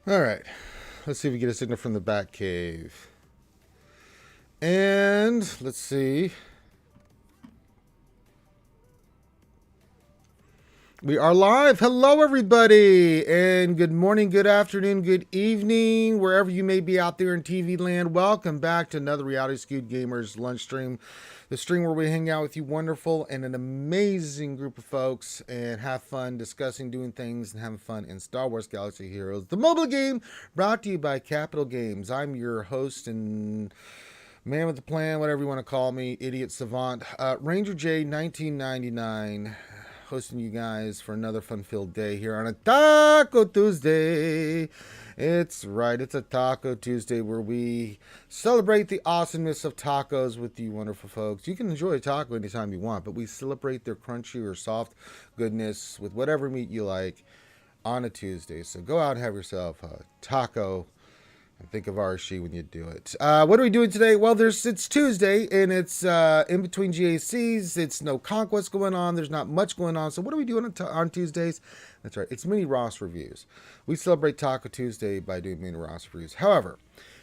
All right. Let's see if we get a signal from the back cave. And let's see. We are live. Hello, everybody. And good morning, good afternoon, good evening, wherever you may be out there in TV land. Welcome back to another Reality Skewed Gamers lunch stream. The stream where we hang out with you wonderful and an amazing group of folks and have fun discussing, doing things, and having fun in Star Wars Galaxy Heroes, the mobile game brought to you by Capital Games. I'm your host and man with the plan, whatever you want to call me, idiot savant, Ranger J 1999, hosting you guys for another fun-filled day here on a Taco Tuesday. It's right, it's a Taco Tuesday where we celebrate the awesomeness of tacos with you wonderful folks. You can enjoy a taco anytime you want, but we celebrate their crunchy or soft goodness with whatever meat you like on a Tuesday. So go out and have yourself a taco. And think of RSG when you do it. What are we doing today? Well, it's Tuesday, and it's in between GACs. It's no conquest going on. There's not much going on. So what are we doing on Tuesdays? That's right. It's mini Ross reviews. We celebrate Taco Tuesday by doing mini Ross reviews. However,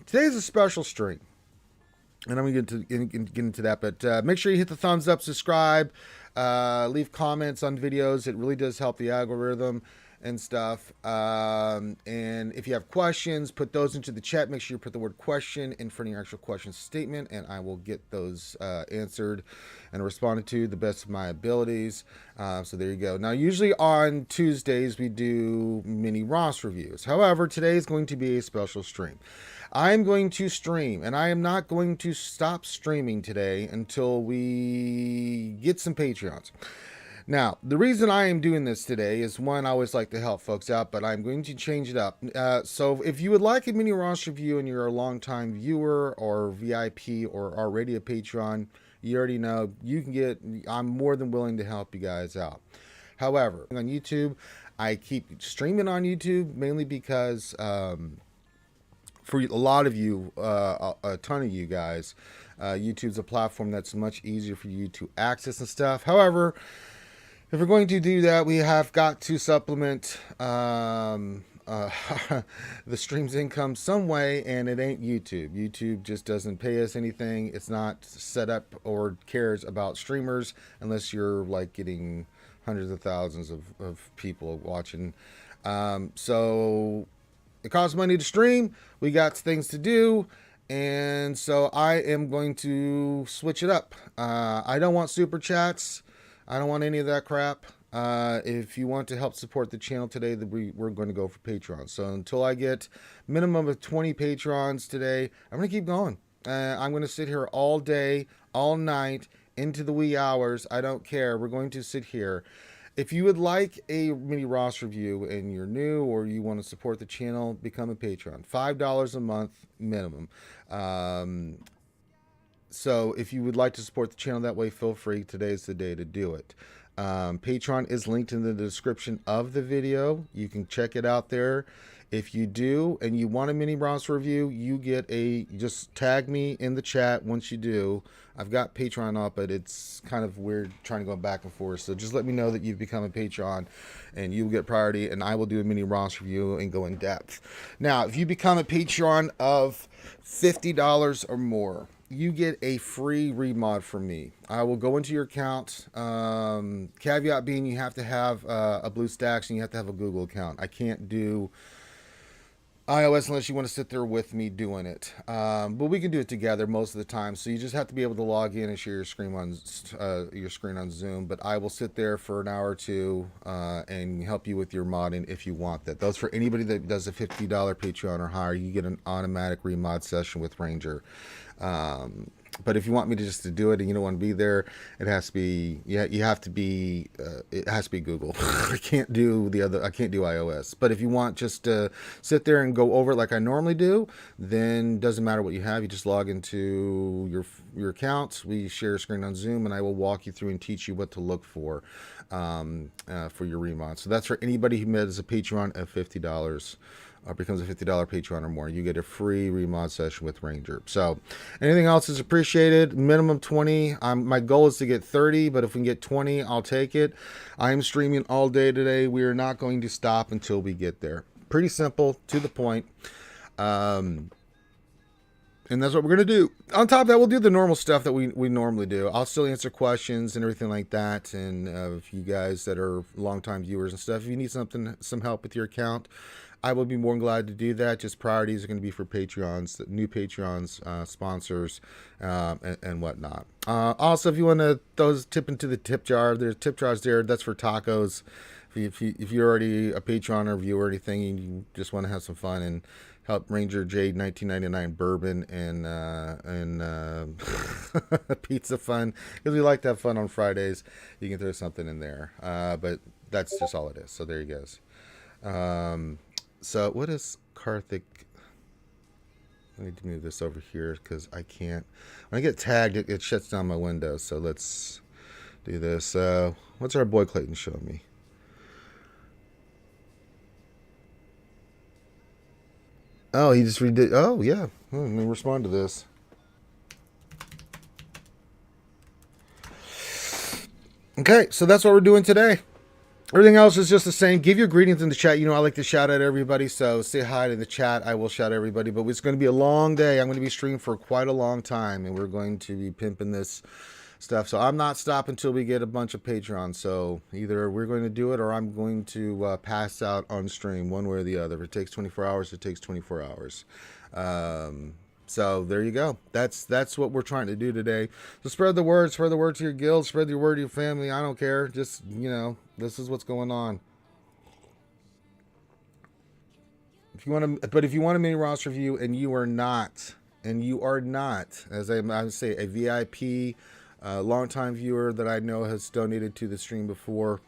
today is a special stream, and I'm going to get into that. But make sure you hit the thumbs up, subscribe, leave comments on videos. It really does help the algorithm and stuff. And if you have questions, put those into the chat. Make sure you put the word question in front of your actual question statement, and I will get those answered and responded to the best of my abilities. So there you go. Now, usually on Tuesdays, we do mini Ross reviews. However, today is going to be a special stream. I'm going to stream, and I am not going to stop streaming today until we get some Patreons. Now, the reason I am doing this today is, one, I always like to help folks out, but I'm going to change it up. So if you would like a mini Ross review and you're a longtime viewer or VIP or already a Patreon, you already know you can get, I'm more than willing to help you guys out. However, on YouTube, I keep streaming on YouTube mainly because for a lot of you, a ton of you guys, YouTube's a platform that's much easier for you to access and stuff. However, if we're going to do that, we have got to supplement the stream's income some way, and it ain't YouTube. YouTube just doesn't pay us anything. It's not set up or cares about streamers unless you're like getting hundreds of thousands of people watching. So it costs money to stream. We got things to do. And so I am going to switch it up. I don't want super chats. I don't want any of that crap. If you want to help support the channel today, we're going to go for Patreon. So until I get minimum of 20 Patrons today, I'm going to keep going. I'm going to sit here all day, all night, into the wee hours. I don't care. We're going to sit here. If you would like a mini Ross review and you're new or you want to support the channel, become a Patreon. $5 a month minimum. So if you would like to support the channel that way, feel free. Today's the day to do it. Patreon is linked in the description of the video. You can check it out there. If you do and you want a mini Ross review, you get just tag me in the chat once you do. I've got Patreon up, but it's kind of weird trying to go back and forth. So just let me know that you've become a Patreon and you'll get priority, and I will do a mini Ross review and go in depth. Now, if you become a Patreon of $50 or more, you get a free remod from me. I will go into your account. Caveat being, you have to have a BlueStacks and you have to have a Google account. I can't do iOS unless you want to sit there with me doing it. But we can do it together most of the time. So you just have to be able to log in and share your screen on Zoom. But I will sit there for an hour or two and help you with your modding if you want that. Those for anybody that does a $50 Patreon or higher. You get an automatic remod session with Ranger. But if you want me to do it and you don't want to be there, it has to be, you have to be, it has to be Google. I can't do iOS. But if you want just to sit there and go over it like I normally do, then doesn't matter what you have. You just log into your account. We share a screen on Zoom, and I will walk you through and teach you what to look for your remod. So that's for anybody who is a Patreon of $50. Becomes a $50 Patreon or more. You get a free remod session with Ranger. So anything else is appreciated. Minimum 20. My goal is to get 30, but if we can get 20, I'll take it. I am streaming all day today. We are not going to stop until we get there. Pretty simple, to the point. And that's what we're going to do. On top of that, we'll do the normal stuff that we normally do. I'll still answer questions and everything like that. And if you guys that are longtime viewers and stuff, if you need some help with your account, I will be more than glad to do that. Just priorities are going to be for Patreons, new Patreons, sponsors, and whatnot. Also, if you want to tip into the tip jar, there's tip jars there. That's for tacos. If you're already a Patreon or viewer or anything, and you just want to have some fun and help Ranger Jade 1999 bourbon and pizza fun, because we like to have fun on Fridays. You can throw something in there, but that's just all it is. So there you goes. So what is Karthik? I need to move this over here because I can't. When I get tagged, it shuts down my window. So let's do this. What's our boy Clayton showing me? Oh, he just redid. Oh, yeah. Let me respond to this. Okay, so that's what we're doing today. Everything else is just the same. Give your greetings in the chat. You know I like to shout out everybody, so say hi in the chat. I will shout out everybody, but it's going to be a long day. I'm going to be streaming for quite a long time, and we're going to be pimping this stuff. So I'm not stopping until we get a bunch of Patreons. So either we're going to do it or I'm going to pass out on stream, one way or the other. If it takes 24 hours, it takes 24 hours. So there you go. That's what we're trying to do today. So spread the word to your guild, spread the word to your family. I don't care. Just, this is what's going on. If you want a mini roster review and you are not, as I would say, a VIP, longtime viewer that I know has donated to the stream before,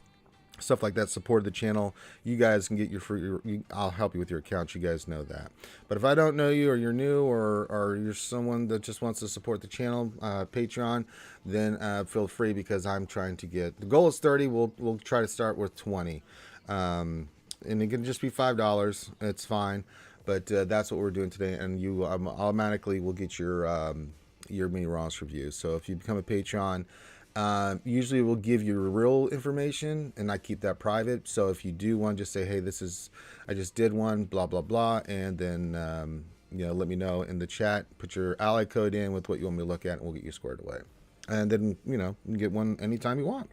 stuff like that, supported the channel, you guys can get your free. I'll help you with your account. You guys know that. But if I don't know you, or you're new, or you're someone that just wants to support the channel, Patreon, then feel free, because I'm trying to get, the goal is 30. We'll try to start with 20, and it can just be $5. It's fine. But that's what we're doing today, and you automatically will get your mini roster review. So if you become a Patreon, usually we'll give you real information, and I keep that private. So if you do one, just say, hey, I just did one, blah, blah, blah. And then, let me know in the chat, put your ally code in with what you want me to look at, and we'll get you squared away. And then, you can get one anytime you want.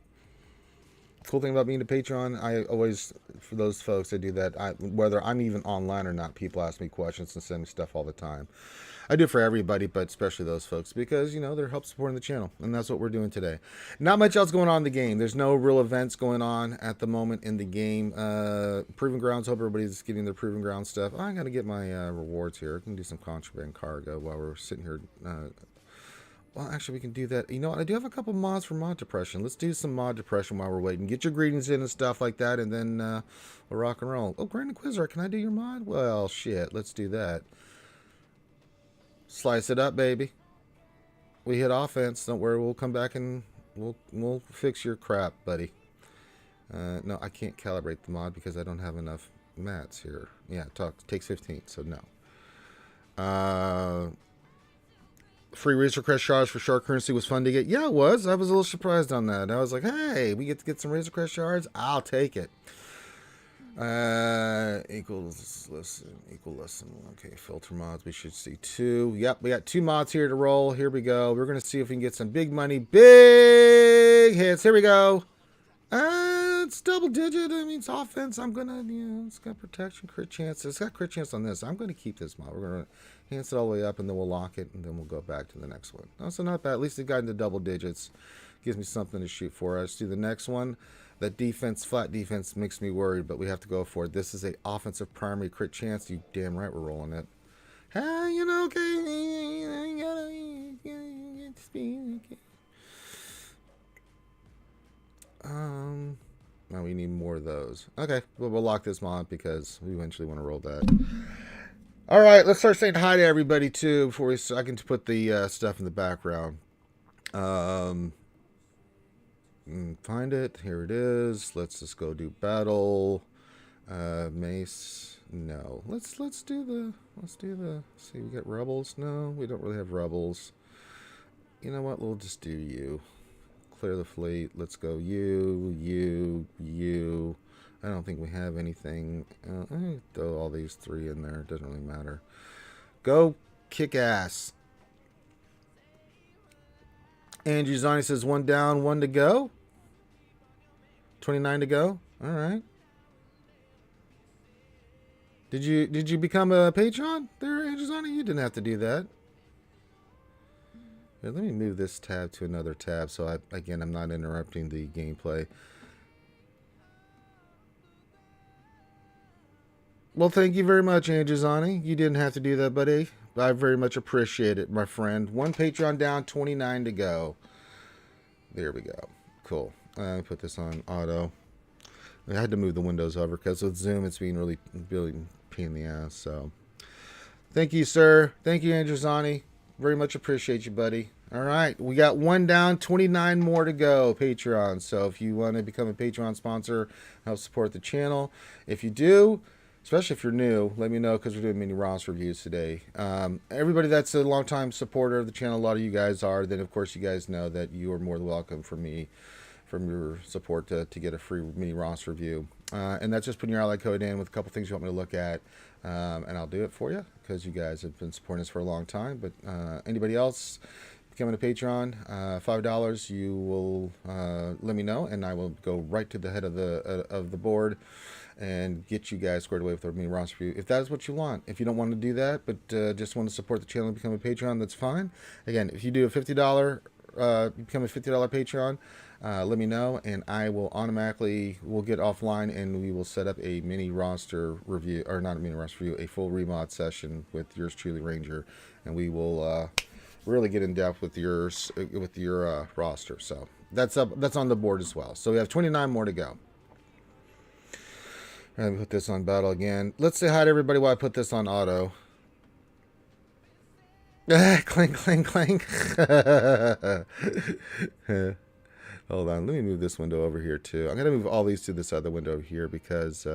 Cool thing about being a Patreon, I always, for those folks, I do that. Whether I'm even online or not, people ask me questions and send me stuff all the time. I do it for everybody, but especially those folks, because, they're help supporting the channel, and that's what we're doing today. Not much else going on in the game. There's no real events going on at the moment in the game. Proving Grounds, hope everybody's getting their Proving Ground stuff. I got to get my rewards here. I can do some contraband cargo while we're sitting here. Well, actually, we can do that. You know what? I do have a couple mods for mod depression. Let's do some mod depression while we're waiting. Get your greetings in and stuff like that, and then we'll rock and roll. Oh, Grand Inquisitor, can I do your mod? Well, shit, let's do that. Slice it up, baby. We hit offense. Don't worry, we'll come back and we'll fix your crap, buddy. No, I can't calibrate the mod because I don't have enough mats here. Yeah, takes 15, so no. Free Razor Crest shards for shark currency was fun to get. Yeah, it was. I was a little surprised on that. I was like, hey, we get to get some Razor Crest shards. I'll take it. Equal lesson. Okay, filter mods. We should see 2. Yep, we got 2 mods here to roll. Here we go. We're going to see if we can get some big money. Big hits. Here we go. It's double digit. I mean, it's offense. I'm going to, it's got protection, crit chance. It's got crit chance on this. I'm going to keep this mod. We're going to enhance it all the way up, and then we'll lock it, and then we'll go back to the next one. Also, not bad. At least it got into double digits. Gives me something to shoot for. Let's do the next one. That defense, flat defense, makes me worried, but we have to go for it. This is a offensive primary crit chance. You damn right we're rolling it. Hey, now we need more of those. Okay, we'll lock this mod because we eventually want to roll that. All right, let's start saying hi to everybody too before so I can put the stuff in the background. Find it. Here it is. Let's just go do battle. Mace. No. Let's do the. See, we got rebels. No, we don't really have rebels. You know what? We'll just do you. Clear the fleet. Let's go you. I don't think we have anything. Throw all these 3 in there. It doesn't really matter. Go kick ass. Andrew Zani says 1 down, 1 to go. 29 to go. All right. Did you become a patron there, Andrew Zani? You didn't have to do that. Here, let me move this tab to another tab so I'm not interrupting the gameplay. Well, thank you very much, Andrew Zani. You didn't have to do that, buddy. I very much appreciate it, my friend. 1 Patreon down, 29 to go. There we go. Cool. Let me put this on auto. I had to move the windows over because with Zoom, it's being really pain in the ass. So, thank you, sir. Thank you, Andrew Zani. Very much appreciate you, buddy. All right, we got 1 down, 29 more to go, Patreon. So if you want to become a Patreon sponsor, help support the channel. If you do, especially if you're new, let me know because we're doing mini roster reviews today. Everybody that's a longtime supporter of the channel, a lot of you guys are. Then, of course, you guys know that you are more than welcome from your support to get a free mini roster review. And that's just putting your ally code in with a couple things you want me to look at. And I'll do it for you because you guys have been supporting us for a long time. But anybody else becoming a Patreon, $5, you will let me know, and I will go right to the head of the board and get you guys squared away with our mini roster review. If that is what you want. If you don't want to do that, but just want to support the channel and become a Patreon, that's fine. Again, if you do a $50, become a $50 Patreon, let me know, and I will we'll get offline and we will set up a mini roster review, or not a mini roster review, a full remod session with yours truly, Ranger, and we will really get in depth with your roster. So that's on the board as well. So we have 29 more to go. Let me put this on battle again. Let's say hi to everybody while I put this on auto. Clink, clink, clink. Hold on. Let me move this window over here, too. I'm going to move all these to this other window over here because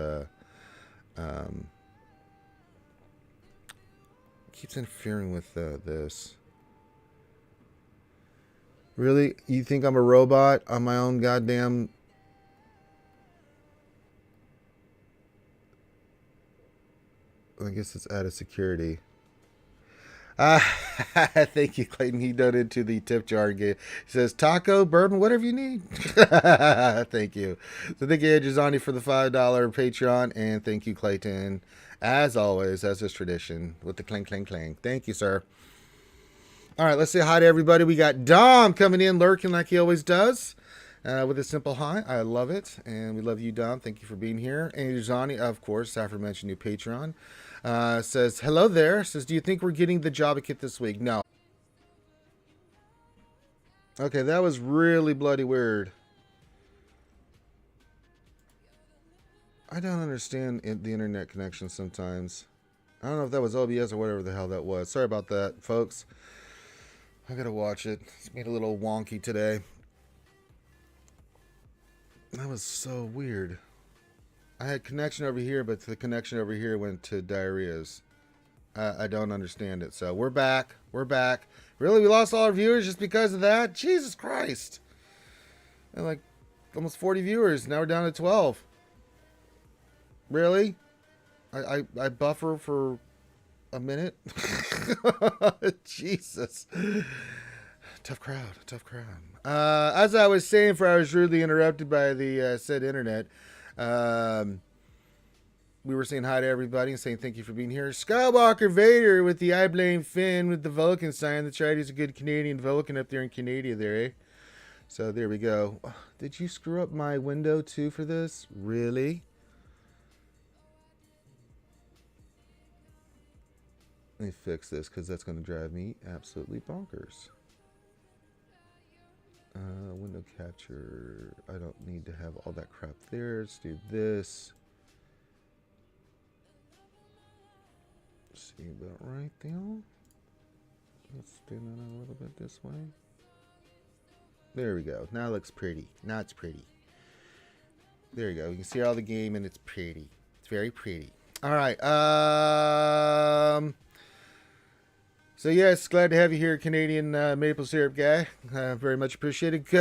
keeps interfering with this. Really? You think I'm a robot on my own goddamn... I guess it's out of security. Thank you, Clayton. He donated to the tip jar game. He says, taco, bourbon, whatever you need. Thank you. So thank you, Andrew Zani, for the $5 Patreon. And thank you, Clayton, as always, as is tradition, with the clink, clink, clink. Thank you, sir. All right, let's say hi to everybody. We got Dom coming in, lurking like he always does. With a simple hi. I love it. And we love you, Dom. Thank you for being here. Andrew Zani, of course, aforementioned new Patreon. Says, hello there. Says, do you think we're getting the Jabba kit this week? No. Okay, that was really bloody weird. I don't understand the internet connection sometimes. I don't know if that was OBS or whatever the hell that was. Sorry about that, folks. I gotta watch it. It's made a little wonky today. That was so weird. I had connection over here, but the connection over here went to diarrheas. I don't understand it. So we're back. We're back. Really? We lost all our viewers just because of that? Jesus Christ. And like almost 40 viewers. Now we're down to 12. Really? I buffer for a minute? Jesus. Tough crowd. Tough crowd. As I was saying, before I was rudely interrupted by the said internet, we were saying hi to everybody and saying thank you for being here. Skywalker Vader with the I Blame Finn with the Vulcan sign. That's right, he's a good Canadian Vulcan up there in Canada there, eh? So there we go. Did you screw up my window too for this? Really? Let me fix this because that's going to drive me absolutely bonkers. Window capture. I don't need to have all that crap there. Let's do this. See about right there. Let's spin that a little bit this way. There we go. Now it looks pretty. Now it's pretty. There you go. You can see all the game and it's pretty. It's very pretty. All right. So yes, glad to have you here, Canadian maple syrup guy. Very much appreciated.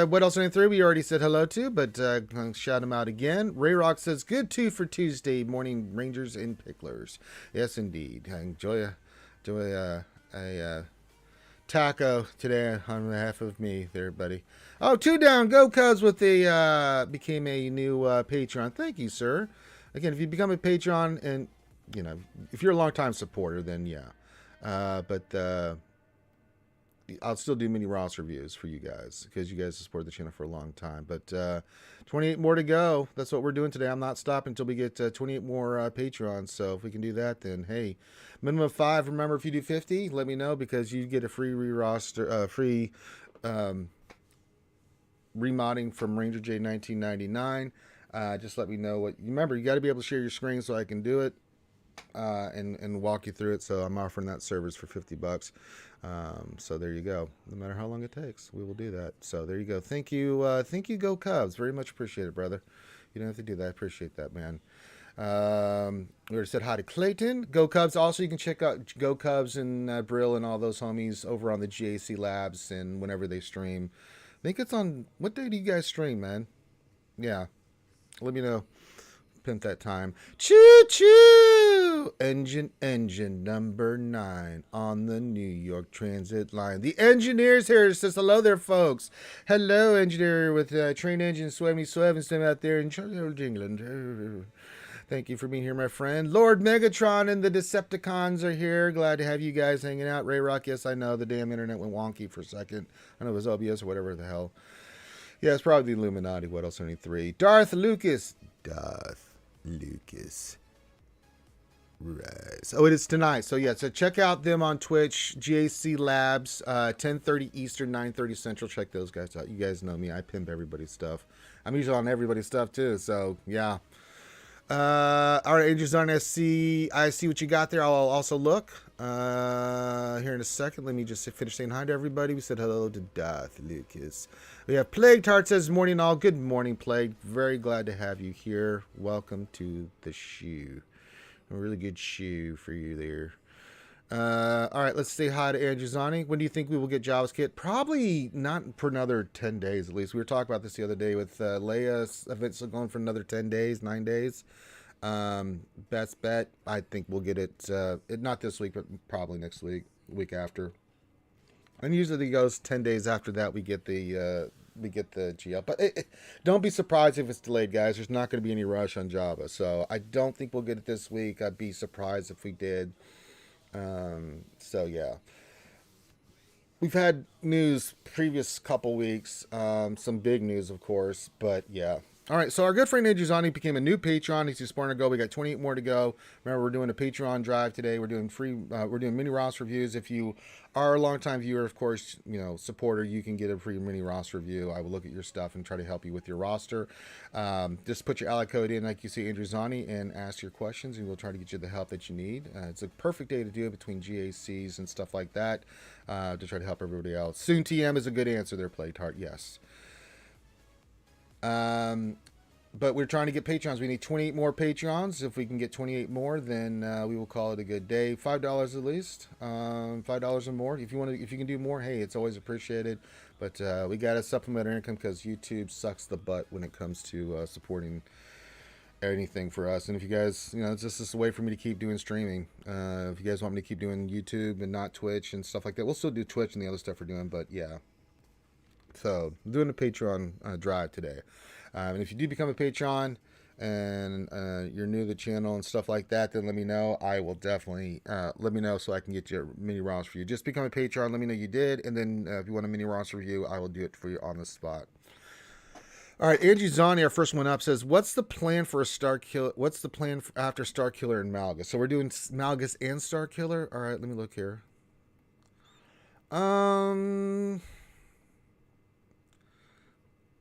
What else? Three we already said hello to, but I'll shout him out again. Ray Rock says, "Good too for Tuesday morning, Rangers and Picklers." Yes, indeed. I enjoy a taco today on behalf of me, there, buddy. Oh, two down, go Cubs with the became a new Patreon. Thank you, sir. Again, if you become a Patreon, and if you're a long-time supporter, then yeah. But I'll still do mini Ross reviews for you guys because you guys support the channel for a long time. But 28 more to go. That's what we're doing today. I'm not stopping until we get 28 more Patreons. So if we can do that, then hey, minimum of 5. Remember, if you do 50, let me know because you get a free re-roster, free remodding from Ranger J 1999. Just let me know what. Remember, you got to be able to share your screen so I can do it. And walk you through it. So I'm offering that service for $50. So there you go. No matter how long it takes, we will do that. So there you go. Thank you, Go Cubs. Very much appreciate it, brother. You don't have to do that. I appreciate that, man. We already said hi to Clayton. Go Cubs. Also, you can check out Go Cubs and Brill and all those homies over on the GAC Labs and whenever they stream. I think it's on. What day do you guys stream, man? Yeah, let me know. Pimp that time. Choo choo! Engine number 9 on the New York Transit line. The engineer's here. Says hello there, folks. Hello, engineer with train engine swabby swab and stem out there in England. Thank you for being here, my friend. Lord Megatron and the Decepticons are here. Glad to have you guys hanging out. Ray Rock, yes, I know. The damn internet went wonky for a second. I know it was OBS or whatever the hell. Yeah, it's probably the Illuminati. What else? 23. Darth Lucas. Right. Oh, it is tonight. So yeah, so check out them on Twitch, GAC Labs, 10:30 Eastern, 9:30 Central. Check those guys out. You guys know me. I pimp everybody's stuff. I'm usually on everybody's stuff too. So yeah. All right, Angels on SC. I see what you got there. I'll also look here in a second. Let me just finish saying hi to everybody. We said hello to Darth Lucas. We have Plague Tart says morning all. Good morning, Plague. Very glad to have you here. Welcome to the shoe. A really good shoe for you there. All right, let's say hi to Andrew Zani. When do you think we will get Jabba's kit? Probably not for another 10 days at least. We were talking about this the other day with Leia's events going for another 10 days, 9 days. Best bet, I think we'll get it, not this week, but probably next week, week after. And usually it goes 10 days after that we get the GL. But don't be surprised if it's delayed, guys. There's not going to be any rush on Jabba. So I don't think we'll get it this week. I'd be surprised if we did. So yeah, we've had news previous couple weeks, some big news of course, but yeah. All right, so our good friend Andrew Zani became a new Patreon. He's just born to go. We got 28 more to go. Remember, we're doing a Patreon drive today. We're doing we're doing mini Ross reviews. If you are a longtime viewer, of course, supporter, you can get a free mini Ross review. I will look at your stuff and try to help you with your roster. Just put your ally code in, like you see Andrew Zani, and ask your questions, and we'll try to get you the help that you need. It's a perfect day to do it between GACs and stuff like that to try to help everybody else. Soon TM is a good answer there, Plague Tart. Yes. But we're trying to get Patreons. We need 28 more Patreons. If we can get 28 more, then we will call it a good day. $5 at least. $5 or more. If you can do more, hey, it's always appreciated. But we got to supplement our income because YouTube sucks the butt when it comes to supporting anything for us. And if you guys, it's just a way for me to keep doing streaming. If you guys want me to keep doing YouTube and not Twitch and stuff like that, we'll still do Twitch and the other stuff we're doing. But yeah. So I'm doing a Patreon drive today. And if you do become a Patreon and you're new to the channel and stuff like that, then let me know. I will definitely let me know so I can get your mini Ross for you. Just become a Patreon. Let me know you did. And then if you want a mini Ross review, I will do it for you on the spot. All right, Angie Zani, our first one up, says, "What's the plan for a Star Killer? What's the plan after Star Killer and Malgus?" So we're doing Malgus and Star Killer. All right, let me look here.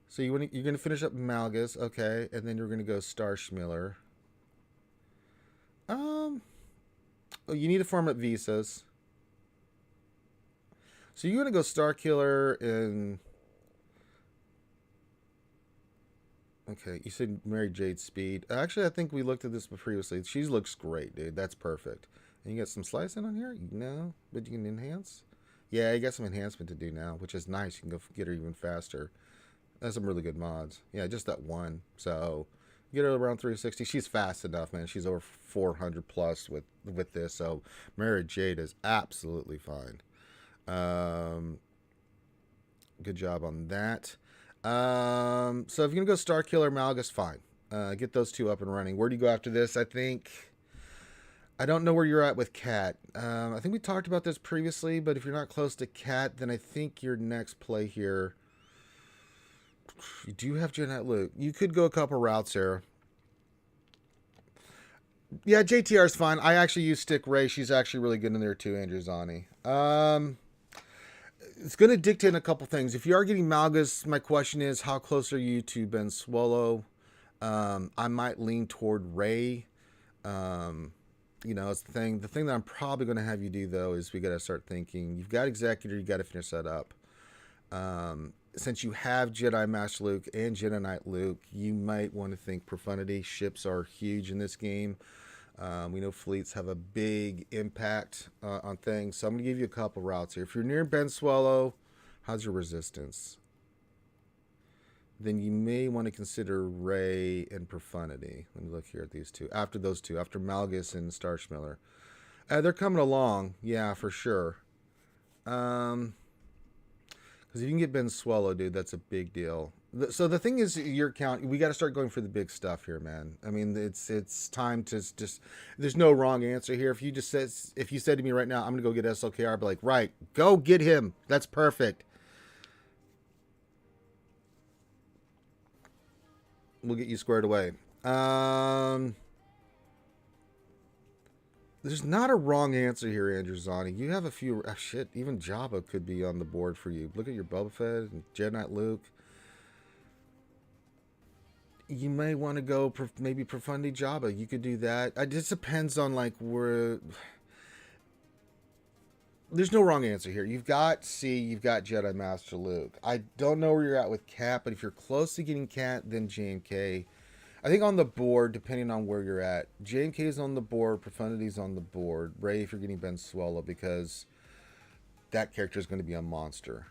So you're going to finish up Malgus, okay, and then you're going to go Star Schmiller. Oh, you need to farm up visas. So you're going to go Star Killer and... Okay, you said Mary Jade Speed. Actually, I think we looked at this previously. She looks great, dude. That's perfect. And you got some slicing on here? No, but you can enhance. Yeah, you got some enhancement to do now, which is nice. You can go get her even faster. That's some really good mods. Yeah, just that one. So get her around 360. She's fast enough, man. She's over 400 plus with this. So Mary Jade is absolutely fine. Good job on that. So if you're gonna go Star Killer, Malgus, fine. Get those two up and running. Where do you go after this? I don't know where you're at with Cat. I think we talked about this previously, but if you're not close to Cat, then I think your next play here. You do have Jedi Luke. You could go a couple routes here. Yeah, JTR is fine. I actually use Stick Ray. She's actually really good in there too, Andrew Zani. It's going to dictate a couple things. If you are getting Malgus, my question is, how close are you to Ben Swallow? I might lean toward Ray. It's the thing. The thing that I'm probably going to have you do, though, is we got to start thinking. You've got Executor. You got to finish that up. Since you have Jedi Master Luke and Jedi Knight Luke, you might want to think profundity. Ships are huge in this game. We know fleets have a big impact on things. So I'm going to give you a couple routes here. If you're near Ben Swallow, how's your resistance? Then you may want to consider Ray and profundity. Let me look here at these two. After those two, after Malgus and Starschmiller. They're coming along. Yeah, for sure. Because if you can get Ben Swallow, dude, that's a big deal. So the thing is, your count, we got to start going for the big stuff here, man. I mean, it's time to just. There's no wrong answer here. If you said to me right now, I'm gonna go get SLKR, I'd be like, right, go get him. That's perfect. We'll get you squared away. There's not a wrong answer here, Andrew Zani. You have a few. Shit, even Jabba could be on the board for you. Look at your Boba Fett and Jedi Knight Luke. You may want to go maybe Profundi Jabba. You could do that. It just depends on like where. There's no wrong answer here. You've got C. You've got Jedi Master Luke. I don't know where you're at with Cat, but if you're close to getting Cat, then JMK. I think on the board, depending on where you're at, JMK is on the board, Profundity's on the board. Ray, if you're getting Ben Swallow, because that character is going to be a monster.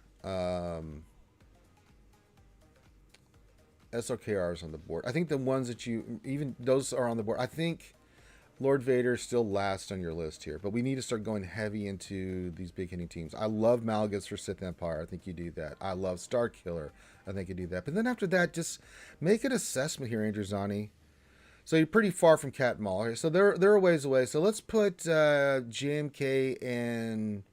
SRKR is on the board. I think the ones that those are on the board. I think Lord Vader still last on your list here, but we need to start going heavy into these big hitting teams. I love Malgus for Sith Empire. I think you do that. I love Star Killer. I think you do that. But then after that, just make an assessment here, Andrew Zani. So you're pretty far from Cat Maul here. So they're a ways away. So let's put JMK and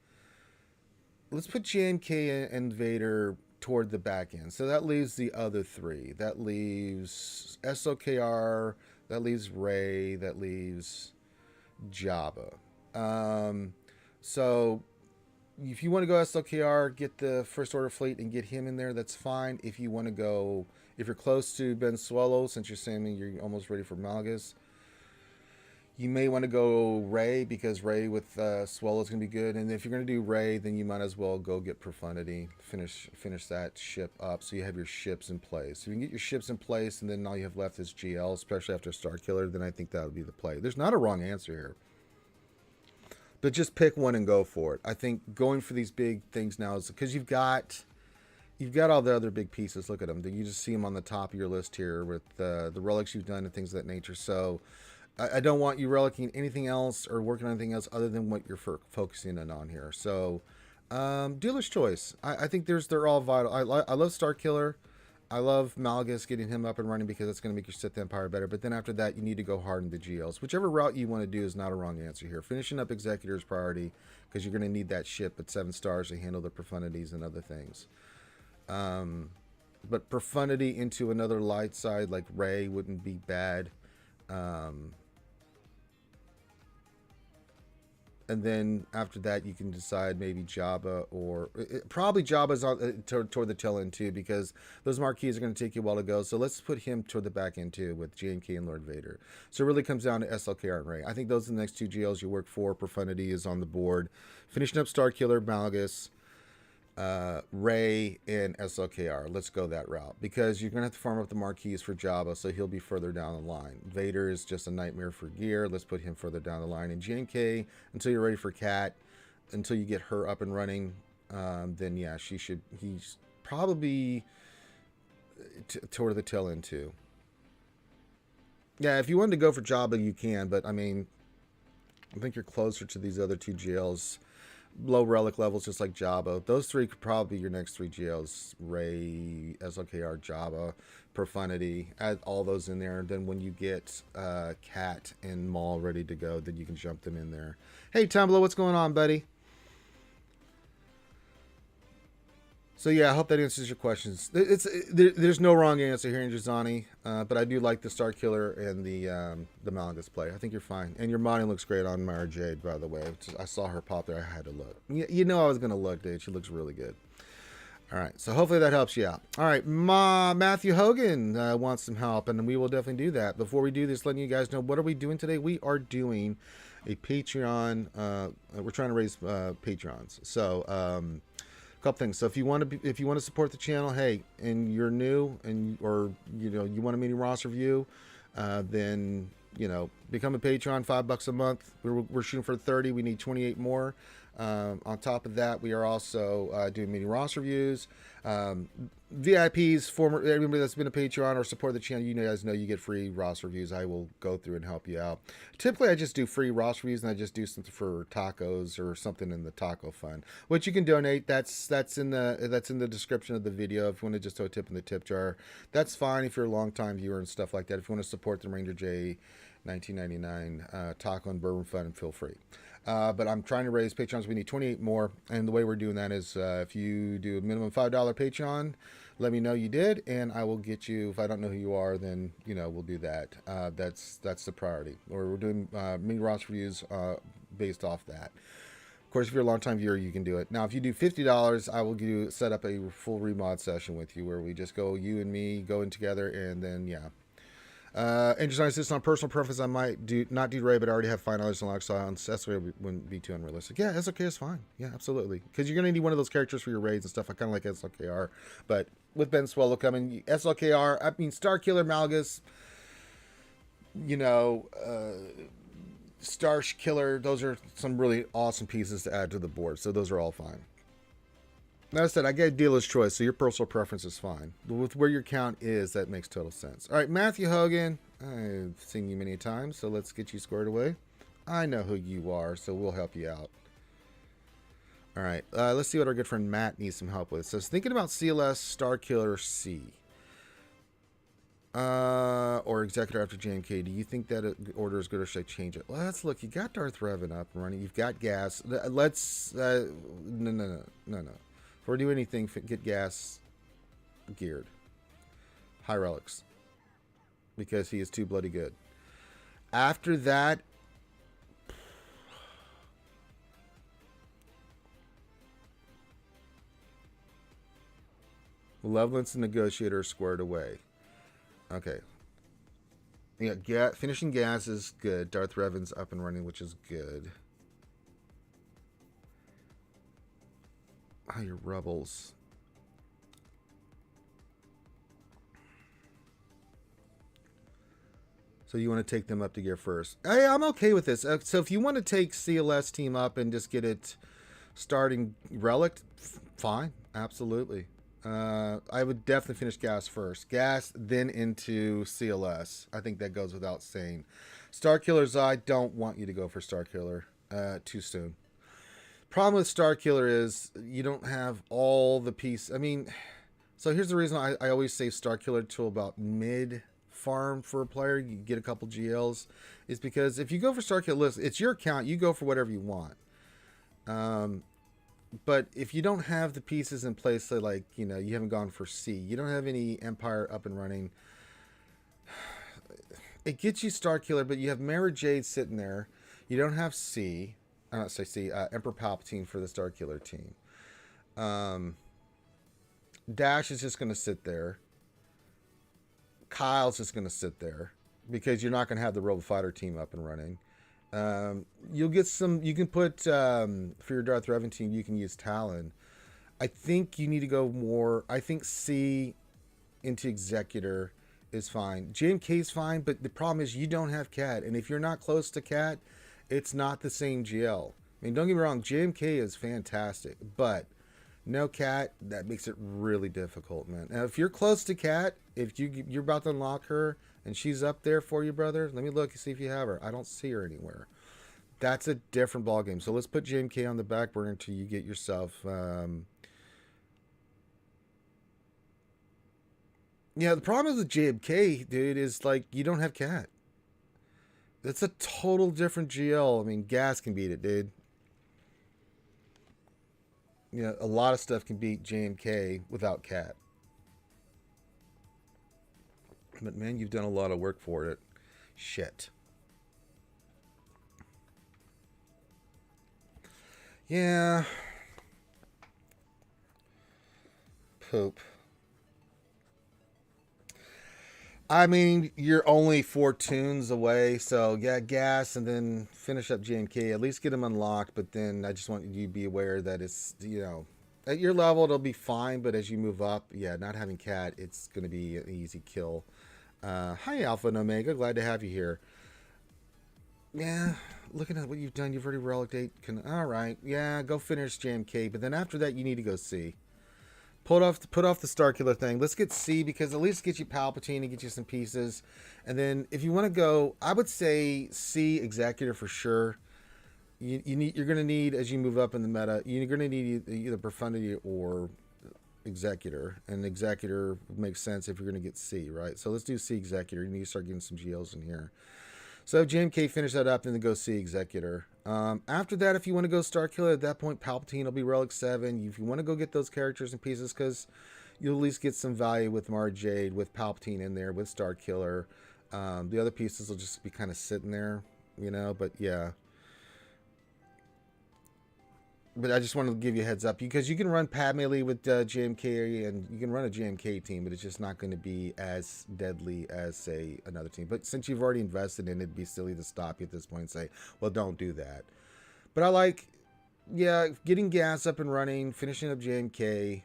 Vader toward the back end. So that leaves the other three. That leaves SOKR. That leaves Ray. That leaves Jabba. So if you want to go SLKR, get the First Order fleet and get him in there, that's fine. If you want to go, if you're close to Ben Swallow, since you're saying you're almost ready for Malgus, you may want to go Ray, because Ray with Swallow is going to be good. And if you're going to do Ray, then you might as well go get Profundity. Finish that ship up so you have your ships in place. So you can get your ships in place, and then all you have left is GL, especially after Star Killer. Then I think that would be the play. There's not a wrong answer here. But just pick one and go for it. I think going for these big things now is because you've got all the other big pieces. Look at them. You just see them on the top of your list here with the relics you've done and things of that nature. So I don't want you relicking anything else or working on anything else other than what you're focusing in on here. So dealer's choice. I think they're all vital. I love Star Killer. I love Malgus, getting him up and running because it's going to make your Sith Empire better. But then after that, you need to go hard in the GLs. Whichever route you want to do is not a wrong answer here. Finishing up Executor's priority because you're going to need that ship at 7 stars to handle the profundities and other things. But profundity into another light side like Ray wouldn't be bad. And then after that, you can decide maybe Jabba or probably Jabba's on toward the tail end too, because those marquees are going to take you a while to go. So let's put him toward the back end too with JMK and Lord Vader. So it really comes down to SLKR and Ray. I think those are the next 2 GLs you work for. Profundity is on the board. Finishing up Star Killer, Malgus. Ray and SLKR. Let's go that route because you're gonna have to farm up the marquees for Jabba, so he'll be further down the line. Vader is just a nightmare for gear. Let's put him further down the line. And JNK until you're ready for Cat, until you get her up and running, then yeah, he's probably toward the tail end too. Yeah, if you wanted to go for Jabba, you can, but I mean, I think you're closer to these other two GLs. Low relic levels, just like Jabba. Those three could probably be your next three GLs. Ray, SLKR, Jabba, Profundity. Add all those in there. Then when you get Cat and Maul ready to go, then you can jump them in there. Hey, Tumblr, what's going on, buddy? So yeah, I hope that answers your questions. There's no wrong answer here in Jazani, but I do like the Star Killer and the Malgus play. I think you're fine, and your modding looks great on Mara Jade, by the way. I saw her pop there. I had to look. You know I was gonna look, dude. She looks really good. All right, so hopefully that helps you out. All right, Matthew Hogan wants some help, and we will definitely do that. Before we do this, letting you guys know what are we doing today. We are doing a Patreon. We're trying to raise Patreons. So. Couple things. So if you want to support the channel, hey, and you're new or you want a mini roster review, then become a patron. $5 a month. We're shooting for 30. We need 28 more. On top of that, we are also doing mini roster reviews. VIPs, everybody that's been a Patreon or support the channel, you guys know you get free roster reviews. I will go through and help you out. Typically, I just do free roster reviews, and I just do something for tacos or something in the taco fund, which you can donate. That's in the description of the video. If you want to just throw a tip in the tip jar, that's fine. If you're a long time viewer and stuff like that. If you want to support the Ranger J 1999 taco and bourbon fund, feel free. But I'm trying to raise Patrons. We need 28 more. And the way we're doing that is if you do a minimum $5 Patreon, let me know you did, and I will get you. If I don't know who you are, then we'll do that. That's the priority. Or we're doing mini roster reviews based off that. Of course, if you're a long-time viewer, you can do it. Now, if you do $50, I will set up a full remod session with you where we just go, you and me, go in together, and then Interesting. This on personal preference. I might not do Ray, but I already have fine others unlocked, so SWGOH wouldn't be too unrealistic. Yeah, SLK is fine. Yeah, absolutely. Because you're gonna need one of those characters for your raids and stuff. I kind of like SLKR, but with Ben Swallow coming, SLKR. I mean, Star Killer, Malgus. Star Killer. Those are some really awesome pieces to add to the board. So those are all fine. Like I said, I get dealer's choice, so your personal preference is fine. But with where your count is, that makes total sense. All right, Matthew Hogan. I've seen you many times, so let's get you squared away. I know who you are, so we'll help you out. All right, let's see what our good friend Matt needs some help with. So, thinking about CLS, Star Killer, C. Or Executor after JNK. Do you think that order is good, or should I change it? Well, let's look. You got Darth Revan up and running. You've got gas. Let's... No. Or do anything, get gas geared. High relics. Because he is too bloody good. After that, Malevolence and Negotiator are squared away. Okay. Yeah, finishing gas is good. Darth Revan's up and running, which is good. Oh, your rebels. So you want to take them up to gear first. Hey, I'm okay with this. So if you want to take CLS team up and just get it starting relic, fine. Absolutely. I would definitely finish gas first. Gas, then into CLS. I think that goes without saying. Star Killers, I don't want you to go for Star Killer too soon. Problem with Star Killer is you don't have all the pieces. I mean, so here's the reason I always say Star Killer till about mid farm for a player. You get a couple GLs. Is because if you go for Star Killer, it's your account. You go for whatever you want. But if you don't have the pieces in place, so like, you haven't gone for C. You don't have any Empire up and running. It gets you Star Killer, but you have Mara Jade sitting there. You don't have C. I don't say C. Emperor Palpatine for the Star Killer team. Dash is just going to sit there. Kyle's just going to sit there because you're not going to have the Robo Fighter team up and running. You'll get some. You can put for your Darth Revan team. You can use Talon. I think you need to go more. I think C into Executor is fine. JMK is fine, but the problem is you don't have Cat, and if you're not close to Cat, it's not the same GL. I mean, don't get me wrong, JMK is fantastic, but no Cat, that makes it really difficult, man. Now, if you're close to Cat, if you're about to unlock her and she's up there for you, brother, let me look and see if you have her. I don't see her anywhere. That's a different ball game. So let's put JMK on the back burner until you get yourself. Yeah, the problem with JMK, dude, is like you don't have Cat. That's a total different GL. I mean, gas can beat it, dude. You know, a lot of stuff can beat JMK without Cat. But man, you've done a lot of work for it. Shit. Yeah. Poop. I mean, you're only 4 tunes away, so yeah, gas and then finish up JMK. At least get them unlocked, but then I just want you to be aware that it's, you know, at your level it'll be fine, but as you move up, yeah, not having Cat, it's going to be an easy kill. Hi, Alpha and Omega. Glad to have you here. Yeah, looking at what you've done, you've already relic 8. All right, yeah, go finish JMK, but then after that, you need to go C. Put off the Starkiller thing. Let's get C because at least get you Palpatine and get you some pieces. And then if you want to go, I would say C Executor for sure. You're going to need, as you move up in the meta, you're going to need either Profundity or Executor. And Executor makes sense if you're going to get C, right? So let's do C Executor. You need to start getting some GLs in here. So JMK, finish that up, and then go see Executor. After that, if you want to go Starkiller, at that point, Palpatine will be Relic 7. If you want to go get those characters and pieces, because you'll at least get some value with Mara Jade, with Palpatine in there, with Starkiller. The other pieces will just be kind of sitting there, you know, but yeah. But I just wanted to give you a heads up because you can run Padme Lee with JMK and you can run a JMK team, but it's just not going to be as deadly as, say, another team. But since you've already invested in it, it'd be silly to stop you at this point and say, well, don't do that. But I like, yeah, getting gas up and running, finishing up JMK.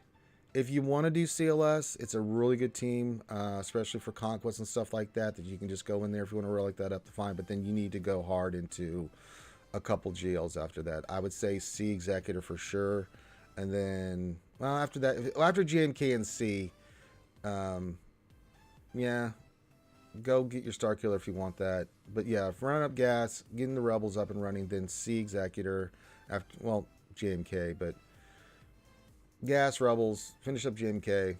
If you want to do CLS, it's a really good team, especially for Conquest and stuff like that, that you can just go in there if you want to relic that up to fine. But then you need to go hard into a couple GLs after that. I would say C Executor for sure. And then, well, after that, after GMK and C, yeah, go get your Starkiller if you want that. But yeah, run up gas, getting the Rebels up and running, then C Executor after, well, JMK, but gas, Rebels, finish up JMK,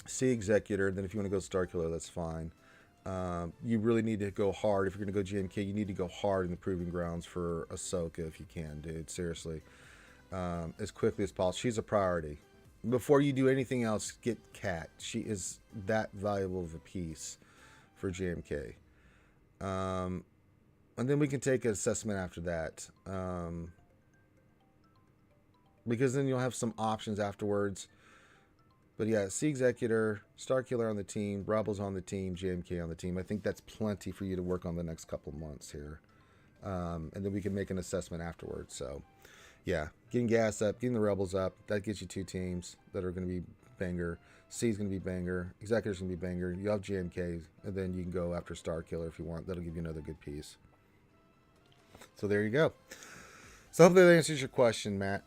C Executor, then if you want to go Starkiller, that's fine. You really need to go hard. If you're going to go JMK, you need to go hard in the Proving Grounds for Ahsoka if you can, dude. Seriously. As quickly as possible. She's a priority. Before you do anything else, get Cat. She is that valuable of a piece for JMK. And then we can take an assessment after that. Because then you'll have some options afterwards. But yeah, C Executor, Starkiller on the team, Rebels on the team, JMK on the team. I think that's plenty for you to work on the next couple of months here. And then we can make an assessment afterwards. So yeah, getting gas up, getting the Rebels up, that gets you 2 teams that are going to be banger. C is going to be banger. Executor's going to be banger. You have JMK, and then you can go after Starkiller if you want. That'll give you another good piece. So there you go. So hopefully that answers your question, Matt.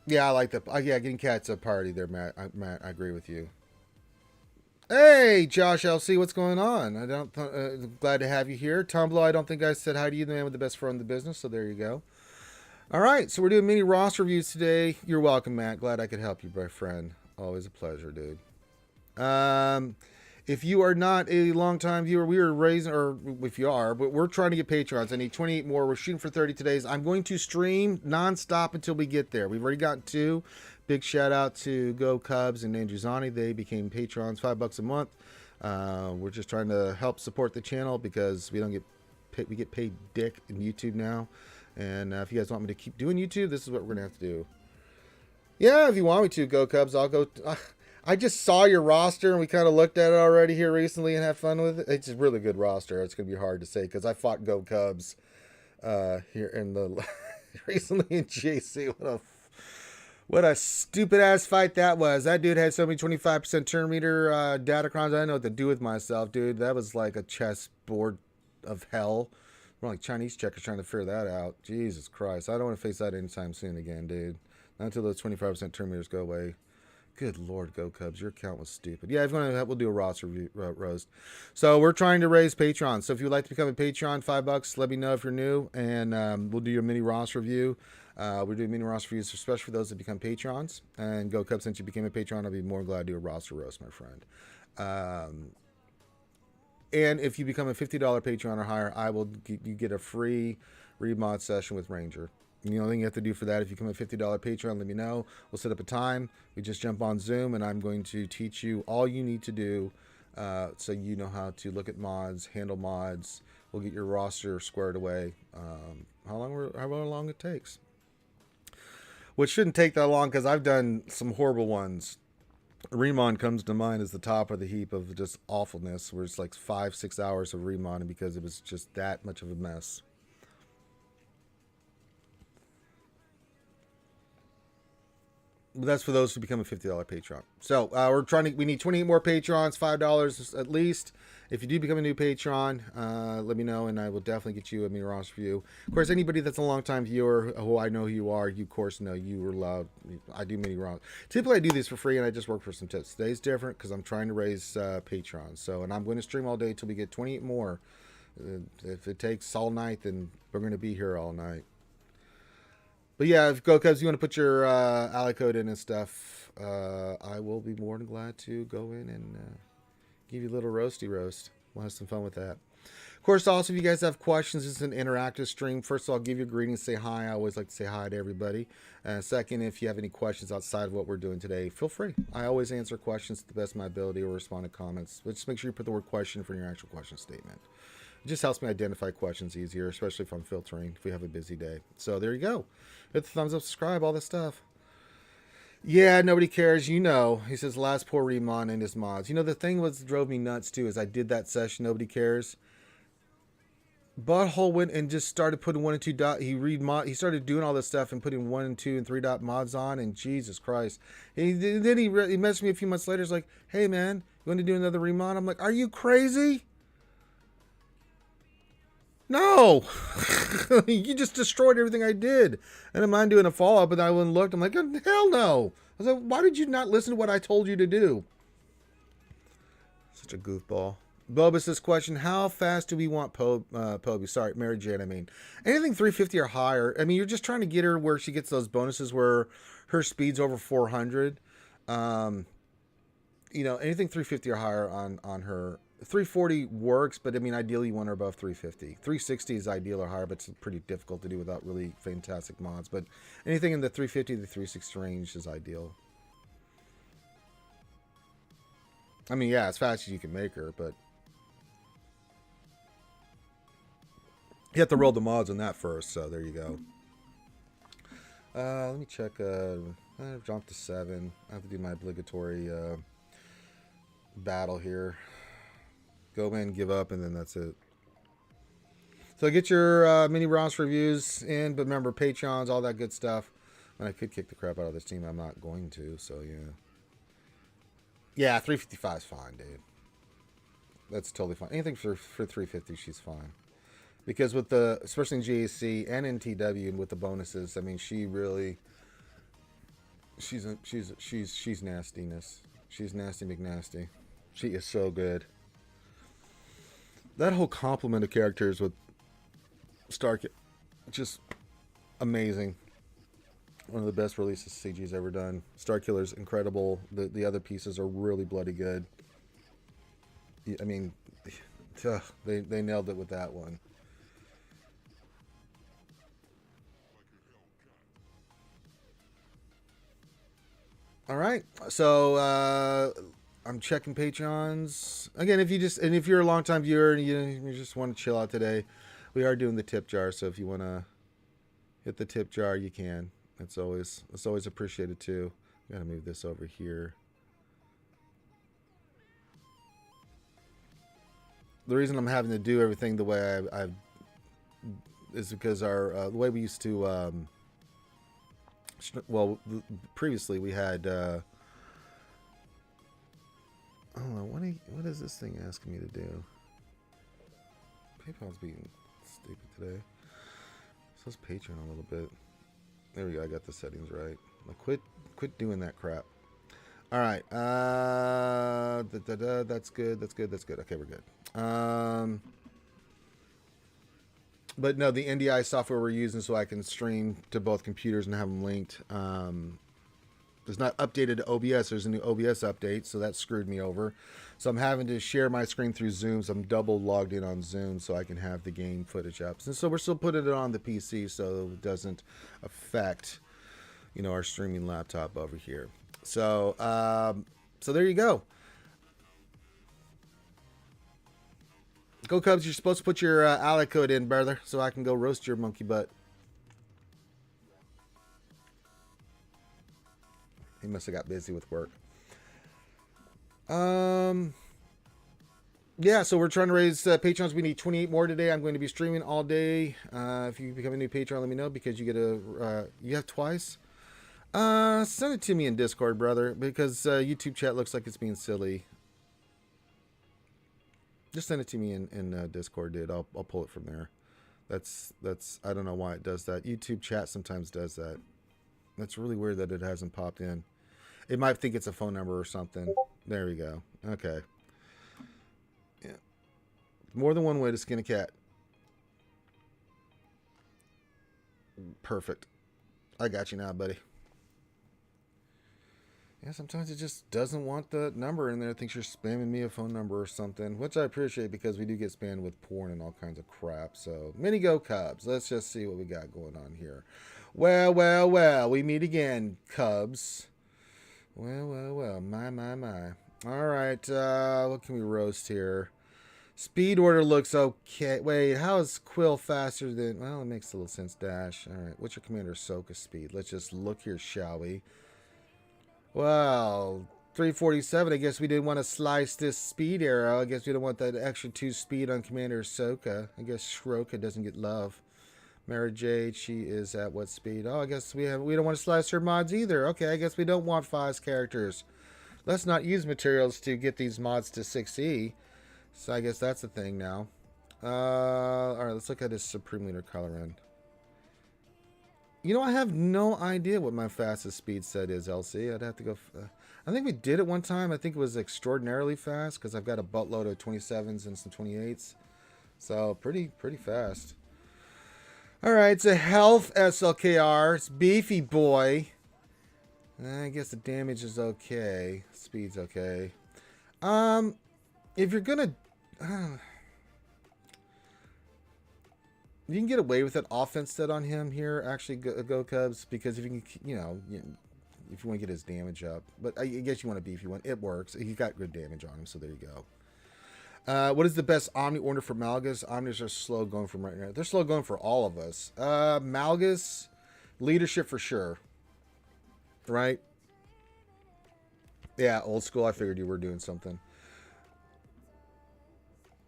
Yeah, I like that. Yeah, getting Cat's a party there, Matt. I agree with you. Hey, Josh LC, what's going on? I don't. Glad to have you here. Tom Blow, I don't think I said hi to you, the man with the best friend in the business. So there you go. All right, so we're doing mini roster reviews today. You're welcome, Matt. Glad I could help you, my friend. Always a pleasure, dude. If you are not a longtime viewer, we are raising, or if you are, but we're trying to get Patrons. I need 28 more. We're shooting for 30 today. I'm going to stream nonstop until we get there. We've already gotten 2. Big shout out to Go Cubs and Andrewzani. They became Patrons, $5 a month. We're just trying to help support the channel because we don't get paid, we get paid dick in YouTube now. And if you guys want me to keep doing YouTube, this is what we're gonna have to do. Yeah, if you want me to, Go Cubs, I'll go. I just saw your roster and we kind of looked at it already here recently and had fun with it. It's a really good roster. It's going to be hard to say because I fought Go Cubs here in the recently in GC. What a stupid ass fight that was. That dude had so many 25% turn meter datacrons. I didn't know what to do with myself, dude. That was like a chessboard of hell. We're like Chinese checkers trying to figure that out. Jesus Christ. I don't want to face that anytime soon again, dude. Not until those 25% turn meters go away. Good Lord, go Cubs. Your account was stupid. Yeah, if you want to, we'll do a roster review, roast. So we're trying to raise Patreon. So if you'd like to become a Patreon, $5, let me know if you're new, and we'll do your mini roster review. We're doing mini roster reviews, especially for those that become Patrons. And Go Cubs, since you became a Patreon, I'll be more glad to do a roster roast, my friend. And if you become a $50 Patreon or higher, you get a free remod session with Ranger. And the only thing you have to do for that, if you become a $50 Patreon, let me know. We'll set up a time. We just jump on Zoom, and I'm going to teach you all you need to do so you know how to look at mods, handle mods. We'll get your roster squared away. However long it takes. Which shouldn't take that long because I've done some horrible ones. Remon comes to mind as the top of the heap of just awfulness, where it's like 5-6 hours of remodding because it was just that much of a mess. But that's for those who become a $50 Patreon. So we need 28 more Patrons, $5 at least. If you do become a new Patreon, let me know, and I will definitely get you a mini roster review. Of course, anybody that's a long-time viewer who I know who you are, you of course know you were allowed. I do mini roster. Typically, I do these for free, and I just work for some tips. Today's different because I'm trying to raise Patrons. So, and I'm going to stream all day until we get 28 more. If it takes all night, then we're going to be here all night. But yeah, if Go Cubs, you want to put your ally code in and stuff, I will be more than glad to go in and give you a little roasty roast. We'll have some fun with that. Of course, also, if you guys have questions, it's an interactive stream. First of all, I'll give you a greeting, say hi. I always like to say hi to everybody. Second, if you have any questions outside of what we're doing today, feel free. I always answer questions to the best of my ability or respond to comments. But just make sure you put the word question for your actual question statement. It just helps me identify questions easier, especially if I'm filtering, if we have a busy day. So there you go. Hit the thumbs up, subscribe, all this stuff. Yeah, nobody cares. You know, he says last poor remon and his mods. You know, the thing that drove me nuts too is I did that session, nobody cares. Butthole went and just started putting 1 and 2 dot. He started doing all this stuff and putting 1 and 2 and 3 dot mods on, and Jesus Christ. Then he messaged me a few months later. He's like, "Hey man, you want to do another remon?" I'm like, "Are you crazy? No, you just destroyed everything I did." And I'm not doing a follow-up, and I went and looked. I'm like, hell no. I was like, why did you not listen to what I told you to do? Such a goofball. Bobus' question, how fast do we want Poby? Sorry, Mary Jane, I mean. Anything 350 or higher. I mean, you're just trying to get her where she gets those bonuses where her speed's over 400. You know, anything 350 or higher on her. 340 works, but I mean, ideally you want her above 350. 360 is ideal or higher, but it's pretty difficult to do without really fantastic mods. But anything in the 350 to 360 range is ideal. I mean, yeah, as fast as you can make her, but you have to roll the mods on that first, so there you go. Let me check. I've jumped to 7. I have to do my obligatory battle here. Go in, give up, and then that's it. So get your mini roster reviews in, but remember, Patreons, all that good stuff. And I could kick the crap out of this team. I'm not going to, so yeah. Yeah, 355 is fine, dude. That's totally fine. Anything for 350, she's fine. Because with the, especially in GAC and in TW and with the bonuses, I mean, she really, she's nastiness. She's nasty McNasty. She is so good. That whole complement of characters with Stark, just amazing. One of the best releases CG's ever done. Starkiller's incredible. The other pieces are really bloody good. I mean, they nailed it with that one. All right, so I'm checking Patreons again. If you're a longtime viewer and you just want to chill out today, we are doing the tip jar. So if you want to hit the tip jar, you can. It's always appreciated too. Gotta move this over here. The reason I'm having to do everything the way is because our the way we used to well, previously we had I don't know what is this thing asking me to do. PayPal's being stupid today. So it's Patreon a little bit. There we go. I got the settings right. Now quit doing that crap. All right. That's good. That's good. That's good. Okay, we're good. But no, the NDI software we're using so I can stream to both computers and have them linked. It's not updated to OBS. There's a new OBS update, so that screwed me over. So I'm having to share my screen through Zoom. So I'm double logged in on Zoom so I can have the game footage up. And so we're still putting it on the PC so it doesn't affect, you know, our streaming laptop over here. So, so there you go. Go Cubs! You're supposed to put your ally code in, brother, so I can go roast your monkey butt. He must have got busy with work. Yeah, so we're trying to raise Patrons. We need 28 more today. I'm going to be streaming all day. If you become a new Patreon, let me know because you get a you have twice. Send it to me in Discord, brother, because YouTube chat looks like it's being silly. Just send it to me in Discord, dude. I'll pull it from there. That's I don't know why it does that. YouTube chat sometimes does that. That's really weird that it hasn't popped in. It might think it's a phone number or something. There we go. Okay. Yeah. More than one way to skin a cat. Perfect. I got you now, buddy. Yeah, sometimes it just doesn't want the number in there. It thinks you're spamming me a phone number or something, which I appreciate because we do get spammed with porn and all kinds of crap. So, mini go Cubs. Let's just see what we got going on here. Well, well, well. We meet again, Cubs. Well, well, well. My, my, my. All right. What can we roast here? Speed order looks okay. Wait, how is Quill faster than... Well, it makes a little sense. Dash. All right. What's your Commander Ahsoka speed? Let's just look here, shall we? Well, 347. I guess we didn't want to slice this speed arrow. I guess we don't want that extra 2 speed on Commander Ahsoka. I guess Shroka doesn't get love. Mara Jade, she is at what speed? Oh, I guess we don't want to slice her mods either. Okay, I guess we don't want 5 characters. Let's not use materials to get these mods to 6E. So I guess that's the thing now. Alright, let's look at his Supreme Leader color in. You know, I have no idea what my fastest speed set is, LC. I'd have to go... I think we did it one time. I think it was extraordinarily fast because I've got a buttload of 27s and some 28s. So, pretty fast. Alright, it's a health SLKR. It's beefy boy. I guess the damage is okay. Speed's okay. If you're gonna... you can get away with an offense set on him here, actually, go Cubs, because if you can, you know, if you want to get his damage up. But I guess you want a beefy one. It works. He's got good damage on him, so there you go. What is the best Omni order for Malgus? Omnis are slow going from right now. They're slow going for all of us. Malgus, leadership for sure. Right? Yeah, old school. I figured you were doing something.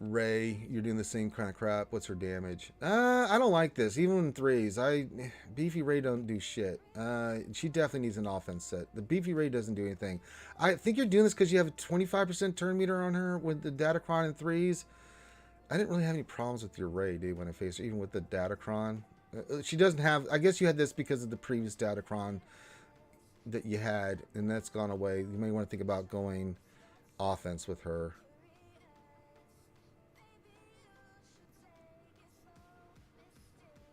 Ray, you're doing the same kind of crap. What's her damage? I don't like this. Even in 3s, Beefy Ray don't do shit. She definitely needs an offense set. The Beefy Ray doesn't do anything. I think you're doing this because you have a 25% turn meter on her with the Datacron in 3s. I didn't really have any problems with your Ray, dude, when I faced her, even with the Datacron. She doesn't have... I guess you had this because of the previous Datacron that you had, and that's gone away. You may want to think about going offense with her.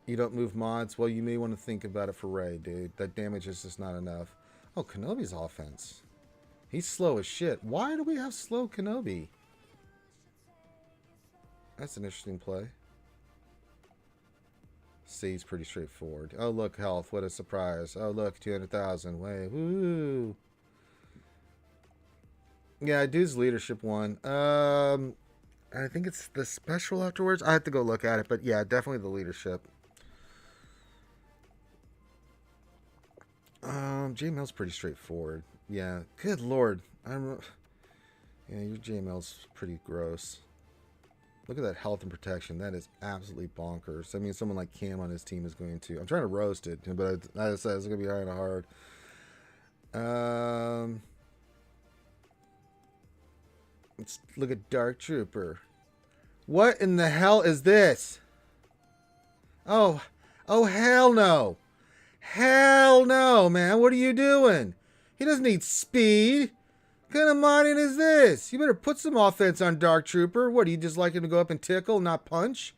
You don't move mods? Well, you may want to think about it for Ray, dude. That damage is just not enough. Oh, Kenobi's offense. He's slow as shit. Why do we have slow Kenobi? That's an interesting play. C's pretty straightforward. Oh, look, health. What a surprise. Oh, look, 200,000. Way. Woo. Yeah, dude's leadership one. I think it's the special afterwards. I have to go look at it, but yeah, definitely the leadership. JML's pretty straightforward. Yeah, good lord. Yeah, your JML's pretty gross. Look at that health and protection. That is absolutely bonkers. I mean, someone like Cam on his team is going to. I'm trying to roast it, but I said it's going to be kind of hard. Let's look at Dark Trooper. What in the hell is this? Oh hell no. Hell no, man. What are you doing? He doesn't need speed. What kind of modding is this? You better put some offense on Dark Trooper. What, do you just like him to go up and tickle, not punch?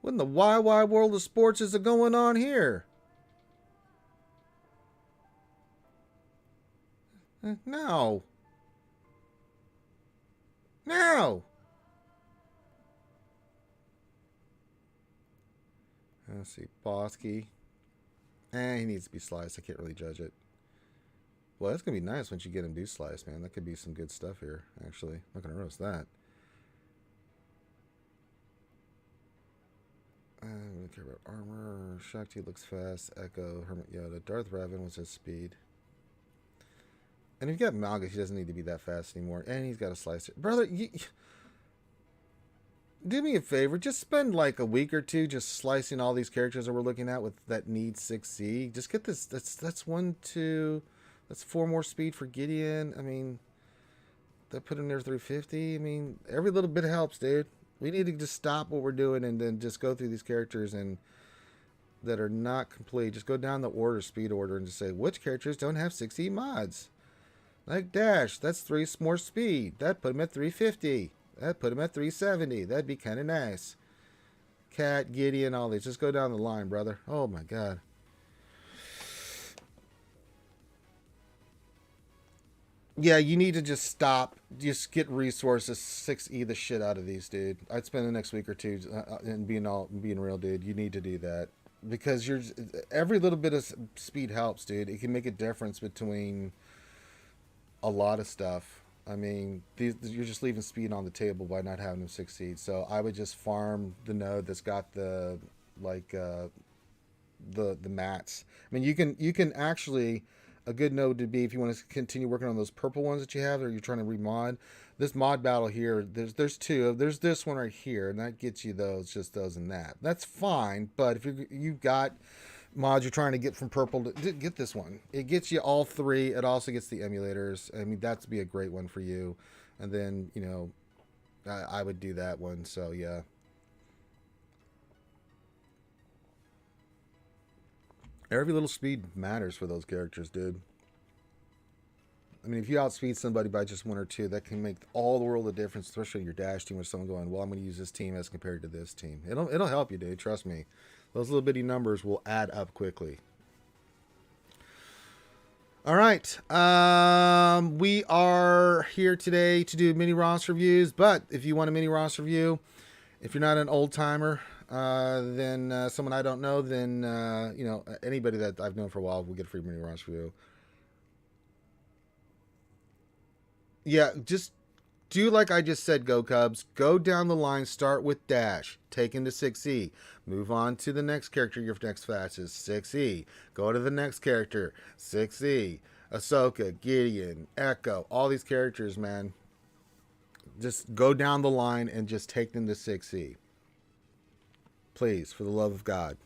What in the wide world of sports is going on here? No. No. Let's see. Bosky. He needs to be sliced. I can't really judge it. Well, that's going to be nice once you get him do slice, man. That could be some good stuff here, actually. I'm not going to roast that. I don't really care about armor. Shakti looks fast. Echo, Hermit Yoda. Darth Revan was his speed. And if you got Malgus, he doesn't need to be that fast anymore. And he's got a slicer. Brother, do me a favor. Just spend like a week or two just slicing all these characters that we're looking at with that need 6C. Just get this. That's 1, 2. That's 4 more speed for Gideon. I mean, that put him near 350. I mean, every little bit helps, dude. We need to just stop what we're doing and then just go through these characters and that are not complete. Just go down the order, speed order, and just say which characters don't have 6E mods. Like Dash, that's 3 more speed. That put him at 350. That put him at 370. That'd be kind of nice. Cat, Gideon, all these. Just go down the line, brother. Oh my god. Yeah, you need to just stop. Just get resources. 6E the shit out of these, dude. I'd spend the next week or two and being real, dude. You need to do that because every little bit of speed helps, dude. It can make a difference between a lot of stuff. I mean, you're just leaving speed on the table by not having them succeed. So I would just farm the node that's got the mats. I mean, you can actually, a good node to be if you want to continue working on those purple ones that you have or you're trying to remod. This mod battle here, there's 2. There's this one right here, and that gets you those and that. That's fine, but if you've got mods you're trying to get from purple to get this one, it gets you all 3. It also gets the emulators. I mean, that'd be a great one for you. And then, you know, I would do that one. So yeah, every little speed matters for those characters, dude. I mean, if you outspeed somebody by just 1 or 2, that can make all the world of difference, especially your dash team with someone going, well, I'm going to use this team as compared to this team. It'll help you, dude. Trust me. Those little bitty numbers will add up quickly. All right. We are here today to do mini roster reviews, but if you want a mini roster review, if you're not an old timer, then someone I don't know, then you know, anybody that I've known for a while will get a free mini roster review. Yeah, just do like I just said, Go Cubs. Go down the line, start with Dash, take him to 6E. Move on to the next character, your next fastest, 6E. Go to the next character, 6E. Ahsoka, Gideon, Echo, all these characters, man. Just go down the line and just take them to 6E. Please, for the love of God.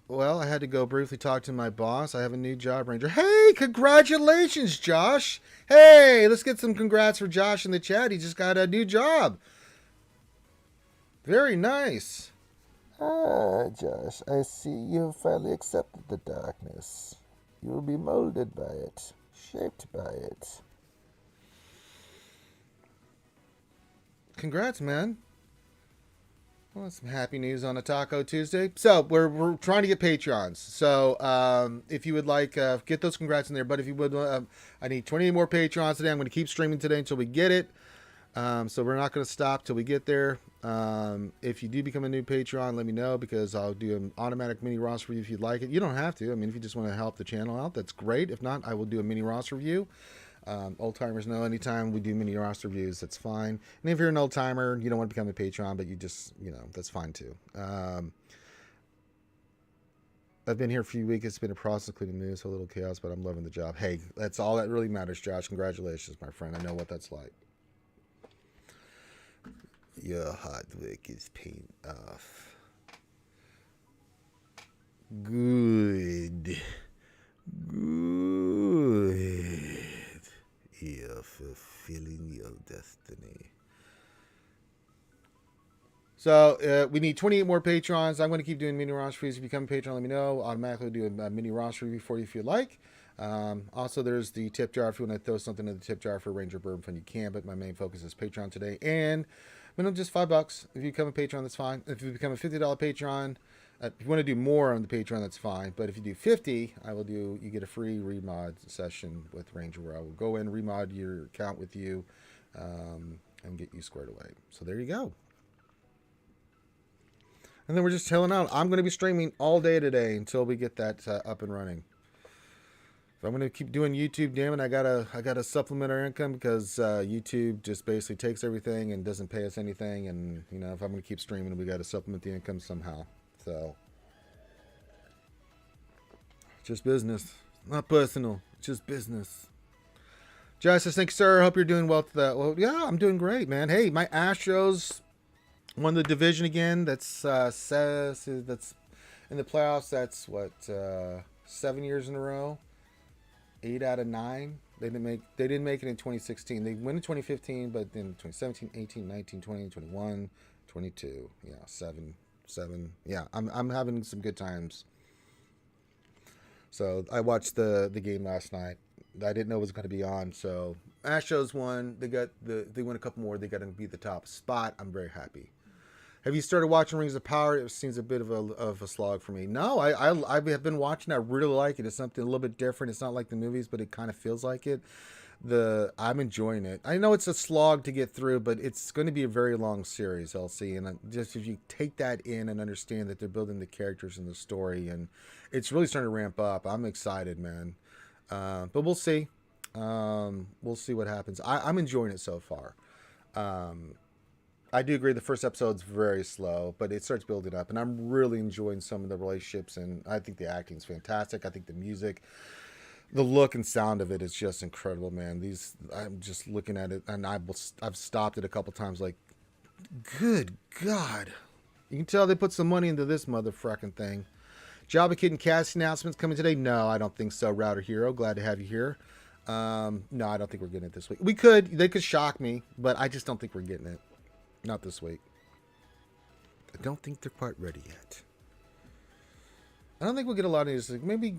Well, I had to go briefly talk to my boss. I have a new job, Ranger. Hey, congratulations, Josh. Hey, let's get some congrats for Josh in the chat. He just got a new job. Very nice. Ah, Josh, I see you've finally accepted the darkness. You will be molded by it, shaped by it. Congrats, man. Well, that's some happy news on a Taco Tuesday. So we're trying to get Patreons. So if you would like, get those congrats in there. But if you would, I need 28 more Patreons today. I'm going to keep streaming today until we get it. So we're not going to stop till we get there. If you do become a new Patreon, let me know because I'll do an automatic mini roster review if you'd like it. You don't have to. I mean, if you just want to help the channel out, that's great. If not, I will do a mini roster review. Old timers know anytime we do mini roster reviews, that's fine. And if you're an old timer, you don't want to become a Patreon, but you just, you know, that's fine too. I've been here a few weeks. It's been a process, including moves, a little chaos, but I'm loving the job. Hey, that's all that really matters, Josh. Congratulations, my friend. I know what that's like. Your hard work is paying off. Good. Good. You're fulfilling your destiny. So we need 28 more patrons. I'm going to keep doing mini roster reviews. If you become a patron, let me know. Automatically do a mini roster review for you if you like. Also, there's the tip jar. If you want to throw something in the tip jar for Ranger Bourbon Fund, you can. But my main focus is Patreon today. And minimum just $5. If you become a patron, that's fine. If you become a $50 patron, if you want to do more on the Patreon, that's fine. But if you do 50, you get a free remod session with Ranger where I will go in, remod your account with you, and get you squared away. So there you go. And then we're just chilling out. I'm going to be streaming all day today until we get that up and running. So I'm going to keep doing YouTube. Damn it, I gotta supplement our income because YouTube just basically takes everything and doesn't pay us anything. And you know, if I'm going to keep streaming, we got to supplement the income somehow. So just business, not personal. Just business. Justice, thank you, sir. Hope you're doing well to that. Well, yeah, I'm doing great, man. Hey, my Astros won the division again. That's in the playoffs. That's what 7 years in a row. 8 out of 9. They didn't make it in 2016. They went in 2015, but then 2017, 18, 19, 20, 21, 22. Yeah, 7. Yeah, I'm having some good times. So I watched the game last night. I didn't know it was going to be on. So Astros won. They won a couple more. They got to be the top spot. I'm very happy. Have you started watching Rings of Power? It seems a bit of a slog for me. No, I've been watching. I really like it. It's something a little bit different. It's not like the movies, but it kind of feels like it. I'm enjoying it. I know it's a slog to get through, but it's going to be a very long series, LC. And just if you take that in and understand that they're building the characters and the story, and it's really starting to ramp up. I'm excited, man. But we'll see. We'll see what happens. I'm enjoying it so far. I do agree the first episode's very slow, but it starts building up, and I'm really enjoying some of the relationships, and I think the acting's fantastic. I think the music, the look and sound of it is just incredible, man. I'm just looking at it, and I've stopped it a couple times, like, good God. You can tell they put some money into this motherfucking thing. Jabba Kid and casting announcements coming today? No, I don't think so. Router Hero, glad to have you here. No, I don't think we're getting it this week. They could shock me, but I just don't think we're getting it. Not this week. I don't think they're quite ready yet. I don't think we'll get a lot of news. Like maybe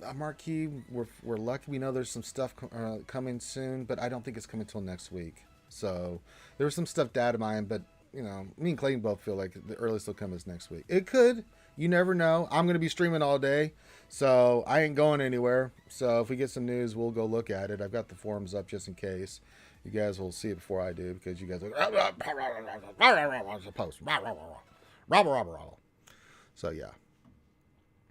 a marquee. We're lucky. We know there's some stuff coming soon, but I don't think it's coming till next week. So there was some stuff data mine, but you know, me and Clayton both feel like the earliest will come is next week. It could. You never know. I'm going to be streaming all day, so I ain't going anywhere. So if we get some news, we'll go look at it. I've got the forums up just in case. You guys will see it before I do because you guys are post. So yeah.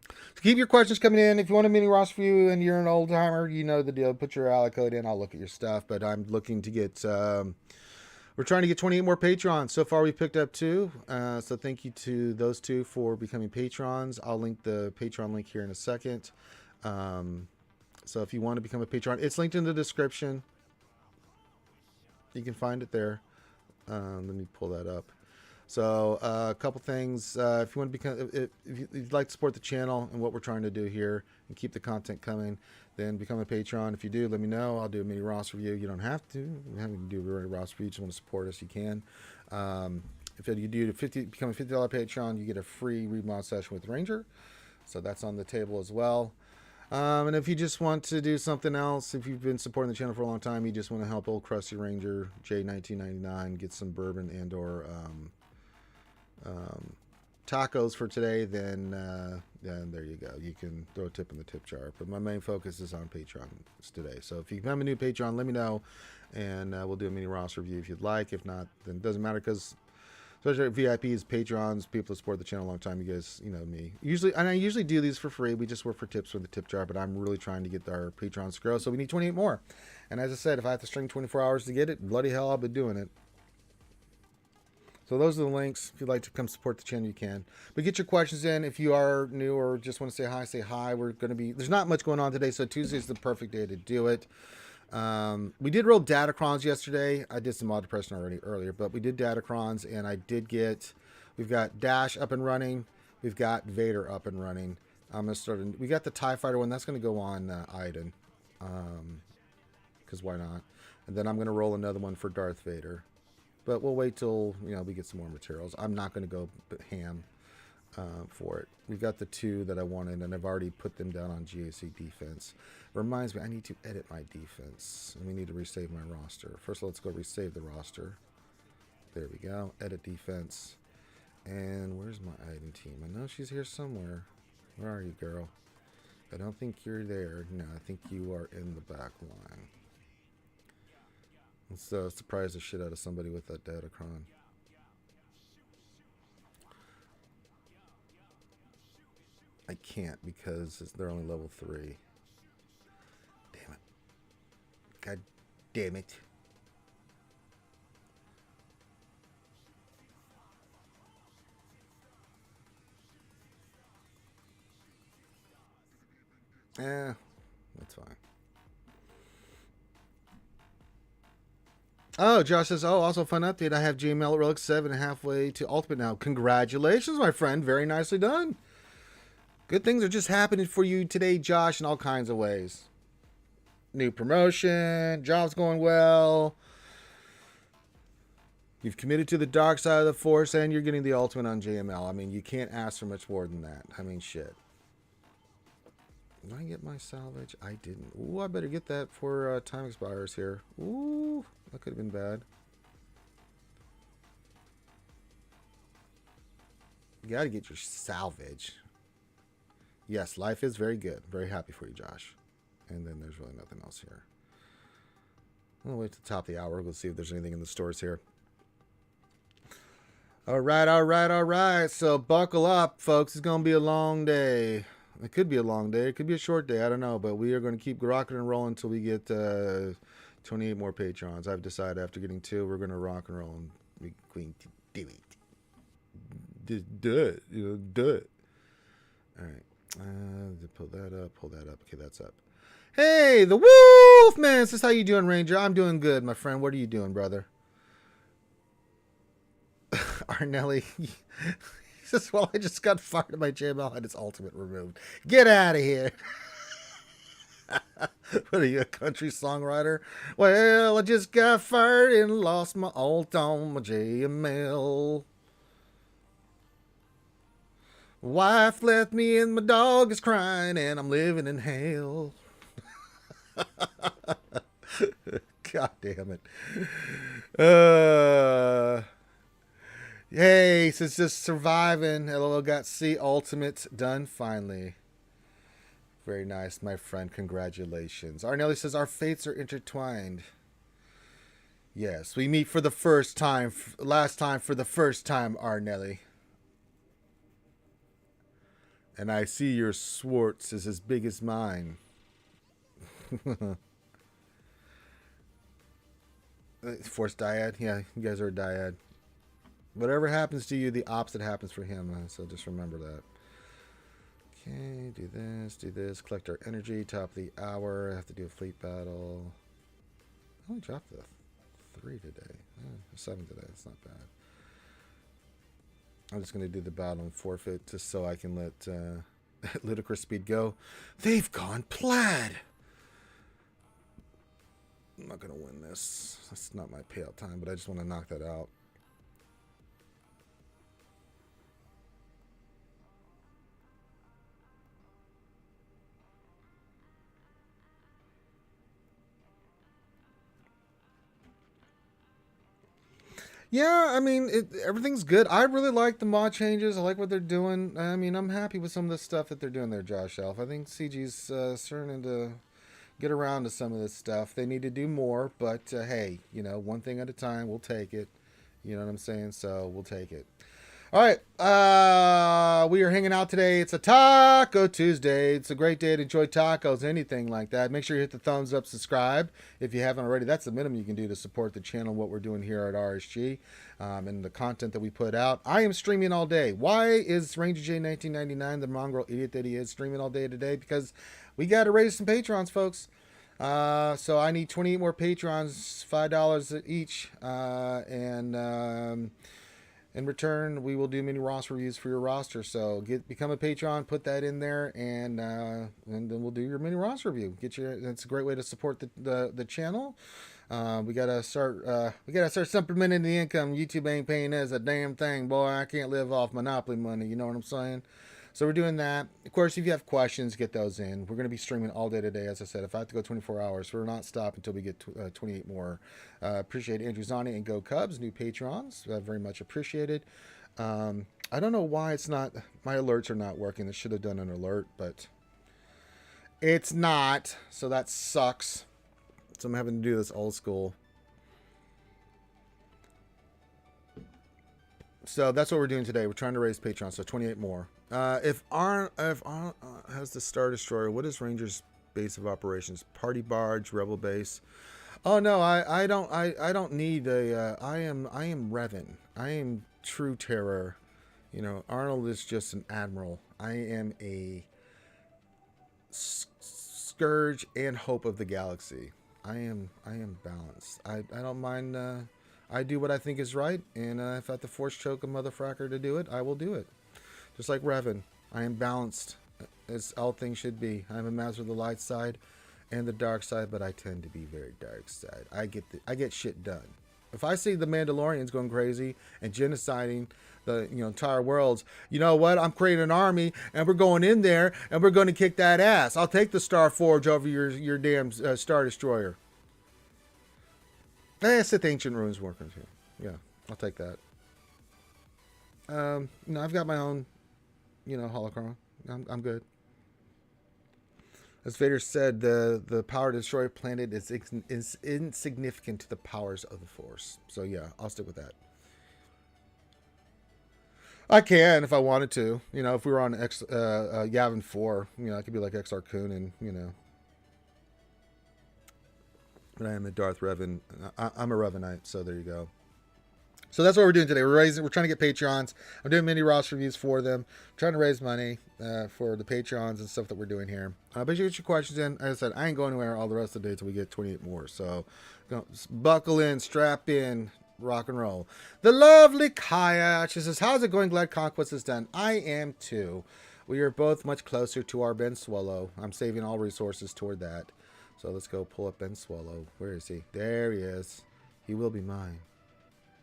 So keep your questions coming in. If you want a mini roster review and you're an old timer, you know the deal. Put your ally code in. I'll look at your stuff. But I'm looking to get. We're trying to get 28 more patrons. So far, we picked up 2. So thank you to those 2 for becoming patrons. I'll link the Patreon link here in a second. So if you want to become a patron, it's linked in the description. You can find it there. Let me pull that up. So a couple things. If you want to become, if you'd like to support the channel and what we're trying to do here and keep the content coming, then become a patron. If you do, let me know. I'll do a mini roster review. You don't have to. You have to do a roster review. You just want to support us, you can. If you do become a $50 patron, you get a free remodel session with Ranger. So that's on the table as well. And if you just want to do something else, if you've been supporting the channel for a long time, you just want to help old Krusty Ranger J1999 get some bourbon and or tacos for today, then there you go. You can throw a tip in the tip jar. But my main focus is on Patreon today. So if you become a new Patreon, let me know, and we'll do a mini roster review if you'd like. If not, then it doesn't matter because especially VIPs, patrons, people that support the channel a long time, you guys, you know me. I usually do these for free. We just work for tips from the tip jar, but I'm really trying to get our patrons to grow. So we need 28 more. And as I said, if I have to string 24 hours to get it, bloody hell, I'll be doing it. So those are the links. If you'd like to come support the channel, you can. But get your questions in. If you are new or just want to say hi, say hi. We're going to be, there's not much going on today, so Tuesday is the perfect day to do it. We did roll Datacrons yesterday. I did some mod depression already earlier, but we did Datacrons, and I did get, we've got Dash up and running. We've got Vader up and running. I'm going to start, we got the TIE Fighter one. That's going to go on Iden. Because why not? And then I'm going to roll another one for Darth Vader. But we'll wait till, we get some more materials. I'm not going to go ham for it. We got the two that I wanted, and I've already put them down on GAC defense. Reminds me, I need to edit my defense. And we need to resave my roster. First, let's go resave the roster. There we go. Edit defense. And where's my item team? I know she's here somewhere. Where are you, girl? I don't think you're there. No, I think you are in the back line. So surprise the shit out of somebody with that Datacron. I can't because they're only level 3. Damn it. God damn it. That's fine. Oh, Josh says, also fun update. I have GML at Relic 7 halfway to Ultimate now. Congratulations, my friend. Very nicely done. Good things are just happening for you today, Josh, in all kinds of ways. New promotion, job's going well. You've committed to the dark side of the Force, and you're getting the Ultimate on JML. I mean, you can't ask for much more than that. I mean, shit. Did I get my salvage? I didn't. Ooh, I better get that before time expires here. Ooh, that could have been bad. You gotta get your salvage. Yes, life is very good. Very happy for you, Josh. And then there's really nothing else here. I'll wait to the top of the hour. We'll see if there's anything in the stores here. All right. So buckle up, folks. It's going to be a long day. It could be a long day. It could be a short day. I don't know. But we are going to keep rocking and rolling until we get 28 more Patrons. I've decided after getting 2, we're going to rock and roll. And we're going to do it. Just do it. Do it. All right. Pull that up. Okay, that's up. Hey, the Wolf Man says, how you doing, Ranger? I'm doing good, my friend. What are you doing, brother? Arnelli, he says, well, I just got fired and my JML had its ultimate removed. Get out of here. What are you, a country songwriter? Well, I just got fired and lost my alt on my JML. Wife left me and my dog is crying and I'm living in hell. God damn it. Hey, since just surviving, LOL got C Ultimate done finally. Very nice, my friend. Congratulations. Arnelli says, our fates are intertwined. Yes, we meet for the first time. Last time for the first time, Arnelli. And I see your Swartz is as big as mine. Force dyad? Yeah, you guys are a dyad. Whatever happens to you, the opposite happens for him. So just remember that. Okay, do this. Collect our energy. Top of the hour. I have to do a fleet battle. I only dropped the 3 today. 7 today. That's not bad. I'm just going to do the battle and forfeit just so I can let Ludicrous Speed go. They've gone plaid. I'm not going to win this. That's not my payout time, but I just want to knock that out. Yeah, I mean, everything's good. I really like the mod changes. I like what they're doing. I mean, I'm happy with some of the stuff that they're doing there, Josh Elf. I think CG's starting to get around to some of this stuff. They need to do more, but hey, one thing at a time. We'll take it. You know what I'm saying? So we'll take it. All right, we are hanging out today. It's a Taco Tuesday. It's a great day to enjoy tacos, anything like that. Make sure you hit the thumbs up, subscribe if you haven't already. That's the minimum you can do to support the channel, what we're doing here at RSG, and the content that we put out. I am streaming all day. Why is Ranger J 1999, the mongrel idiot that he is, streaming all day today? Because we got to raise some patrons, folks. So I need 28 more patrons, $5 each, and in return, we will do mini roster reviews for your roster. So become a patron, put that in there, and then we'll do your mini roster review. It's a great way to support the channel. We gotta start supplementing the income. YouTube ain't paying us a damn thing, boy. I can't live off Monopoly money. You know what I'm saying? So we're doing that. Of course, if you have questions, get those in. We're going to be streaming all day today, as I said. If I have to go 24 hours, we're not stopping until we get 28 more. Appreciate Andrew Zani and Go Cubs, new patrons. Very much appreciated. I don't know why it's not, my alerts are not working. It should have done an alert, but it's not. So that sucks. So I'm having to do this old school. So that's what we're doing today. We're trying to raise Patreon, so 28 more. If Arn has the Star Destroyer, what is Ranger's base of operations? Party barge, rebel base. Oh no, I don't need a. I am Revan. I am true terror. You know, Arnold is just an admiral. I am a scourge and hope of the galaxy. I am balanced. I don't mind. I do what I think is right, and if I have to force choke a motherfucker to do it, I will do it. Just like Revan, I am balanced, as all things should be. I am a master of the light side and the dark side, but I tend to be very dark side. I get shit done. If I see the Mandalorians going crazy and genociding the entire worlds, you know what? I'm creating an army, and we're going in there, and we're going to kick that ass. I'll take the Star Forge over your damn Star Destroyer. Sith Ancient Ruins working too. Yeah, I'll take that. I've got my own, holocron. I'm good. As Vader said, the power to destroy a planet is insignificant to the powers of the Force. So yeah, I'll stick with that. I can if I wanted to. If we were on Yavin 4, I could be like Exar Kun and But I am a Darth Revan. I'm a Revanite, so there you go. So that's what we're doing today. We're trying to get Patreons. I'm doing mini roster reviews for them. I'm trying to raise money for the Patreons and stuff that we're doing here. But you get your questions in. As I said, I ain't going anywhere all the rest of the day until we get 28 more. So buckle in, strap in, rock and roll. The lovely Kaya, she says, how's it going? Glad Conquest is done. I am too. We are both much closer to our Ben Swallow. I'm saving all resources toward that. So let's go pull up Ben Swallow. Where is he? There he is. He will be mine.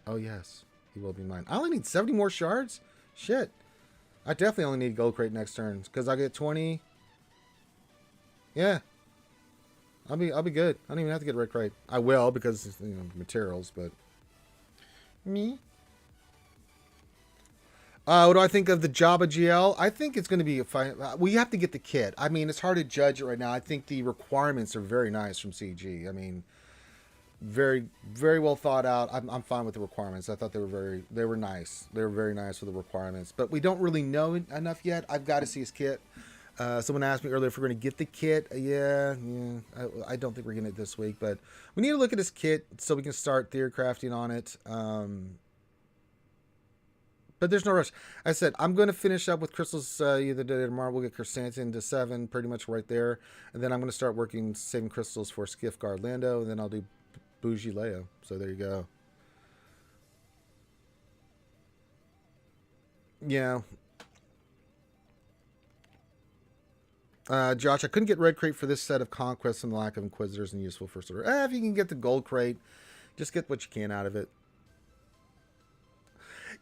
Oh, yes. He will be mine. I only need 70 more shards? Shit. I definitely only need Gold Crate next turn. Because I get 20. Yeah. I'll be good. I don't even have to get Red Crate. I will because, materials, but... Me? What do I think of the Jabba GL? I think it's going to be a fine. We have to get the kit. I mean, it's hard to judge it right now. I think the requirements are very nice from CG. I mean, very, very well thought out. I'm fine with the requirements. I thought they were nice. They were very nice with the requirements. But we don't really know enough yet. I've got to see his kit. Someone asked me earlier if we're going to get the kit. Yeah. I don't think we're getting it this week. But we need to look at his kit so we can start theory crafting on it. But there's no rush. I said, I'm going to finish up with crystals either today or tomorrow. We'll get Chrysanthemum to 7, pretty much right there. And then I'm going to start working saving crystals for Skiff Guard Lando. And then I'll do Bougie Leia. So there you go. Yeah. Josh, I couldn't get Red Crate for this set of Conquests and the lack of Inquisitors and useful First Order. If you can get the Gold Crate, just get what you can out of it.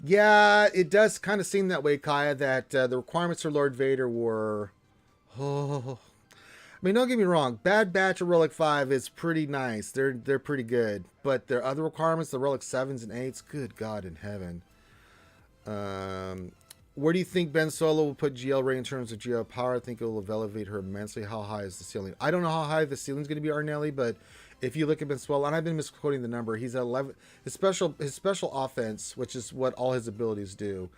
Yeah, it does kind of seem that way, Kaya, that the requirements for Lord Vader were... Oh. I mean, don't get me wrong. Bad Batch of Relic 5 is pretty nice. They're pretty good. But their other requirements, the Relic 7s and 8s, good God in heaven. Where do you think Ben Solo will put GL Rey in terms of GL power? I think it will elevate her immensely. How high is the ceiling? I don't know how high the ceiling's going to be, Arnelli, but... If you look at Ben Swell, and I've been misquoting the number, he's at 11. His special offense, which is what all his abilities do,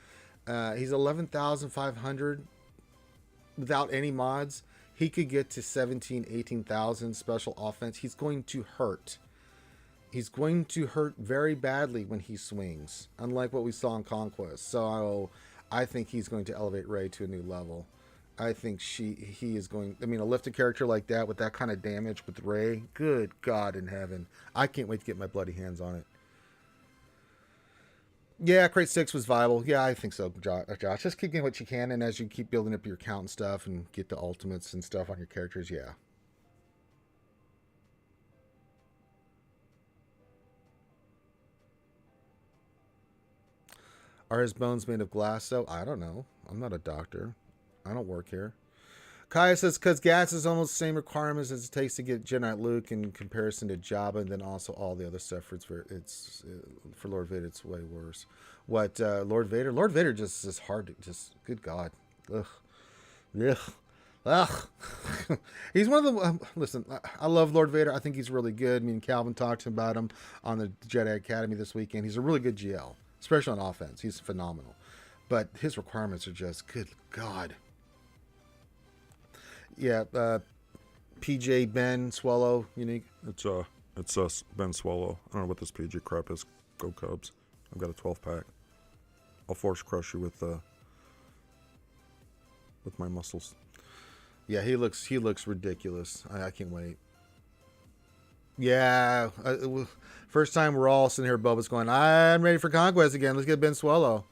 He's 11,500 without any mods. He could get to 17, 18,000 special offense. He's going to hurt. He's going to hurt very badly when he swings, unlike what we saw in Conquest. So I think he's going to elevate Rey to a new level. I think he is going. I mean, a lifted character like that with that kind of damage with Rey, good God in heaven! I can't wait to get my bloody hands on it. Yeah, Crate 6 was viable. Yeah, I think so, Josh. Just keep getting what you can, and as you keep building up your account and stuff and get the ultimates and stuff on your characters, yeah. Are his bones made of glass, though? I don't know. I'm not a doctor. I don't work here. Kaya says, because gas is almost the same requirements as it takes to get Jedi Luke in comparison to Jabba, and then also all the other stuff. For Lord Vader, it's way worse. What, Lord Vader? Lord Vader just is hard to just, good God. Ugh. Ugh. Ugh. He's one of the, listen, I love Lord Vader. I think he's really good. I mean, Calvin talked about him on the Jedi Academy this weekend. He's a really good GL, especially on offense. He's phenomenal. But his requirements are just, good God. Yeah, PJ Ben Swallow unique. It's Ben Swallow. I don't know what this PJ crap is. Go Cubs! I've got a 12-pack. I'll force crush you with my muscles. Yeah, he looks ridiculous. I can't wait. Yeah, first time we're all sitting here. Bubba's going, I'm ready for Conquest again. Let's get Ben Swallow.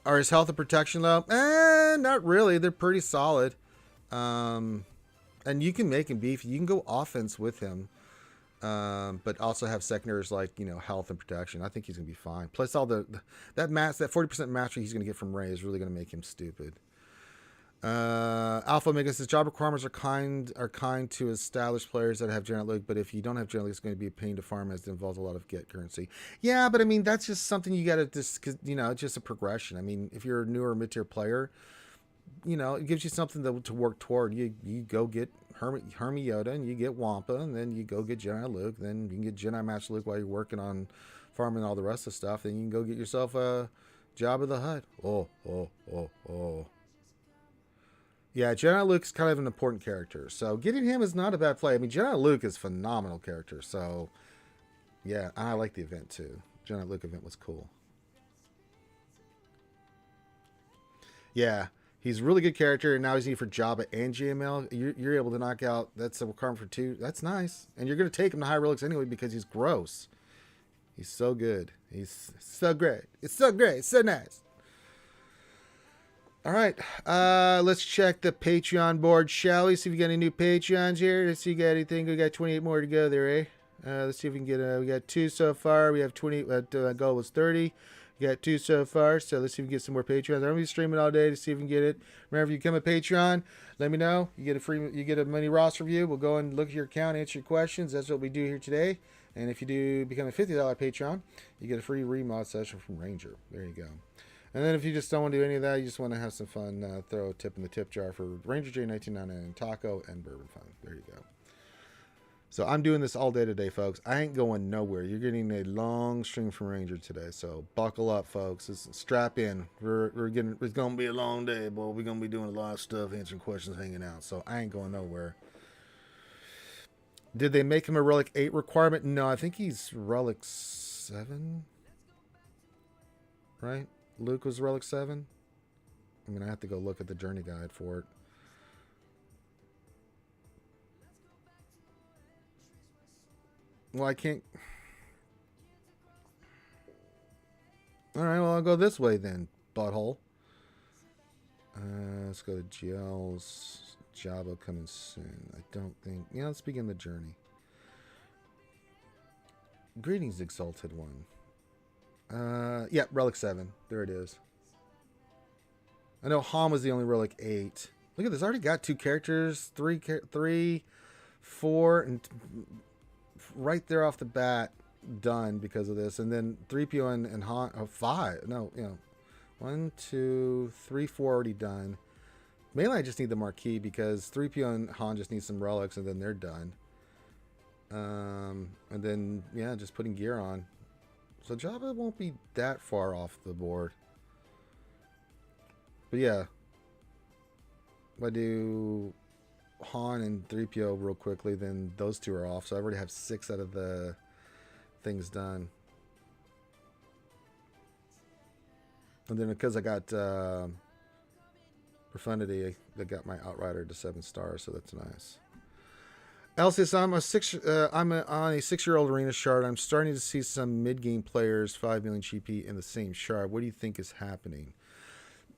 Are his health and protection low? Not really. They're pretty solid. And you can make him beefy. You can go offense with him. But also have secondaries like, health and protection. I think he's going to be fine. Plus all that 40% mastery he's going to get from Rey is really going to make him stupid. Alpha Omega says job requirements are kind to established players that have General Luke, but if you don't have General Luke, it's going to be a pain to farm as it involves a lot of get currency. Yeah, but I mean that's just something you got to just it's just a progression. I mean, if you're a newer mid-tier player, it gives you something to work toward. You go get Hermit Yoda, and you get Wampa, and then you go get Jedi Luke. Then you can get Jedi Master Luke while you're working on farming all the rest of the stuff. Then you can go get yourself a Jabba the Hutt. Oh. Yeah, Jedi Luke's kind of an important character, so getting him is not a bad play. I mean, Jedi Luke is a phenomenal character, so yeah, I like the event too. Jedi Luke event was cool. Yeah, he's a really good character, and now he's needed for Jabba and GML. You're able to knock out, that's a requirement for 2. That's nice. And you're going to take him to high relics anyway because he's gross. He's so good. He's so great. It's so great. It's so nice. All right, let's check the Patreon board, shall we? See if we got any new Patreons here. Let's see if we got anything. We got 28 more to go there, eh? Let's see if we can get, we got 2 so far. We have 20, goal was 30. We got 2 so far, so let's see if we can get some more Patreons. I'm going to be streaming all day to see if we can get it. Remember, if you become a Patreon, let me know. You get a mini roster review. We'll go and look at your account, answer your questions. That's what we do here today. And if you do become a $50 Patreon, you get a free remod session from Ranger. There you go. And then if you just don't want to do any of that, you just want to have some fun, throw a tip in the tip jar for Ranger J1999 Taco and Bourbon Fun. There you go. So I'm doing this all day today, folks. I ain't going nowhere. You're getting a long stream from Ranger today. So buckle up, folks. Strap in. It's going to be a long day, boy. We're going to be doing a lot of stuff, answering questions, hanging out. So I ain't going nowhere. Did they make him a Relic 8 requirement? No, I think he's Relic 7. Right? Luke was Relic 7? I mean, I have to go look at the journey guide for it. Well, I can't... Alright, well, I'll go this way then, butthole. Let's go to GL's Jabba coming soon. I don't think... Yeah, let's begin the journey. Greetings, Exalted One. Yeah, Relic 7. There it is. I know Han was the only Relic 8. Look at this. I already got 2 characters. 3, 4, and right there off the bat, done because of this. And then 3PO and Han, 5. No, 1, 2, 3, 4 already done. Mainly I just need the marquee because 3PO and Han just need some relics and then they're done. And then, yeah, just putting gear on. So Jabba won't be that far off the board. But yeah. If I do Han and 3PO real quickly, then those two are off. So I already have 6 out of the things done. And then because I got Profundity, I got my Outrider to 7 stars, so that's nice. Elsie, I'm on a 6-year-old arena shard. I'm starting to see some mid-game players 5 million GP in the same shard. What do you think is happening?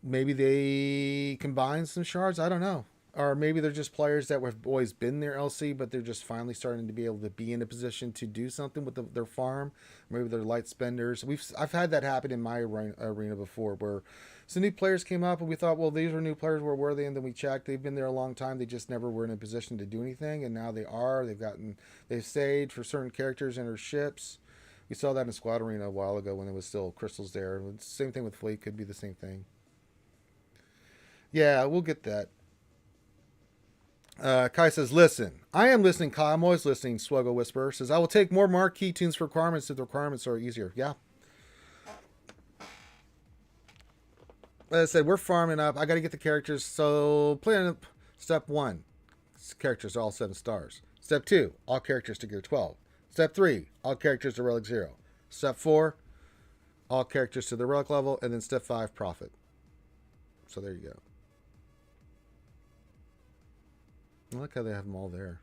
Maybe they combine some shards. I don't know. Or maybe they're just players that have always been there, LC, but they're just finally starting to be able to be in a position to do something with their farm. Maybe they're light spenders. I've had that happen in my arena before, where some new players came up and we thought, well, these are new players. Where were they? And then we checked. They've been there a long time. They just never were in a position to do anything, and now they are. They've stayed for certain characters in their ships. We saw that in Squad Arena a while ago when there was still crystals there. Same thing with Fleet. Could be the same thing. Yeah, we'll get that. Kai says, listen. I am listening, Kai. I'm always listening, SWGOH Whisperer. Says, I will take more marquee tunes for requirements if the requirements are easier. Yeah. As I said, we're farming up. I got to get the characters. So, plan step 1. Characters are all 7 stars. Step 2, all characters to gear 12. Step 3, all characters to relic 0. Step 4, all characters to the relic level. And then step 5, profit. So there you go. I like how they have them all there.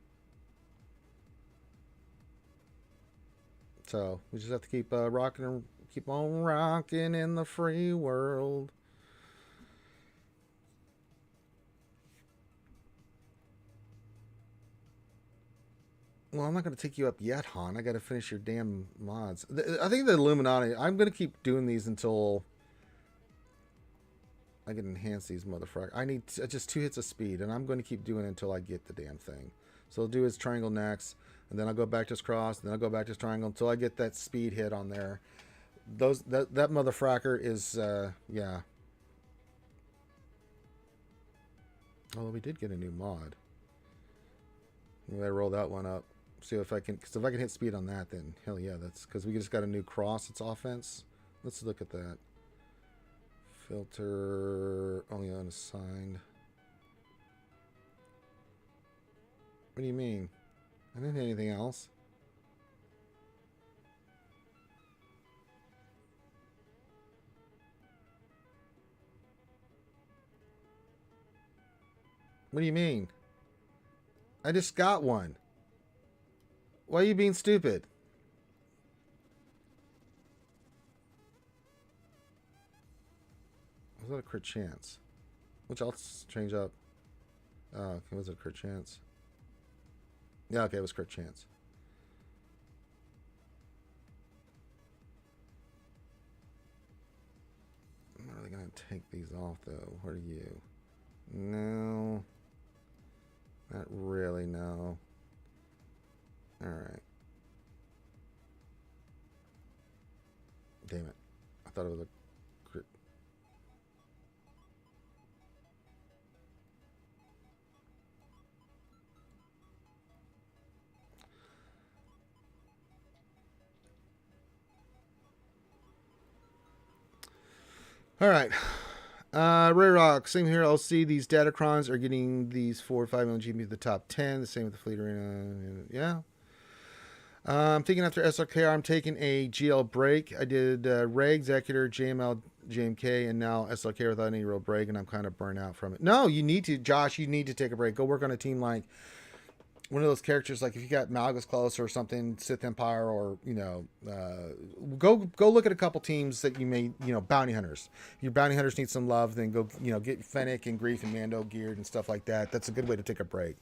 So we just have to keep rocking, keep on rocking in the free world. Well, I'm not going to take you up yet, Han. I got to finish your damn mods. I think the Illuminati, I'm going to keep doing these until I can enhance these motherfuckers. I need just 2 hits of speed, and I'm going to keep doing it until I get the damn thing. So I'll do his triangle next, and then I'll go back to his cross, and then I'll go back to his triangle until I get that speed hit on there. That motherfracker is, yeah. Although we did get a new mod. Maybe I roll that one up. See if I can, because if I can hit speed on that, then hell yeah, that's because we just got a new cross. It's offense. Let's look at that. Filter only unassigned. What do you mean? I didn't hit anything else. What do you mean? I just got one. Why are you being stupid? Was that a crit chance? Which I'll change up. Oh, okay, was it a crit chance? Yeah, okay, it was crit chance. I'm not really gonna take these off though. What are you? No. Not really, no. Alright. Damn it. I thought it was a crit. Alright. Ray Rock, same here. I'll see these Datacrons are getting these 4 or 5 million GP to the top 10. The same with the Fleet Arena. Yeah. I'm thinking after SRKR, I'm taking a GL break. I did Ray Executor, JML, JMK, and now SLK without any real break, and I'm kind of burnt out from it. No, you need to, Josh, you need to take a break. Go work on a team like one of those characters, like if you got Malgus Close or something, Sith Empire, or, you know, go look at a couple teams that you may, you know, bounty hunters. If your bounty hunters need some love, then go, you know, get Fennec and Grief and Mando geared and stuff like that. That's a good way to take a break.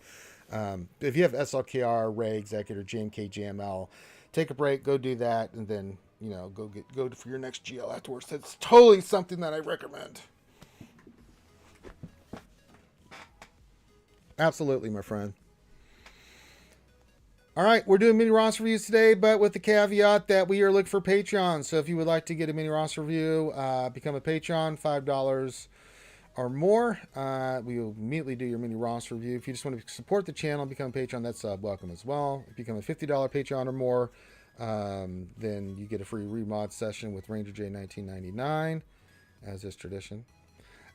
If you have SLKR, Ray, Executor, JMK, JML, take a break, go do that, and then, you know, go for your next GL afterwards. That's totally something that I recommend. Absolutely, my friend. All right, we're doing mini roster reviews today, but with the caveat that we are looking for Patreon. So if you would like to get a mini roster review, become a Patreon, $5 or more. We will immediately do your mini roster review. If you just want to support the channel, become a Patreon, that's welcome as well. If you become a $50 Patreon or more, then you get a free remod session with Ranger J 1999, as is tradition.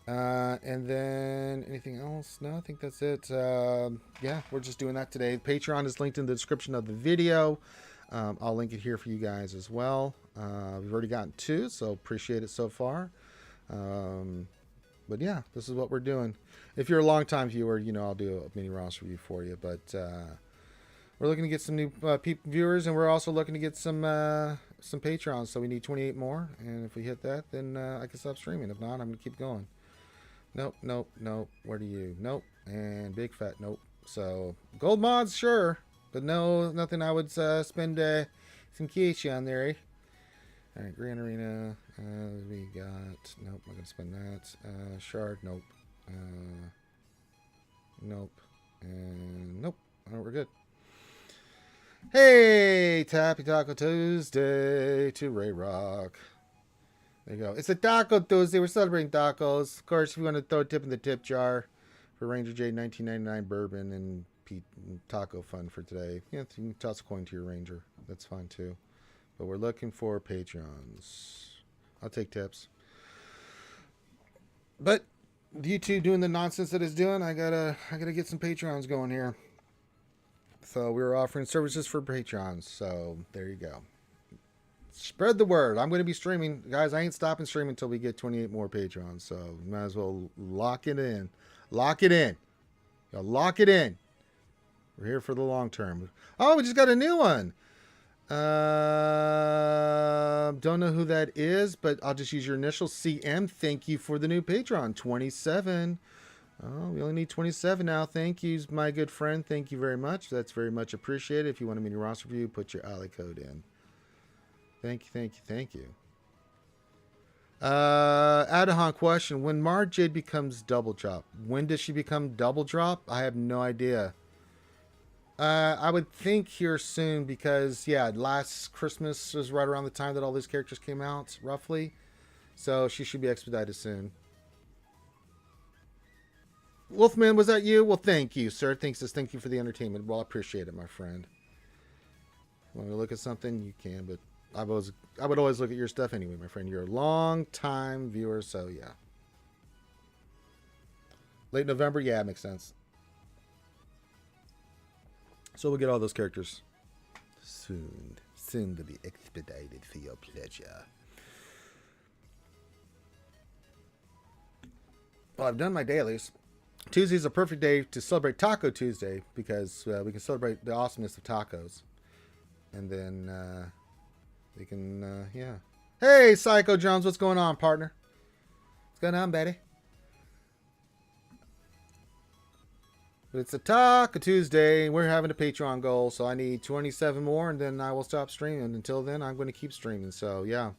And then anything else? No, I think that's it. Yeah, we're just doing that today. Patreon is linked in the description of the video. I'll link it here for you guys as well. We've already gotten 2, so appreciate it so far. But yeah, this is what we're doing. If you're a long-time viewer, you know I'll do a mini roster review for you. But we're looking to get some new viewers, and we're also looking to get some Patreons. So we need 28 more, and if we hit that, then I can stop streaming. If not, I'm gonna keep going. Nope, nope, nope. Where do you? Nope. And big fat nope. So gold mods, sure, but no, nothing I would spend some cash on there. Eh? All right, Grand Arena. We got nope. I'm gonna spend that. Shard, nope. Nope. And nope. All right, we're good. Hey, Tappy Taco Tuesday to Ray Rock. There you go. It's a Taco Tuesday. We're celebrating tacos. Of course, if you want to throw a tip in the tip jar for Ranger J 1999 bourbon and taco fun for today, yeah, you can toss a coin to your Ranger. That's fine too. But we're looking for Patreons. I'll take tips. But YouTube doing the nonsense that it's doing, I gotta get some Patreons going here. So we were offering services for Patreons. So there you go. Spread the word. I'm going to be streaming. Guys, I ain't stopping streaming until we get 28 more Patreons. So might as well lock it in. Lock it in. Lock it in. We're here for the long term. Oh, we just got a new one. Don't know who that is, but I'll just use your initials. CM, thank you for the new Patreon. 27. Oh, we only need 27 now. Thank you, my good friend. Thank you very much. That's very much appreciated. If you want a mini roster review, put your alley code in. Thank you, thank you, thank you. Adahan question. When Mara Jade becomes double drop, when does she become double drop? I have no idea. I would think here soon because, yeah, last Christmas was right around the time that all these characters came out, roughly. So she should be expedited soon. Wolfman, was that you? Well, thank you, sir. Thank you for the entertainment. Well, I appreciate it, my friend. Want me to look at something? You can, but I would always look at your stuff anyway, my friend. You're a long-time viewer, so yeah. Late November? Yeah, it makes sense. So we'll get all those characters soon. Soon to be expedited for your pleasure. Well, I've done my dailies. Tuesday's a perfect day to celebrate Taco Tuesday because we can celebrate the awesomeness of tacos. And then we can, yeah. Hey, Psycho Jones, what's going on, partner? What's going on, Betty? But it's a Taco Tuesday. We're having a Patreon goal, so I need 27 more, and then I will stop streaming. Until then, I'm going to keep streaming. So, yeah.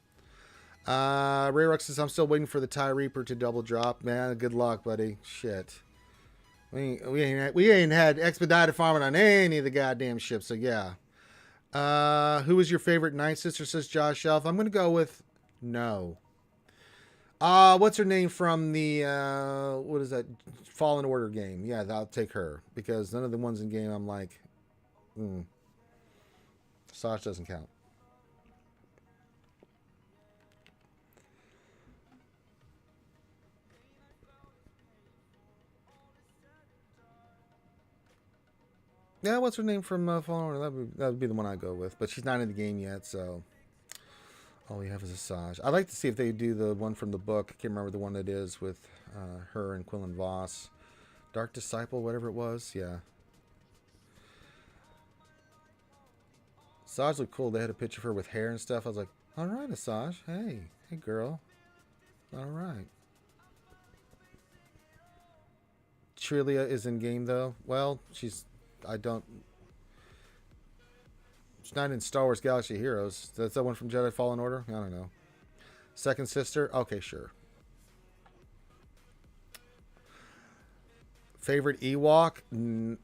Ray Rock says, I'm still waiting for the TIE Reaper to double drop. Man, good luck, buddy. Shit. We ain't had expedited farming on any of the goddamn ships, so yeah. Who was your favorite Night Sister, says Josh Elf? I'm going to go with no. What's her name from the, what is that, Fallen Order game? Yeah, I'll take her. Because none of the ones in game, I'm like, Sasha doesn't count. Yeah, what's her name from Fallen Order? That would be the one I'd go with. But she's not in the game yet, so all we have is Asajj. I'd like to see if they do the one from the book. I can't remember the one that is with her and Quillen Voss. Dark Disciple, whatever it was. Yeah. Asajj looked cool. They had a picture of her with hair and stuff. I was like, all right, Asajj. Hey, girl. All right. Trilia is in game, though. Well, she's not in Star Wars Galaxy Heroes. That's that one from Jedi Fallen Order? I don't know. Second sister? Okay, sure. Favorite Ewok? I'm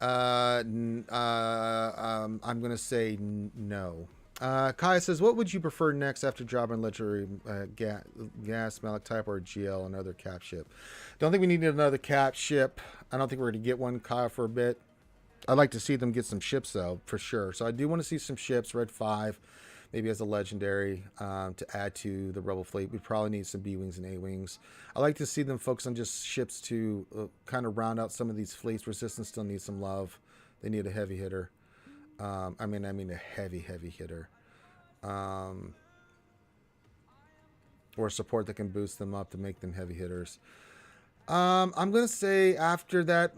going to say no. Kai says, what would you prefer next after Jabba and Legendary Gas, Malak Type, or GL, another cap ship? Don't think we need another cap ship. I don't think we're going to get one, Kai, for a bit. I'd like to see them get some ships, though, for sure. So I do want to see some ships, Red 5. maybe as a legendary to add to the Rebel fleet. We probably need some B-Wings and A-Wings. I like to see them focus on just ships to kind of round out some of these fleets. Resistance still needs some love. They need a heavy hitter. I mean a heavy hitter. Or support that can boost them up to make them heavy hitters. I'm going to say after that,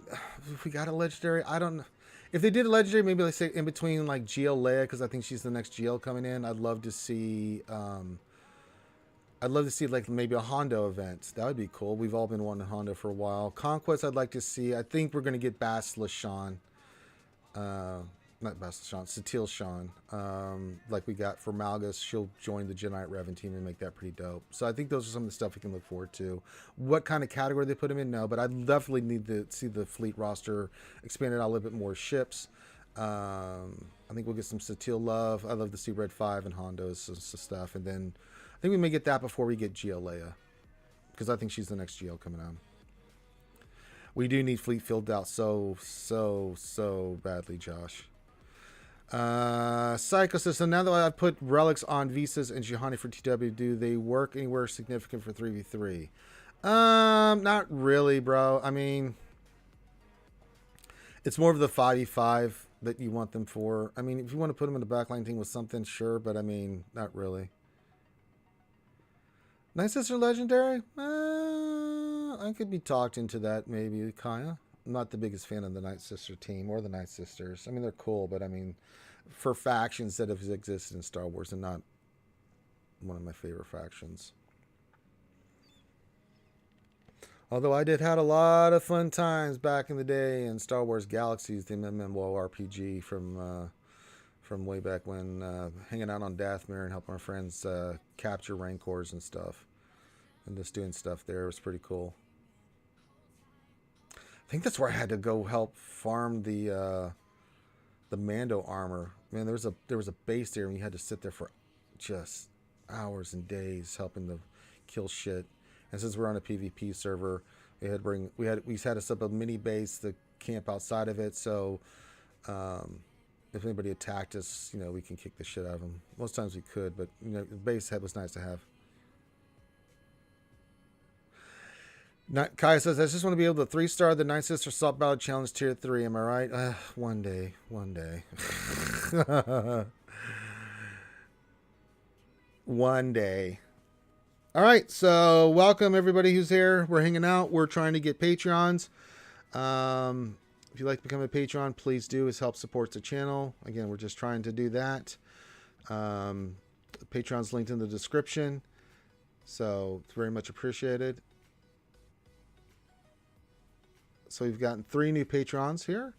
if we got a legendary, I don't know. If they did a legendary, maybe let's say in between like GL Leia, because I think she's the next GL coming in. I'd love to see like maybe a Hondo event. That would be cool. We've all been wanting Hondo for a while. Conquest, I'd like to see. I think we're going to get Bastila Shan. Not Bastila Shan, Satil Shan. Like we got for Malgus. She'll join the Jedi Revan team and make that pretty dope. So I think those are some of the stuff we can look forward to. What kind of category they put him in? No, but I definitely need to see the fleet roster expanded out a little bit more ships. I think we'll get some Satil love. I'd love to see Red 5 and Hondos and stuff. And then I think we may get that before we get GL Leia, because I think she's the next GL coming out. We do need fleet filled out so badly, Josh. Psycho says, so now that I've put relics on visas and Juhani for TW, do they work anywhere significant for 3v3? Not really, bro. I mean, it's more of the 5v5 that you want them for. I mean, if you want to put them in the backline team with something, sure, but I mean, not really. Night Sister Legendary? I could be talked into that, maybe, Kaya. I'm not the biggest fan of the Night Sister team or the Night Sisters. I mean, they're cool, but I mean, for factions that have existed in Star Wars, they're not one of my favorite factions. Although I did had a lot of fun times back in the day in Star Wars Galaxies, the MMORPG from way back when, hanging out on Dathomir and helping our friends capture Rancors and stuff, and just doing stuff there. It was pretty cool. I think that's where I had to go help farm the Mando armor. Man, there was a base there, and you had to sit there for just hours and days helping to kill shit. And since we're on a PvP server, we had to set up a mini base to camp outside of it. So if anybody attacked us, you know, we can kick the shit out of them. Most times we could, but you know, the base head was nice to have. Kaya says, I just want to be able to 3-star the Night Sister Salt Battle Challenge Tier 3. Am I right? One day. One day. All right, so welcome everybody who's here. We're hanging out. We're trying to get Patreons. If you'd like to become a Patreon, please do. It helps support the channel. Again, we're just trying to do that. Patreon's linked in the description. So it's very much appreciated. So we've gotten 3 new patrons here.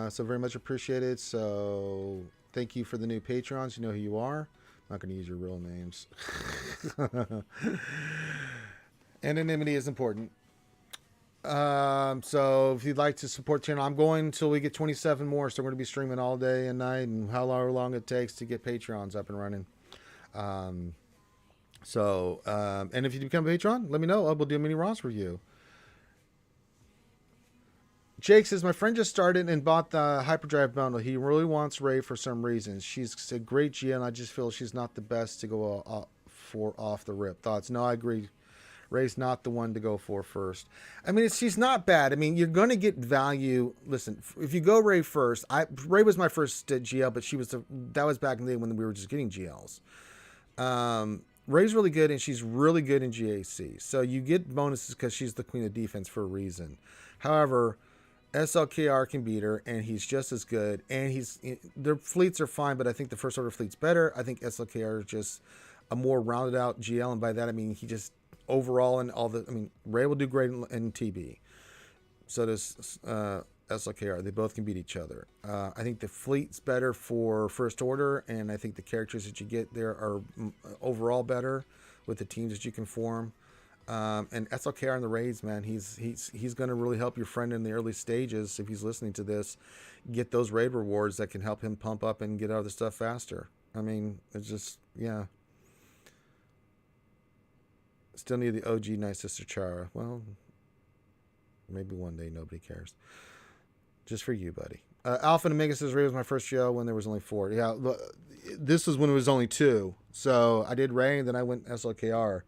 So very much appreciated. So thank you for the new patrons. You know who you are. I'm not going to use your real names. Anonymity is important. So if you'd like to support the channel, I'm going until we get 27 more. So we're going to be streaming all day and night, and however long it takes to get Patreons up and running. And if you become a patron, let me know. We'll do a mini Ross review. Jake says, my friend just started and bought the hyperdrive bundle. He really wants Rey for some reason. She's a great Gia, and I just feel she's not the best to go off the rip. Thoughts? No, I agree. Rey's not the one to go for first. I mean, she's not bad. I mean, you're going to get value. Listen, if you go Rey first, Rey was my first GL, but that was back in the day when we were just getting GLs. Rey's really good, and she's really good in GAC. So you get bonuses because she's the queen of defense for a reason. However, SLKR can beat her, and he's just as good. And their fleets are fine, but I think the First Order fleet's better. I think SLKR is just a more rounded out GL, and by that I mean he just overall and all the. I mean, Rey will do great in TB. So does SLKR. They both can beat each other. I think the fleet's better for First Order, and I think the characters that you get there are overall better with the teams that you can form. And SLKR in the raids, man, he's going to really help your friend in the early stages, if he's listening to this, get those raid rewards that can help him pump up and get other stuff faster. I mean, it's just, yeah. Still need the OG Night Sister Chara. Well, maybe one day, nobody cares. Just for you, buddy. Alpha and Omega says Ray was my first GL when there was only 4. Yeah, this was when it was only 2. So I did Ray and then I went SLKR.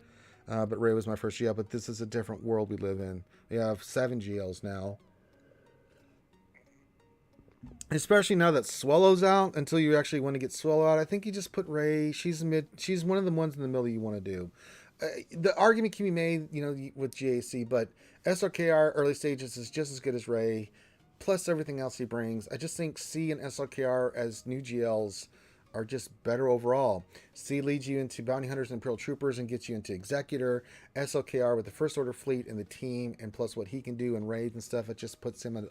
But Ray was my first GL. But this is a different world we live in. We have 7 GLs now. Especially now that Swallow's out, until you actually want to get Swallow out, I think you just put Ray. She's one of the ones in the middle you want to do. The argument can be made, with GAC, but SLKR early stages is just as good as Ray, plus everything else he brings. I just think C and SLKR as new GLs are just better overall. C leads you into Bounty Hunters and Imperial Troopers and gets you into Executor. SLKR with the First Order fleet and the team, and plus what he can do in raids and stuff, it just puts him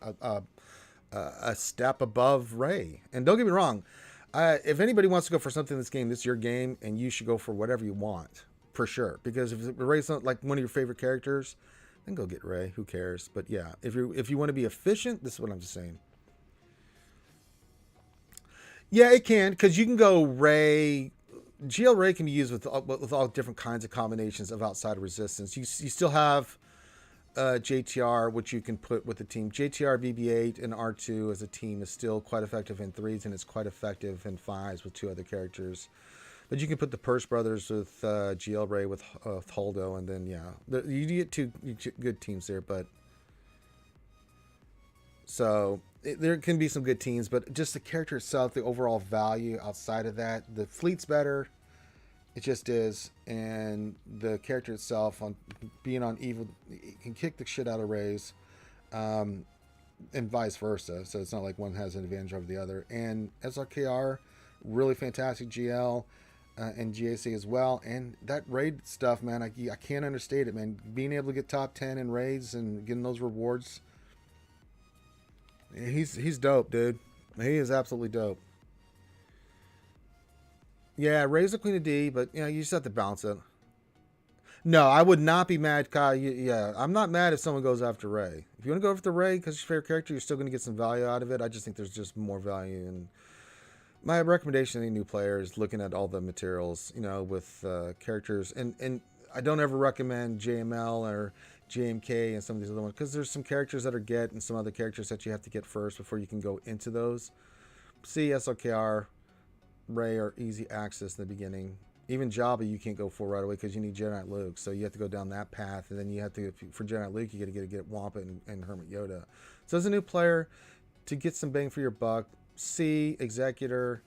a step above Ray. And don't get me wrong, if anybody wants to go for something in this game, this is your game, and you should go for whatever you want, for sure. Because if Ray's not like one of your favorite characters, then go get Ray. Who cares? But yeah, if you want to be efficient, this is what I'm just saying. Yeah, it can, because you can go Ray. GL Ray can be used with all different kinds of combinations of outside resistance. You still have JTR, which you can put with the team. JTR, BB-8, and R2 as a team is still quite effective in 3s, and it's quite effective in 5s with 2 other characters. But you can put the Purse Brothers with GL Ray with Holdo, and then, yeah. You get 2 good teams there, but... So, there can be some good teams, but just the character itself, the overall value outside of that, the fleet's better. It just is. And the character itself, on being on evil, can kick the shit out of Rays. And vice versa. So it's not like one has an advantage over the other. And SRKR, really fantastic GL. And GAC as well. And that raid stuff, man, I can't understate it, man. Being able to get top 10 in raids and getting those rewards... He's dope, dude. He is absolutely dope. Yeah, Ray's the Queen of D, but you just have to balance it. No, I would not be mad, Kai. Yeah, I'm not mad if someone goes after Ray. If you want to go after Ray because it's your favorite character, you're still going to get some value out of it. I just think there's just more value. And my recommendation to any new player is looking at all the materials, with characters. And I don't ever recommend JML or JMK and some of these other ones, because there's some characters that are get and some other characters that you have to get first before you can go into those. C, SLKR, Ray are easy access in the beginning. Even Jabba you can't go for right away because you need Jedi Knight Luke, so you have to go down that path, and then you have to, for Jedi Knight Luke, you got to get Wampa and Hermit Yoda. So as a new player, to get some bang for your buck, C, Executor,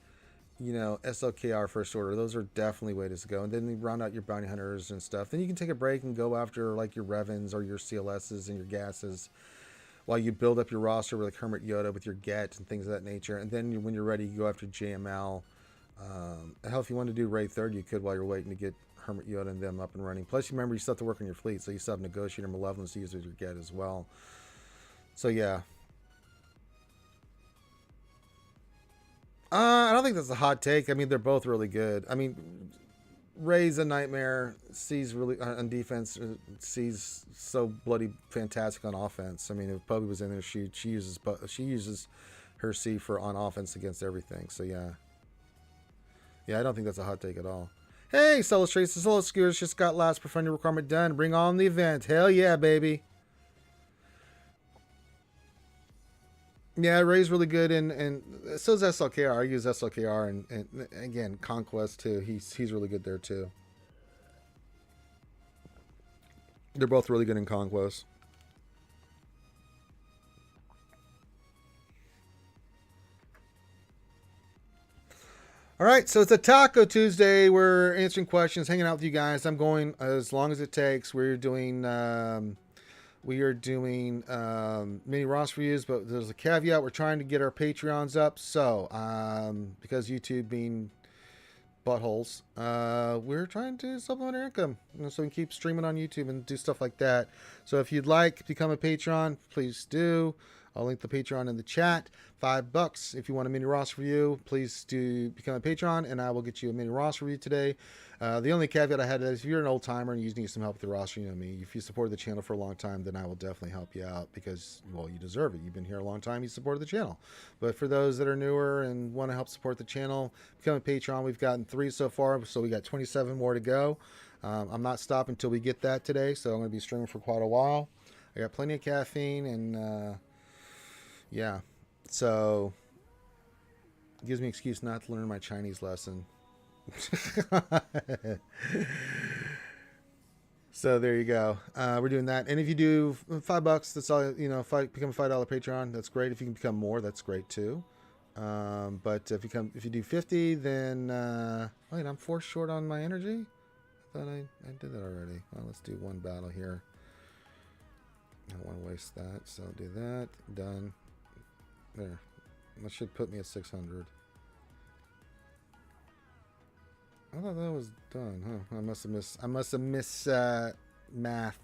SLKR, First Order, those are definitely ways to go. And then you round out your Bounty Hunters and stuff. Then you can take a break and go after like your Revens or your CLSs and your Gases while you build up your roster with like Hermit Yoda with your Get and things of that nature. And then when you're ready, you go after JML. Hell, if you want to do Raid 3rd, you could while you're waiting to get Hermit Yoda and them up and running. Plus, remember, you still have to work on your fleet, so you still have Negotiator, Malevolence to use with your Get as well. So, yeah. I don't think that's a hot take. I mean, they're both really good. I mean, Ray's a nightmare. C's really on defense. C's so bloody fantastic on offense. I mean, if Pubby was in there, she uses her C for on offense against everything. So yeah, I don't think that's a hot take at all. Hey, Solo Traces, Solo Skewers just got last profundity requirement done. Bring on the event. Hell yeah, baby. Yeah, Ray's really good, and so is SLKR. I use SLKR, and again, Conquest too. He's really good there too. They're both really good in Conquest. All right, so it's a Taco Tuesday. We're answering questions, hanging out with you guys. I'm going as long as it takes. We're doing mini roster reviews, but there's a caveat. We're trying to get our Patreons up. So, because YouTube being buttholes, we're trying to supplement our income, so we can keep streaming on YouTube and do stuff like that. So if you'd like to become a Patreon, please do. I'll link the Patreon in the chat. $5 if you want a mini roster review. Please do become a Patreon, and I will get you a mini roster review today. The only caveat I had is if you're an old timer and you need some help with the roster, if you supported the channel for a long time, then I will definitely help you out because, well, you deserve it. You've been here a long time. You supported the channel. But for those that are newer and want to help support the channel, become a Patreon. We've gotten 3 so far, so we got 27 more to go. I'm not stopping until we get that today, so I'm going to be streaming for quite a while. I got plenty of caffeine, and yeah. So it gives me an excuse not to learn my Chinese lesson. So there you go. We're doing that, and if you do $5, that's all. You know, if I become a $5 Patreon, that's great. If you can become more, that's great too. But if you do 50, then wait, I'm 4 short on my energy. I thought I did that already. Well, let's do one battle here. I don't want to waste that, so I'll do that. Done. There. That should put me at 600. I thought that was done, huh? I must have missed math.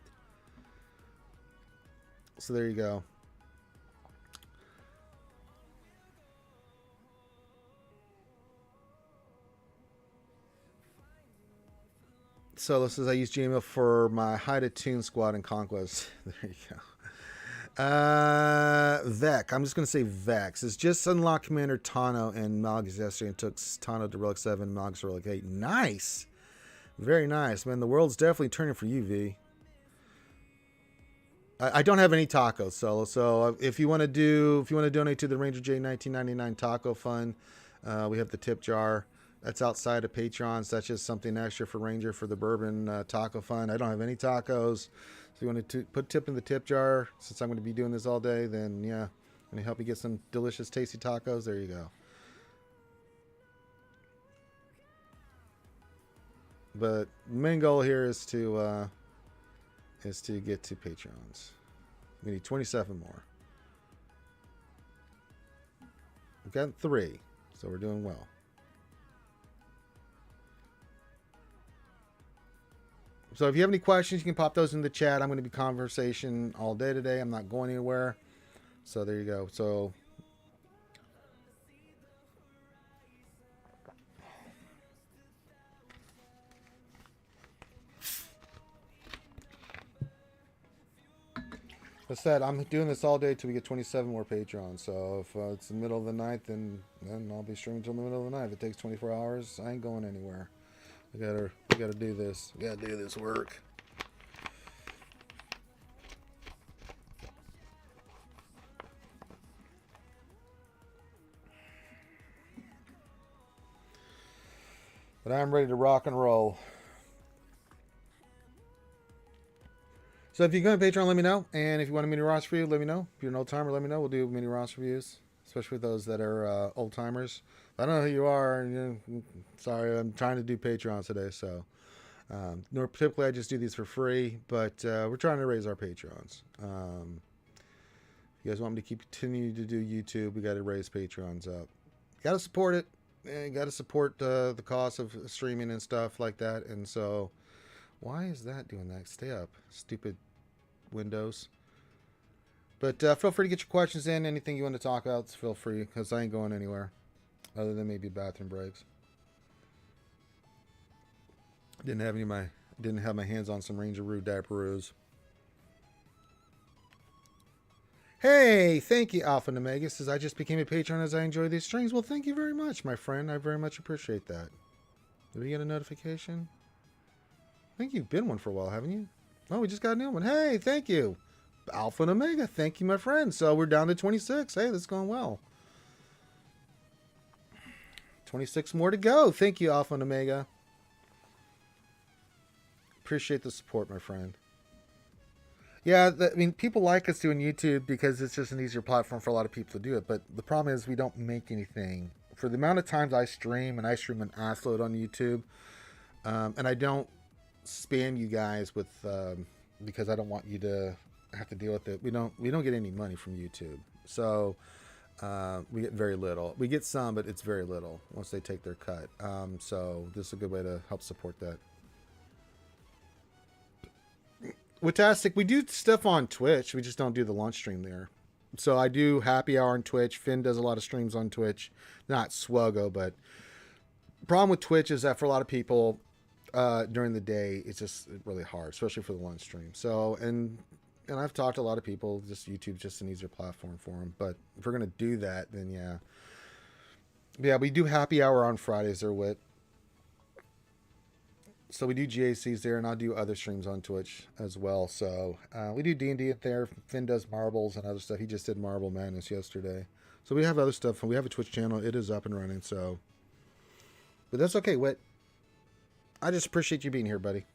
So there you go. So this is I use Gmail for my Hide a Tune Squad and Conquest. There you go. Vec. I'm just gonna say Vex. It's just unlocked Commander Tano and Malgus yesterday and took Tano to Relic 7, Malgus to Relic 8. Nice. Very nice, man. The world's definitely turning for you, V. I don't have any tacos, Solo. So if you want to donate to the Ranger J 1999 Taco Fund, we have the tip jar. That's outside of Patreons. That's just something extra for Ranger for the Bourbon Taco Fund. I don't have any tacos. So you want to put tip in the tip jar, since I'm going to be doing this all day, then yeah, I'm going to help you get some delicious, tasty tacos. There you go. But the main goal here is to get to Patreons. We need 27 more. We've got 3, so we're doing well. So if you have any questions, you can pop those in the chat. I'm going to be conversation all day today. I'm not going anywhere. So there you go. So I said, I'm doing this all day till we get 27 more Patreons. So if it's the middle of the night, then I'll be streaming till the middle of the night. If it takes 24 hours, I ain't going anywhere. We gotta do this. We gotta do this work. But I'm ready to rock and roll. So if you go to Patreon, let me know. And if you want a mini roster review, let me know. If you're an old timer, let me know. We'll do mini roster reviews, especially with those that are old timers. I don't know who you are. Sorry, I'm trying to do Patreon today, so. Typically I just do these for free, but we're trying to raise our Patreons. If you guys want me to continue to do YouTube, we got to raise Patreons up. Got to support it. You got to support the cost of streaming and stuff like that. And so, why is that doing that? Stay up, stupid Windows. But feel free to get your questions in. Anything you want to talk about, feel free, because I ain't going anywhere other than maybe bathroom breaks. Didn't have my hands on some Rangeroo diaperoos. Hey, thank you, Alpha and Omega. Says I just became a patron as I enjoy these streams. Well, thank you very much, my friend. I very much appreciate that. Did we get a notification? I think you've been one for a while, haven't you? Oh, we just got a new one. Hey, thank you, Alpha and Omega. Thank you, my friend. So we're down to 26. Hey, that's going well. 26 more to go. Thank you, Alpha and Omega. Appreciate the support, my friend. Yeah, I mean, people like us doing YouTube because it's just an easier platform for a lot of people to do it. But the problem is we don't make anything. For the amount of times I stream, and I stream an assload on YouTube, and I don't spam you guys with because I don't want you to have to deal with it. We don't get any money from YouTube, so we get very little. We get some, but it's very little once they take their cut. So this is a good way to help support that. Witastic, we do stuff on Twitch. We just don't do the launch stream there. So I do happy hour on Twitch. Finn does a lot of streams on Twitch. Not SWGOH, but the problem with Twitch is that for a lot of people during the day, it's just really hard, especially for the lunch stream. So, and I've talked to a lot of people, just YouTube's just an easier platform for them. But if we're going to do that, then yeah. Yeah, we do happy hour on Fridays there, Wit. So we do GACs there, and I'll do other streams on Twitch as well. So we do D&D there. Finn does marbles and other stuff. He just did Marble Madness yesterday. So we have other stuff. We have a Twitch channel. It is up and running. So, but that's okay, Wit. I just appreciate you being here, buddy.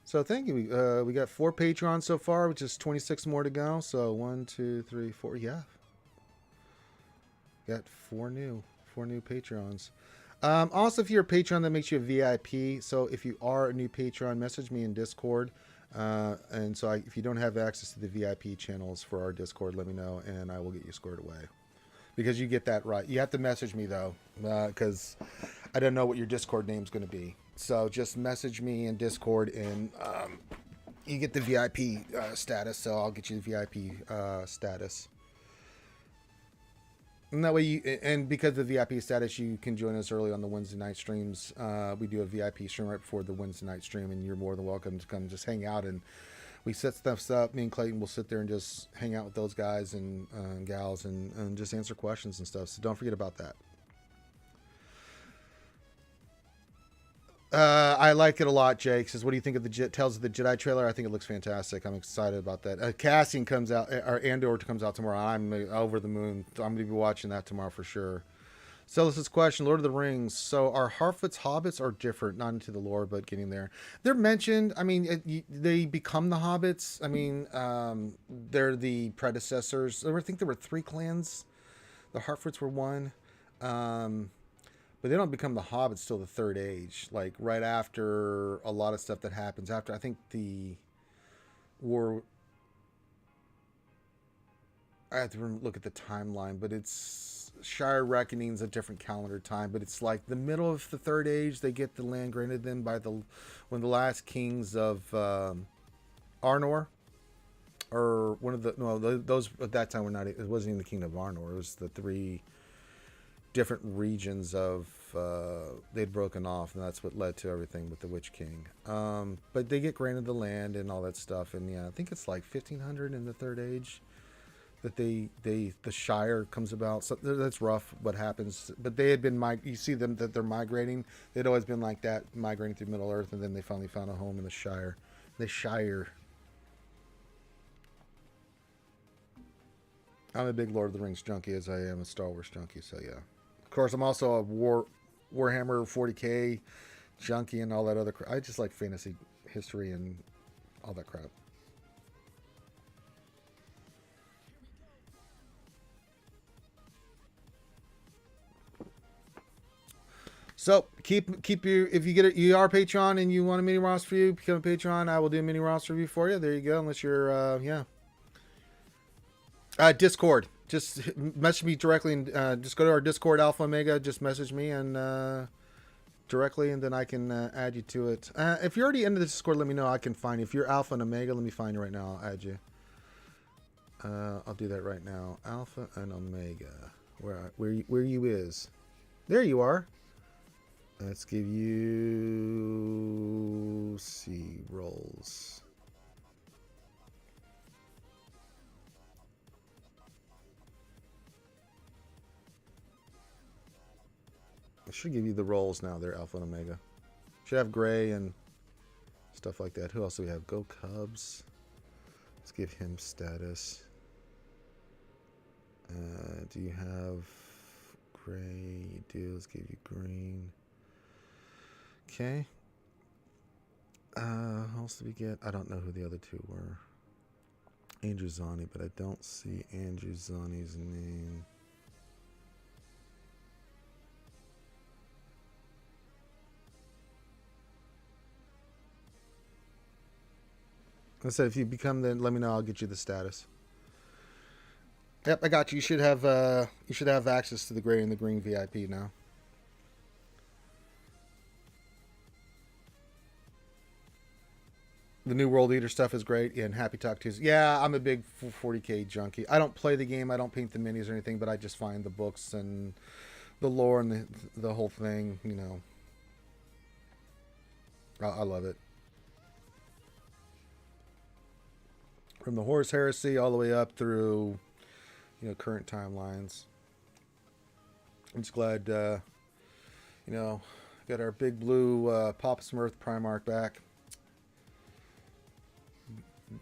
So thank you. We got 4 Patreons so far, which is 26 more to go. So 1, 2, 3, 4. Yeah, got 4 new Patreons. Also, if you're a Patreon, that makes you a VIP. So if you are a new Patreon, message me in Discord. And so if you don't have access to the VIP channels for our Discord, let me know, and I will get you squared away. Because you get that right. You have to message me, though, because I don't know what your Discord name's going to be. So just message me in Discord, and you get the VIP status. So I'll get you the VIP status. And that way, and because of the VIP status, you can join us early on the Wednesday night streams. We do a VIP stream right before the Wednesday night stream, and you're more than welcome to come just hang out. And we set stuff up. Me and Clayton will sit there and just hang out with those guys and gals and just answer questions and stuff. So don't forget about that. I like it a lot, Jake. Says, what do you think of the Tales of the Jedi trailer? I think it looks fantastic. I'm excited about that. Casting comes out, or Andor comes out tomorrow. I'm over the moon. I'm going to be watching that tomorrow for sure. So this is question, Lord of the Rings. So are Harfoot's hobbits are different, not into the lore, but getting there. They're mentioned. I mean, they become the hobbits. I mean, they're the predecessors. I think there were 3 clans. The Harfoots were one. But they don't become the hobbits till the Third Age, like right after a lot of stuff that happens after. I think the war. I have to look at the timeline, but it's Shire Reckoning's a different calendar time. But it's like the middle of the Third Age. They get the land granted them by when the last kings of Arnor, or one of those at that time were not. It wasn't even the kingdom of Arnor. It was the 3 different regions of they'd broken off, and that's what led to everything with the Witch King. But they get granted the land and all that stuff, and yeah, I think it's like 1500 in the Third Age that the Shire comes about. So that's rough what happens, but they had been you see them that they're migrating. They'd always been like that, migrating through Middle Earth, and then they finally found a home in the Shire. I'm a big Lord of the Rings junkie, as I am a Star Wars junkie, so yeah. Of course, I'm also a Warhammer 40K junkie and all that other crap. I just like fantasy history and all that crap. So keep your, if you get it, you are Patreon and you want a mini roster review, become a Patreon. I will do a mini roster review for you. There you go. Unless you're Discord. Just message me directly and just go to our Discord, Alpha Omega. Just message me and directly, and then I can add you to it. If you're already into the Discord, let me know. I can find you. If you're Alpha and Omega, let me find you right now. I'll add you. I'll do that right now. Alpha and Omega. Where you is? There you are. Let's give you roles. I should give you the roles now. They're Alpha and Omega. Should have Gray and stuff like that. Who else do we have? Go Cubs. Let's give him status. Do you have Gray? You do. Let's give you green. Okay. Who else did we get? I don't know who the other 2 were. Andrew Zani, but I don't see Andrew Zani's name. I said, if you become, then let me know. I'll get you the status. Yep, I got you. You should have access to the gray and the green VIP now. The New World Eater stuff is great. Yeah, and Happy Talk Tuesday. Yeah, I'm a big 40K junkie. I don't play the game. I don't paint the minis or anything, but I just find the books and the lore and the whole thing. You know, I love it. From the Horus Heresy all the way up through, current timelines. I'm just glad, got our big blue Papa Smurf Primarch back.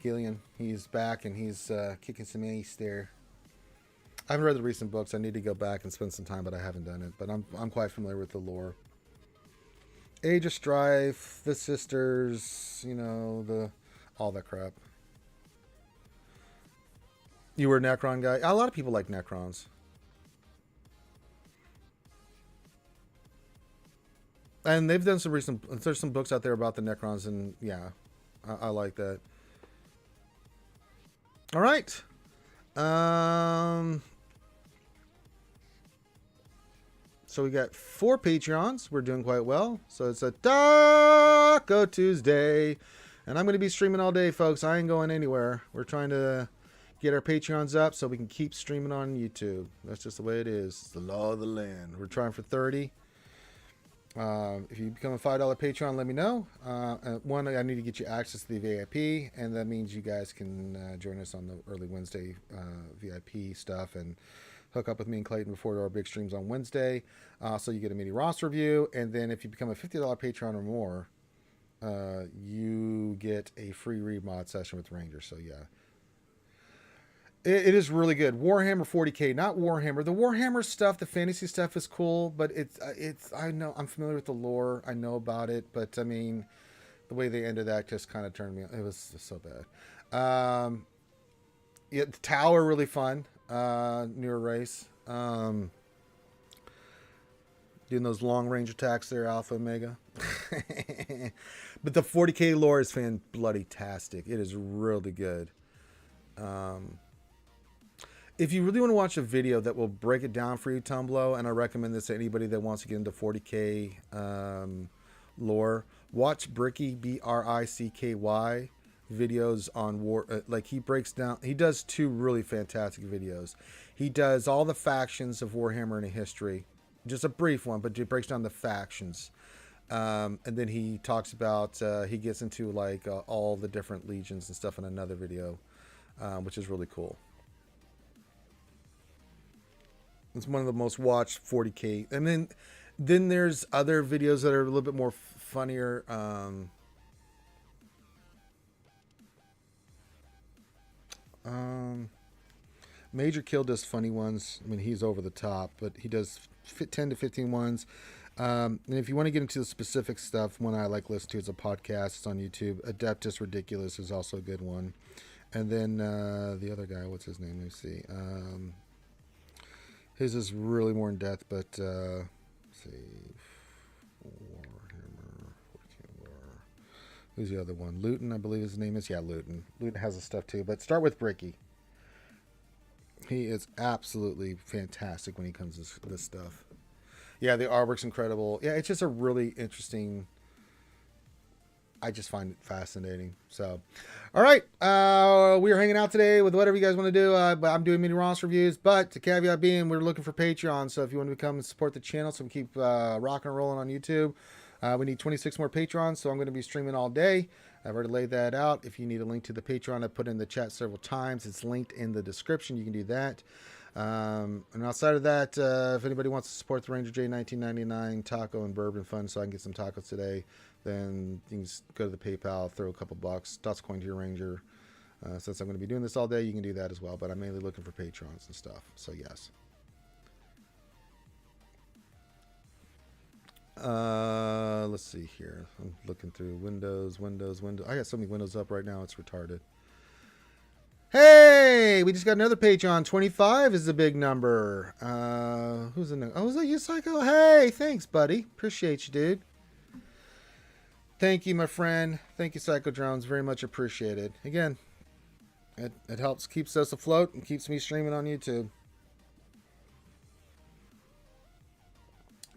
Gillian. He's back and he's kicking some ace there. I haven't read the recent books. I need to go back and spend some time, but I haven't done it. But I'm quite familiar with the lore. Age of Strife, the sisters, you know, all that crap. You were a Necron guy. A lot of people like Necrons. And they've done some recent. There's some books out there about the Necrons, and yeah, I like that. All right. So we got 4 Patreons. We're doing quite well. So it's a Taco Tuesday. And I'm going to be streaming all day, folks. I ain't going anywhere. We're trying to get our Patreons up so we can keep streaming on YouTube. That's just the way it is. It's the law of the land. We're trying for 30. If you become a $5 Patreon, let me know. One, I need to get you access to the VIP, and that means you guys can join us on the early Wednesday VIP stuff and hook up with me and Clayton before our big streams on Wednesday. So you get a mini roster review, and then if you become a $50 Patreon or more, you get a free remod session with Ranger. So yeah. It is really good. Warhammer 40K, not Warhammer. The Warhammer stuff, the fantasy stuff is cool, but it's. I know I'm familiar with the lore. I know about it, but I mean, the way they ended that just kind of turned me. It was just so bad. Yeah, the Tower really fun. Newer race. Doing those long range attacks there, Alpha Omega. But the 40K lore is bloody-tastic. It is really good. If you really want to watch a video that will break it down for you, Tumblo, and I recommend this to anybody that wants to get into 40K lore, watch Bricky, BRICKY, videos on war. Like he breaks down, he does 2 really fantastic videos. He does all the factions of Warhammer in a history, just a brief one, but he breaks down the factions. And then he talks about, he gets into like all the different legions and stuff in another video, which is really cool. It's one of the most watched 40K. And then there's other videos that are a little bit more funnier. Major Kill does funny ones. I mean, he's over the top, but he does 10 to 15 ones. And if you want to get into the specific stuff, one I like listen to is a podcast. It's on YouTube. Adeptus Ridiculous is also a good one. And then the other guy, what's his name? Let me see. His is really more in depth, but let's see. Warhammer. Who's the other one? Luton, I believe his name is. Yeah, Luton. Luton has the stuff too. But start with Bricky. He is absolutely fantastic when he comes to this stuff. Yeah, the artwork's incredible. Yeah, it's just a really interesting. I just find it fascinating. So, all right. We are hanging out today with whatever you guys want to do. But I'm doing mini roster reviews. But the caveat being, we're looking for Patreon. So if you want to come and support the channel, so we keep rocking and rolling on YouTube, we need 26 more Patrons. So I'm going to be streaming all day. I've already laid that out. If you need a link to the Patreon, I put in the chat several times. It's linked in the description. You can do that. And outside of that, if anybody wants to support the Ranger J 1999 Taco and Bourbon Fund, so I can get some tacos today, then you can just go to the PayPal, throw a couple bucks, toss a coin to your Ranger. Since I'm going to be doing this all day, you can do that as well. But I'm mainly looking for Patrons and stuff. So yes. Let's see here. I'm looking through Windows. I got so many windows up right now, it's retarded. Hey, we just got another Patreon. 25 is the big number. Who's in there? Oh, is that you, Psycho? Hey, thanks, buddy. Appreciate you, dude. Thank you, my friend. Thank you, Psycho Drones. Very much appreciated. Again, it helps, keeps us afloat and keeps me streaming on YouTube.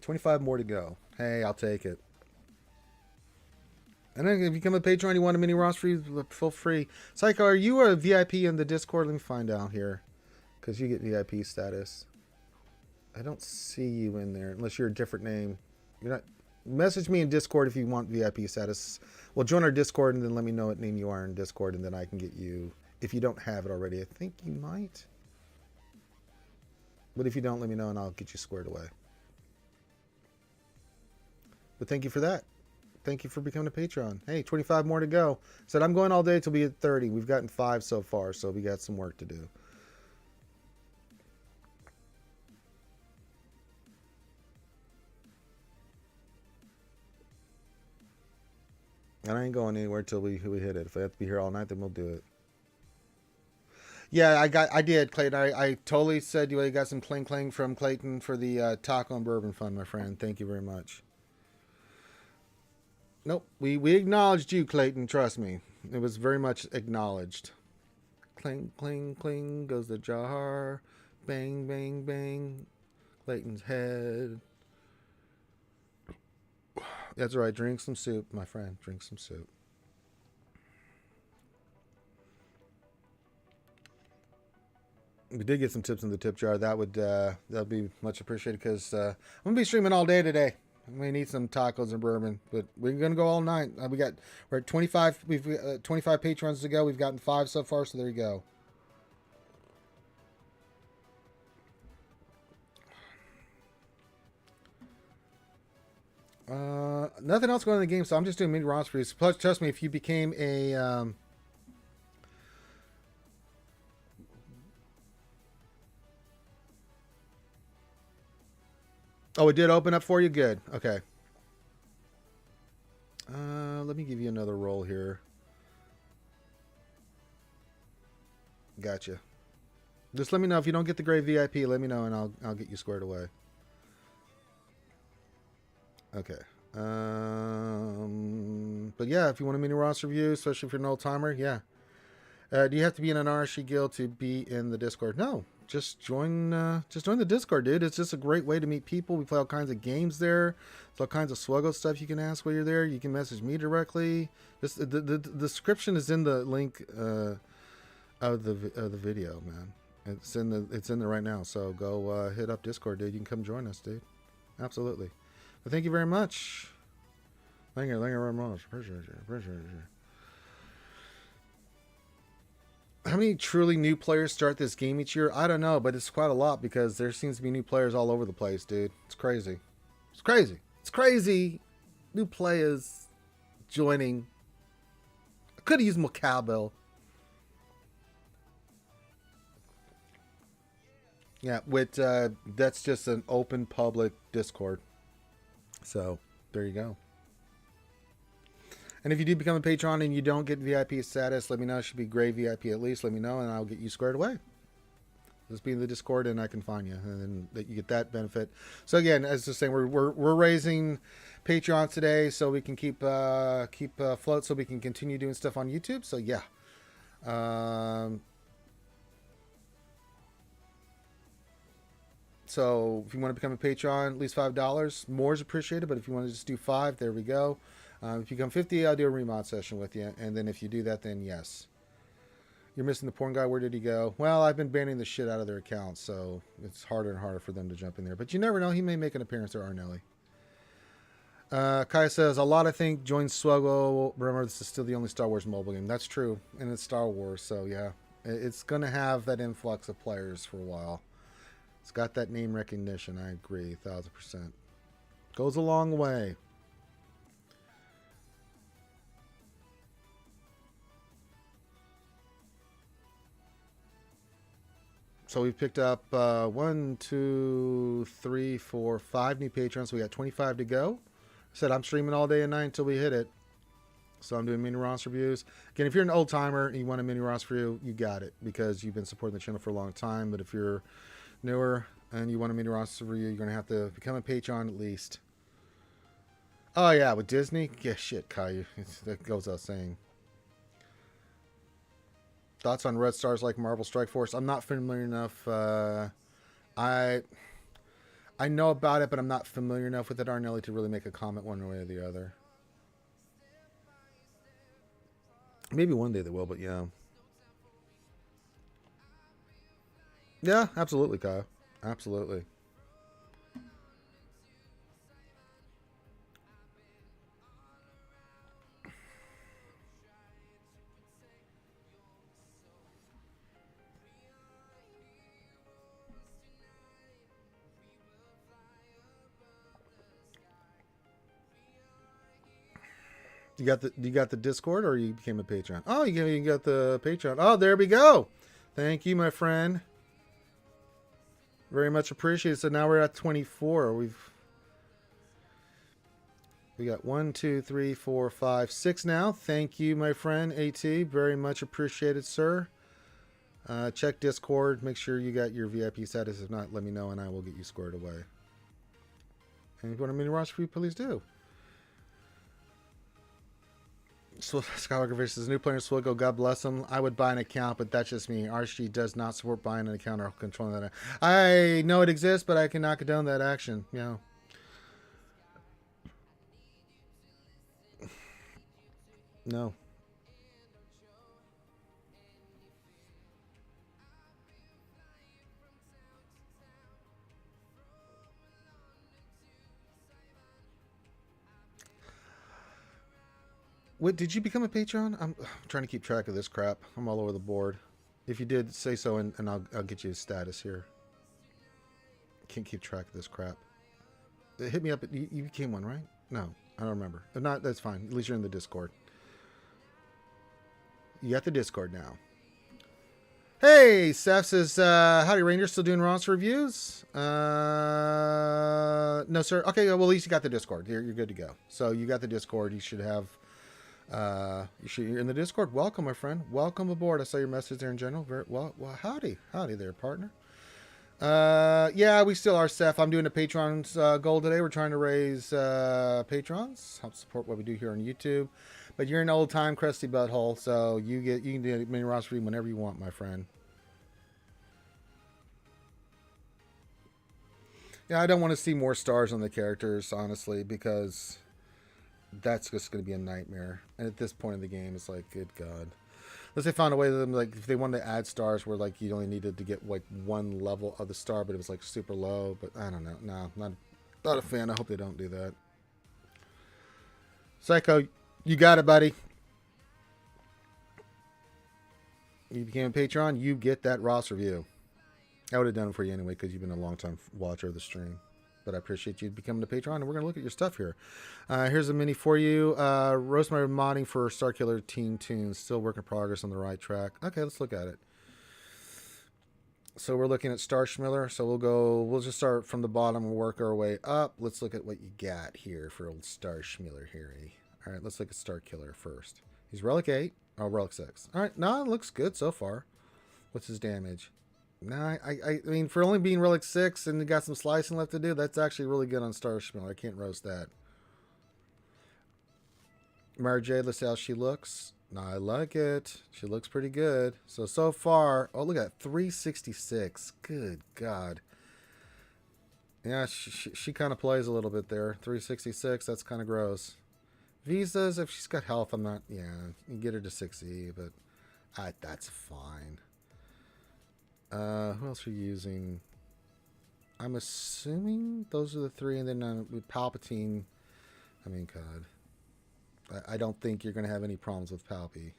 25 more to go. Hey, I'll take it. And then if you become a Patreon, you want a mini roster, feel free. Psycho, are you a VIP in the Discord? Let me find out here. Because you get VIP status. I don't see you in there unless you're a different name. You're not. Message me in Discord if you want VIP status. Well, join our Discord and then let me know what name you are in Discord, and then I can get you, if you don't have it already. I think you might. But if you don't, let me know and I'll get you squared away. But thank you for that. Thank you for becoming a patron. Hey, 25 more to go. Said I'm going all day till we hit 30. We've gotten 5 so far, so we got some work to do. And I ain't going anywhere till we hit it. If I have to be here all night, then we'll do it. Yeah, I did, Clayton. I totally said you got some cling cling from Clayton for the taco and bourbon fund, my friend. Thank you very much. Nope, we acknowledged you, Clayton. Trust me, it was very much acknowledged. Cling cling cling goes the jar, bang bang bang, Clayton's head. That's right. Drink some soup, my friend. Drink some soup. We did get some tips in the tip jar. That'd be much appreciated because I'm gonna be streaming all day today. We need some tacos and bourbon, but we're gonna go all night. We're at 25. We've 25 patrons to go. We've gotten 5 so far, so there you go. Nothing else going on in the game, so I'm just doing mini roster for you. Plus, trust me, if you became a oh, it did open up for you? Good. Okay. Let me give you another roll here. Gotcha. Just let me know if you don't get the gray VIP. Let me know and I'll get you squared away. Okay. But yeah, if you want a mini roster review, especially if you're an old timer, yeah. Do you have to be in an RSG guild to be in the Discord? No. Just join the Discord, dude. It's just a great way to meet people. We play all kinds of games there. There's all kinds of SWGOH stuff you can ask while you're there. You can message me directly. The description is in the link of the video, man. It's in there right now. So go hit up Discord, dude. You can come join us, dude. Absolutely. But thank you very much. Thank you very much. Appreciate you. How many truly new players start this game each year? I don't know, but it's quite a lot because there seems to be new players all over the place, dude. It's crazy. It's crazy. It's crazy. New players joining. I could have used more cowbell. Yeah, that's just an open public Discord. So there you go. And if you do become a patron and you don't get VIP status, let me know. It should be gray VIP at least. Let me know, and I'll get you squared away. Just be in the Discord, and I can find you, and then that you get that benefit. So again, as I was saying, we're raising Patreon today, so we can keep afloat, so we can continue doing stuff on YouTube. So yeah. So if you want to become a patron, at least $5, more is appreciated. But if you want to just do 5, there we go. If you become 50, I'll do a remod session with you. And then if you do that, then yes. You're missing the porn guy. Where did he go? Well, I've been banning the shit out of their accounts, so it's harder and harder for them to jump in there. But you never know. He may make an appearance there, Arnelli. Kai says, a lot, I think, joins SWGOH. Remember, this is still the only Star Wars mobile game. That's true. And it's Star Wars, so yeah. It's going to have that influx of players for a while. It's got that name recognition. I agree, 1,000%. Goes a long way. So we've picked up 1, 2, 3, 4, 5 new patrons. So we got 25 to go. I said I'm streaming all day and night until we hit it. So I'm doing mini roster reviews. Again, if you're an old timer and you want a mini roster review, you got it because you've been supporting the channel for a long time. But if you're newer and you want a mini roster review, you're going to have to become a patron at least. Oh yeah, with Disney? Yeah, shit, Caillou. That goes without saying. Thoughts on Red Stars like Marvel Strike Force? I'm not familiar enough. I know about it, but I'm not familiar enough with it, Arnelli, to really make a comment one way or the other. Maybe one day they will, but yeah. Yeah, absolutely, Kyle. Absolutely. You got the Discord, or you became a Patreon? Oh, you got the Patreon. Oh, there we go. Thank you, my friend. Very much appreciated. So now we're at 24. We got 1, 2, 3, 4, 5, 6 now. Thank you, my friend AT. Very much appreciated, sir. Check Discord. Make sure you got your VIP status. If not, let me know and I will get you squared away. And if you want a mini roster for you, please do. So Skywalker versus new player SWGOH. God bless them. I would buy an account, but that's just me. RSG does not support buying an account or controlling that. I know it exists, but I cannot condone that action. No. What, did you become a Patreon? I'm trying to keep track of this crap. I'm all over the board. If you did, say so, and I'll get you a status here. Can't keep track of this crap. Hit me up. You became one, right? No, I don't remember. If not, that's fine. At least you're in the Discord. You got the Discord now. Hey, Seth says, howdy, Ranger. Still doing roster reviews? No, sir. Okay, well, at least you got the Discord. You're good to go. So you got the Discord. You should have... you're in the Discord. Welcome, my friend. Welcome aboard. I saw your message there in general. Very well. Howdy there, partner. Yeah, we still are, Seth. I'm doing a Patreon's goal today. We're trying to raise patrons, help support what we do here on YouTube. But you're an old time crusty butthole, so you can do a mini roster read whenever you want, my friend. Yeah, I don't want to see more stars on the characters, honestly, because that's just going to be a nightmare. And at this point in the game, it's like, good God. Unless they found a way that them, like, if they wanted to add stars where, like, you only needed to get, like, one level of the star, but it was, like, super low. But I don't know. No, not a fan. I hope they don't do that. Psycho, you got it, buddy. You became a Patreon, you get that roster review. I would have done it for you anyway, because you've been a long-time watcher of the stream. But I appreciate you becoming a Patreon, and we're going to look at your stuff here. Here's a mini for you. Rosemary modding for Starkiller Teen Tunes. Still work in progress on the right track. Okay, let's look at it. So we're looking at Star Schmiller. So we'll just start from the bottom and work our way up. Let's look at what you got here for old Star Schmiller here. All right, let's look at Star Killer first. He's Relic 8. Oh, Relic 6. All right, no, it looks good so far. What's his damage? No, I mean, for only being Relic 6 and you got some slicing left to do, that's actually really good on Star Schmiller. I can't roast that. Mara Jade, let's see how she looks. No, I like it. She looks pretty good. So far, oh, look at that, 366. Good God. Yeah, she kind of plays a little bit there. 366, that's kind of gross. Visas, if she's got health, I'm not, yeah, you get her to 60, but that's fine. Who else are you using? I'm assuming those are the three, and then with Palpatine, I mean, God. I don't think you're going to have any problems with Palpy.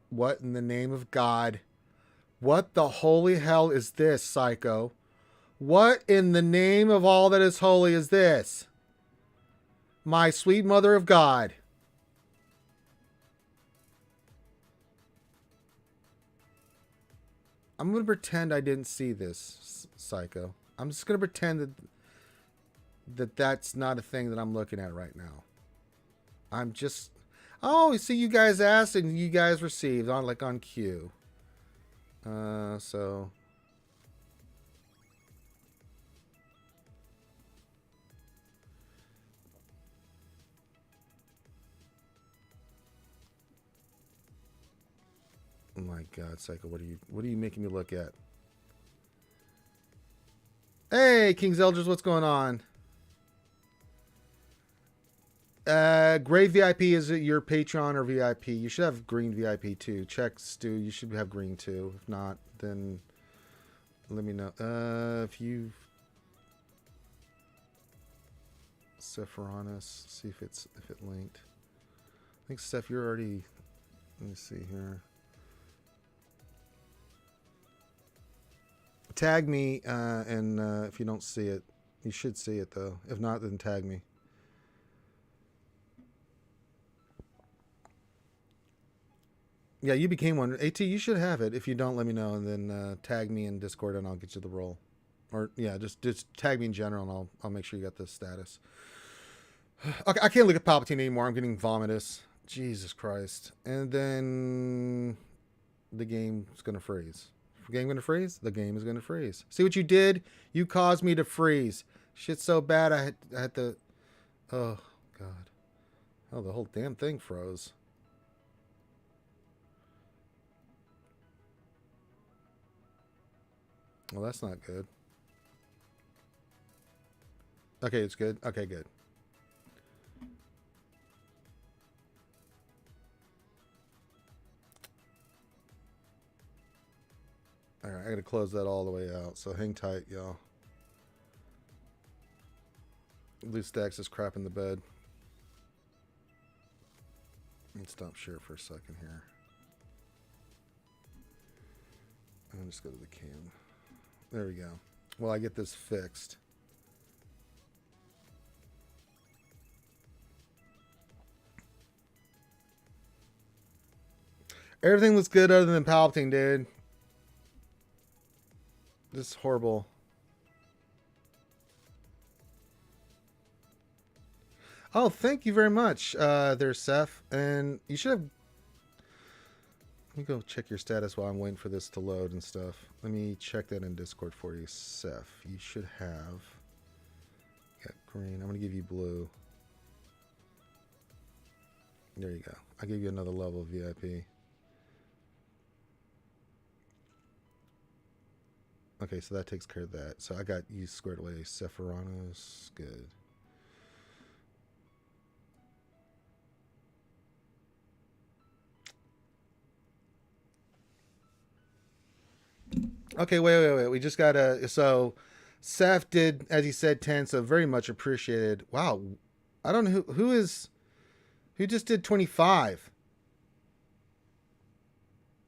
What in the name of God? What the holy hell is this, Psycho? What in the name of all that is holy is this? My sweet mother of God. I'm going to pretend I didn't see this, Psycho. I'm just going to pretend that's not a thing that I'm looking at right now. I'm just... Oh, you see, you guys asked and you guys received on Q. So... Oh my God, Psycho, what are you making me look at? Hey, King's Elders, what's going on? Gray VIP, is it your Patreon or VIP? You should have green VIP too. Check, Stu, you should have green too. If not, then let me know. If you Sephironis, see if it linked. I think Steph, you're already. Let me see here. Tag me, and if you don't see it, you should see it though. If not, then tag me. Yeah, you became one. AT, you should have it. If you don't, let me know, and then tag me in Discord, and I'll get you the role. Or yeah, just tag me in general, and I'll make sure you got the status. Okay, I can't look at Palpatine anymore. I'm getting vomitous. Jesus Christ! And then the game's gonna freeze. The game gonna freeze? The game is gonna freeze. See what you did? You caused me to freeze. Shit's so bad. I had to. Oh God. Oh, the whole damn thing froze. Well, that's not good. Okay, it's good. Okay, good. All right, I gotta close that all the way out. So hang tight, y'all. Loose stacks this crap in the bed. Let me stop share for a second here. I'll just go to the cam. There we go. Well, I get this fixed. Everything looks good other than Palpatine, dude. This is horrible. Oh, thank you very much, there, Seth. And you should have... Let me go check your status while I'm waiting for this to load and stuff. Let me check that in Discord for you, Seth. You should have... Got green. I'm going to give you blue. There you go. I'll give you another level of VIP. Okay, so that takes care of that. So I got you squared away. Sephironos, good. Okay, wait. We just gotta. So, Seth did, as he said, 10. So very much appreciated. Wow, I don't know who just did 25.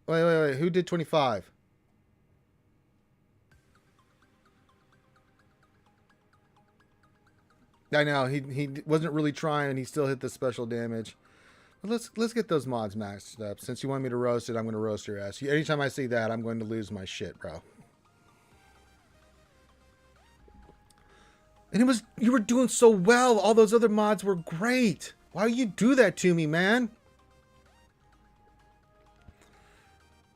Wait. Who did 25? I know he wasn't really trying, and he still hit the special damage. But let's get those mods maxed up. Since you want me to roast it, I'm going to roast your ass. Anytime I see that, I'm going to lose my shit, bro. And you were doing so well. All those other mods were great. Why do you do that to me, man?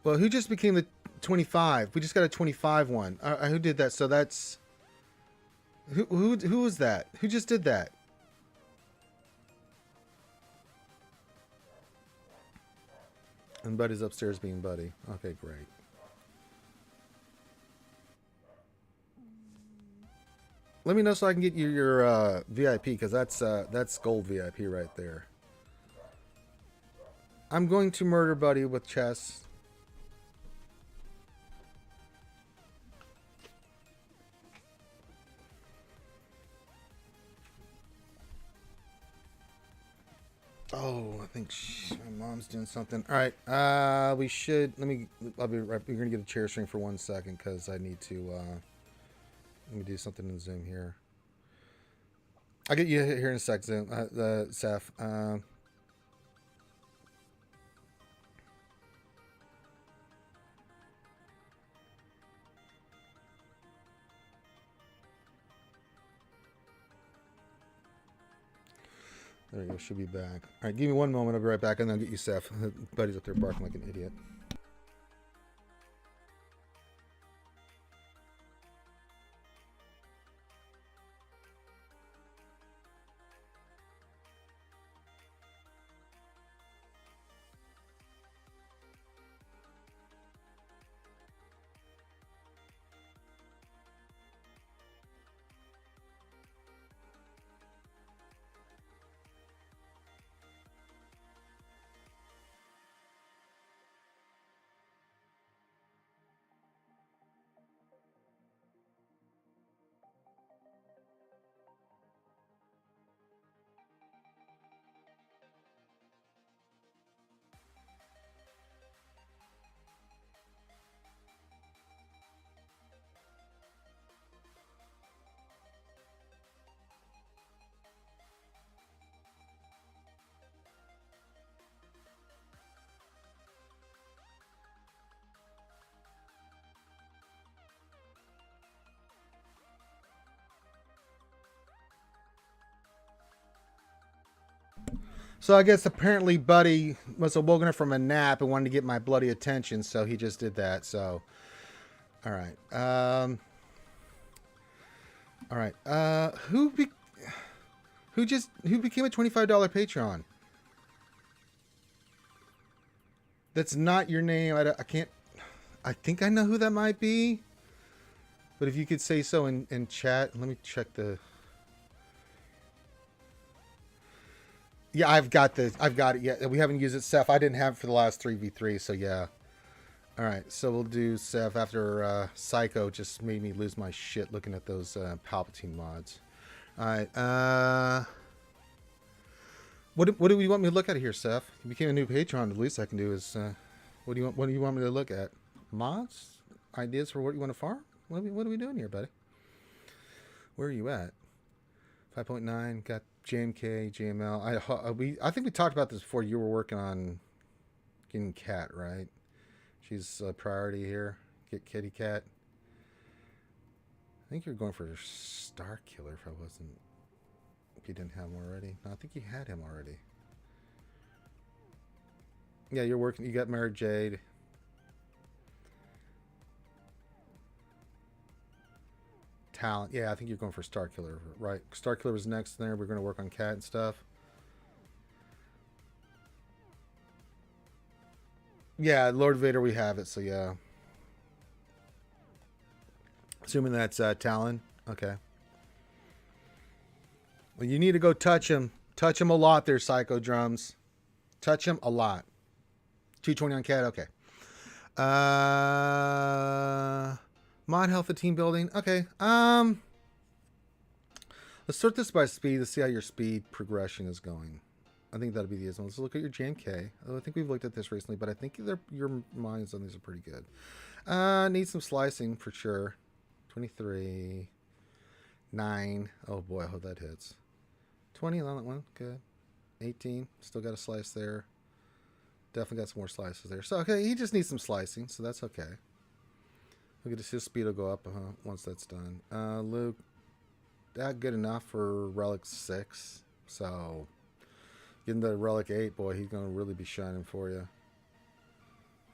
Well, who just became the 25? We just got a 25 one. Who did that? So that's who was that? Who just did that? And Buddy's upstairs being Buddy. Okay, great. Let me know so I can get you your VIP, because that's gold VIP right there. I'm going to murder Buddy with chess. Oh, I think my mom's doing something. All right, we should. I'll be right. We're gonna get a chair string for 1 second because I need to. Let me do something in Zoom here. I'll get you here in a sec, Zoom. Seth. There you go. Should be back. All right, give me 1 moment. I'll be right back, and then I'll get you, Seth. Buddy's up there barking like an idiot. So I guess apparently Buddy must have woken up from a nap and wanted to get my bloody attention, so he just did that. So, all right. All right. Who became a $25 Patreon? That's not your name. I can't. I think I know who that might be. But if you could say so in chat, let me check the. Yeah, I've got it. Yeah, we haven't used it, Seth. I didn't have it for the last 3v3, so yeah. All right, so we'll do Seth after Psycho just made me lose my shit looking at those Palpatine mods. All right, what do we want me to look at here, Seth? You became a new patron. The least I can do is what do you want me to look at? Mods? Ideas for what you want to farm? What are we doing here, buddy? Where are you at? 5.9, got JMK, JML. I think we talked about this before. You were working on getting Cat, right? She's a priority here. Get Kitty Cat. I think you're going for Star Killer if you didn't have him already. No, I think you had him already. Yeah, you're working. You got Mary Jade. Talent. Yeah, I think you're going for Star Killer, right? Star Killer was next there. We're going to work on Cat and stuff. Yeah, Lord Vader, we have it, so yeah. Assuming that's Talon. Okay. Well, you need to go touch him. Touch him a lot there, Psycho Drums. Touch him a lot. 220 on Cat, okay. Mod health and team building. Okay. Let's sort this by speed to see how your speed progression is going. I think that'll be the easiest one. Let's look at your JMK. I think we've looked at this recently, but I think your minds on these are pretty good. Need some slicing for sure. 23. 9. Oh boy, I hope that hits. 20 on that one. Good. 18. Still got a slice there. Definitely got some more slices there. So, okay, he just needs some slicing, so that's okay. Look at his speed will go up once that's done. Luke, that good enough for Relic 6. So, getting the Relic 8, boy, he's going to really be shining for you.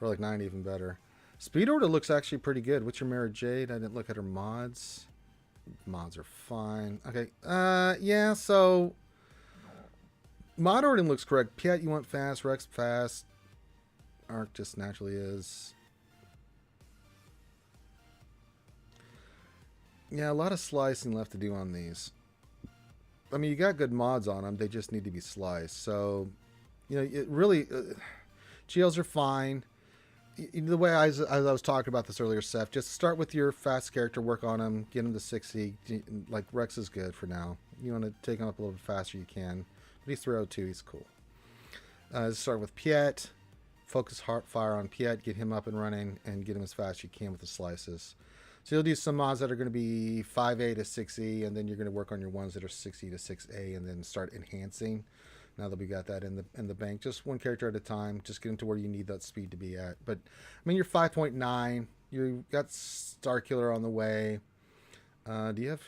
Relic 9 even better. Speed order looks actually pretty good. What's your Mara Jade? I didn't look at her mods. Mods are fine. Okay. Yeah, so mod ordering looks correct. Piet, you want fast. Rex fast. Arc just naturally is. Yeah, a lot of slicing left to do on these. I mean, you got good mods on them. They just need to be sliced. So, you know, it really... GLs are fine. The way I was talking about this earlier, Seth, just start with your fast character, work on him, get him to 60. Like, Rex is good for now. You want to take him up a little bit faster, you can. But he's 302, he's cool. Start with Piet. Focus fire on Piet, get him up and running, and get him as fast as you can with the slices. So you'll do some mods that are going to be 5A to 6E, and then you're going to work on your ones that are 6E to 6A, and then start enhancing. Now that we got that in the bank, just one character at a time. Just get into where you need that speed to be at. But I mean, you're 5.9. You got Star Killer on the way. Do you have?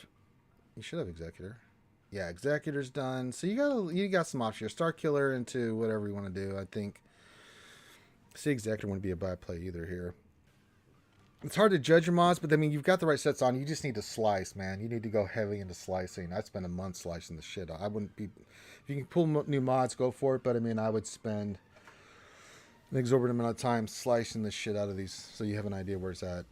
You should have Executor. Yeah, Executor's done. So you got some options here. Star Killer into whatever you want to do. I think. See, Executor wouldn't be a bad play either here. It's hard to judge your mods, but I mean, you've got the right sets on. You just need to slice, man. You need to go heavy into slicing. I'd spend a month slicing the shit. I wouldn't be... If you can pull new mods, go for it. But I mean, I would spend an exorbitant amount of time slicing the shit out of these so you have an idea where it's at.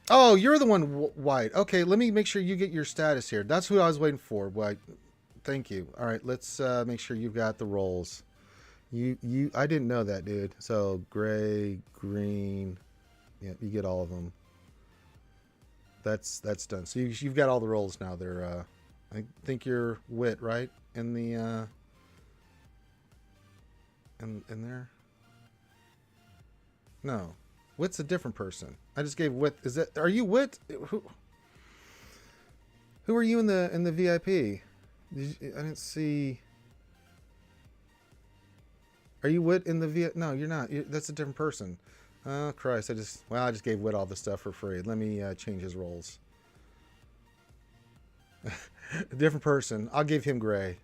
Oh, you're the one, White. Okay, let me make sure you get your status here. That's who I was waiting for, White. Thank you. All right, let's make sure you've got the rolls. I didn't know that, dude. So gray, green, yeah, you get all of them. That's done. So you've got all the rolls now. They're I think you're Wit, right? In the in there. No, Wit's a different person. I just gave Wit. Is that? Are you Wit? Who are you in the VIP? I didn't see. Are you Wit in the VIP? No, you're not. That's a different person. Oh, Christ. I just gave Wit all the stuff for free. Let me change his roles. A different person. I'll give him gray.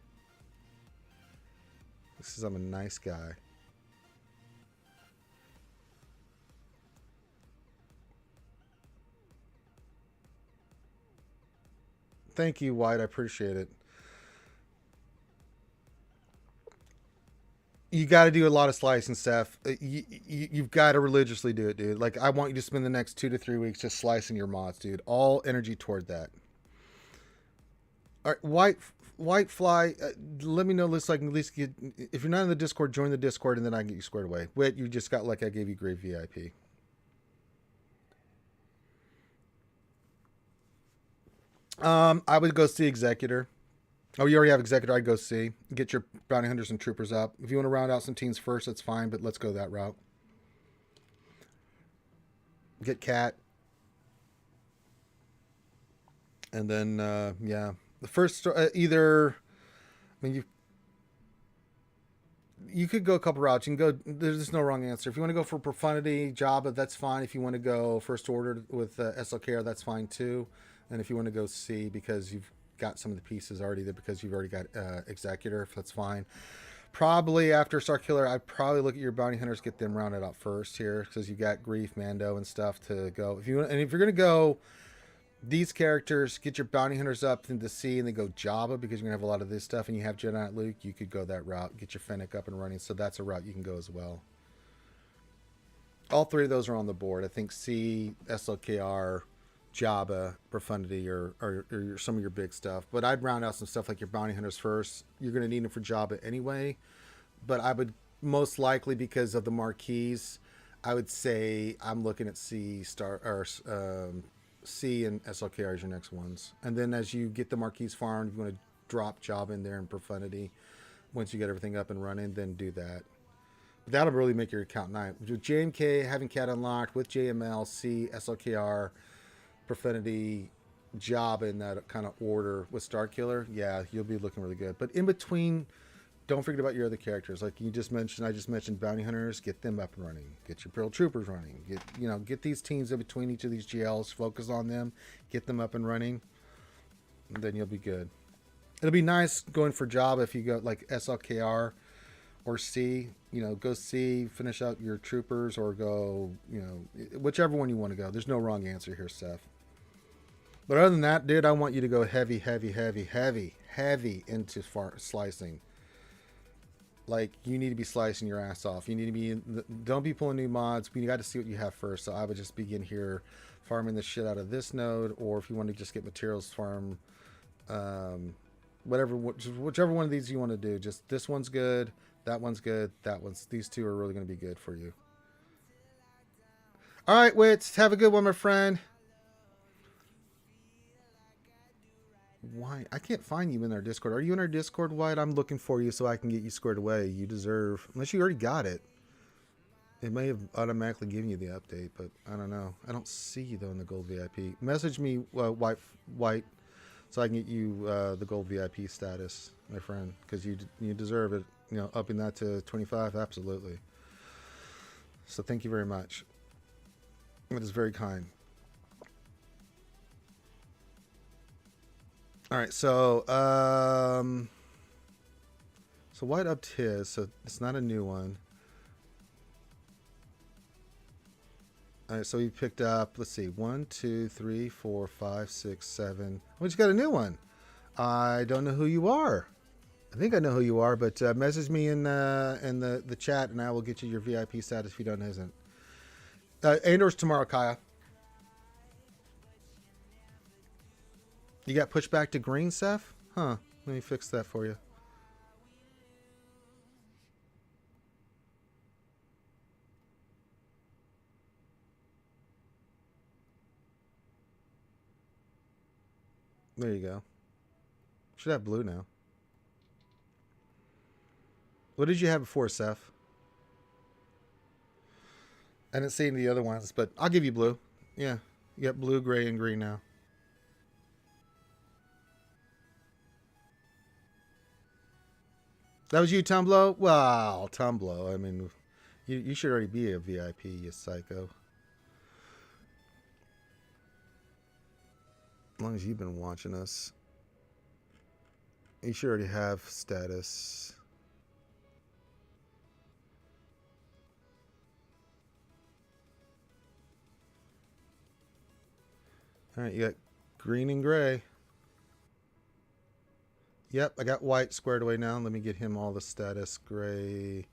This is I'm a nice guy. Thank you, White. I appreciate it. You got to do a lot of slicing stuff. You've got to religiously do it, dude. Like, I want you to spend the next 2 to 3 weeks just slicing your mods, dude. All energy toward that. All right, White Fly. Let me know this so I can at least get. If you're not in the Discord, join the Discord, and then I can get you squared away. Wait, you just got like I gave you great VIP. I would go see Executor. Oh, you already have Executor. I'd go see. Get your bounty hunters and troopers up. If you want to round out some teams first, that's fine, but let's go that route. Get Cat. And then, yeah. The first, either, I mean, you could go a couple routes. You can go, there's no wrong answer. If you want to go for Profundity, Jabba, that's fine. If you want to go First Order with SLKR, that's fine too. And if you want to go C because you've got some of the pieces already there because you've already got Executor, that's fine. Probably after Starkiller, I'd probably look at your bounty hunters, get them rounded out first here because you got Grief, Mando, and stuff to go. If you're gonna go these characters, get your bounty hunters up into C and then go Jabba because you're gonna have a lot of this stuff, and you have Jedi Knight Luke, you could go that route. Get your Fennec up and running, so that's a route you can go as well. All three of those are on the board. I think C, SLKR, Jabba, Profundity, or some of your big stuff. But I'd round out some stuff like your bounty hunters first. You're going to need them for Jabba anyway. But I would most likely, because of the marquees, I would say I'm looking at C C and SLKR as your next ones. And then as you get the marquees farmed, if you want to drop Jabba in there and Profundity, once you get everything up and running, then do that. But that'll really make your account nice. With JMK, having Cat unlocked, with JML, C, SLKR, Profundity, Job in that kind of order with Starkiller, yeah, you'll be looking really good. But in between, don't forget about your other characters. Like you just mentioned, I just mentioned bounty hunters. Get them up and running. Get your Pearl Troopers running. Get these teams in between each of these GLs. Focus on them. Get them up and running. And then you'll be good. It'll be nice going for Job if you go like SLKR or C. Go C, finish out your troopers, or go, whichever one you want to go. There's no wrong answer here, Seth. But other than that, dude, I want you to go heavy into slicing. Like, you need to be slicing your ass off. You need to be, don't be pulling new mods. We got to see what you have first. So I would just begin here farming the shit out of this node, or if you want to just get materials, farm, whichever one of these you want to do. Just this one's good. That one's good. These two are really going to be good for you. All right, Wits, have a good one, my friend. Why? I can't find you in our Discord. Are you in our Discord, White? I'm looking for you so I can get you squared away. You deserve, unless you already got it. It may have automatically given you the update, but I don't know. I don't see you, though, in the Gold VIP. Message me, White, so I can get you the Gold VIP status, my friend, because you deserve it. Upping that to 25, absolutely. So thank you very much. It is very kind. All right, so White upped his, so it's not a new one. All right, so he picked up, let's see, 1, 2, 3, 4, 5, 6, 7. We just got a new one. I don't know who you are. I think I know who you are, but message me in the chat, and I will get you your VIP status if you don't isn't. Andor's tomorrow, Kaya. You got pushed back to green, Seth? Huh. Let me fix that for you. There you go. Should have blue now. What did you have before, Seth? I didn't see any of the other ones, but I'll give you blue. Yeah. You got blue, gray, and green now. That was you, Tumblo? Wow, Tumblo. I mean, you should already be a VIP, you psycho. As long as you've been watching us. You should already have status. All right, you got green and gray. Yep, I got white squared away now. Let me get him all the status. Gray,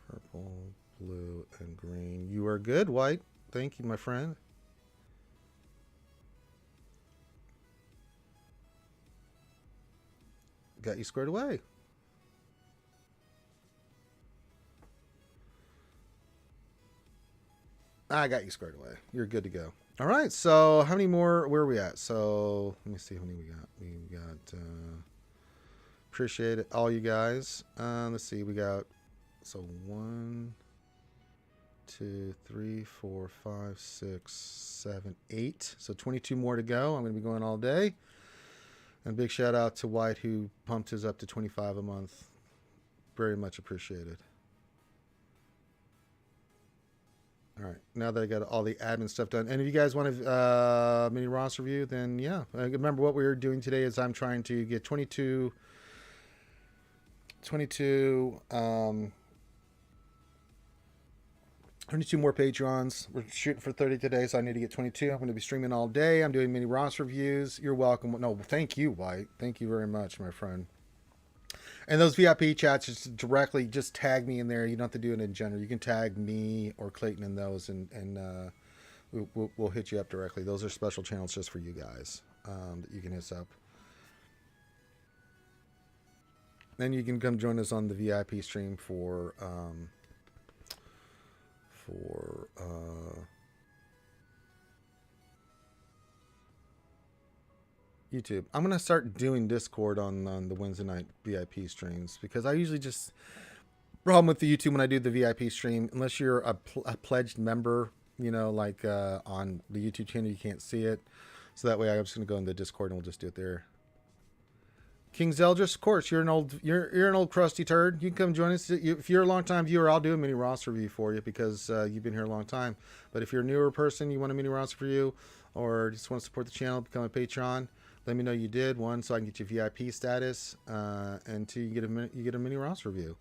purple, blue, and green. You are good, white. Thank you, my friend. Got you squared away. I got you squared away. You're good to go. All right, so how many more? Where are we at? So let me see how many we got. We got, appreciate it, all you guys. Let's see, we got, so 1, 2, 3, 4, 5, 6, 7, 8. So 22 more to go. I'm going to be going all day. And big shout out to White, who pumped his up to 25 a month. Very much appreciated. All right, now that I got all the admin stuff done, and if you guys want a mini roster review, then yeah. Remember what we were doing today is I'm trying to get 22 more Patreons. We're shooting for 30 today, so I need to get 22. I'm going to be streaming all day. I'm doing mini roster reviews. You're welcome. No, thank you, White. Thank you very much, my friend. And those VIP chats, just tag me in there. You don't have to do it in general. You can tag me or Clayton in those, and we'll hit you up directly. Those are special channels just for you guys that you can hit us up. Then you can come join us on the VIP stream for YouTube. I'm going to start doing Discord on the Wednesday night VIP streams, because I usually just... Problem with the YouTube when I do the VIP stream, unless you're a pledged member, you know, like on the YouTube channel, you can't see it. So that way I'm just going to go in the Discord and we'll just do it there. King Zeldris, of course, you're an old crusty turd. You can come join us. If you're a long time viewer, I'll do a mini roster review for you, because you've been here a long time. But if you're a newer person, you want a mini roster review, or just want to support the channel, become a Patreon, let me know you did. 1, so I can get you VIP status, and 2, you get a mini roster review.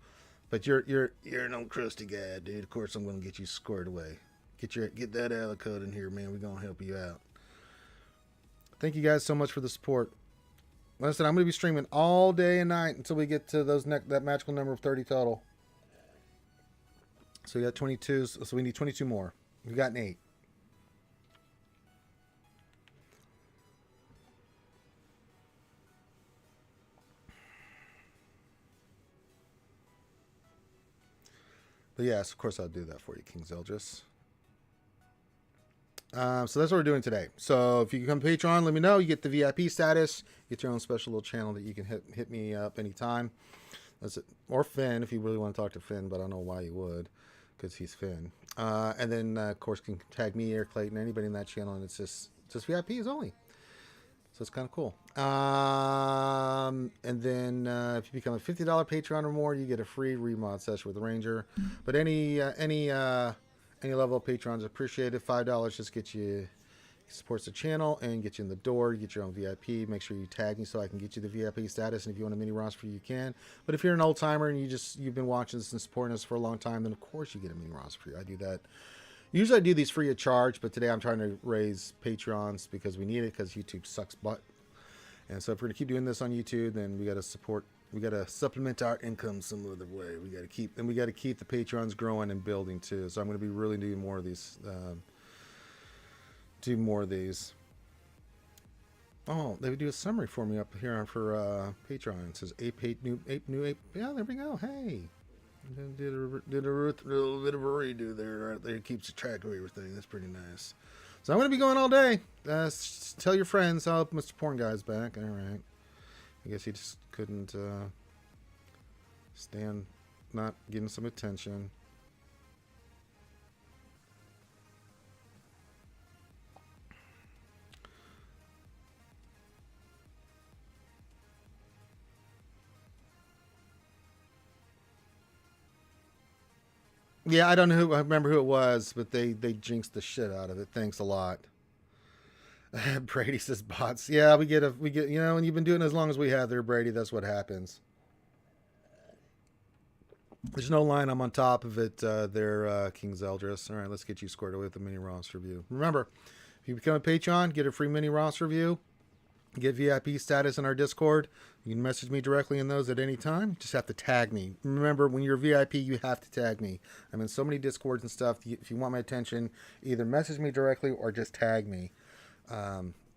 But you're an old crusty guy, dude. Of course I'm gonna get you squared away. Get that alley code in here, man. We're gonna help you out. Thank you guys so much for the support. Like I said, I'm gonna be streaming all day and night until we get to that magical number of 30 total. So we got 22, so we need 22 more. We've gotten 8. But yes, of course I'll do that for you, King Zeldris. So that's what we're doing today. So if you become Patreon, let me know. You get the VIP status. You get your own special little channel that you can hit me up anytime. That's it. Or Finn, if you really want to talk to Finn, but I don't know why you would, because he's Finn. And then, of course, you can tag me or Clayton, anybody in that channel, and it's just VIPs only. So it's kind of cool. And then if you become a $50 Patreon or more, you get a free remod session with the Ranger. But any level of Patrons appreciated. $5 just gets you, supports the channel and get you in the door. You get your own VIP. Make sure you tag me so I can get you the VIP status. And if you want a mini roster, you can. But if you're an old timer and you've been watching this and supporting us for a long time, then of course you get a mini roster for you. I do that. Usually I do these free of charge, but today I'm trying to raise Patreons because we need it, because YouTube sucks butt. And so if we're going to keep doing this on YouTube, then we got to supplement our income some other way. We got to keep the Patreons growing and building too. So I'm going to be really doing more of these. Oh, they would do a summary for me up here for Patreon. It says eight new. Yeah, there we go. Hey. Did a little bit of a redo there. Right there, keeps track of everything. That's pretty nice. So I'm going to be going all day. Tell your friends. I hope Mr. Porn Guy's back. All right. I guess he just couldn't stand not getting some attention. Yeah, I don't know I remember who it was, but they jinxed the shit out of it. Thanks a lot. Brady says bots. Yeah, we get, you know, and you've been doing it as long as we have there, Brady. That's what happens. There's no line. I'm on top of it there, King Zeldris. All right, let's get you squared away with the mini roster review. Remember, if If you become a Patreon, get a free mini roster review, get VIP status in our Discord. You can message me directly in those at any time. You just have to tag me. Remember, when you're a VIP, you have to tag me. I'm in so many Discords and stuff. If you want my attention, either message me directly or just tag me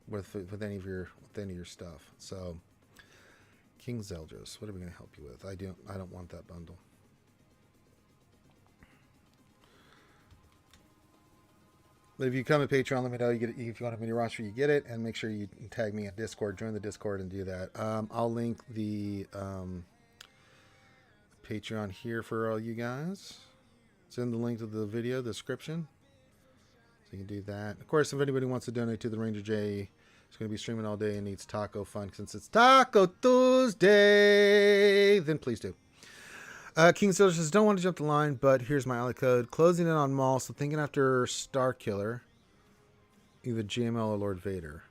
with any of your stuff. So, King Zeldris, what are we going to help you with? I don't want that bundle. But if you come to Patreon, let me know. You get it. If you want a mini roster, you get it, and make sure you tag me at Discord. Join the Discord and do that. I'll link the Patreon here for all you guys. It's in the link to the video description, so you can do that. Of course, if anybody wants to donate to the Ranger J, it's going to be streaming all day and needs taco fun since it's Taco Tuesday. Then please do. King Silver says, don't want to jump the line, but here's my alley code. Closing in on Maul, so thinking after Star Killer, either GML or Lord Vader.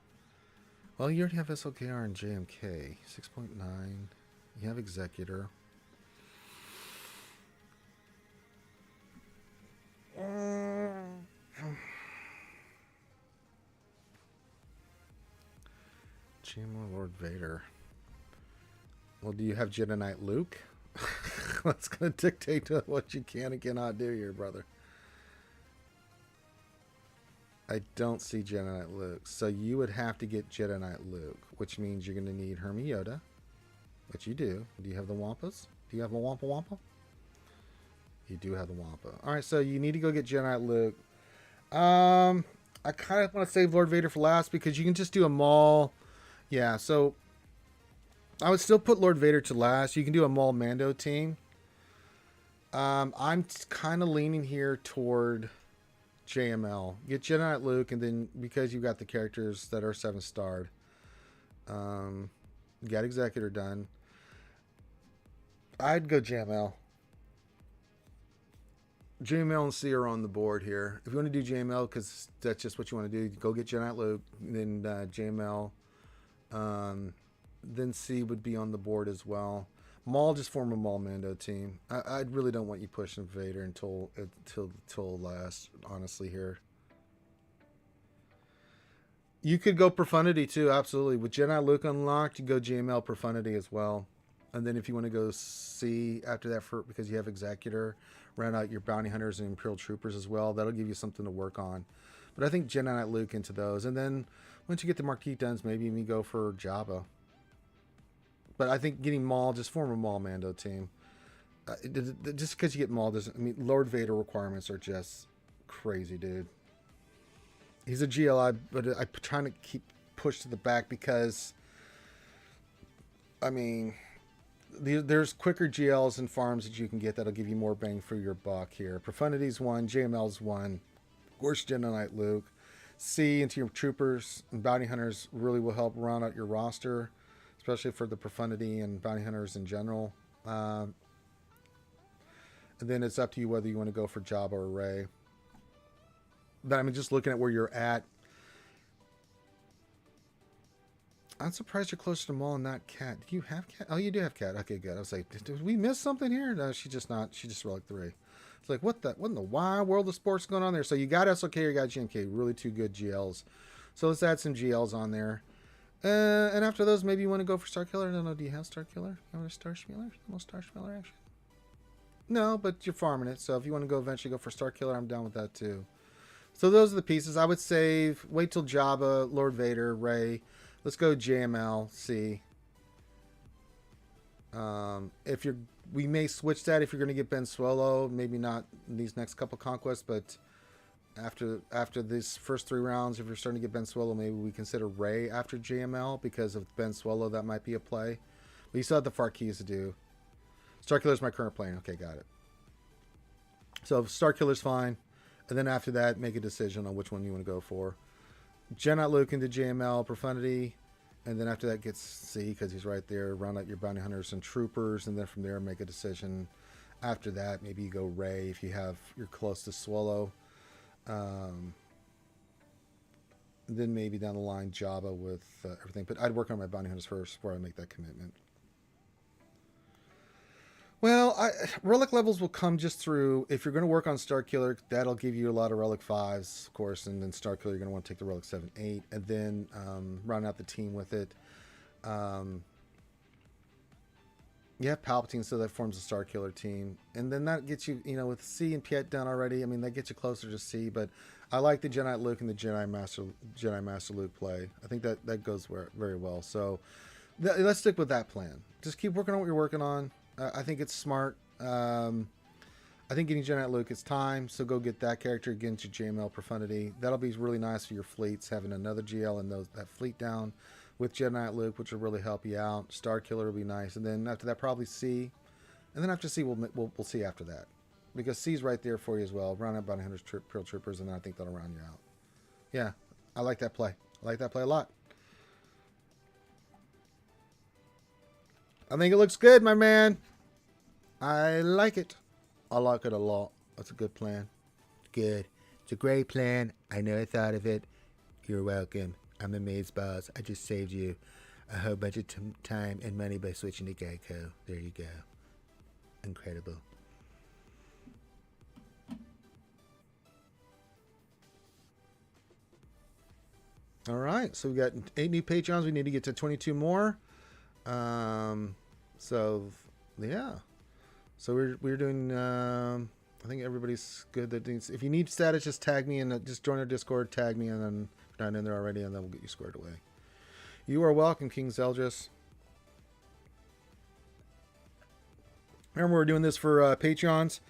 Well, you already have SLKR and JMK. 6.9. You have Executor. GML Lord Vader. Well, do you have Jedi Knight Luke? That's going to dictate to what you can and cannot do here, brother. I don't see Jedi Knight Luke. So you would have to get Jedi Knight Luke, which means you're going to need Hermy Yoda, which you do. Do you have the Wampas? Do you have a Wampa Wampa? You do have the Wampa. All right, so you need to go get Jedi Knight Luke. I kind of want to save Lord Vader for last because you can just do a Maul. Yeah, so I would still put Lord Vader to last. You can do a Maul Mando team. I'm kind of leaning here toward JML. Get Jedi Knight Luke, and then because you got the characters that are 7-starred, you got Executor done. I'd go JML. JML and C are on the board here. If you want to do JML, because that's just what you want to do, go get Jedi Knight Luke, then JML. Then C would be on the board as well. Maul, just form a Maul Mando team. I really don't want you pushing Vader until last, honestly, here. You could go Profundity too, absolutely. With Jedi Luke unlocked, you go GML Profundity as well. And then if you want to go C after that, because you have Executor, round out your Bounty Hunters and Imperial Troopers as well. That'll give you something to work on. But I think Jedi Knight Luke into those. And then once you get the Marquis Duns, maybe you go for Jabba. But I think getting Maul, just form a Maul Mando team. Just because you get Maul doesn't... I mean, Lord Vader requirements are just crazy, dude. He's a GLI, but I'm trying to keep pushed to the back because... I mean, there's quicker GLs and farms that you can get that'll give you more bang for your buck here. Profundity's one, JML's one. Of course, Jedi Knight Luke. C into your Troopers and Bounty Hunters really will help round out your roster, especially for the Profundity and Bounty Hunters in general. And then it's up to you whether you want to go for Jabba or Rey. But I mean, just looking at where you're at, I'm surprised you're closer to Maul and not Cat. Do you have Cat? Oh, you do have Cat. Okay, good. I was like, did we miss something here? No, she's just not. She just Relic 3. It's like, what in the wide world of sports going on there? So you got SLK or you got GMK. Really two good GLs. So let's add some GLs on there. And after those, maybe you want to go for Star Killer. I don't know. Do you have Star Killer? You want a Star Schmealer? No Star Schmealer action? No, but you're farming it. So if you want to go eventually go for Star Killer, I'm down with that too. So those are the pieces. I would save. Wait till Jabba, Lord Vader, Rey. Let's go JML, C. We may switch that if you're going to get Ben Swallow. Maybe not in these next couple conquests, but after these first 3 rounds, if you're starting to get Ben Swallow, maybe we consider Rey after JML because of Ben Swallow. That might be a play. But you still have the Farkeys to do. Star Killer's my current plan. Okay, got it. So Star Killer's fine. And then after that, make a decision on which one you want to go for. Jedi Knight Luke into JML, Profundity. And then after that gets C because he's right there. Round out your Bounty Hunters and Troopers. And then from there, make a decision. After that, maybe you go Rey if you're close to Swallow. Then maybe down the line Jabba with everything. But I'd work on my Bounty Hunters first before I make that commitment. Well, relic levels will come just through if you're going to work on Star Killer. That'll give you a lot of relic 5s, of course, and then Star Killer you're going to want to take the relic 7, 8, and then round out the team with it. You have Palpatine, so that forms a Star Killer team, and then that gets you, with C and Piet done already. I mean, that gets you closer to C, but I like the Jedi Luke and the Jedi Master Luke play. I think that goes very well. So let's stick with that plan. Just keep working on what you're working on. I think it's smart. I think getting Jedi Luke is time, so go get that character, get into JML Profundity. That'll be really nice for your fleets, having another GL and that fleet down with Jedi Knight Luke, which will really help you out. Star Killer will be nice, and then after that probably C, and then after C we'll see after that, because C's right there for you as well. Round out about 100 Pearl Troopers, and then I think that'll round you out. Yeah, I like that play. I like that play a lot. I think it looks good, my man. I like it. I like it a lot. That's a good plan. Good. It's a great plan. I know I thought of it. You're welcome. I'm a maid's boss. I just saved you a whole bunch of time and money by switching to Geico. There you go. Incredible. All right. So we got 8 new Patreons. We need to get to 22 more. So yeah. So we're doing. I think everybody's good. If you need status, just tag me and just join our Discord. Tag me, and then if you're not in there already, and then we'll get you squared away. You are welcome, King Zeldris. Remember, we're doing this for Patreons.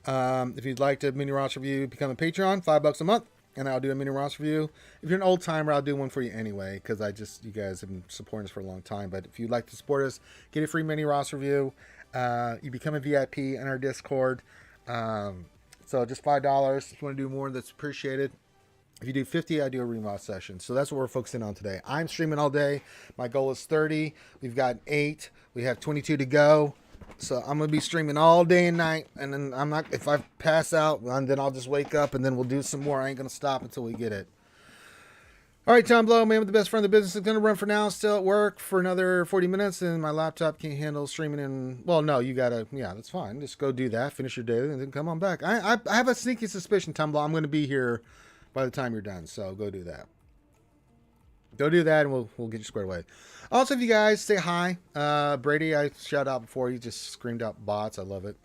If you'd like to mini roster review, become a Patreon, $5 a month, and I'll do a mini roster review. If you're an old timer, I'll do one for you anyway, because you guys have been supporting us for a long time. But if you'd like to support us, get a free mini roster review. You become a VIP in our Discord. So just $5. If you want to do more, that's appreciated. If you do 50, I do a remod session. So that's what we're focusing on today. I'm streaming all day. My goal is 30. We've got 8. We have 22 to go. So I'm going to be streaming all day and night. And then if I pass out, then I'll just wake up and then we'll do some more. I ain't going to stop until we get it. All right, Tom Blow, man with the best friend in the business, is going to run for now. Still at work for another 40 minutes, and my laptop can't handle streaming in. Well, no, you got to, yeah, that's fine. Just go do that, finish your day, and then come on back. I have a sneaky suspicion, Tom Blow, I'm going to be here by the time you're done, so go do that. Go do that, and we'll get you squared away. Also, if you guys say hi, Brady, I shouted out before. You just screamed out bots. I love it.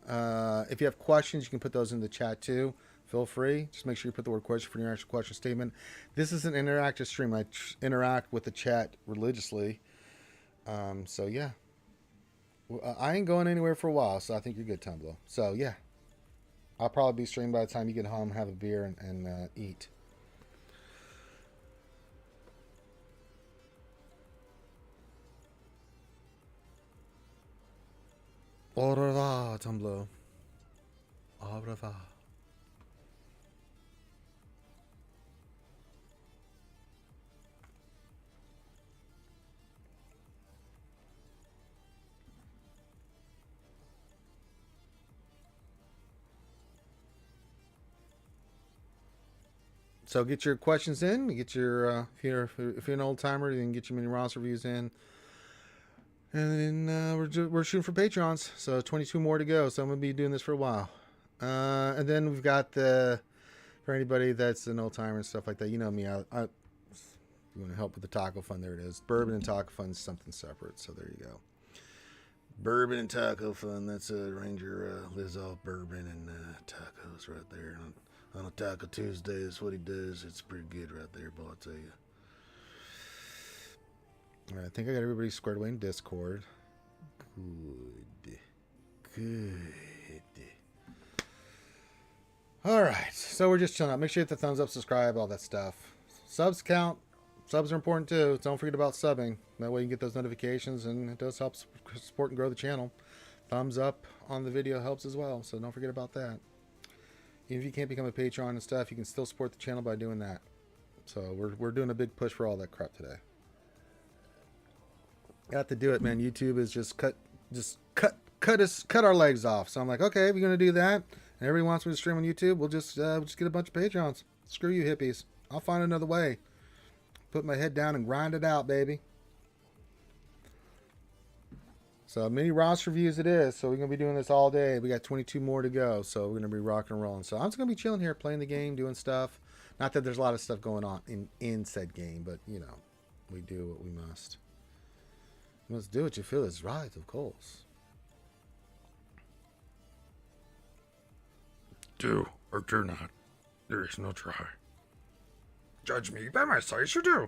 If you have questions, you can put those in the chat, too. Feel free. Just make sure you put the word question for your actual question statement. This is an interactive stream. I interact with the chat religiously. So, yeah. I ain't going anywhere for a while, so I think you're good, Tumblr. So, yeah. I'll probably be streaming by the time you get home, have a beer, and eat. Au revoir, Tumblr. Au revoir. So get your questions in. Get your if you're an old timer, then get your mini roster reviews in. And then we're shooting for Patreons, so 22 more to go. So I'm gonna be doing this for a while. And then we've got for anybody that's an old timer and stuff like that. You know me. You want to help with the taco fund? There it is. Bourbon and taco fund is something separate. So there you go. Bourbon and taco fund. That's a Ranger lives off bourbon and tacos right there. On a Taco Tuesday, that's what he does. It's pretty good right there, boy, I'll tell you. All right, I think I got everybody squared away in Discord. Good. All right, so we're just chilling out. Make sure you hit the thumbs up, subscribe, all that stuff. Subs count. Subs are important too. Don't forget about subbing. That way you can get those notifications, and it does help support and grow the channel. Thumbs up on the video helps as well, so don't forget about that. Even if you can't become a Patreon and stuff, you can still support the channel by doing that. So we're doing a big push for all that crap today. Got to do it, man. YouTube is just cut our legs off. So I'm like, okay, we're gonna do that, and everybody wants me to stream on YouTube. We'll just get a bunch of Patreons. Screw you, hippies. I'll find another way. Put my head down and grind it out, baby. So mini roster reviews it is. So we're gonna be doing this all day. We got 22 more to go. So we're gonna be rocking and rolling. So I'm just gonna be chilling here, playing the game, doing stuff. Not that there's a lot of stuff going on in said game, but you know, we do what we must. You must do what you feel is right, of course. Do or do not. There is no try. Judge me by my size, you do.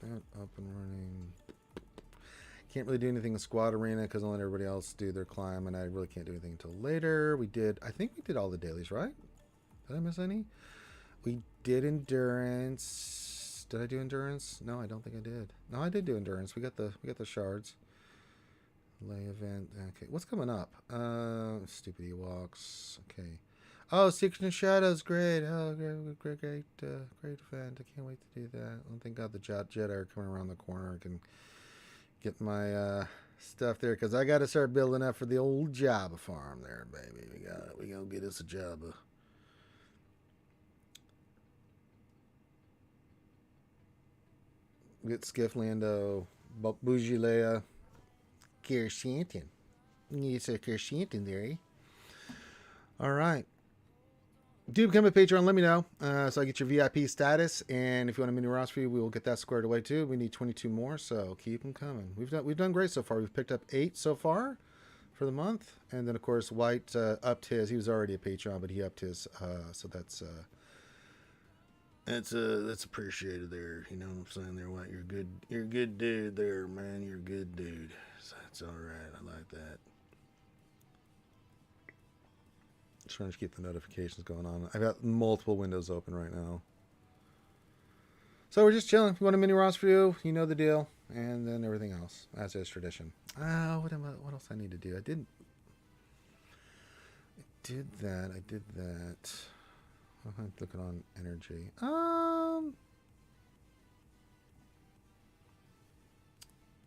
That up and running. Can't really do anything in squad arena because I'll let everybody else do their climb, and I really can't do anything until later. I think we did all the dailies, right? Did I miss any? We did endurance. Did I do endurance? No, I don't think I did. No, I did do endurance. We got the shards. Lay event. Okay, what's coming up? Stupid Ewoks. Okay. Oh, Secret and Shadows, great. Oh, great event. I can't wait to do that. Oh, thank God the Jedi are coming around the corner. I can get my stuff there because I got to start building up for the old Jabba farm there, baby. We gonna get us a Jabba. Get Skiff Lando, Bougie Leia, Kershantin. Yes, a Kershantin there, eh? All right. Do become a Patreon, let me know so I get your VIP status. And if you want a mini roster review, we will get that squared away too. We need 22 more, so keep them coming. We've done great so far. We've picked up 8 so far for the month, and then of course White upped his. He was already a Patreon, but he upped his. So that's appreciated there. You know what I'm saying there, White. You're a good dude there, man. You're a good dude. So that's all right. I like that. Just trying to keep the notifications going on. I've got multiple windows open right now. So we're just chilling. If you want a mini roster review, you know the deal. And then everything else, as is tradition. What else I need to do? I did that. I'm looking on energy.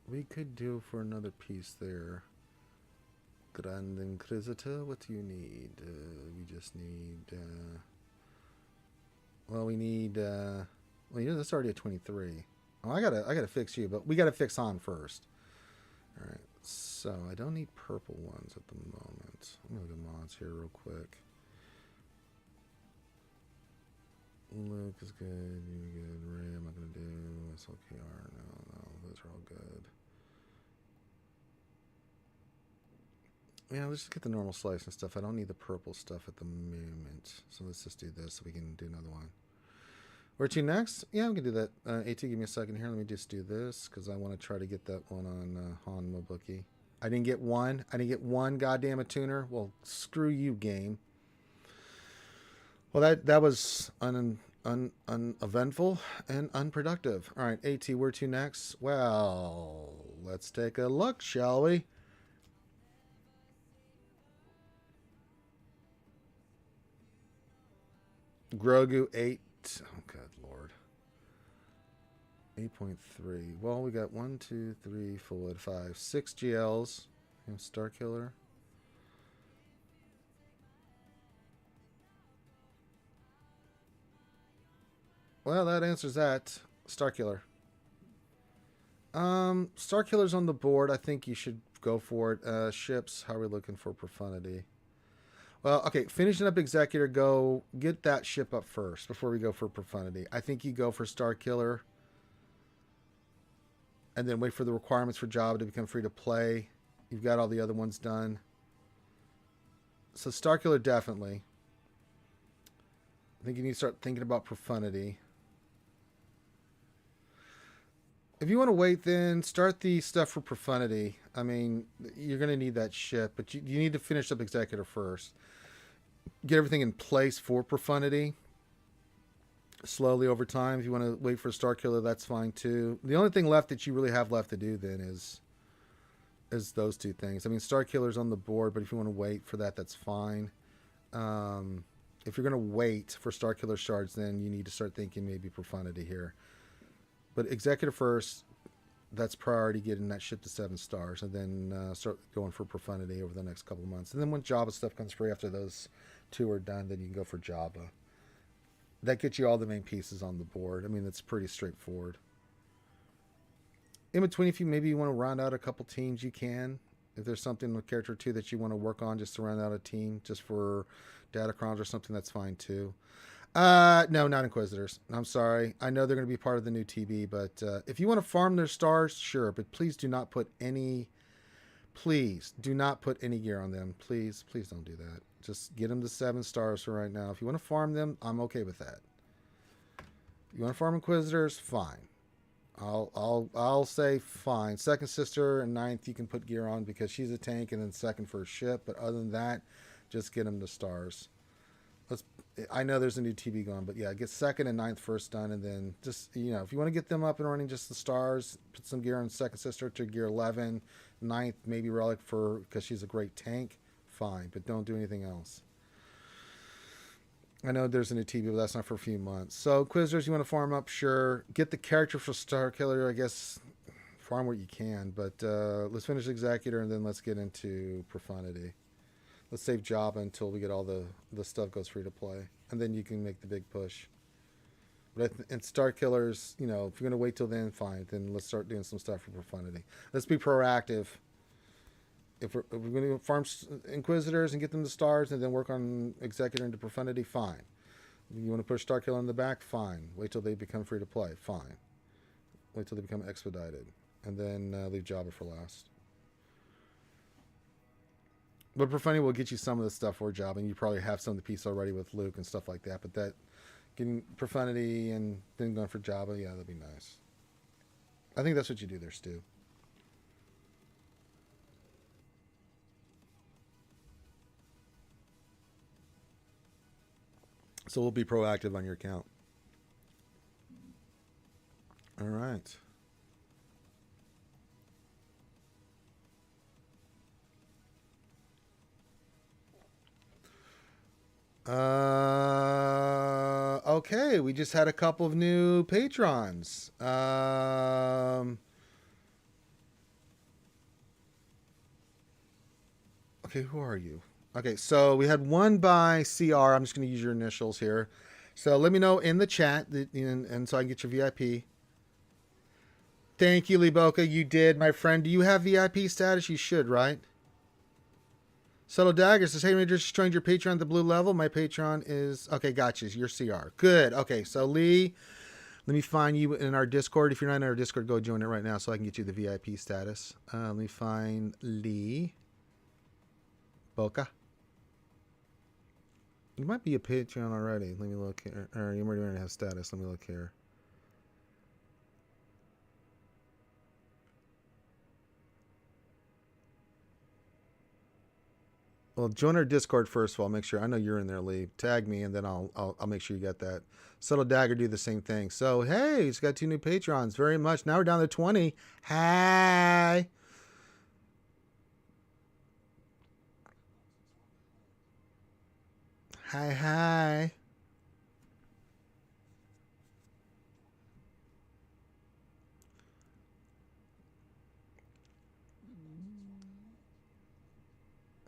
We could do for another piece there. Grand Inquisitor, what do you need? We just need, we need, that's already a 23. Oh, I gotta fix you, but we gotta fix Han first. All right, so I don't need purple ones at the moment. I'm gonna look at mods here real quick. Luke is good, you're good. Ray, I'm not gonna do. SLKR, no, those are all good. Yeah, let's just get the normal slice and stuff. I don't need the purple stuff at the moment. So let's just do this so we can do another one. Where to next? Yeah, we can do that. AT, give me a second here. Let me just do this because I want to try to get that one on Han Mobuki. I didn't get one. I didn't get one goddamn tuner. Well, screw you, game. Well, that was uneventful and unproductive. All right, AT, where to next? Well, let's take a look, shall we? Grogu 8. Oh, good lord. 8.3. Well, we got 1, 2, 3, 4, 5, 6 GLs. Star Killer. Well, that answers that. Star Killer. Star Killer's on the board. I think you should go for it. Ships, how are we looking for profundity? Well, okay, finishing up Executor, go get that ship up first before we go for profundity. I think you go for Star Killer and then wait for the requirements for Jabba to become free to play. You've got all the other ones done. So Star Killer, definitely. I think you need to start thinking about profundity. If you want to wait, then start the stuff for profundity. I mean, you're going to need that ship, but you need to finish up Executor first. Get everything in place for profundity. Slowly over time. If you want to wait for Star Killer, that's fine too. The only thing left that you really have left to do then is those two things. I mean, Star Killer's on the board, but if you want to wait for that, that's fine. If you're going to wait for Star Killer shards, then you need to start thinking maybe profundity here. But Executor first, that's priority, getting that ship to 7 stars, and then start going for profundity over the next couple of months. And then when Jabba stuff comes free after those 2 are done, then you can go for Jabba. That gets you all the main pieces on the board. I mean, it's pretty straightforward. In between, if you maybe you want to round out a couple teams, you can. If there's something with character 2 that you want to work on just to round out a team, just for Datacrons or something, that's fine too. No, not Inquisitors. I'm sorry. I know they're going to be part of the new TB, but if you want to farm their stars, sure. But please do not put any. Please do not put any gear on them. Please don't do that. Just get them to 7 stars for right now. If you want to farm them, I'm okay with that. You want to farm Inquisitors? Fine. I'll say fine. Second sister and 9th you can put gear on because she's a tank, and then second for a ship. But other than that, just get them to stars. I know there's a new TB going, but yeah, get 2nd and 9th first done, and then just, you know, if you want to get them up and running, just the stars, put some gear on second sister to gear 11, 9th maybe relic for because she's a great tank. Fine, but don't do anything else. I know there's a new TB, but that's not for a few months. So Inquisitors, you want to farm up? Sure. Get the character for Star Killer, I guess. Farm what you can, but let's finish Executor, and then let's get into Profundity. Let's save Jabba until we get all the stuff goes free to play, and then you can make the big push. But and Star Killers, you know, if you're gonna wait till then, fine. Then let's start doing some stuff for Profundity. Let's be proactive. If we're gonna farm Inquisitors and get them to stars, and then work on Executor into Profundity, fine. You want to push Star Killer in the back, fine. Wait till they become free to play, fine. Wait till they become expedited, and then leave Jabba for last. But Profundity will get you some of the stuff for Jabba, and you probably have some of the pieces already with Luke and stuff like that. But that getting Profundity and then going for Jabba, yeah, that'd be nice. I think that's what you do there, Stu. So we'll be proactive on your account. All right. Okay, we just had a couple of new patrons. Okay, who are you? Okay, so we had one by CR. I'm just going to use your initials here. So let me know in the chat, and so I can get your VIP. Thank you, Liboka. You did, my friend. Do you have VIP status? You should, right? Subtle Dagger says, hey, Ranger, just joined your Patreon at the blue level. My Patreon is... Okay, gotcha. You're CR. Good. Okay, so Lee, let me find you in our Discord. If you're not in our Discord, go join it right now so I can get you the VIP status. Let me find Lee. Boca. You might be a Patreon already. Let me look here. Or you already have status. Let me look here. Well, join our Discord first of all. Make sure I know you're in there, Lee. Tag me, and then I'll make sure you get that. Subtle Dagger do the same thing. So hey, he's got 2 new Patrons. Very much. Now we're down to 20. Hi. Hi.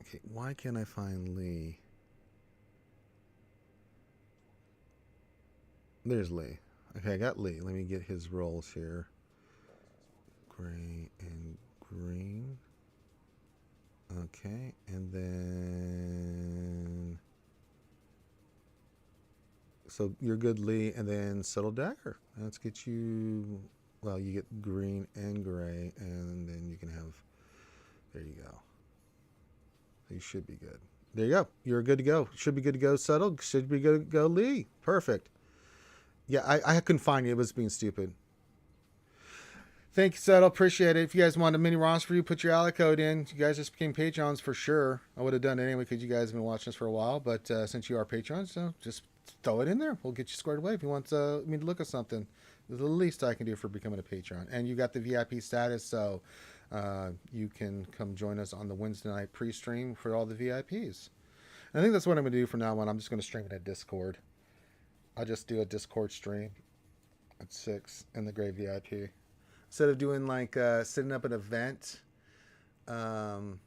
Okay, why can't I find Lee? There's Lee. Okay, I got Lee. Let me get his roles here. Gray and green. Okay, and then... So you're good, Lee, and then Subtle Dagger. Let's get you... Well, you get green and gray, and then you can have... There you go. You should be good. There you go. You're good to go. Should be good to go, Subtle. Should be good to go, Lee. Perfect. Yeah, I couldn't find you. It was being stupid. Thank you, Subtle. Appreciate it. If you guys want a mini roster for you, put your ally code in. You guys just became Patrons for sure. I would have done it anyway because you guys have been watching us for a while. But since you are Patrons, so just throw it in there. We'll get you squared away if you want me to look at something. It's the least I can do for becoming a Patreon. And you got the VIP status, so you can come join us on the Wednesday night pre-stream for all the VIPs. And I think that's what I'm going to do from now on. I'm just going to stream it at Discord. I'll just do a Discord stream at 6 in the Grey VIP. Instead of doing like setting up an event on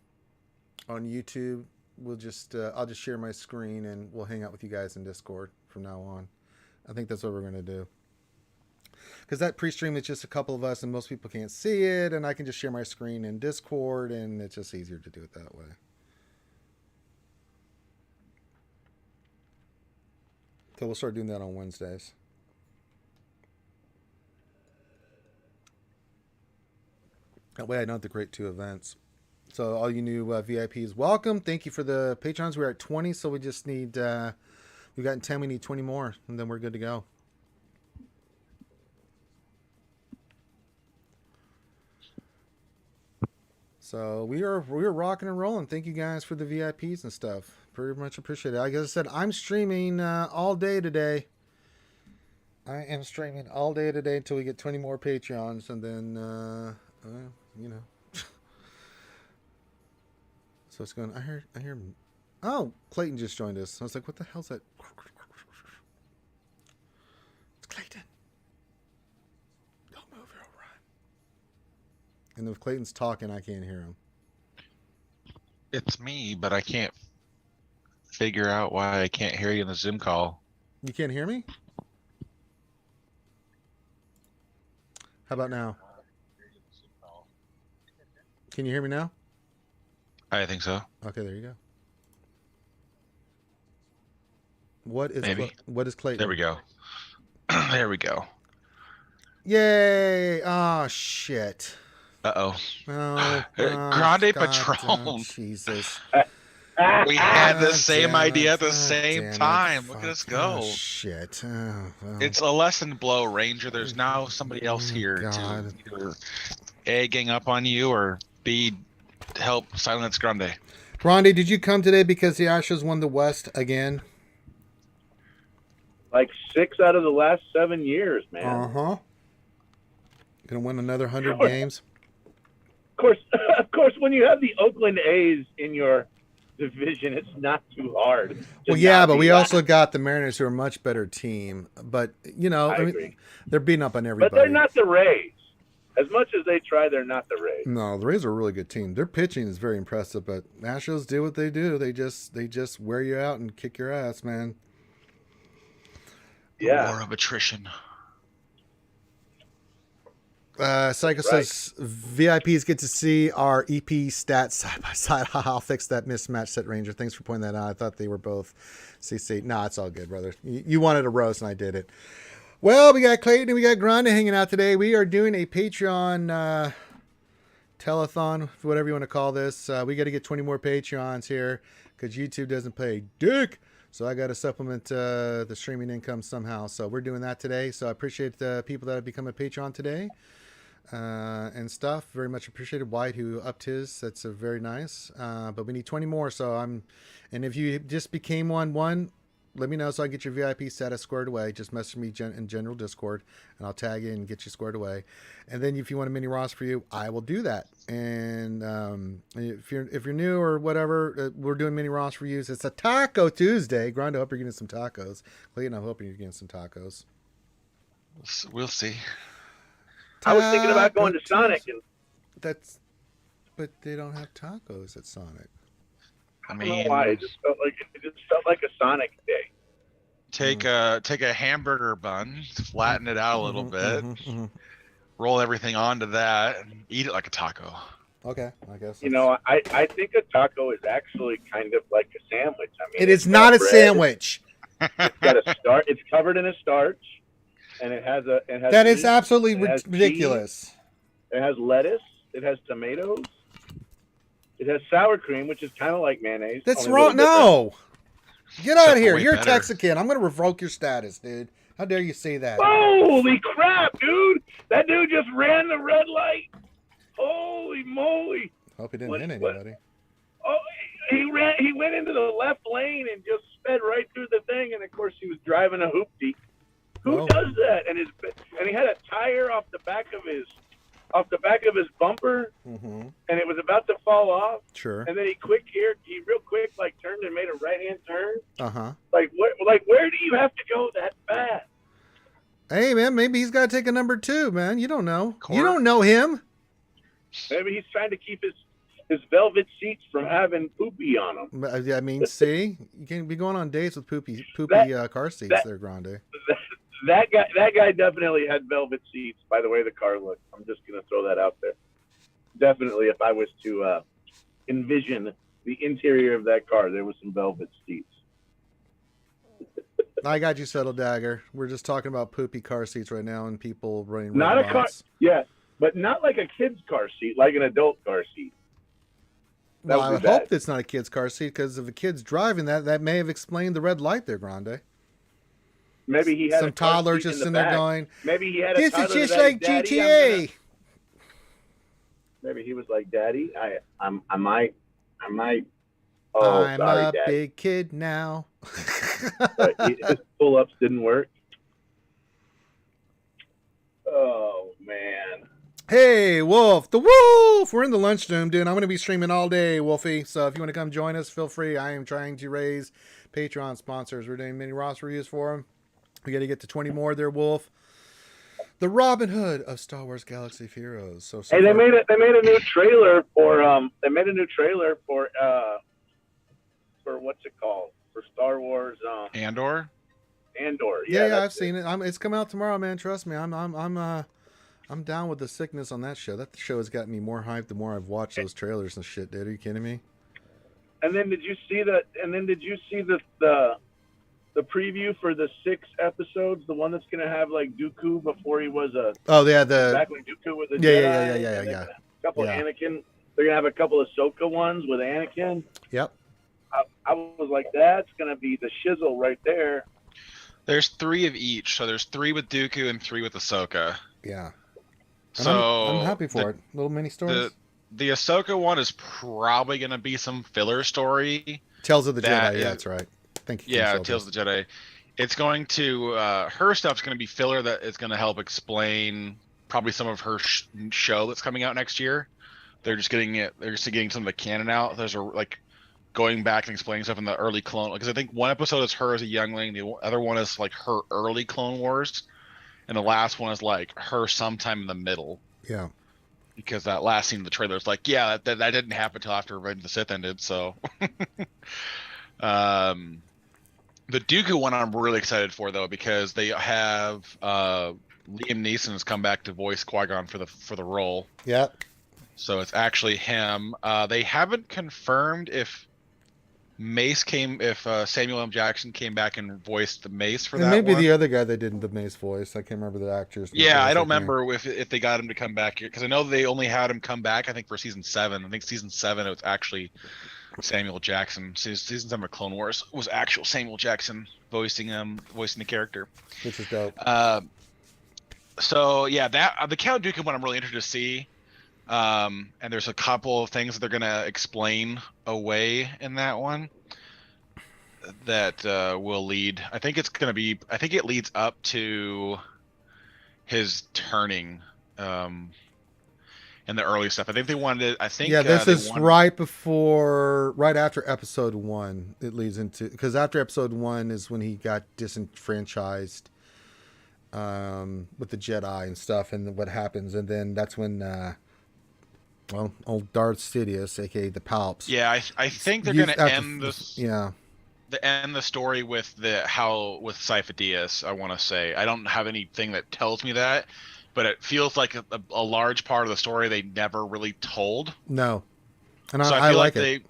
YouTube we'll just I'll just share my screen and we'll hang out with you guys in Discord from now on. I think that's what we're gonna do. Because that pre-stream is just a couple of us and most people can't see it, and I can just share my screen in Discord, and it's just easier to do it that way. So we'll start doing that on Wednesdays. That way I don't have to create 2 events. So all you new VIPs, welcome. Thank you for the patrons. We're at 20, so we just need, we've gotten 10, we need 20 more, and then we're good to go. So we're rocking and rolling. Thank you guys for the VIPs and stuff. Pretty much appreciate it. Like I said, I'm streaming all day today. I am streaming all day today until we get 20 more Patreons, and then you know. So it's going. I hear. Oh, Clayton just joined us. I was like, what the hell's that? It's Clayton. Don't move, he'll run. And if Clayton's talking, I can't hear him. It's me, but I can't figure out why I can't hear you in the Zoom call. You can't hear me? How about now? Can you hear me now? I think so. Okay, there you go. What is Maybe. what is Clayton? There we go. There we go. Yay! Oh shit. Uh-oh. Oh, Grande God, Patron. Oh, Jesus. We had the God same damn idea it. at the God same damn it. time. Look at us Fuck. go. Oh, shit. Oh, well. It's a lesson blow, Ranger. There's now somebody else here God. to either A, gang up on you, or B, help silence Grande. Grande, did you come today because the Astros won the West again? Like 6 out of the last 7 years, man. Uh-huh. Gonna win another 100 games? Of course, when you have the Oakland A's in your division, it's not too hard. Well, yeah, but we also got the Mariners, who are a much better team. But, you know, I I mean, agree. they're beating up on everybody. But they're not the Rays. As much as they try, they're not the Rays. No, the Rays are a really good team. Their pitching is very impressive, but Astros do what they do. They just wear you out and kick your ass, man. Yeah. War of attrition. Psycho says VIPs get to see our EP stats side by side. I'll fix that mismatch, set Ranger. Thanks for pointing that out. I thought they were both CC. No, it's all good, brother. You wanted a roast and I did it. Well, we got Clayton and we got Grande hanging out today. We are doing a Patreon telethon, whatever you want to call this. We got to get 20 more Patreons here because YouTube doesn't pay dick. So I got to supplement the streaming income somehow. So we're doing that today. So I appreciate the people that have become a Patreon today and stuff. Very much appreciated. White, who upped his. That's very nice. But we need 20 more. So and if you just became one, let me know so I can get your VIP status squared away. Just message me in general Discord, and I'll tag you and get you squared away. And then if you want a mini roster for you, I will do that. And if you're new or whatever, we're doing mini roster for you. It's a Taco Tuesday. Grande, I hope you're getting some tacos. Clayton, I'm hoping you're getting some tacos. We'll see. I was thinking about going to Sonic. But they don't have tacos at Sonic. I I don't know mean, why. It just felt like a Sonic day. take a hamburger bun, flatten it out a little bit, roll everything onto that, and eat it like a taco. Okay, I guess. You know, I think a taco is actually kind of like a sandwich. I mean, It is not a sandwich. It's got a start. It's covered in a starch, and it has That is meat, absolutely it has ridiculous. cheese, it has lettuce. It has tomatoes. It has sour cream, which is kind of like mayonnaise. That's only a wrong. little different. No. Get out of Except here. way You're a better. Texican. I'm going to revoke your status, dude. How dare you say that? Holy crap, dude! That dude just ran the red light. Holy moly! Hope he didn't What- hit what- anybody. Oh, he went into the left lane and just sped right through the thing. And of course, he was driving a hoopty. Who Well- does that? And he had a tire off the back of his bumper, Mm-hmm. and it was about to fall off. Sure. And then he real quick like turned and made a right hand turn. Uh-huh. Like where do you have to go that fast? Hey, man, maybe he's got to take a number 2, man. You don't know. Court. You don't know him. Maybe he's trying to keep his his velvet seats from having poopy on them. I mean, see, you can be going on dates with poopy car seats that- there, Grande. That guy definitely had velvet seats. By the way, the car looked. I'm just gonna throw that out there. Definitely, if I was to envision the interior of that car, there was some velvet seats. I got you settled, Dagger. We're just talking about poopy car seats right now and people running Not red a car, lights. yeah, but not like a kid's car seat, like an adult car seat. That Well, I would be hope bad. it's not a kid's car seat because if a kid's driving that may have explained the red light there, Grande. Maybe he had Some a car toddler seat just in in the there back. going, Maybe he had a "This is toddler just that, like Daddy, GTA." Maybe he was like, "Daddy, I might. Oh, I'm sorry, a Daddy." big kid now. But his pull-ups didn't work. Oh man. Hey, Wolf, the Wolf! We're in the lunchroom, dude. I'm going to be streaming all day, Wolfie. So if you want to come join us, feel free. I am trying to raise Patreon sponsors. We're doing mini Ross reviews for them. We got to get to 20 more there, Wolf. The Robin Hood of Star Wars Galaxy of Heroes. So Hey, they far- made a new trailer for for what's it called? For Star Wars Andor. Andor. Yeah, that's I've seen it. It's coming out tomorrow, man. Trust me. I'm down with the sickness on that show. That show has gotten me more hyped the more I've watched those trailers and shit, dude. Are you kidding me? And then did you see the preview for the 6 episodes, the one that's gonna have like Dooku before he was a Oh, yeah, back when Dooku was a yeah, Jedi. yeah. and then a couple Yeah. of Anakin. They're gonna have a couple of Ahsoka ones with Anakin. Yep. I was like, that's gonna be the shizzle right there. There's 3 of each, so there's 3 with Dooku and 3 with Ahsoka. Yeah. And So I'm happy for it. Little mini stories. The Ahsoka one is probably going to be some filler story. Tales of the that Jedi. Yeah, is- that's right. Thank you. Yeah, Kim Tales Silvers. of the Jedi. It's going to her stuff's going to be filler that is going to help explain probably some of her show that's coming out next year. They're just getting some of the canon out. There's like going back and explaining stuff in the early Clone, because I think one episode is her as a youngling, the other one is like her early Clone Wars, and the last one is like her sometime in the middle. Yeah. Because that last scene in the trailer is like, yeah, that didn't happen until after Revenge of the Sith ended. So, the Dooku one I'm really excited for though, because they have Liam Neeson has come back to voice Qui-Gon for the role. Yep. So it's actually him. They haven't confirmed if Samuel M. Jackson came back and voiced the Mace for And that maybe one. the other guy they did the Mace voice. I can't remember the actor's name. Yeah, I don't Name. remember if they got him to come back here, because I know they only had him come back, I think, for season 7. I think season 7 it was actually Samuel Jackson. Season 7 of Clone Wars was actual Samuel Jackson voicing the character. Which is dope. So yeah, that the Count Dooku one I'm really interested to see. And there's a couple of things that they're gonna explain away in that one that will lead. I think it leads up to his turning in the early stuff. I think they wanted. Yeah, this is right after episode 1. It leads into, because after episode 1 is when he got disenfranchised with the Jedi and stuff, and what happens, and then that's when old Darth Sidious, aka the Palps. Yeah, I think they're gonna end this. Yeah. End the story with Sypha Dyas. I want to say I don't have anything that tells me that, but it feels like a large part of the story they never really told. No, and so I feel like it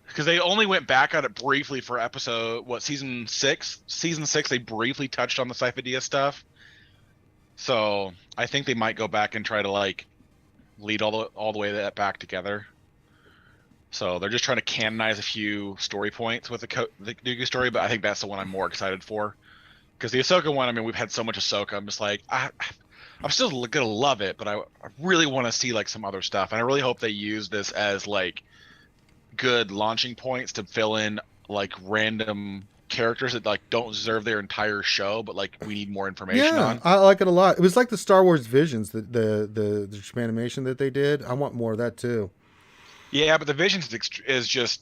because they only went back on it briefly for season 6. Season 6 they briefly touched on the Sypha Dyas stuff. So I think they might go back and try to like lead all the way that back together. So they're just trying to canonize a few story points with the Dooku story, but I think that's the one I'm more excited for. Because the Ahsoka one, I mean, we've had so much Ahsoka. I'm just like, I'm still gonna love it, but I really want to see like some other stuff, and I really hope they use this as like good launching points to fill in like random characters that like don't deserve their entire show, but like we need more information on. I like it a lot. It was like the Star Wars Visions, the animation that they did. I want more of that too. Yeah, but the Visions is just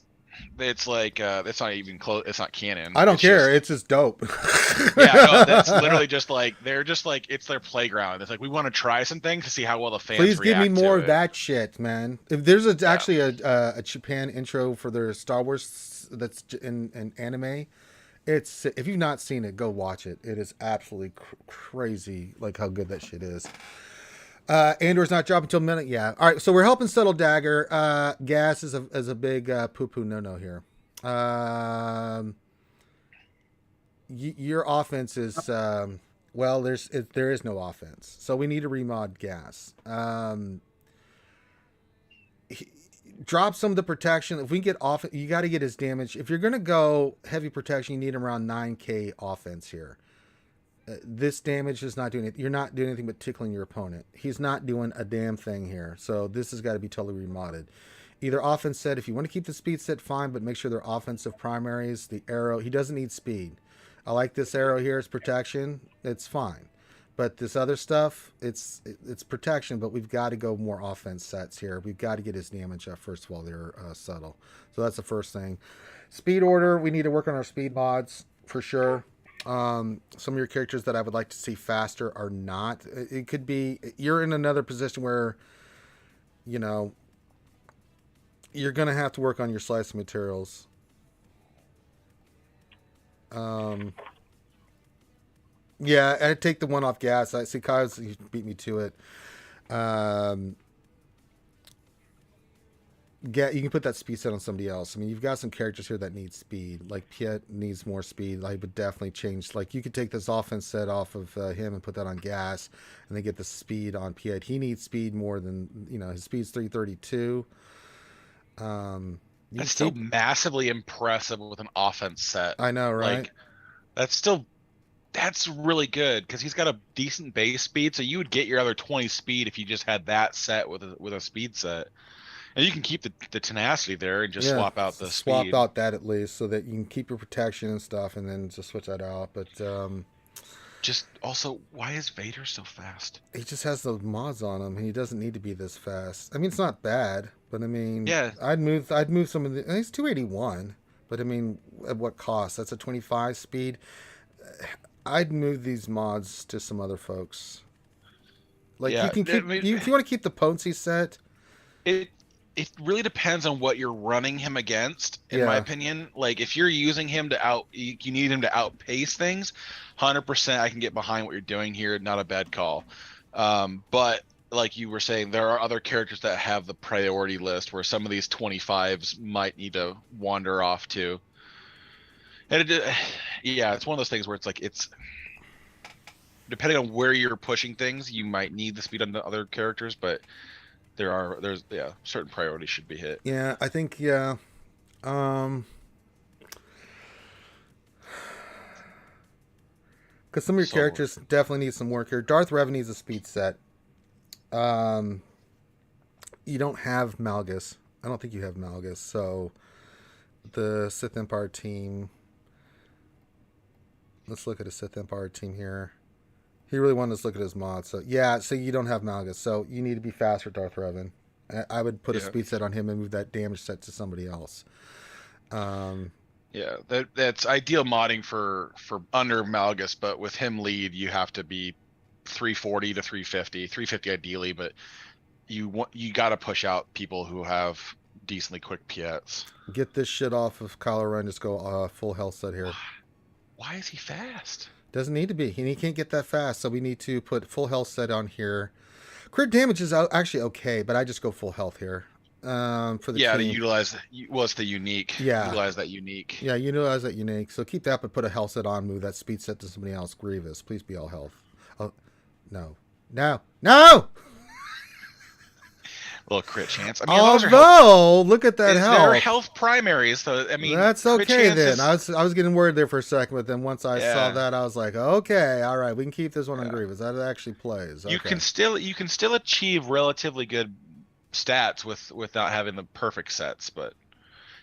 it's like it's not even close. It's not canon. I don't It's care. just- It's just dope. yeah, no, that's literally just like they're just like it's their playground. It's like we want to try some things to see how well the fans. Please give me react more to of it. that shit, man. If there's actually a Japan intro for their Star Wars that's in anime, it's if you've not seen it, go watch it. It is absolutely crazy, like how good that shit is. Andor's not dropping until minute. Yeah. All right. So we're helping settle Dagger. Gas is a big poo poo no here. Your offense is well. There is no offense, so we need to remod Gas. Drop some of the protection. If we can get off, you got to get his damage. If you're gonna go heavy protection, you need around 9k offense here. This damage is not doing it. You're not doing anything but tickling your opponent. He's not doing a damn thing here. So this has got to be totally remodded. Either offense set, if you want to keep the speed set, fine, but make sure they're offensive primaries. The arrow, he doesn't need speed. I like this arrow here. It's protection. It's fine. But this other stuff, it's protection, but we've got to go more offense sets here. We've got to get his damage up first while they're subtle. So that's the first thing. Speed order, we need to work on our speed mods for sure. Some of your characters that I would like to see faster are not. It could be you're in another position where, you know, you're going to have to work on your slicing materials. Yeah, I'd take the one off Gas. I see Kyle's beat me to it. You can put that speed set on somebody else. I mean, you've got some characters here that need speed. Like Piet needs more speed. I would definitely change. Like you could take this offense set off of him and put that on Gas, and then get the speed on Piet. He needs speed more than his speed's 332. That's still massively impressive with an offense set. I know, right? Like, that's really good because he's got a decent base speed. So you would get your other 20 speed if you just had that set with a speed set. And you can keep the tenacity there and just swap out the speed. Swap out that at least so that you can keep your protection and stuff and then just switch that out. But just also, why is Vader so fast? He just has those mods on him and he doesn't need to be this fast. I mean, it's not bad, but I mean, yeah, I'd move some of the. He's 281, but I mean, at what cost? That's a 25 speed. I'd move these mods to some other folks. Like you can keep, if you want to keep the potency set. It really depends on what you're running him against, in my opinion. Like, if you're using him you need him to outpace things, 100% I can get behind what you're doing here. Not a bad call. But like you were saying, there are other characters that have the priority list where some of these 25s might need to wander off to. And it's one of those things where it's like, it's depending on where you're pushing things, you might need the speed on the other characters, but there's certain priorities should be hit. Yeah, I think because some of your characters definitely need some work here. Darth Revan needs a speed set. You don't have Malgus. I don't think you have Malgus. So the Sith Empire team. Let's look at a Sith Empire team here. He really wanted us to look at his mod. So yeah, so you don't have Malgus. So you need to be faster, Darth Revan. I would put a speed set on him and move that damage set to somebody else. That's ideal modding for under Malgus, but with him lead, you have to be 340 to 350. 350 ideally, but you got to push out people who have decently quick Piets. Get this shit off of Kylo Ren. Just go full health set here. Why is he fast? Doesn't need to be. He can't get that fast, so we need to put full health set on here. Crit damage is actually okay, but I just go full health here. For the team. To utilize it's the unique. Yeah. Utilize that unique. Yeah, utilize that unique. So keep that, but put a health set on, move that speed set to somebody else. Grievous. Please be all health. Oh, no. Little crit chance. I mean, although, look at that health. They're health primaries, so I mean, that's okay then. I was getting worried there for a second, but then once I saw that, I was like, okay, all right, we can keep this one on Grievous. That actually plays. Okay. You can still achieve relatively good stats without having the perfect sets, but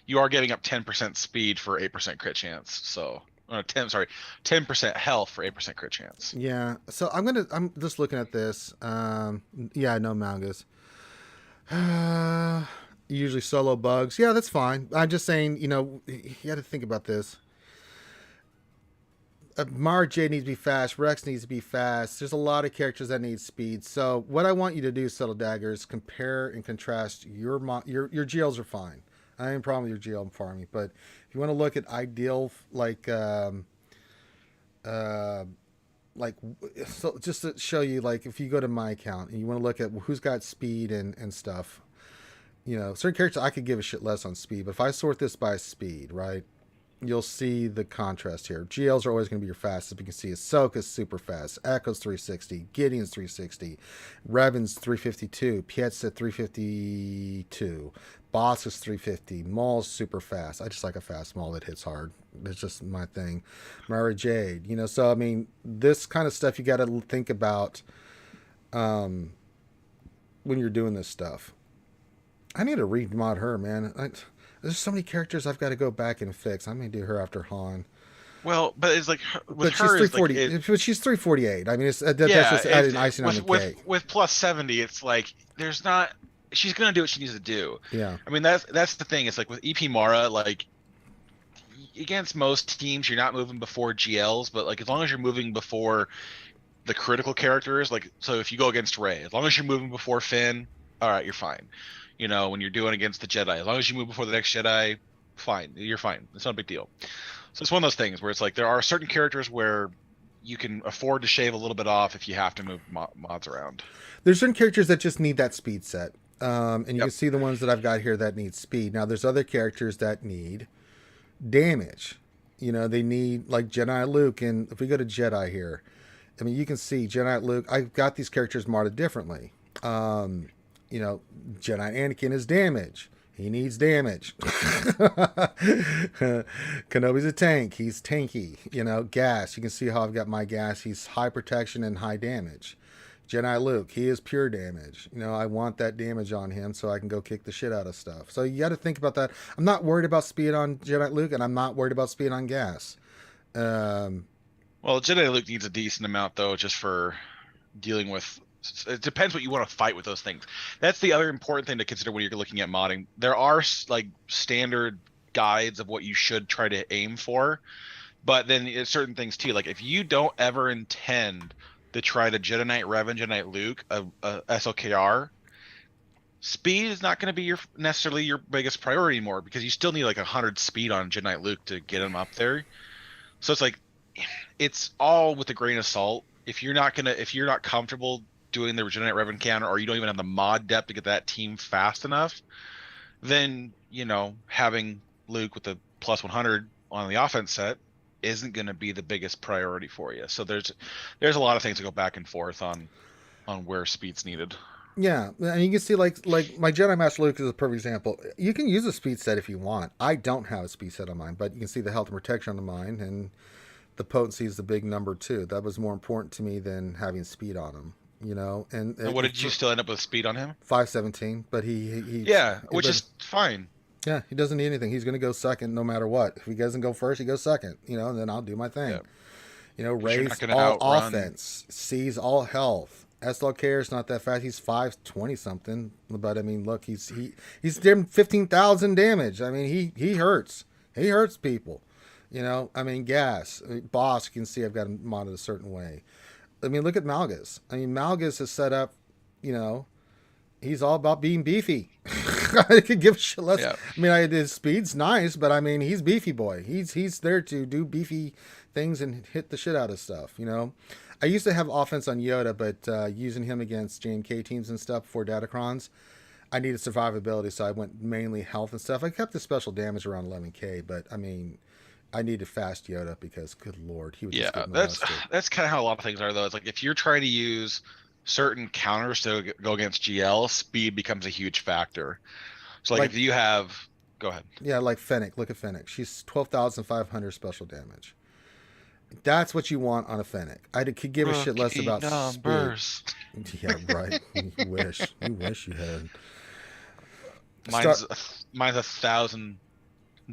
you are giving up 10% speed for 8% crit chance. So 10% health for 8% crit chance. Yeah. So I'm just looking at this. No Malgus. You usually solo bugs. Yeah, that's fine. I'm just saying, you got to think about this. Mara Jade needs to be fast. Rex needs to be fast. There's a lot of characters that need speed. So what I want you to do, Subtle Dagger, is compare and contrast your GLs are fine. I have a problem with your GL farming, but if you want to look at ideal, so just to show you, like if you go to my account and you want to look at who's got speed and stuff, certain characters I could give a shit less on speed, but if I sort this by speed, right, you'll see the contrast here. GLs are always going to be your fastest. You can see Ahsoka's super fast, Echo's 360, Gideon's 360, Revan's 352, Piet's at 352, Boss is 350, Maul's super fast. I just like a fast Maul that hits hard. That's just my thing. Mara Jade, so I mean, this kind of stuff you got to think about when you're doing this stuff. I need to remod her, man. There's so many characters I've got to go back and fix. I'm gonna do her after Han. Well, but it's like with But her, she's 340. But she's 348. I mean, that's just adding icing on the cake. With plus 70, it's like there's not. She's gonna do what she needs to do. Yeah. I mean, that's the thing. It's like with EP Mara, like against most teams, you're not moving before GLs, but like as long as you're moving before the critical characters, like so if you go against Rey, as long as you're moving before Finn, all right, you're fine. When you're doing against the Jedi, as long as you move before the next Jedi, fine, you're fine. It's not a big deal. So it's one of those things where it's like there are certain characters where you can afford to shave a little bit off if you have to move mods around. There's certain characters that just need that speed set. And you can see the ones that I've got here that need speed. Now, there's other characters that need damage. They need, like Jedi Luke. And if we go to Jedi here, I mean, you can see Jedi Luke. I've got these characters modded differently. Jedi Anakin is damage. He needs damage. Kenobi's a tank. He's tanky. Gas. You can see how I've got my gas. He's high protection and high damage. Jedi Luke, he is pure damage. I want that damage on him so I can go kick the shit out of stuff. So you got to think about that. I'm not worried about speed on Jedi Luke, and I'm not worried about speed on gas. Well, Jedi Luke needs a decent amount, though, just for dealing with... It depends what you want to fight with those things. That's the other important thing to consider when you're looking at modding. There are, like, standard guides of what you should try to aim for, but then it's certain things, too. Like, if you don't ever intend... to try to Jedi Knight Revan, Jedi Knight Luke, a SLKR, speed is not going to be necessarily your biggest priority anymore because you still need like 100 speed on Jedi Knight Luke to get him up there. So it's like, it's all with a grain of salt. If you're not comfortable doing the Jedi Knight Revan counter, or you don't even have the mod depth to get that team fast enough, then having Luke with the plus 100 on the offense set isn't going to be the biggest priority for you. So there's a lot of things to go back and forth on where speed's needed. Yeah, and you can see like my Jedi Master Luke is a perfect example. You can use a speed set if you want. I don't have a speed set on mine, but you can see the health and protection on mine, and the potency is the big number too. That was more important to me than having speed on him. And what did you still end up with speed on him? 517, but he which is fine. Yeah, he doesn't need anything. He's going to go second no matter what. If he doesn't go first, he goes second. And then I'll do my thing. Yeah. Ray's all offense, C's all health. SLK is not that fast. He's 520 something. But I mean, look, he's doing 15,000 damage. I mean, he hurts. He hurts people. I mean, gas. Boss, you can see I've got him modded a certain way. I mean, look at Malgus. I mean, Malgus is set up, he's all about being beefy. I could give a shit less. Yeah. I mean, his speed's nice, but I mean, he's beefy boy. He's there to do beefy things and hit the shit out of stuff. I used to have offense on Yoda, but using him against JMK teams and stuff for Datacrons, I needed survivability, so I went mainly health and stuff. I kept the special damage around 11k, but I mean, I needed fast Yoda because, good lord, he would just get molested. That's kind of how a lot of things are, though. It's like if you're trying to use certain counters to go against GL, speed becomes a huge factor. So like if you have, go ahead. Yeah, like Fennec. Look at Fennec. She's 12,500 special damage. That's what you want on a Fennec. I could give a shit less about numbers. Speed. Yeah, right. You wish you had. Mine's 1,000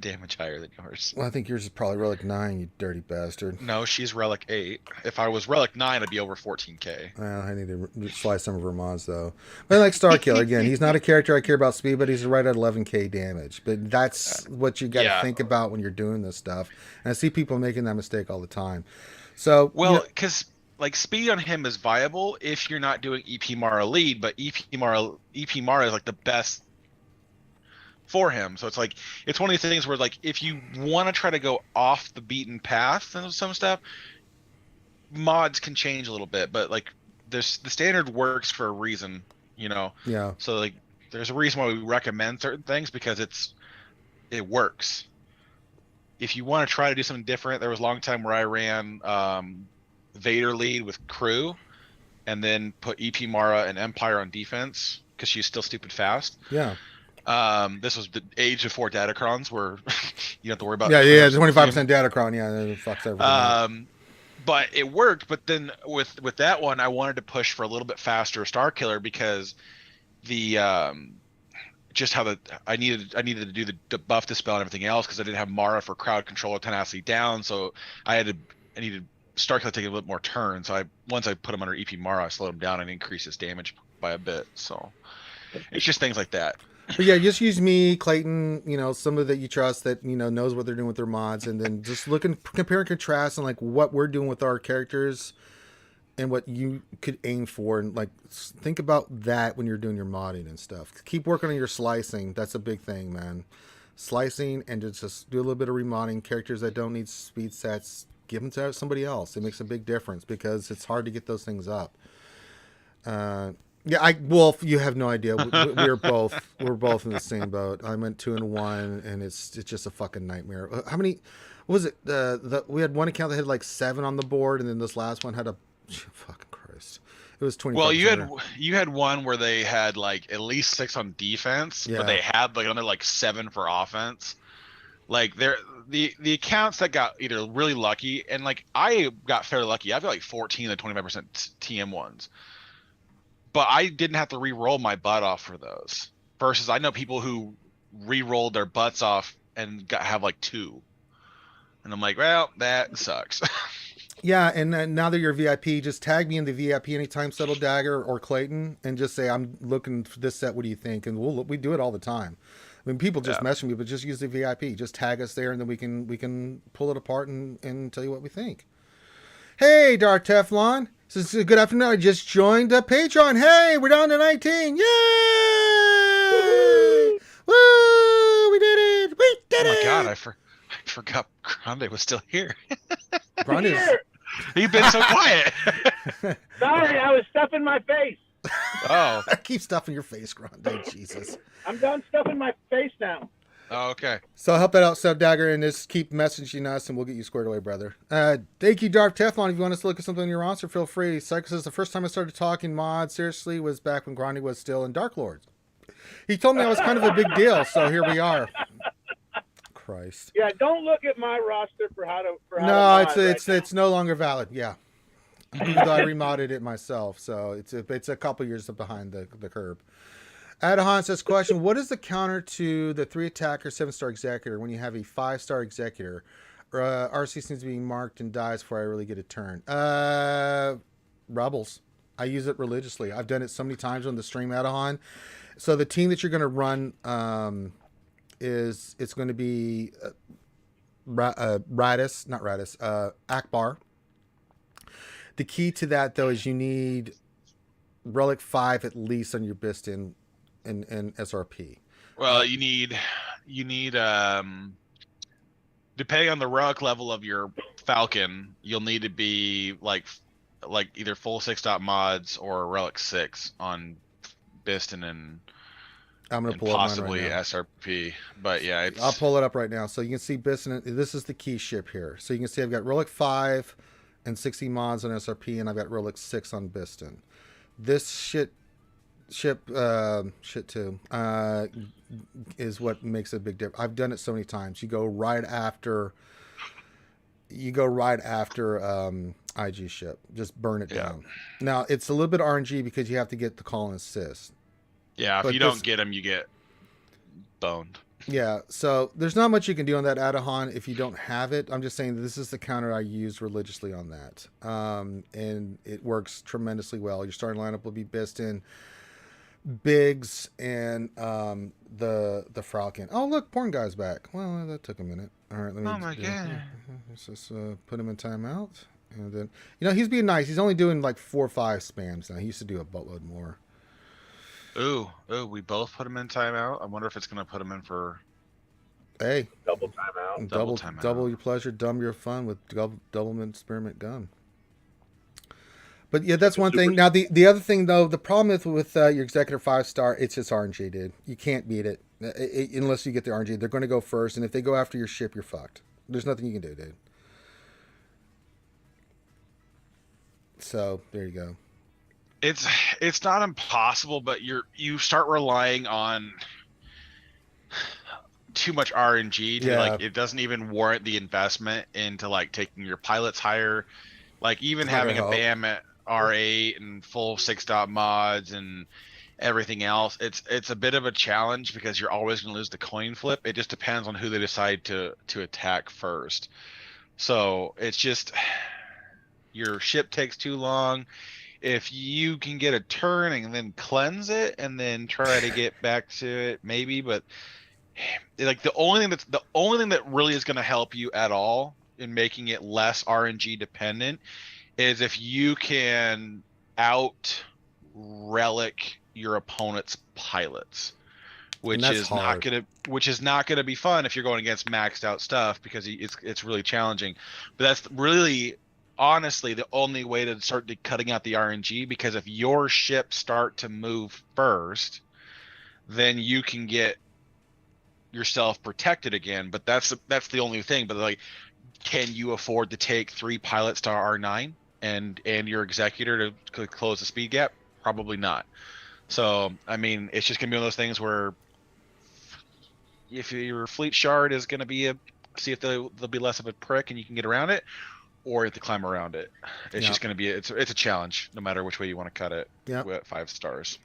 damage higher than yours. Well, I think yours is probably Relic 9, you dirty bastard. No, she's Relic 8. If I was Relic 9, I'd be over 14k. Well, I need to slice some of her mods, though. But like Starkiller, again, he's not a character I care about speed, but he's right at 11k damage. But that's what you got to think about when you're doing this stuff. And I see people making that mistake all the time. So, well, because like speed on him is viable if you're not doing EP Mara lead, but EP Mara is like the best for him. So it's like it's one of these things where like if you want to try to go off the beaten path and some stuff, mods can change a little bit, but like the standard works for a reason, you know. Yeah. So like there's a reason why we recommend certain things because it works. If you want to try to do something different, there was a long time where I ran Vader lead with crew and then put EP Mara and Empire on defense because she's still stupid fast. Yeah. This was the age before datacrons where you don't have to worry about. Yeah, 25% datacron. Yeah, it fucks everything. But it worked. But then with that one, I wanted to push for a little bit faster Starkiller because the just how I needed to do the buff dispel and everything else because I didn't have Mara for crowd control or tenacity down, so I needed Starkiller to take a little bit more turn. So once I put him under EP Mara, I slowed him down and increased his damage by a bit. So it's just things like that. But yeah, just use me, Clayton, somebody that you trust that, knows what they're doing with their mods, and then just look and compare and contrast and like what we're doing with our characters and what you could aim for. And like, think about that when you're doing your modding and stuff. Keep working on your slicing. That's a big thing, man. Slicing and just do a little bit of remodding. Characters that don't need speed sets, give them to somebody else. It makes a big difference because it's hard to get those things up. Yeah, Wolf, you have no idea. We're both in the same boat. I went 2-1, and it's just a fucking nightmare. How many? What was it? We had one account that had like 7 on the board, and then this last one had a fucking Christ. It was 20. Well, you had one where they had like at least 6 on defense, but they had like another like 7 for offense. Like the accounts that got either really lucky, and like I got fairly lucky. I've got like 14 to 25% TM ones. But I didn't have to re-roll my butt off for those. Versus I know people who re-rolled their butts off and have like 2. And I'm like, well, that sucks. Yeah, and now that you're VIP, just tag me in the VIP anytime, Subtle Dagger or Clayton, and just say, I'm looking for this set, what do you think? And we do it all the time. I mean, people just message me, but just use the VIP. Just tag us there, and then we can pull it apart and tell you what we think. Hey, Dark Teflon. This is good afternoon. I just joined Patreon. Hey, we're down to 19. Yay! Woo! We did it! We did it! Oh my god, I forgot Grande was still here. Grande's... You've been so quiet. Sorry, I was stuffing my face. Oh. Keep stuffing your face, Grande. Jesus. I'm done stuffing my face now. Oh, okay. So help that out, Sub Dagger, and just keep messaging us, and we'll get you squared away, brother. Thank you, Dark Teflon. If you want us to look at something on your roster, feel free. Psycho says the first time I started talking mods seriously was back when Grande was still in Dark Lords. He told me that was kind of a big deal, so here we are. Christ. Yeah, don't look at my roster for how to. No, it's no longer valid. Yeah, even though I remodded it myself, so it's a couple years behind the curve. Adahan says, question, what is the counter to the 3 attacker, 7-star executor when you have a 5-star executor? RC seems to be marked and dies before I really get a turn. Rebels. I use it religiously. I've done it so many times on the stream, Adahan. So the team that you're going to run it's going to be Akbar. The key to that, though, is you need Relic 5 at least on your Biston and SRP. Well, you need depending on the relic level of your Falcon, you'll need to be like either full 6-dot mods or relic 6 on Biston and I'm gonna pull possibly up mine right SRP. But yeah, I'll pull it up right now. So you can see Biston. This is the key ship here. So you can see I've got Relic 5 and 60 mods on SRP, and I've got Relic 6 on Biston. This ship too is what makes a big difference. I've done it so many times. You go right after IG ship. Just burn it down. Now it's a little bit RNG because you have to get the call and assist. Yeah, if you don't get them, you get boned. Yeah, so there's not much you can do on that Adahan if you don't have it. I'm just saying that this is the counter I use religiously on that. And it works tremendously well. Your starting lineup will be Biston, Biggs, and the Falcon. Oh, look, Porn Guy's back. Well, that took a minute. All right, let me. Oh my god! Let's just put him in timeout, and then he's being nice. He's only doing like 4 or 5 spams now. He used to do a boatload more. Ooh, we both put him in timeout. I wonder if it's gonna put him in for Hey, Double timeout. double your pleasure, dumb your fun with double experiment gun. But yeah, that's one thing. Now the other thing though, the problem with your executive 5-star, it's just RNG, dude. You can't beat it unless you get the RNG. They're going to go first, and if they go after your ship, you're fucked. There's nothing you can do, dude. So there you go. It's not impossible, but you start relying on too much RNG to like it doesn't even warrant the investment into like taking your pilots higher. Like even having a BAM at R8 and full 6-dot mods and everything else, it's a bit of a challenge because you're always going to lose the coin flip. It just depends on who they decide to attack first. So it's just your ship takes too long. If you can get a turn and then cleanse it and then try to get back to it, maybe. But like the only thing that really is going to help you at all in making it less RNG dependent is if you can out relic your opponent's pilots, which is not gonna be fun if you're going against maxed out stuff because it's really challenging. But that's really honestly the only way to start cutting out the RNG, because if your ships start to move first, then you can get yourself protected again. But that's the only thing. But like, can you afford to take 3 pilots to R9 and your executor to close the speed gap? Probably not. So I mean, it's just gonna be one of those things where if your fleet shard is gonna be see if they'll be less of a prick and you can get around it, or you have to climb around it. It's just going to be it's a challenge no matter which way you want to cut it. At 5 stars.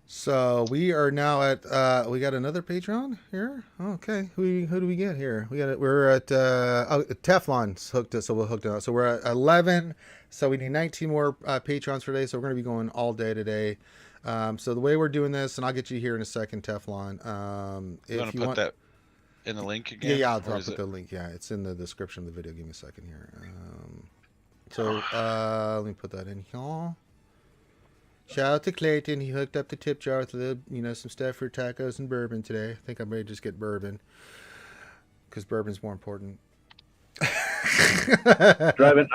So we are now at we got another Patreon here. Okay, who do we get here? We're at Teflon's hooked us, so we'll hook it up. So we're at 11. So we need 19 more Patrons for today. So we're going to be going all day today. So the way we're doing this, and I'll get you here in a second, Teflon. If you want that in the link again? Yeah, I'll put the link. Yeah, it's in the description of the video. Give me a second here. Let me put that in here. Shout out to Clayton. He hooked up the tip jar with some stuff for tacos and bourbon today. I think I may just get bourbon because bourbon's more important. I'm driving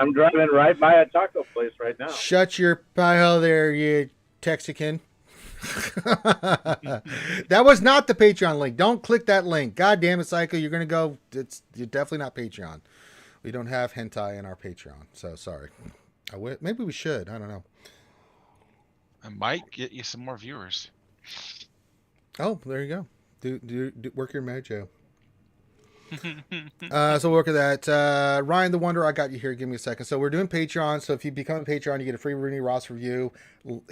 right by a taco place right now. Shut your pie hole there, you Texican. That was not the Patreon link. Don't click that link. God damn it, Psycho. You're going to go. You're definitely not Patreon. We don't have hentai in our Patreon. So sorry. Maybe we should. I don't know. I might get you some more viewers. Oh, there you go. Do work your mojo. So we'll work at that. Ryan the Wonder, I got you here. Give me a second. So we're doing Patreon. So if you become a Patreon, you get a free Rooney Ross review.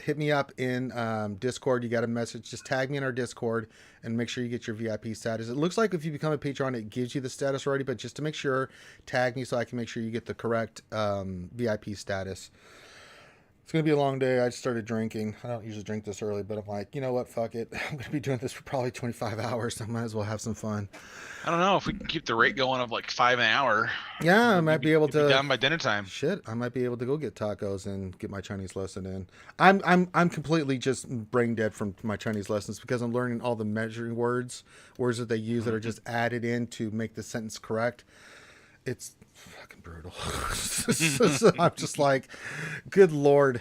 Hit me up in Discord. You got a message. Just tag me in our Discord and make sure you get your VIP status. It looks like if you become a Patreon, it gives you the status already, but just to make sure, tag me so I can make sure you get the correct VIP status. It's going to be a long day. I just started drinking. I don't usually drink this early, but I'm like, you know what? Fuck it. I'm going to be doing this for probably 25 hours. I might as well have some fun. I don't know if we can keep the rate going of like 5 an hour. Yeah, I might be able to. Be done by dinner time. Shit, I might be able to go get tacos and get my Chinese lesson in. I'm completely just brain dead from my Chinese lessons because I'm learning all the measuring words that they use that are just added in to make the sentence correct. It's fucking brutal. So I'm just like, good Lord.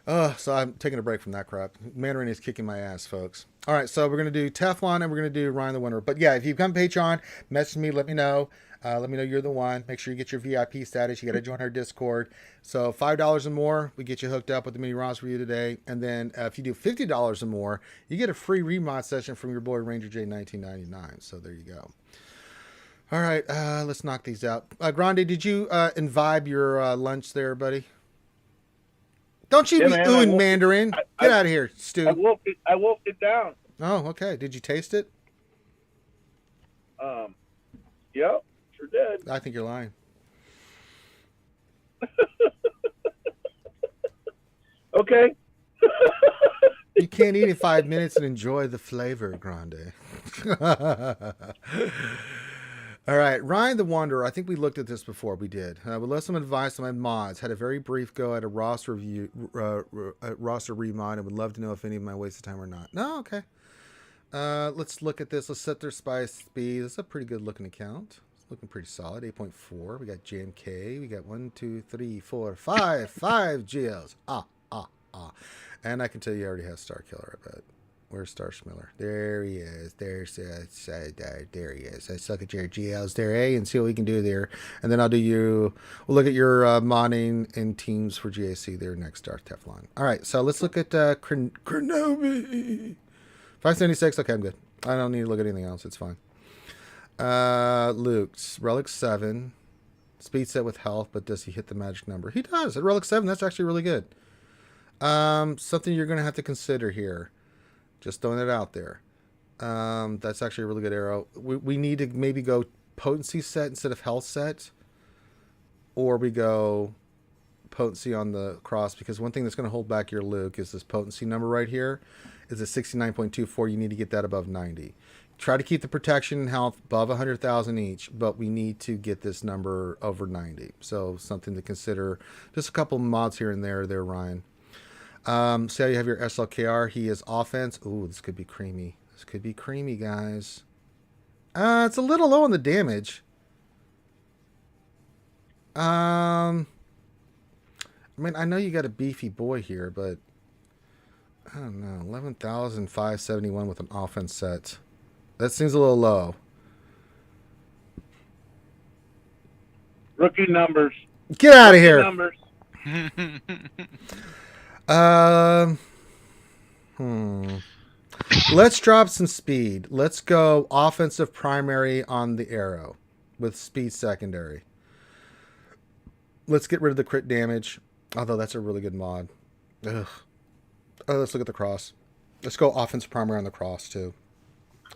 So I'm taking a break from that crap. Mandarin is kicking my ass, folks. All right, so we're going to do Teflon and we're going to do Ryan the Winner. But yeah, if you become Patreon, message me, let me know. Let me know you're the one. Make sure you get your VIP status. You got to join our Discord. So $5 or more, we get you hooked up with the mini Ross review today. And then if you do $50 or more, you get a free remod session from your boy Ranger J 1999. So there you go. All right, let's knock these out. Grande, did you imbibe your lunch there, buddy? Don't you be oohing Mandarin. Get out of here, Stu. I wolfed it down. Oh, okay. Did you taste it? Yep, sure did. I think you're lying. Okay. You can't eat in 5 minutes and enjoy the flavor, Grande. All right, Ryan the Wanderer. I think we looked at this before. We did. Would love some advice on my mods. Had a very brief go at a roster review, roster remod, and would love to know if any of my wasted time or not. No, okay. Let's look at this. Let's set their spice speed. This is a pretty good looking account. It's looking pretty solid. 8.4. We got JMK. We got 1, 2, 3, 4, 5. 5 GLs. And I can tell you, he already has Star Killer, I bet. Where's Star Schmiller? There he is. There he is. I suck at your GLs there, eh? And see what we can do there. And then we'll look at your modding and teams for GAC there next, Darth Teflon. All right, so let's look at Kronobi. 576. Okay, I'm good. I don't need to look at anything else. It's fine. Luke's Relic 7. Speed set with health, but does he hit the magic number? He does. At Relic 7, that's actually really good. Something you're going to have to consider here. Just throwing it out there. That's actually a really good arrow. We need to maybe go potency set instead of health set. Or we go potency on the cross. Because one thing that's going to hold back your Luke is this potency number right here. Is a 69.24. You need to get that above 90. Try to keep the protection and health above 100,000 each. But we need to get this number over 90. So something to consider. Just a couple mods here and there, Ryan. So you have your SLKR. He is offense. Ooh, this could be creamy. This could be creamy, guys. It's a little low on the damage. I mean, I know you got a beefy boy here, but I don't know. 11,571 with an offense set. That seems a little low. Rookie numbers. Get out of here. Numbers. Let's drop some speed. Let's go offensive primary on the arrow with speed secondary. Let's get rid of the crit damage. Although that's a really good mod. Ugh. Oh, let's look at the cross. Let's go offensive primary on the cross too.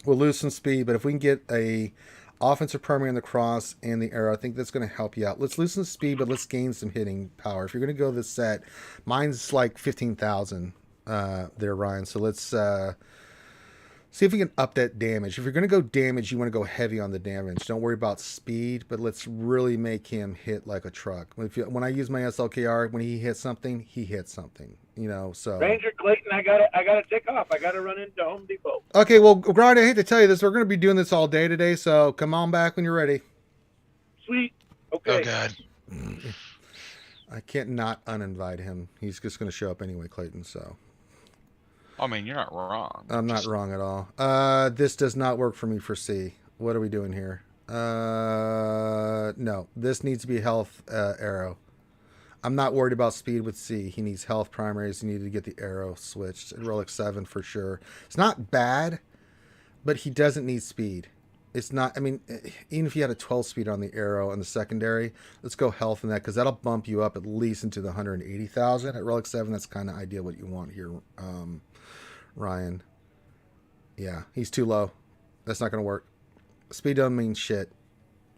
We'll lose some speed, but if we can get a offensive primary on the cross and the arrow, I think that's going to help you out. Let's lose some speed, but let's gain some hitting power. If you're going to go this set, mine's like 15,000 there, Ryan. So let's see if we can up that damage. If you're going to go damage, you want to go heavy on the damage. Don't worry about speed, but let's really make him hit like a truck. When I use my SLKR, when he hits something, he hits something. You know, so Ranger Clayton, I gotta take off. I gotta run into Home Depot. Okay, well, Grind, I hate to tell you this. We're going to be doing this all day today, so come on back when you're ready. Sweet. Okay. Oh, God. I can't not uninvite him. He's just going to show up anyway, Clayton, so. I mean, you're not wrong. I'm not wrong at all. This does not work for me for C. What are we doing here? No. This needs to be health arrow. I'm not worried about speed with C. He needs health primaries. He needed to get the arrow switched. Relic 7 for sure. It's not bad, but he doesn't need speed. It's not, I mean, even if you had a 12 speed on the arrow and the secondary, let's go health in that because that'll bump you up at least into the 180,000. At Relic 7, that's kind of ideal what you want here, Ryan. Yeah, he's too low. That's not going to work. Speed doesn't mean shit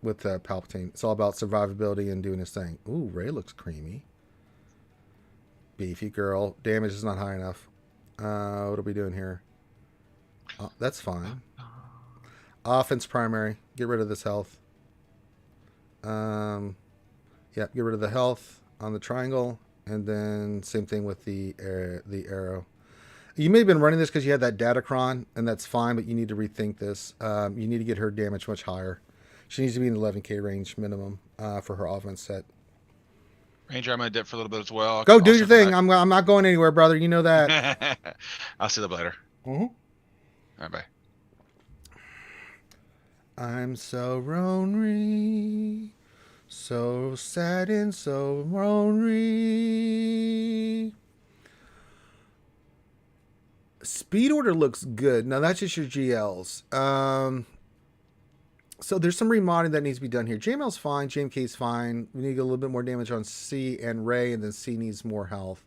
with Palpatine. It's all about survivability and doing his thing. Ooh, Rey looks creamy. Beefy girl. Damage is not high enough. What are we doing here? That's fine. Offense primary. Get rid of this health. Yeah, get rid of the health on the triangle. And then same thing with the arrow. You may have been running this because you had that Datacron, and that's fine, but you need to rethink this. You need to get her damage much higher. She needs to be in the 11k range minimum for her offense set. Ranger, I'm going to dip for a little bit as well. Go do your thing. I'm not going anywhere, brother. You know that. I'll see you later. Mm-hmm. All right, bye. I'm so lonely, so sad and so lonely. Speed order looks good. Now that's just your GLs. So there's some remodding that needs to be done here. JML's fine. JMK's fine. We need to get a little bit more damage on C and Rey, and then C needs more health.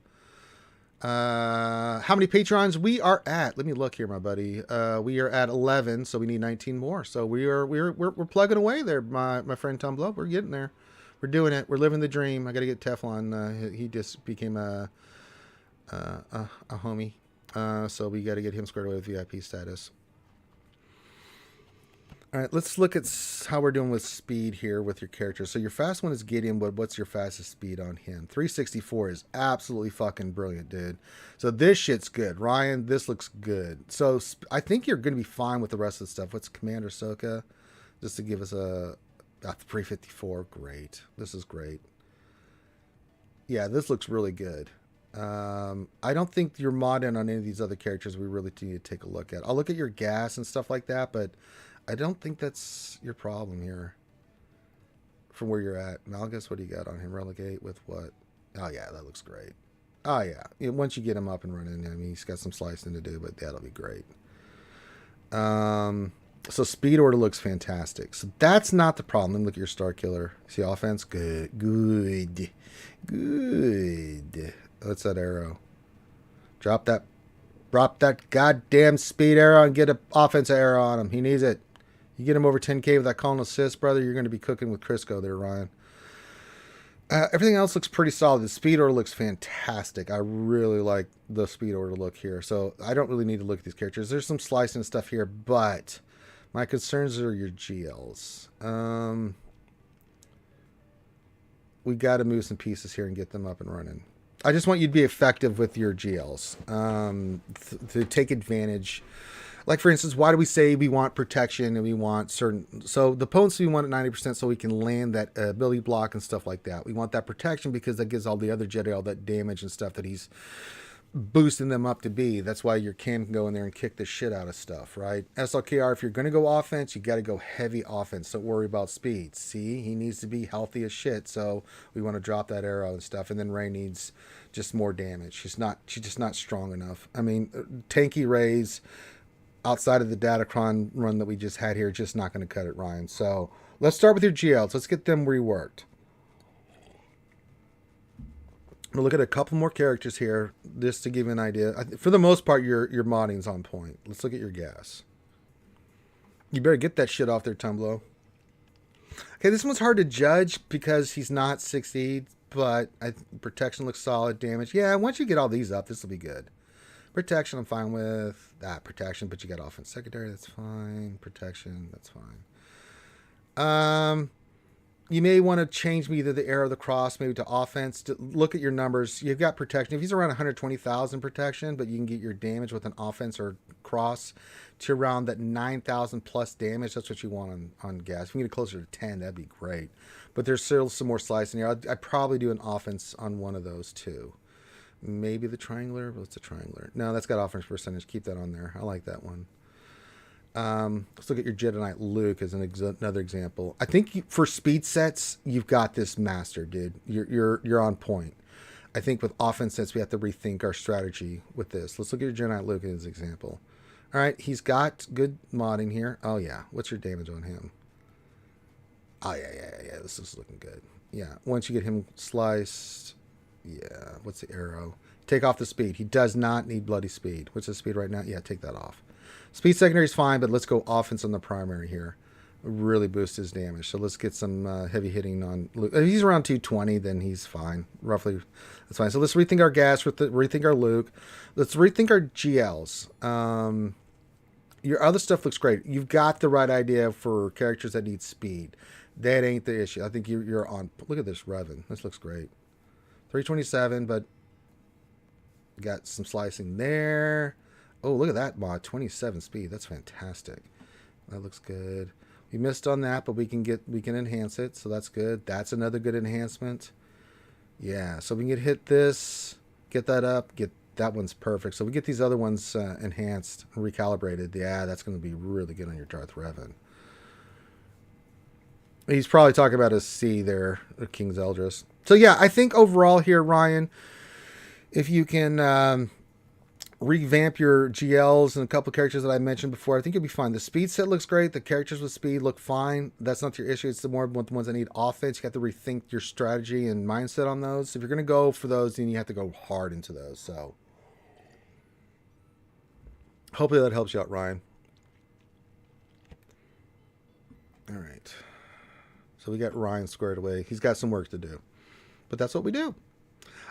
How many Patrons we are at? Let me look here, my buddy. We are at 11, so we need 19 more. So we're plugging away there, my friend Tumblo. We're getting there. We're doing it. We're living the dream. I got to get Teflon. He just became a homie. So we got to get him squared away with VIP status. All right, let's look at how we're doing with speed here with your character. So your fast one is Gideon, but what's your fastest speed on him? 364 is absolutely fucking brilliant, dude. So this shit's good. Ryan, this looks good. So I think you're going to be fine with the rest of the stuff. What's Commander Soka? Just to give us a 354. Great. This is great. Yeah, this looks really good. I don't think you're modding on any of these other characters we really need to take a look at. I'll look at your gas and stuff like that, but I don't think that's your problem here from where you're at. Malgus, what do you got on him? Relegate with what? Oh, yeah, that looks great. Oh, yeah. Once you get him up and running, I mean, he's got some slicing to do, but that'll be great. So speed order looks fantastic. So that's not the problem. Let me look at your star killer. See offense? Good. Good. Good. What's that arrow? Drop that goddamn speed arrow and get an offensive arrow on him. He needs it. You get him over 10K with that call and assist, brother, you're going to be cooking with Crisco there, Ryan. Everything else looks pretty solid. The speed order looks fantastic. I really like the speed order look here. So I don't really need to look at these characters. There's some slicing stuff here, but my concerns are your GLs. We got to move some pieces here and get them up and running. I just want you to be effective with your GLs to take advantage. Like, for instance, why do we say we want protection and we want certain... So the potency we want at 90% so we can land that ability block and stuff like that. We want that protection because that gives all the other Jedi all that damage and stuff that he's boosting them up to be. That's why your Cam can go in there and kick the shit out of stuff, right? SLKR, if you're going to go offense, you got to go heavy offense. Don't worry about speed. See, he needs to be healthy as shit, so we want to drop that arrow and stuff. And then Rey needs just more damage. She's just not strong enough. I mean, tanky Rey's outside of the Datacron run that we just had here, just not going to cut it, Ryan. So let's start with your GLs. Let's get them reworked. We'll look at a couple more characters here, just to give you an idea. For the most part, your modding's on point. Let's look at your gas. You better get that shit off there, Tumblo. Okay, this one's hard to judge because he's not 60, but protection looks solid. Damage, yeah, once you get all these up, this will be good. Protection, I'm fine with. Protection, but you got offense secondary, that's fine. Protection, that's fine. You may want to change either the arrow or the cross, maybe to offense. To look at your numbers. You've got protection. If he's around 120,000 protection, but you can get your damage with an offense or cross to around that 9,000 plus damage. That's what you want on gas. If you can get it closer to 10, that'd be great. But there's still some more slicing here. I'd probably do an offense on one of those too. Maybe the triangular. What's the triangular? No, that's got offense percentage. Keep that on there. I like that one. Let's look at your Jedi Knight Luke as another example. I think for speed sets, you've got this mastered, dude. You're on point. I think with offense sets, we have to rethink our strategy with this. Let's look at your Jedi Knight Luke as an example. All right, he's got good modding here. Oh yeah, what's your damage on him? Oh yeah. This is looking good. Yeah, once you get him sliced. Yeah, what's the arrow? Take off the speed. He does not need bloody speed. What's his speed right now? Yeah, take that off. Speed secondary is fine, but let's go offense on the primary here. Really boost his damage. So let's get some heavy hitting on Luke. If he's around 220, then he's fine. Roughly, that's fine. So let's rethink our gas, rethink our Luke. Let's rethink our GLs. Your other stuff looks great. You've got the right idea for characters that need speed. That ain't the issue. I think you're on. Look at this Revan. This looks great. 327, but got some slicing there. Oh, look at that mod, 27 speed. That's fantastic. That looks good. We missed on that, but we can enhance it, so that's good. That's another good enhancement. Yeah, so we can hit this, get that up, get that one's perfect. So we get these other ones enhanced, recalibrated. Yeah, that's going to be really good on your Darth Revan. He's probably talking about his C there, King's Eldris. So yeah, I think overall here, Ryan, if you can revamp your GLs and a couple of characters that I mentioned before, I think you'll be fine. The speed set looks great. The characters with speed look fine. That's not your issue. It's the more the ones that need offense. You have to rethink your strategy and mindset on those. If you're going to go for those, then you have to go hard into those. So Hopefully that helps you out, Ryan. All right. So we got Ryan squared away. He's got some work to do. But that's what we do.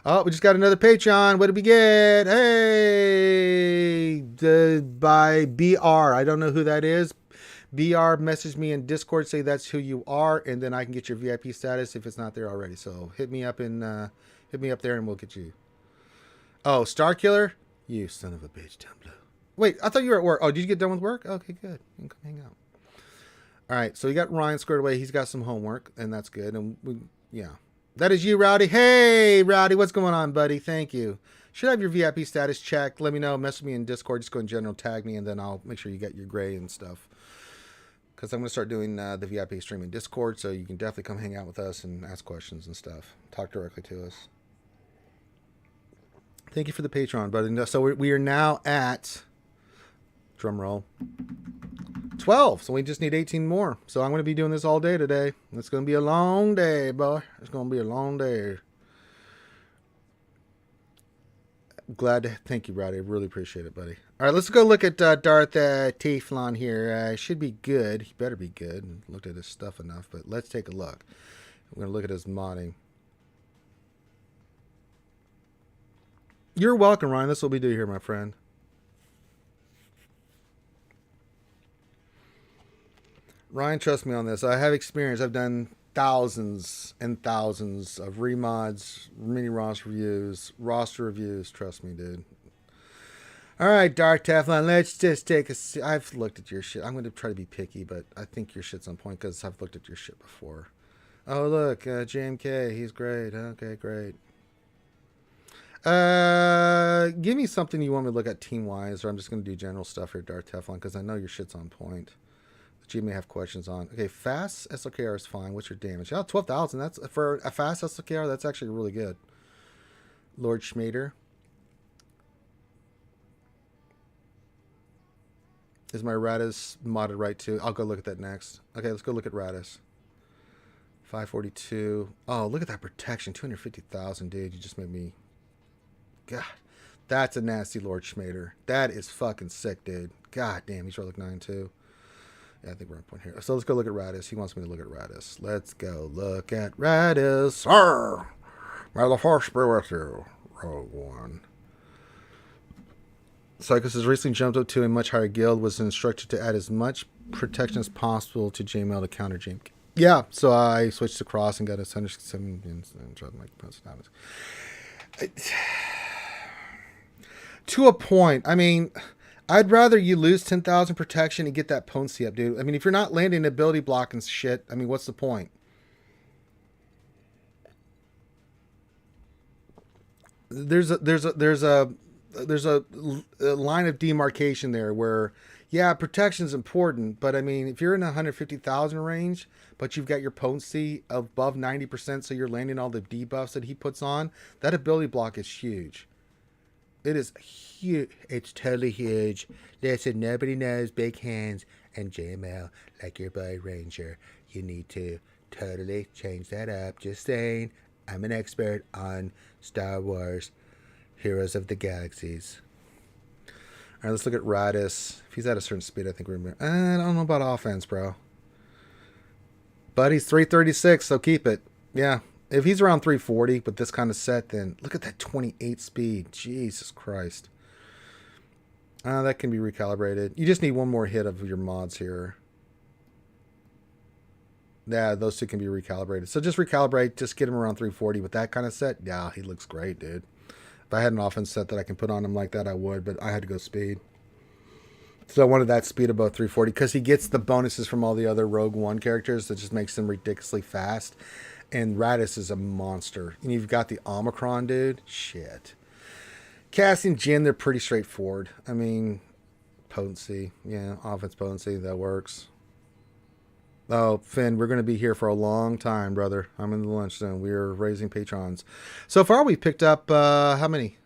Oh, we just got another Patreon. What did we get? Hey, by BR. I don't know who that is. BR messaged me in Discord, say that's who you are, and then I can get your VIP status if it's not there already. So hit me up there and we'll get you. Oh, Star Killer? You son of a bitch, Tumblr. Wait, I thought you were at work. Oh, did you get done with work? Okay, good. You can come hang out. All right, so we got Ryan squared away. He's got some homework, and that's good. And yeah. That is you, Rowdy. Hey, Rowdy, what's going on, buddy? Thank you. Should have your VIP status checked. Let me know. Message me in Discord. Just go in general, tag me, and then I'll make sure you get your gray and stuff. Because I'm going to start doing the VIP stream in Discord, so you can definitely come hang out with us and ask questions and stuff. Talk directly to us. Thank you for the Patreon, buddy. So we are now at, drum roll, 12. So we just need 18 more. So I'm going to be doing this all day today. It's going to be a long day, boy. It's going to be a long day. Thank you, Rowdy. I really appreciate it, buddy. All right, let's go look at Darth Teflon here. Should be good. He better be good. Looked at his stuff enough, but let's take a look. We're going to look at his modding. You're welcome, Ryan. That's what we do here, my friend. Ryan, trust me on this. I have experience. I've done thousands and thousands of remods, mini roster reviews. Trust me, dude. All right, Dark Teflon, let's just take a... I've looked at your shit. I'm going to try to be picky, but I think your shit's on point because I've looked at your shit before. Oh, look, JMK. He's great. Okay, great. Give me something you want me to look at team-wise, or I'm just going to do general stuff here, Dark Teflon, because I know your shit's on point. That you may have questions on. Okay, fast SLKR is fine. What's your damage? Oh, 12,000. That's for a fast SLKR. That's actually really good. Lord Schmader. Is my Radis modded right too? I'll go look at that next. Okay, let's go look at Radis. 542. Oh, look at that protection. 250,000, dude. You just made me... God, that's a nasty Lord Schmader. That is fucking sick, dude. God damn, he's relic 9 too. Yeah, I think we're on point here. So let's go look at Radis. He wants me to look at Radis. Let's go look at Radis. Sir! May the force be with you, Rogue One. Psychos has recently jumped up to a much higher guild, was instructed to add as much protection as possible to JML to counter JMK. Yeah, so I switched to Cross and got a 107 and tried to make personalities. To a point. I mean, I'd rather you lose 10,000 protection and get that potency up, dude. I mean, if you're not landing ability block and shit, I mean, what's the point? There's a line of demarcation there where, yeah, protection's important, but I mean, if you're in 150,000 range, but you've got your potency above 90%, so you're landing all the debuffs that he puts on, that ability block is huge. It is huge. It's totally huge. Listen, nobody knows big hands and JML like your boy Ranger. You need to totally change that up. Just saying, I'm an expert on Star Wars Heroes of the Galaxies. All right, let's look at Radis. If he's at a certain speed, I think we're... I don't know about offense, bro. But he's 336, so keep it. Yeah. If he's around 340 with this kind of set, then look at that 28 speed. Jesus Christ. That can be recalibrated. You just need one more hit of your mods here. Yeah, those two can be recalibrated. So just recalibrate. Just get him around 340 with that kind of set. Yeah, he looks great, dude. If I had an offense set that I can put on him like that, I would. But I had to go speed. So I wanted that speed above 340 because he gets the bonuses from all the other Rogue One characters that just makes him ridiculously fast. And Radis is a monster. And you've got the Omicron, dude. Shit. Casting Jin, they're pretty straightforward. I mean, potency. Yeah, offense potency. That works. Oh, Finn, we're going to be here for a long time, brother. I'm in the lunch zone. We're raising patrons. So far, we've picked up, how many?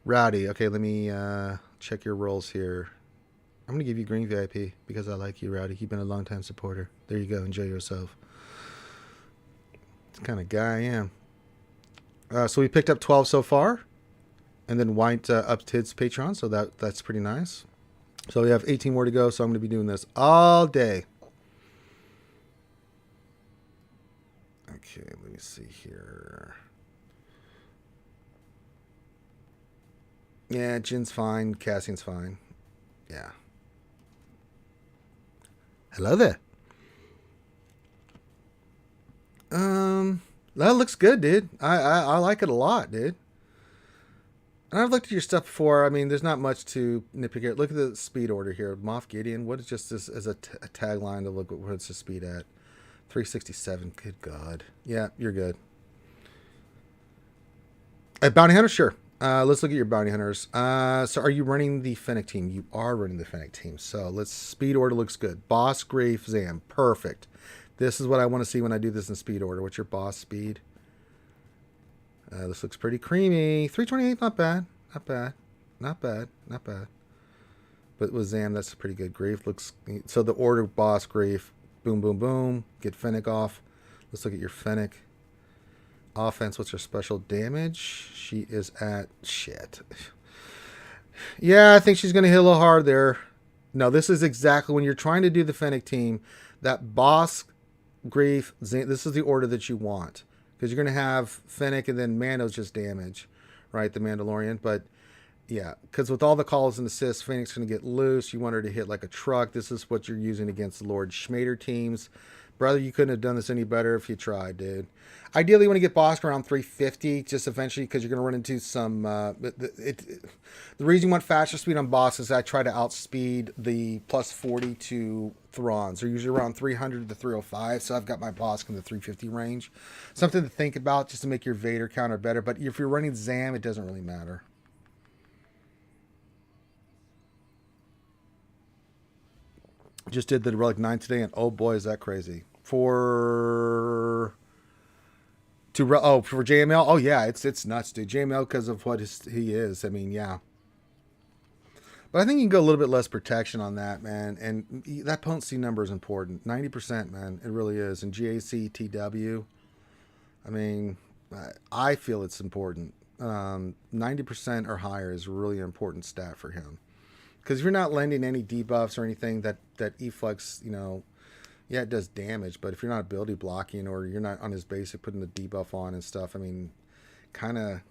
Rowdy. Okay, let me check your rolls here. I'm going to give you green VIP because I like you, Rowdy. You've been a long-time supporter. There you go. Enjoy yourself. That's the kind of guy I am. So we picked up 12 so far. And then White upped his Patreon, so that's pretty nice. So we have 18 more to go, so I'm going to be doing this all day. Okay, let me see here. Yeah, Jin's fine. Cassian's fine. Yeah. Hello there. That looks good, dude. I like it a lot, dude. And I've looked at your stuff before. I mean, there's not much to nitpick here. Look at the speed order here. Moff Gideon. What is just this as a tagline to look at what's the speed at? 367. Good God. Yeah, you're good. Bounty Hunter, sure. Let's look at your Bounty Hunters. So are you running the Fennec team? You are running the Fennec team. So let's speed order looks good. Boss, Grief, Zam. Perfect. This is what I want to see when I do this in speed order. What's your boss speed? This looks pretty creamy. 328, not bad. Not bad. Not bad. Not bad. But with Zam, that's pretty good. Grief looks... So the order, boss, Grief. Boom, boom, boom. Get Fennec off. Let's look at your Fennec. Offense, what's her special damage? She is at... Shit. Yeah, I think she's going to hit a little hard there. No, this is exactly when you're trying to do the Fennec team. That boss, Grief, Zam, this is the order that you want. Because you're going to have Fennec and then Mando's just damage. Right, the Mandalorian. But, yeah, because with all the calls and assists, Fennec's going to get loose. You want her to hit like a truck. This is what you're using against the Lord Schmader teams. Brother, you couldn't have done this any better if you tried, dude. Ideally, you want to get bossed around 350, just eventually, because you're going to run into some... the reason you want faster speed on boss is I try to outspeed the plus 40 to Thrawns. They're usually around 300 to 305, so I've got my boss in the 350 range. Something to think about just to make your Vader counter better, but if you're running Zam, it doesn't really matter. Just did the Relic 9 today, and oh boy, is that crazy. For JML, oh yeah, it's nuts, dude. JML because of what he is. I mean, yeah. But I think you can go a little bit less protection on that, man. And that potency number is important. 90%, man. It really is. And GAC, TW, I mean, I feel it's important. 90% or higher is a really important stat for him. Because if you're not lending any debuffs or anything, that Eflex, you know, yeah, it does damage. But if you're not ability blocking or you're not on his basic putting the debuff on and stuff, I mean, kind of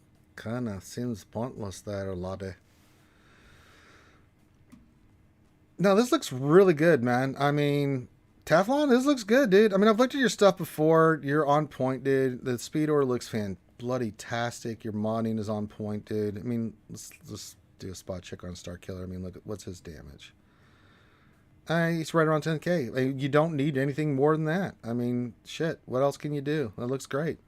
seems pointless there, a lot of. No, this looks really good, man. I mean, Teflon, this looks good, dude. I mean, I've looked at your stuff before. You're on point, dude. The speed order looks bloody-tastic. Your modding is on point, dude. I mean, let's do a spot check on Star Killer. I mean, look at what's his damage. He's right around 10k. I mean, you don't need anything more than that. I mean, shit. What else can you do? That looks great.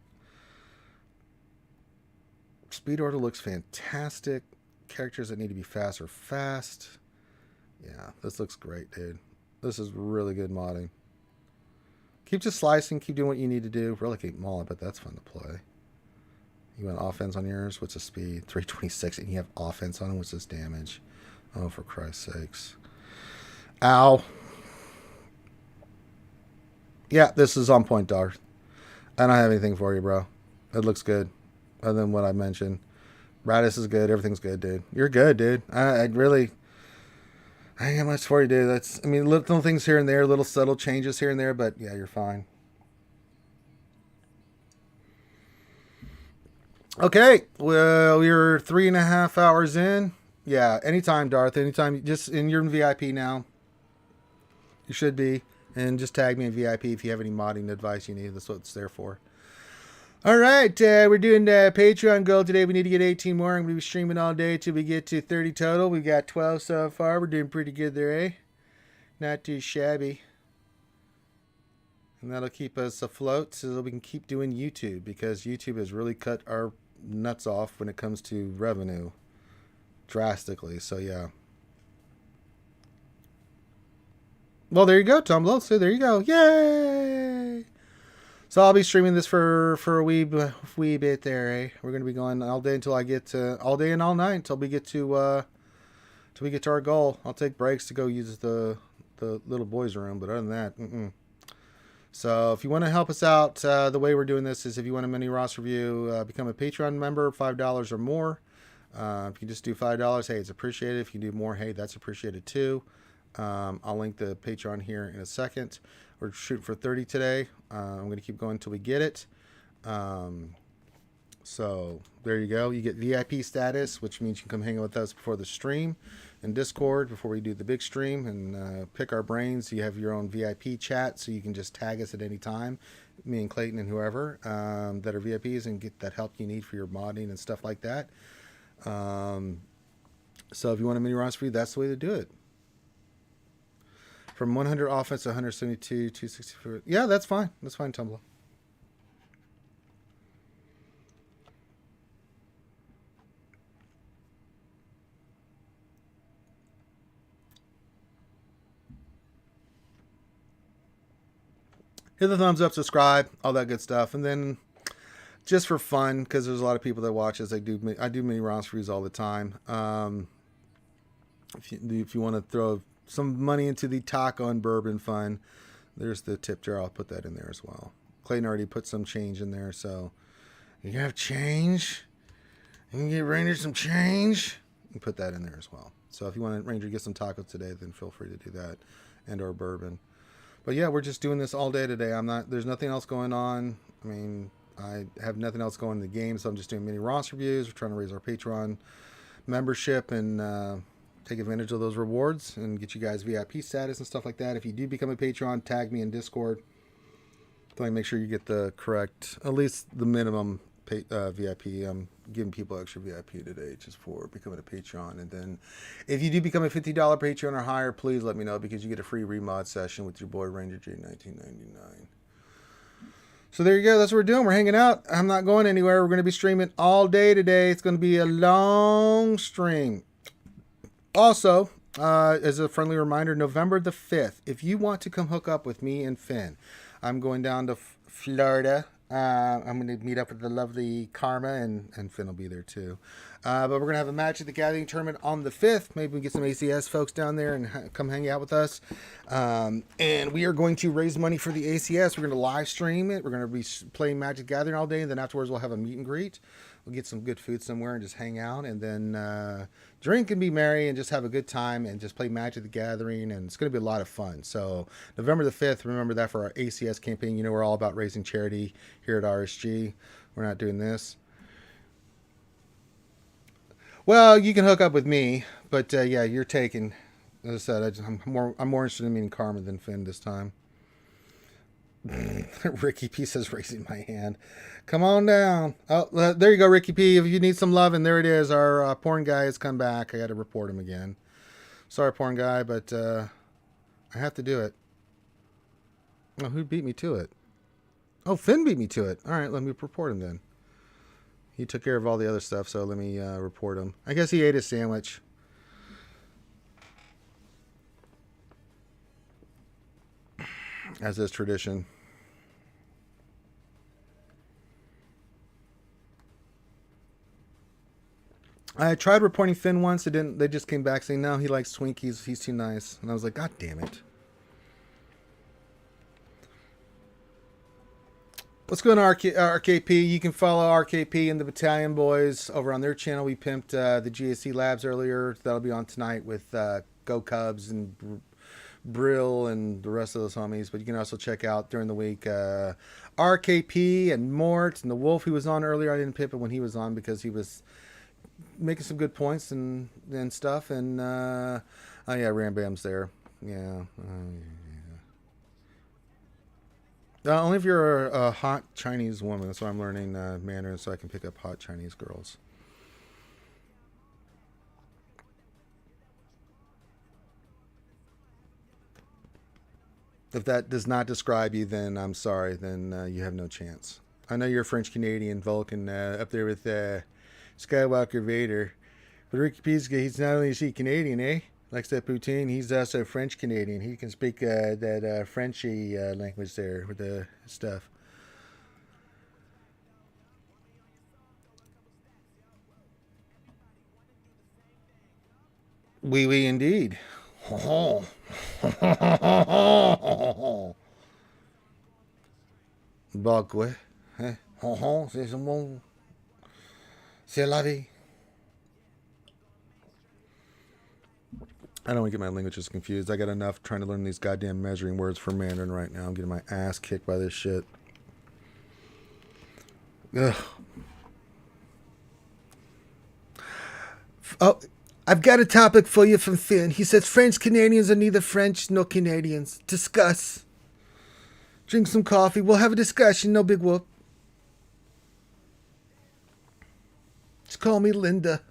Speed order looks fantastic. Characters that need to be fast are fast. Yeah, this looks great, dude. This is really good modding. Keep just slicing. Keep doing what you need to do. Relegate Maul, but that's fun to play. You want offense on yours? What's the speed? 326, and you have offense on him. What's his damage? Oh, for Christ's sakes. Ow. Yeah, this is on point, dog. I don't have anything for you, bro. It looks good. Other than what I mentioned. Radis is good. Everything's good, dude. You're good, dude. I ain't got much for you, dude. I mean, little things here and there, little subtle changes here and there, but yeah, you're fine. Okay, well, we're 3.5 hours in. Yeah, anytime, Darth. Anytime. You're in VIP now. You should be. And just tag me in VIP if you have any modding advice you need. That's what it's there for. All right, we're doing Patreon goal today. We need to get 18 more. I'm going to be streaming all day till we get to 30 total. We got 12 so far. We're doing pretty good there, eh? Not too shabby. And that'll keep us afloat so that we can keep doing YouTube, because YouTube has really cut our nuts off when it comes to revenue drastically. So yeah. Well, there you go, Tom Lowe. So there you go. Yay! So I'll be streaming this for a wee bit there, eh? We're gonna be going all day until I get to all day and all night until we get to our goal. I'll take breaks to go use the little boys' room, but other than that, So if you want to help us out, the way we're doing this is if you want a mini Ross review, become a Patreon member, $5 or more. If you just do $5, hey, it's appreciated. If you do more, hey, that's appreciated too. I'll link the Patreon here in a second. We're shooting for 30 today. I'm going to keep going until we get it. So there you go. You get VIP status, which means you can come hang out with us before the stream in Discord before we do the big stream and pick our brains. You have your own VIP chat, so you can just tag us at any time, me and Clayton and whoever that are VIPs, and get that help you need for your modding and stuff like that. So if you want a mini roster, that's the way to do it. From 100 offense to 172, 264. Yeah, that's fine. That's fine, Tumblr. Hit the thumbs up, subscribe, all that good stuff. And then just for fun, because there's a lot of people that watch us, I do mini roster reviews all the time. If you want to throw some money into the taco and bourbon fund, there's the tip jar. I'll put that in there as well. Clayton already put some change in there, so you have change. You can get Ranger some change and put that in there as well. So if you want Ranger to get some tacos today, then feel free to do that, and or bourbon. But yeah, we're just doing this all day today. There's nothing else going on. I mean, I have nothing else going in the game, so I'm just doing mini roster reviews. We're trying to raise our Patreon membership and take advantage of those rewards and get you guys VIP status and stuff like that. If you do become a Patreon, tag me in Discord. So I make sure you get the correct, at least the minimum VIP. I'm giving people extra VIP today just for becoming a Patreon. And then if you do become a $50 Patreon or higher, please let me know, because you get a free remod session with your boy Ranger J 1999. So there you go. That's what we're doing. We're hanging out. I'm not going anywhere. We're going to be streaming all day today. It's going to be a long stream. Also, as a friendly reminder, November the 5th, if you want to come hook up with me and Finn, I'm going down to Florida. I'm going to meet up with the lovely Karma, and Finn will be there too. But we're going to have a Magic the Gathering tournament on the 5th. Maybe we can get some ACS folks down there and come hang out with us. And we are going to raise money for the ACS. We're going to live stream it. We're going to be playing Magic the Gathering all day. And then afterwards, we'll have a meet and greet. We'll get some good food somewhere and just hang out. And then drink and be merry and just have a good time and just play Magic the Gathering. And it's going to be a lot of fun. So November the 5th, remember that for our ACS campaign. You know, we're all about raising charity here at RSG. We're not doing this. Well, you can hook up with me, but yeah, you're taken. As I said, I'm more interested in meeting Karma than Finn this time. Ricky P says raising my hand. Come on down. Oh, there you go, Ricky P. If you need some love, and there it is. Our porn guy has come back. I got to report him again. Sorry, porn guy, but I have to do it. Oh, who beat me to it? Oh, Finn beat me to it. All right, let me report him then. He took care of all the other stuff, so let me report him. I guess he ate his sandwich. As is tradition. I tried reporting Finn once. It didn't. They just came back saying, no, he likes Twinkies. He's too nice. And I was like, God damn it. What's going on, RKP? You can follow RKP and the Battalion Boys over on their channel. We pimped the GAC Labs earlier. That'll be on tonight with Go Cubs and Brill and the rest of those homies. But you can also check out during the week RKP and Mort and the Wolf, who was on earlier. I didn't pimp it when he was on because he was making some good points and stuff. And oh yeah, Rambam's there. Yeah. Only if you're a hot Chinese woman. That's why I'm learning Mandarin, so I can pick up hot Chinese girls. If that does not describe you, then I'm sorry. Then you have no chance. I know you're French Canadian Vulcan up there with Skywalker Vader, but Ricky Pizka, he's not only is he Canadian, eh? Likes that poutine. He's also French Canadian. He can speak that Frenchy language there with the stuff. Oui, indeed. Bah quoi? C'est la vie. I don't want to get my languages confused. I got enough trying to learn these goddamn measuring words for Mandarin right now. I'm getting my ass kicked by this shit. Ugh. Oh, I've got a topic for you from Finn. He says French Canadians are neither French nor Canadians. Discuss. Drink some coffee. We'll have a discussion. No big whoop. Just call me Linda.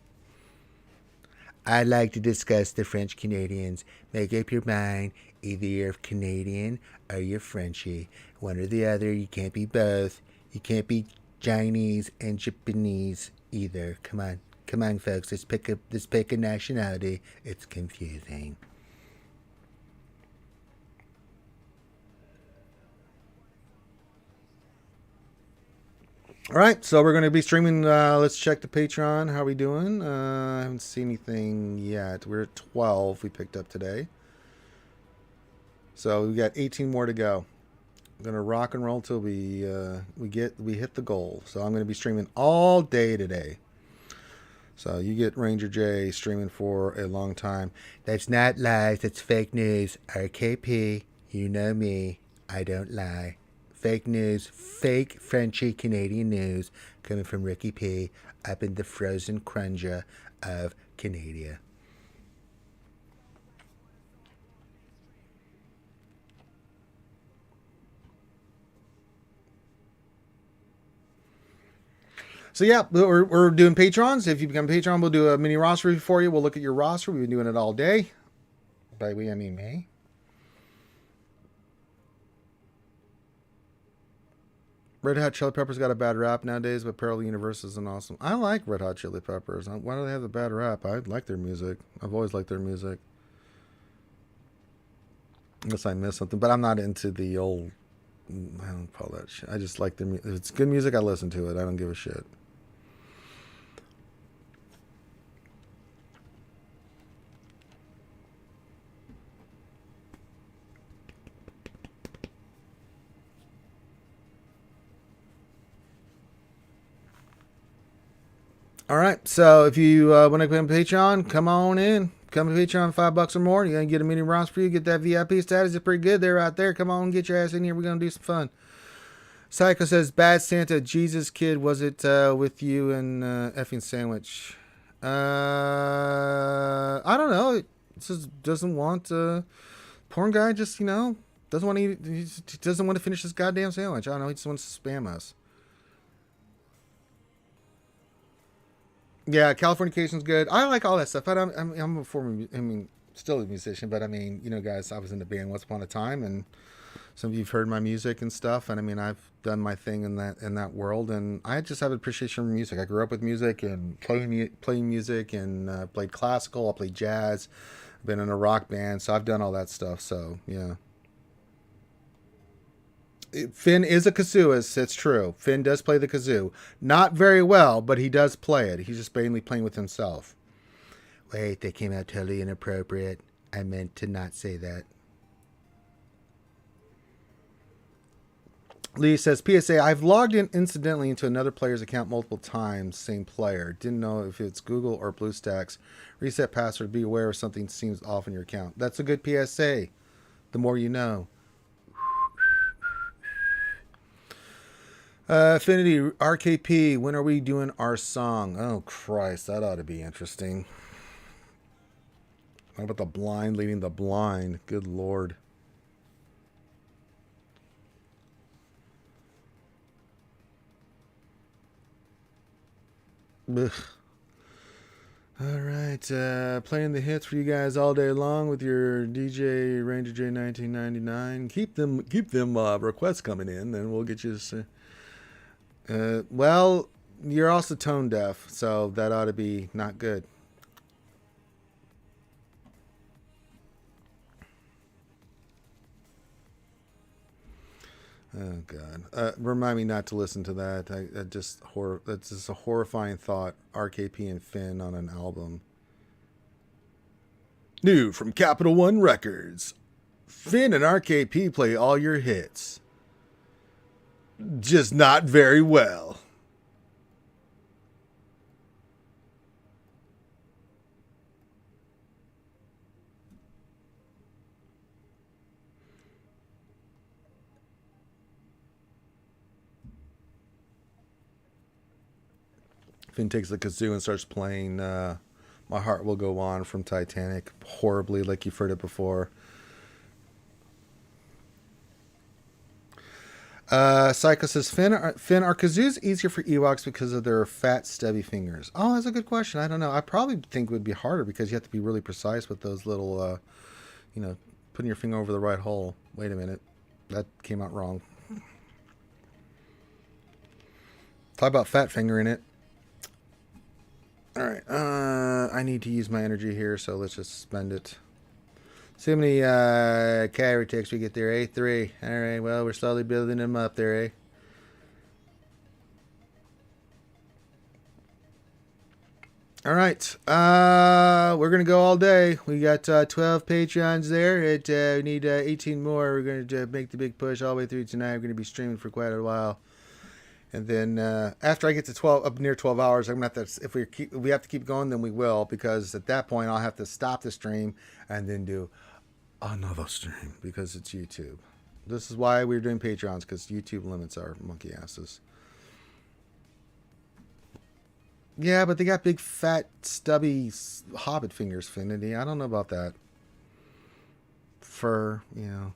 I'd like to discuss the French Canadians. Make up your mind. Either you're Canadian or you're Frenchy. One or the other. You can't be both. You can't be Chinese and Japanese either. Come on. Come on, folks. Let's pick a nationality. It's confusing. All right, so we're going to be streaming. Let's check the Patreon. How are we doing? I haven't seen anything yet. We're at 12 we picked up today. So we got 18 more to go. I'm going to rock and roll till we hit the goal. So I'm going to be streaming all day today. So you get Ranger J streaming for a long time. That's not lies. That's fake news. RKP, you know me. I don't lie. Fake news, fake Frenchy Canadian news coming from Ricky P up in the frozen crunja of Canada. So yeah, we're doing Patrons. If you become a Patreon, we'll do a mini roster review for you. We'll look at your roster. We've been doing it all day. By we, I mean me. Red Hot Chili Peppers got a bad rap nowadays, but Parallel Universe is an awesome. I like Red Hot Chili Peppers. Why do they have the bad rap? I like their music. I've always liked their music. Unless I miss something, but I'm not into the old. I don't call that shit. I just like their music. If it's good music, I listen to it. I don't give a shit. All right, so if you want to become a Patreon, come on in. Come to Patreon, $5 or more. You're going to get a mini roster for you. Get that VIP status. It's pretty good there out there. Come on, get your ass in here. We're going to do some fun. Psycho says, Bad Santa, Jesus Kid, was it with you and effing sandwich? I don't know. It just doesn't want... porn guy just, doesn't want to eat... He doesn't want to finish his goddamn sandwich. I don't know. He just wants to spam us. Yeah, Californication's good. I like all that stuff. But I'm a former, still a musician. But guys, I was in the band once upon a time, and some of you've heard my music and stuff. And I've done my thing in that world, and I just have an appreciation for music. I grew up with music and playing music, and played classical. I played jazz. I've been in a rock band, so I've done all that stuff. So yeah. Finn is a kazooist. It's true. Finn does play the kazoo. Not very well, but he does play it. He's just mainly playing with himself. Wait, that came out totally inappropriate. I meant to not say that. Lee says, PSA, I've logged in incidentally into another player's account multiple times. Same player. Didn't know if it's Google or BlueStacks. Reset password. Be aware if something seems off in your account. That's a good PSA. The more you know. Affinity, RKP, when are we doing our song? Oh, Christ, that ought to be interesting. What about the blind leading the blind? Good Lord. Ugh. All right, playing the hits for you guys all day long with your DJ Ranger J 1999. Keep them requests coming in, and we'll get you... well, you're also tone deaf, so that ought to be not good. Oh God! Remind me not to listen to that. That's just a horrifying thought. RKP and Finn on an album. New from Capital One Records. Finn and RKP play all your hits. Just not very well. Finn takes the kazoo and starts playing My Heart Will Go On from Titanic horribly, like you've heard it before. Psycho says, Finn, are kazoos easier for Ewoks because of their fat, stubby fingers? Oh, that's a good question. I don't know. I probably think it would be harder because you have to be really precise with those little, putting your finger over the right hole. Wait a minute. That came out wrong. Talk about fat fingering it. All right. I need to use my energy here, so let's just spend it. See how many carry ticks we get there, eh? 3. All right, well, we're slowly building them up there, eh? All right. We're going to go all day. We got 12 Patreons there. We need 18 more. We're going to make the big push all the way through tonight. We're going to be streaming for quite a while. And then after I get to 12, up near 12 hours, I'm going to have to, if we have to keep going, then we will, because at that point I'll have to stop the stream and then do another stream because it's YouTube. This is why we're doing Patreons, because YouTube limits our monkey asses. Yeah, but they got big, fat, stubby hobbit fingers, Finity. I don't know about that. Fur, you know.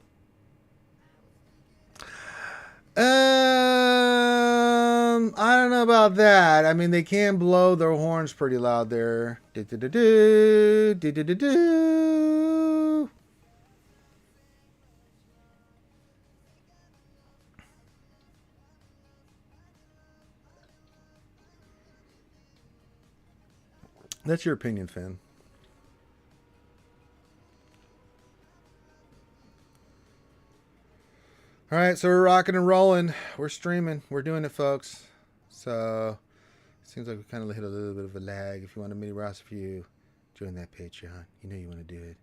I don't know about that. I mean, they can blow their horns pretty loud there. Do-do-do-do, do-do-do-do. That's your opinion, Finn. All right, so we're rocking and rolling. We're streaming. We're doing it, folks. So seems like we kind of hit a little bit of a lag. If you want a mini roster for you, join that Patreon. You know you want to do it.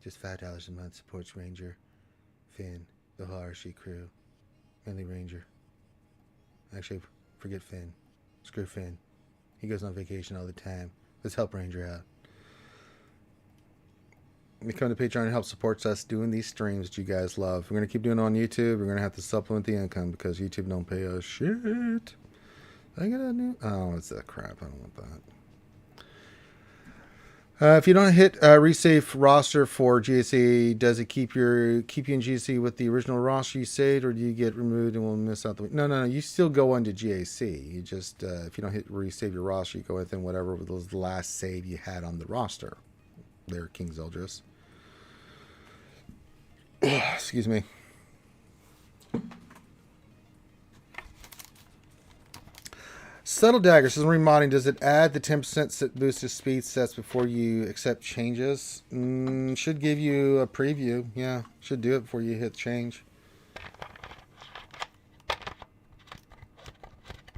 Just $5 a month supports Ranger, Finn, the whole RSG crew, mainly Ranger. Actually, forget Finn. Screw Finn. He goes on vacation all the time. Let's help Ranger out. Become to Patreon and help supports us doing these streams that you guys love. We're going to keep doing it on YouTube. We're going to have to supplement the income because YouTube don't pay us shit. Did I get a new? Oh, it's that crap. I don't want that. If you don't hit resave roster for GSC, does it keep you in GSC with the original roster you saved, or do you get removed and will miss out the week? No. You still go into GAC. You just if you don't hit resave your roster, you go within whatever was the last save you had on the roster. There, King Zeldris. Excuse me. Subtle Dagger says, remodding, does it add the 10% boost to speed sets before you accept changes? Should give you a preview. Yeah, should do it before you hit change.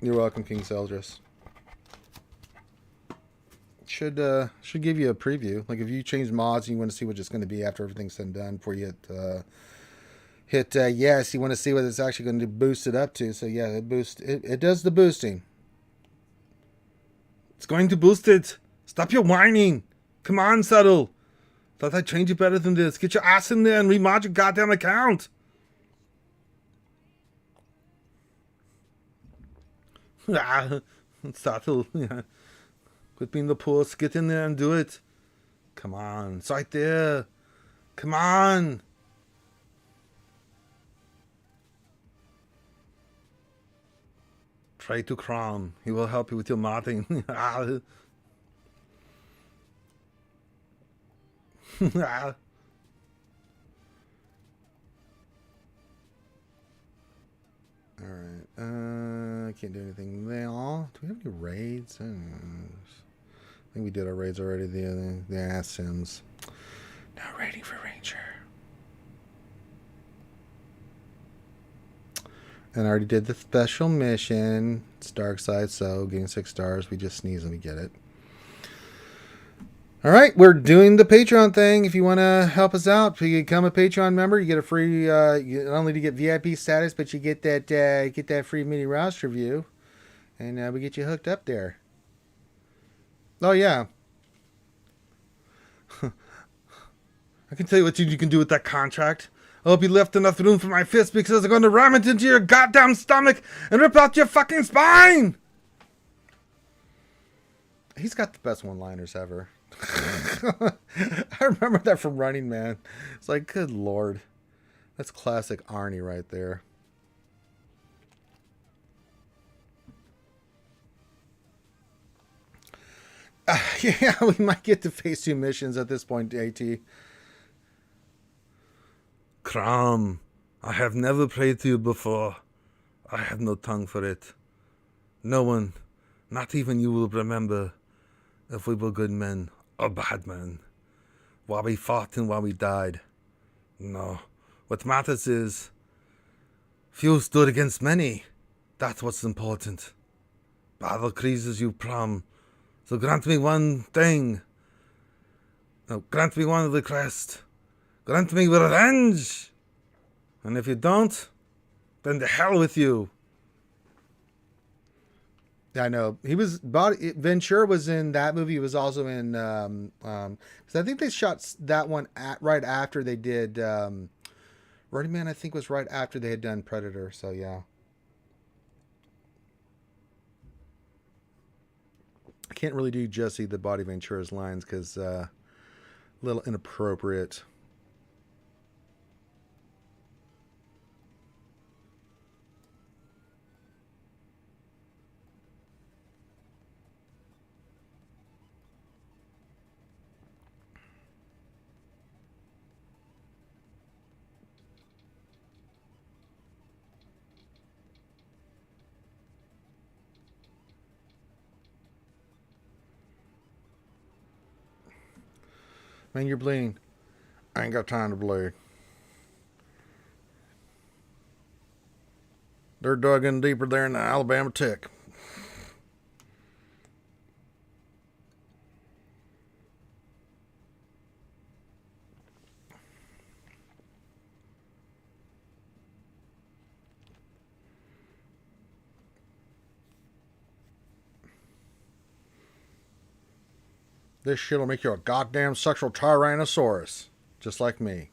You're welcome, King Zeldris. Should give you a preview. Like if you change mods and you want to see what it's going to be after everything's said and done, before you hit yes, you want to see what it's actually going to boost it up to. So yeah, it does the boosting. It's going to boost it. Stop your whining. Come on, Subtle. Thought I'd change it better than this. Get your ass in there and remod your goddamn account. Subtle. Yeah. Quit being the puss. Get in there and do it. Come on. It's right there. Come on. Try to crown. He will help you with your modding. Alright. I can't do anything there. Do we have any raids? I think we did our raids already. The ass sims. Now raiding for Ranger. And I already did the special mission. It's Dark Side, so getting 6 stars. We just sneeze and we get it. Alright, we're doing the Patreon thing. If you want to help us out, if you become a Patreon member, you get a free, not only to get VIP status, but you get that free mini roster view. And we get you hooked up there. Oh, yeah. I can tell you what you can do with that contract. I hope you left enough room for my fist because I'm going to ram it into your goddamn stomach and rip out your fucking spine! He's got the best one-liners ever. I remember that from Running Man. It's like, good lord. That's classic Arnie right there. Yeah, we might get to phase 2 missions at this point, AT. Crom, I have never prayed to you before. I have no tongue for it. No one, not even you, will remember if we were good men or bad men. Why we fought and why we died. No, what matters is few stood against many. That's what's important. Battle creases you, Prom. So grant me one thing. No, grant me one request. Grant me revenge. And if you don't, then the hell with you. Yeah, I know. He was Ventura was in that movie. He was also in because I think they shot that one right after they did Running Man. I think was right after they had done Predator. So yeah, I can't really do Jesse the Body Ventura's lines because a little inappropriate. Man, you're bleeding. I ain't got time to bleed. They're dug in deeper there in the Alabama Tick. This shit'll make you a goddamn sexual tyrannosaurus. Just like me.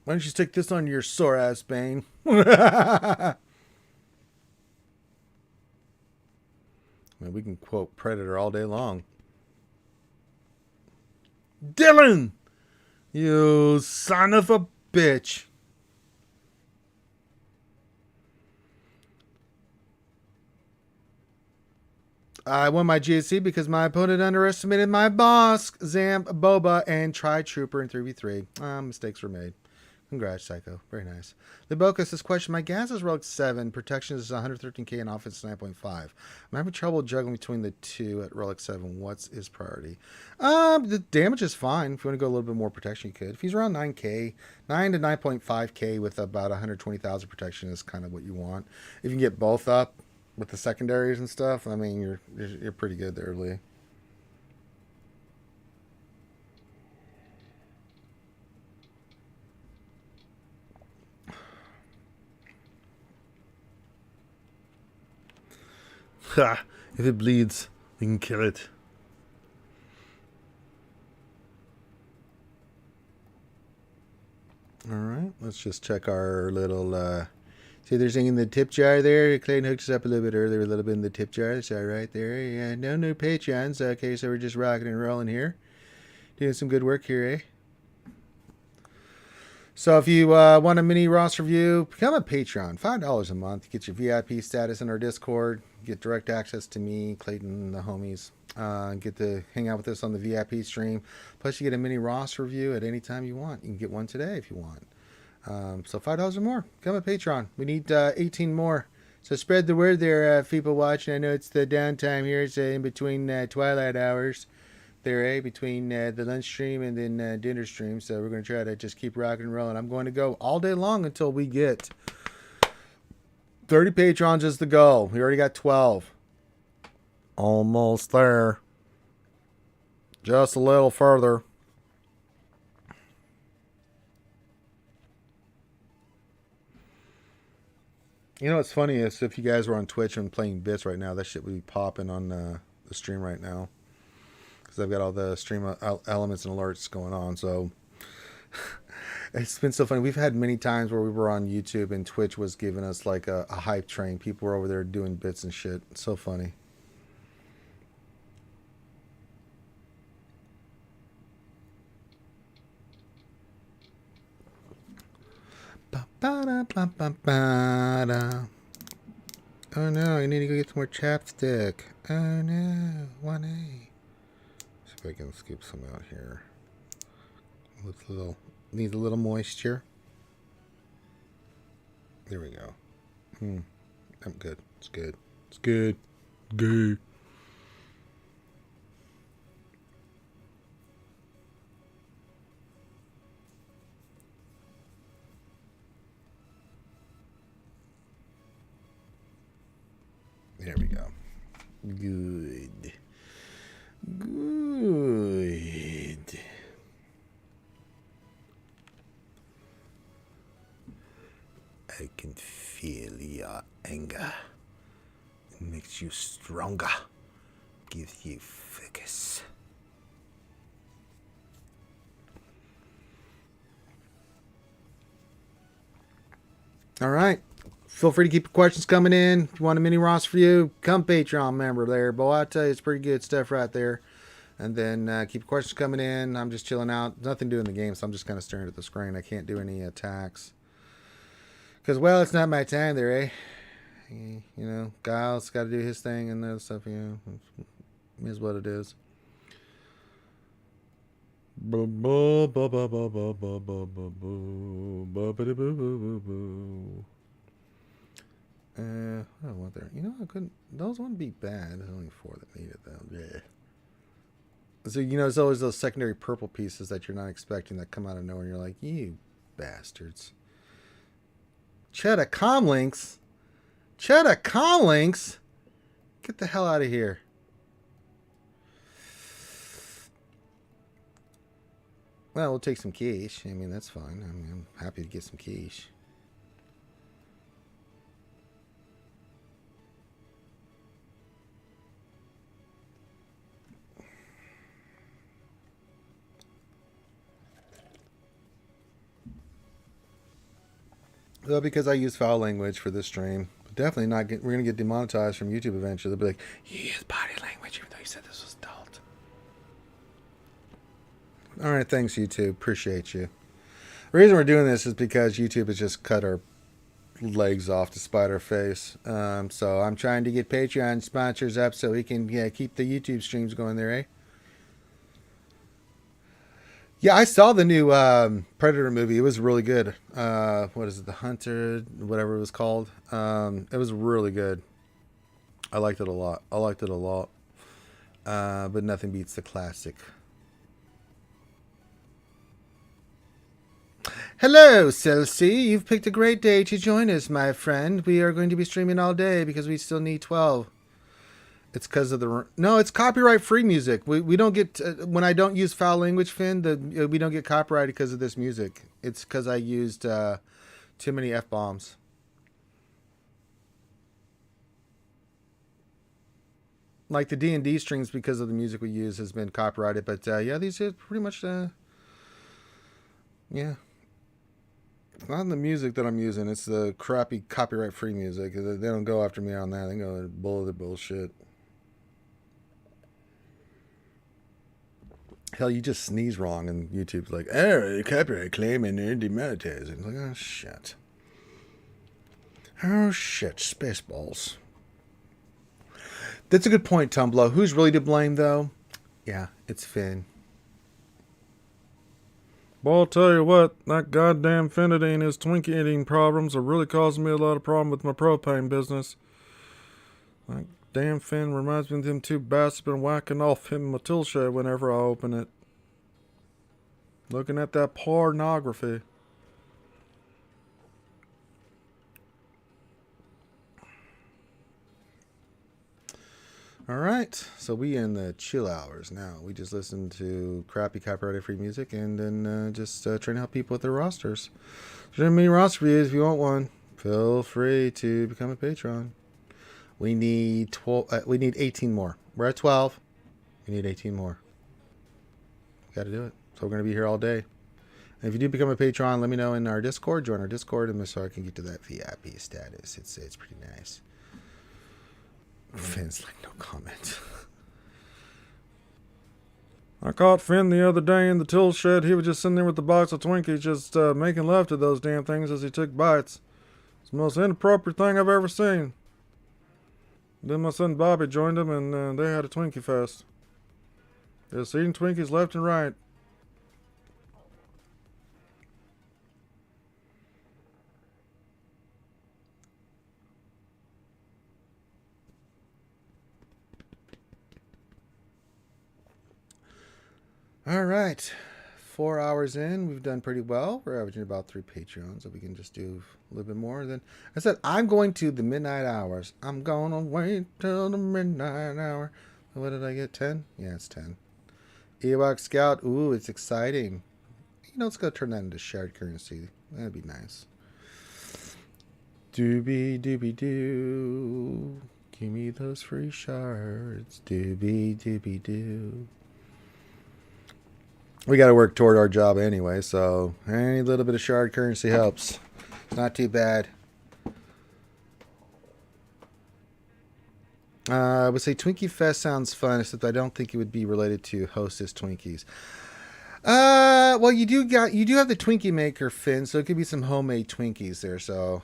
Why don't you stick this on your sore ass, Bane? Man, we can quote Predator all day long. Dylan! You son of a bitch. I won my GSC because my opponent underestimated my boss, Zam, Boba, and Tri Trooper in 3v3. Mistakes were made. Congrats, Psycho. Very nice. Liboka says, question, my gas is Relic 7, protection is 113k, and offense is 9.5. I'm having trouble juggling between the two at Relic 7. What's his priority? The damage is fine. If you want to go a little bit more protection, you could. If he's around 9k, 9 to 9.5k with about 120,000 protection is kind of what you want. If you can get both up with the secondaries and stuff, I mean, you're pretty good there, Lee. Ha! If it bleeds, we can kill it. All right, let's just check our little. See, there's anything in the tip jar there. Clayton hooked us up a little bit earlier, a little bit in the tip jar. That's all right there. Yeah, no Patreons. Okay, so we're just rocking and rolling here, doing some good work here, eh? So if you want a mini roster review, become a Patreon. $5 a month. Get your VIP status in our Discord. Get direct access to me, Clayton, the homies. Get to hang out with us on the VIP stream. Plus, you get a mini roster review at any time you want. You can get one today if you want. So $5 or more. Become a Patreon. We need 18 more. So spread the word there, people watching. I know it's the downtime here. It's in between twilight hours. There, between the lunch stream and then dinner stream. So we're going to try to just keep rocking and rolling. I'm going to go all day long until we get 30 patrons is the goal. We already got 12. Almost there. Just a little further. You know what's funny is if you guys were on Twitch and playing bits right now, that shit would be popping on the stream right now. Because I've got all the stream elements and alerts going on. So it's been so funny. We've had many times where we were on YouTube and Twitch was giving us like a hype train. People were over there doing bits and shit. It's so funny. Ba-da-ba-ba-ba-da. Oh no, I need to go get some more chapstick. Oh no, 1A. See if I can scoop some out here. Needs a little moisture. There we go. I'm good. It's good. It's good. Good. There we go. Good. Good. I can feel your anger. It makes you stronger. Gives you focus. All right. Feel free to keep your questions coming in. If you want a mini roster review, come Patreon member there. Boy, I tell you, it's pretty good stuff right there. And then keep your questions coming in. I'm just chilling out. Nothing to do in the game, so I'm just kind of staring at the screen. I can't do any attacks. Because, well, it's not my time there, eh? You know, Giles got to do his thing and other stuff, you know. Is what it is. I don't want there. You know, I couldn't. Those wouldn't be bad. There's only 4 that need it, though. Yeah. So, you know, there's always those secondary purple pieces that you're not expecting that come out of nowhere. And you're like, you bastards. Cheddar Comlinks? Cheddar Comlinks? Get the hell out of here. Well, we'll take some quiche. I mean, that's fine. I mean, I'm happy to get some quiche. Well, because I use foul language for this stream. But definitely not get. We're going to get demonetized from YouTube eventually. They'll be like, you use body language even though you said this was adult. All right, thanks, YouTube. Appreciate you. The reason we're doing this is because YouTube has just cut our legs off to spite our face. So I'm trying to get Patreon sponsors up so we can keep the YouTube streams going there, eh? Yeah, I saw the new Predator movie. It was really good. What is it? The Hunter, whatever it was called. It was really good. I liked it a lot. But nothing beats the classic. Hello, Celsi. You've picked a great day to join us, my friend. We are going to be streaming all day because we still need 12. It's because of the... No, it's copyright-free music. We don't get... when I don't use foul language, Finn, we don't get copyrighted because of this music. It's because I used too many F-bombs. Like the D&D strings, because of the music we use, has been copyrighted. But, yeah, these are pretty much... yeah. It's not the music that I'm using. It's the crappy copyright-free music. They don't go after me on that. They go bullshit. Hell, you just sneeze wrong, and YouTube's like, "Oh, copyright claim and they're demonetized." It's like, oh shit, Spaceballs. That's a good point, Tumblr. Who's really to blame, though? Yeah, it's Finn. Well, I'll tell you what, that goddamn Finity and his Twinkie eating problems are really causing me a lot of problem with my propane business. That damn Finn reminds me of them 2 bastards been whacking off him my tool shed whenever I open it. Looking at that pornography. Alright, so we in the chill hours now. We just listen to crappy copyrighted free music and then just trying to help people with their rosters. So there are many roster reviews if you want one. Feel free to become a patron. We need 12. We need 18 more. We're at 12. We need 18 more. Got to do it. So we're going to be here all day. And if you do become a patron, let me know in our Discord. Join our Discord, and so I can get to that VIP status. It's pretty nice. Finn's like, no comment. I caught Finn the other day in the tool shed. He was just sitting there with the box of Twinkies, just making love to those damn things as he took bites. It's the most inappropriate thing I've ever seen. Then my son Bobby joined him, and they had a Twinkie fest. Just eating Twinkies left and right. All right. 4 hours in, we've done pretty well. We're averaging about 3 Patreons, so we can just do a little bit more. Then I said, I'm going to the midnight hours. I'm going to wait till the midnight hour. What did I get? 10? Yeah, it's 10. Ewok Scout. Ooh, it's exciting. You know, let's go turn that into shared currency. That'd be nice. Doobie doobie doo. Give me those free shards. Doobie doobie doo. We got to work toward our job anyway, so any little bit of shard currency helps. It's not too bad. I would say Twinkie Fest sounds fun, except I don't think it would be related to Hostess Twinkies. Well, you do have the Twinkie maker, Finn, so it could be some homemade Twinkies there. So,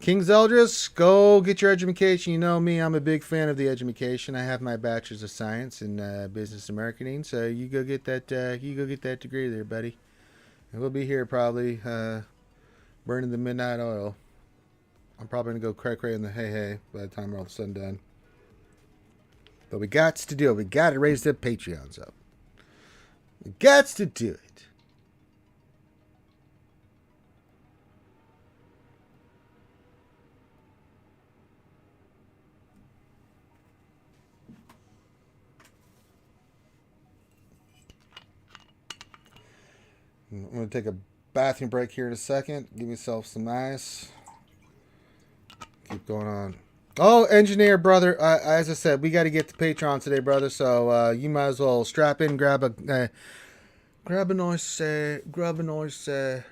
King Zeldris, go get your education. You know me, I'm a big fan of the education. I have my bachelor's of science in business and marketing, so you go get that. You go get that degree there, buddy. And we'll be here probably burning the midnight oil. I'm probably gonna go cray in the hey by the time we're all said and done. But we got to do it. We got to raise the Patreons up. We got to do it. I'm going to take a bathroom break here in a second. Give myself some ice. Keep going on. Oh, engineer, brother. As I said, we got to get the Patreon today, brother. So you might as well strap in, grab a nice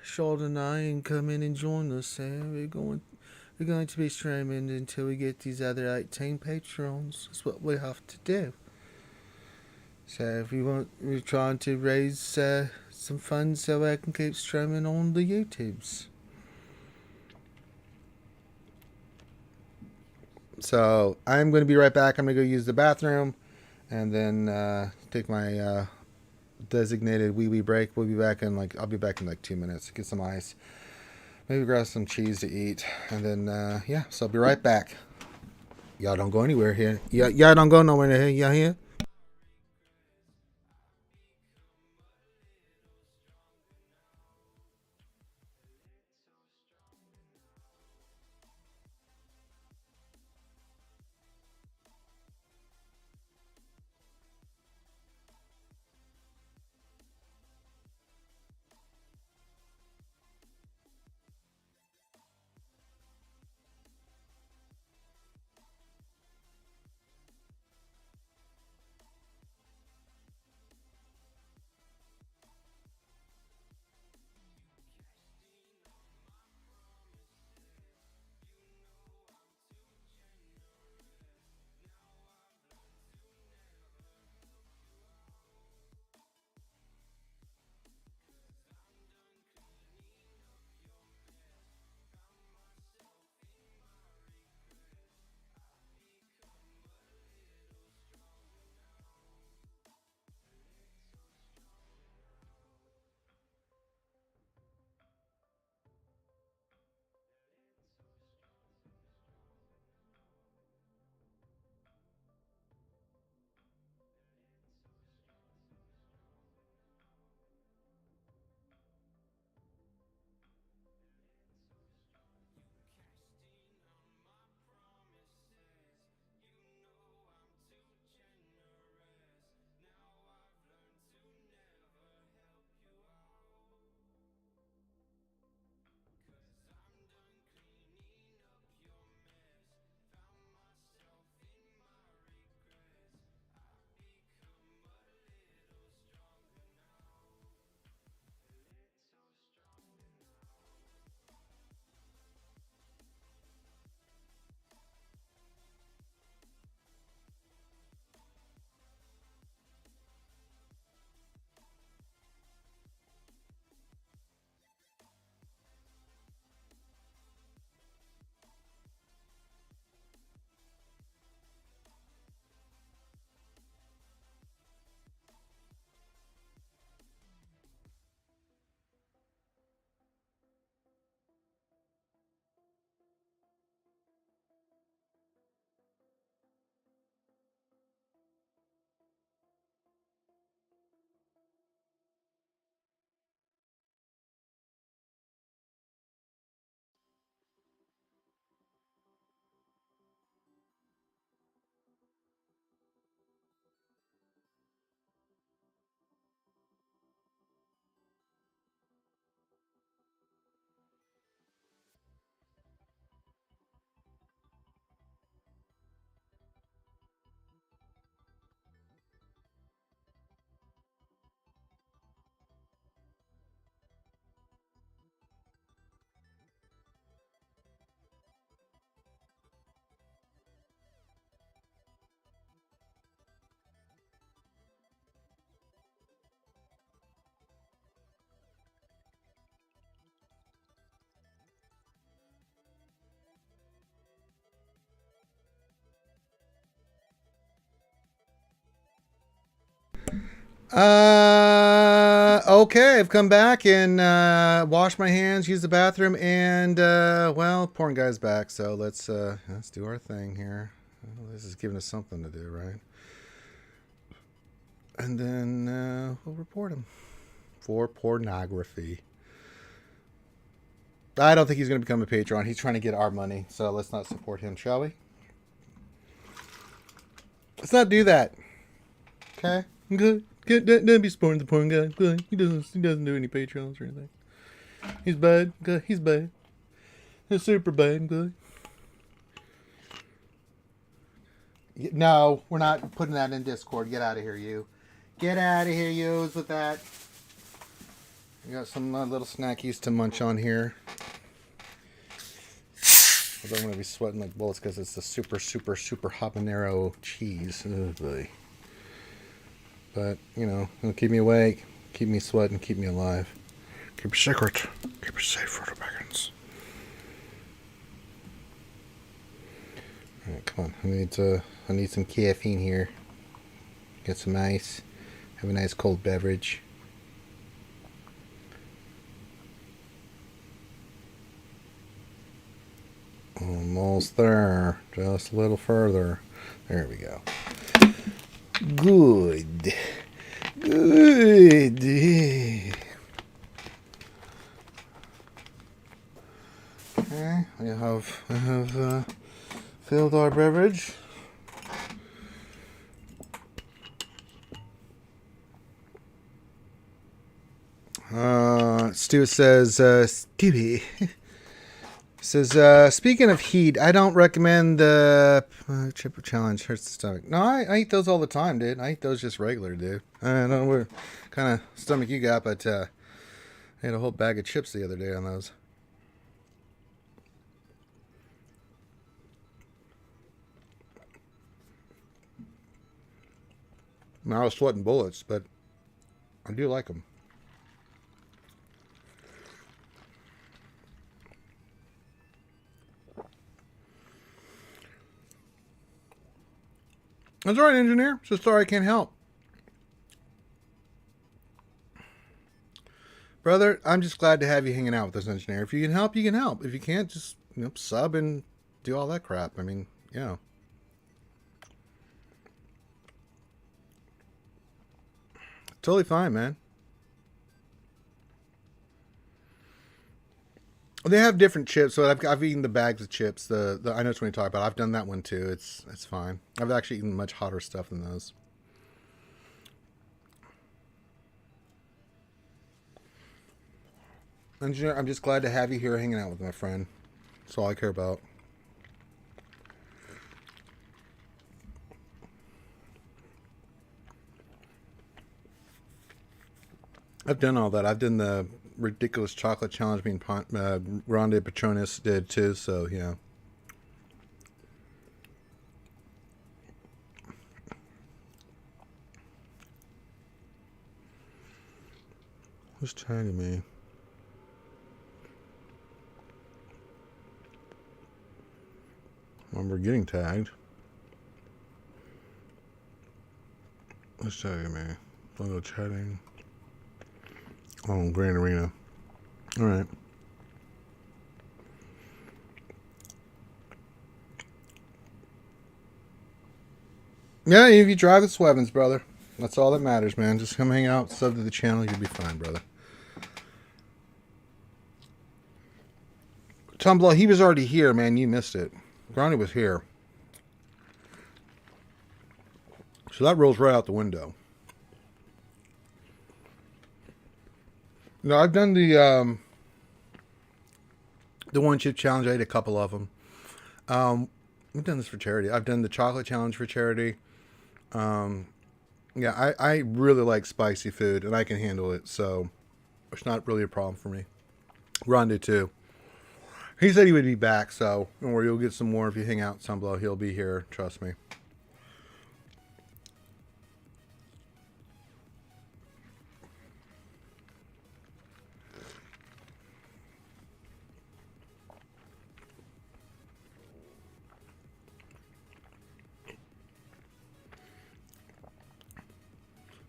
shoulder knife and come in and join us. We're going to be streaming until we get these other 18 Patrons. That's what we have to do. So if we're trying to raise some funds so I can keep streaming on the YouTubes. So I'm going to be right back. I'm going to go use the bathroom and then take my designated wee break. I'll be back in like 2 minutes. Get some ice. Maybe grab some cheese to eat. And then, so I'll be right back. Y'all don't go anywhere here. Y'all don't go nowhere here. Y'all here? Okay, I've come back and washed my hands, used the bathroom, and well, porn guy's back. So let's do our thing here. Well, this is giving us something to do, right? And then we'll report him for pornography. I don't think he's going to become a patron. He's trying to get our money, so let's not support him, shall we? Let's not do that. Okay. Good. Don't be supporting the porn guy. Good. He doesn't do any patrons or anything. He's bad. Good. He's bad. He's super bad. Good. No, we're not putting that in Discord. Get out of here, you. Get out of here, yous, with that. We got some little snackies to munch on here. I don't want to be sweating like bullets because it's the super habanero cheese. Oh, boy. But, you know, it'll keep me awake, keep me sweating, keep me alive. Keep it secret. Keep it safe for the Beggins. Alright, come on. I need some caffeine here. Get some ice. Have a nice cold beverage. Almost there. Just a little further. There we go. Good. Okay, we have filled our beverage. Stu says, Stewie says, speaking of heat, I don't recommend the chip challenge. Hurts the stomach. No, I eat those all the time, dude. I eat those just regular, dude. I don't know what kind of stomach you got, but I had a whole bag of chips the other day on those. I mean, I was sweating bullets, but I do like them. That's all right, engineer. So sorry I can't help. Brother, I'm just glad to have you hanging out with us, engineer. If you can help, you can help. If you can't, just sub and do all that crap. I mean, yeah. Totally fine, man. They have different chips, so I've eaten the bags of chips. The I know what you're talking about. I've done that one too. It's fine. I've actually eaten much hotter stuff than those. Engineer, I'm just glad to have you here hanging out with my friend. That's all I care about. I've done all that. I've done the ridiculous chocolate challenge. Me and Grande Patronus did too. So yeah. Who's tagging me? When we're getting tagged. Who's tagging me? Photo chatting. Oh, Grand Arena. All right. Yeah, if you drive the Swevens, brother. That's all that matters, man. Just come hang out, sub to the channel, you'll be fine, brother. Tumblr, he was already here, man. You missed it. Grande was here. So that rolls right out the window. No, I've done the one chip challenge. I ate a couple of them. We've done this for charity. I've done the chocolate challenge for charity. Yeah, I really like spicy food, and I can handle it, so it's not really a problem for me. Grande too. He said he would be back, so don't worry, you'll get some more if you hang out Sunblow. He'll be here, trust me.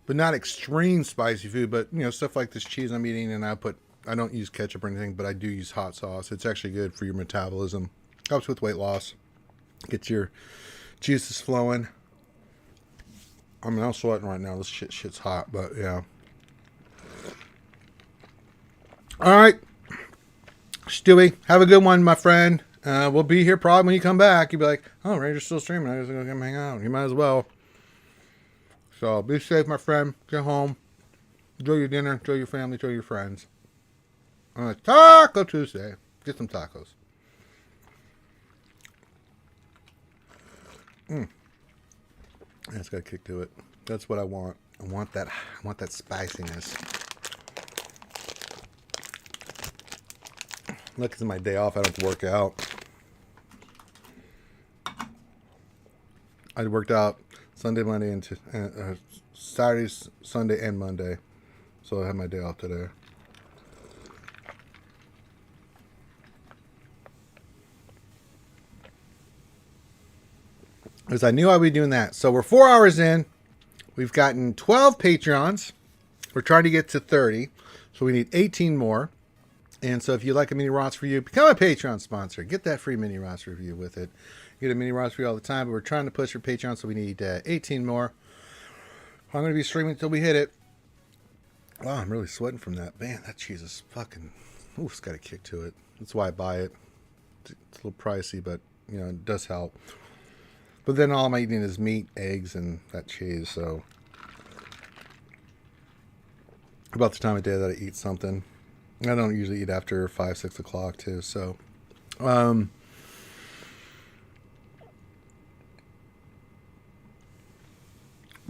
but not extreme spicy food. But stuff like this cheese I'm eating, and I don't use ketchup or anything, but I do use hot sauce. It's actually good for your metabolism. Helps with weight loss. Gets your juices flowing. I mean, I'm sweating right now. This shit's hot, but yeah. All right, Stewie, have a good one, my friend. We'll be here probably when you come back. You'll be like, oh, Ranger's still streaming. I was going to come hang out. You might as well. So be safe, my friend. Get home. Enjoy your dinner. Enjoy your family. Enjoy your friends. Taco Tuesday. Get some tacos. That's got a kick to it. That's what I want. I want that spiciness. Look, it's my day off. I don't have to work out. I worked out Sunday, Monday, and Saturday, Sunday, and Monday. So I had my day off today. Because I knew I'd be doing that. So we're 4 hours in. We've gotten 12 Patreons. We're trying to get to 30. So we need 18 more. And so if you like a mini roster review, become a Patreon sponsor. Get that free mini roster review with it. You get a mini roster review all the time, but we're trying to push for Patreon, so we need 18 more. I'm going to be streaming until we hit it. Wow, I'm really sweating from that. Man, that cheese is fucking... Ooh, it's got a kick to it. That's why I buy it. It's a little pricey, but, it does help. But then all I'm eating is meat, eggs, and that cheese, so... About the time of day that I eat something. I don't usually eat after 5, 6 o'clock, too, so...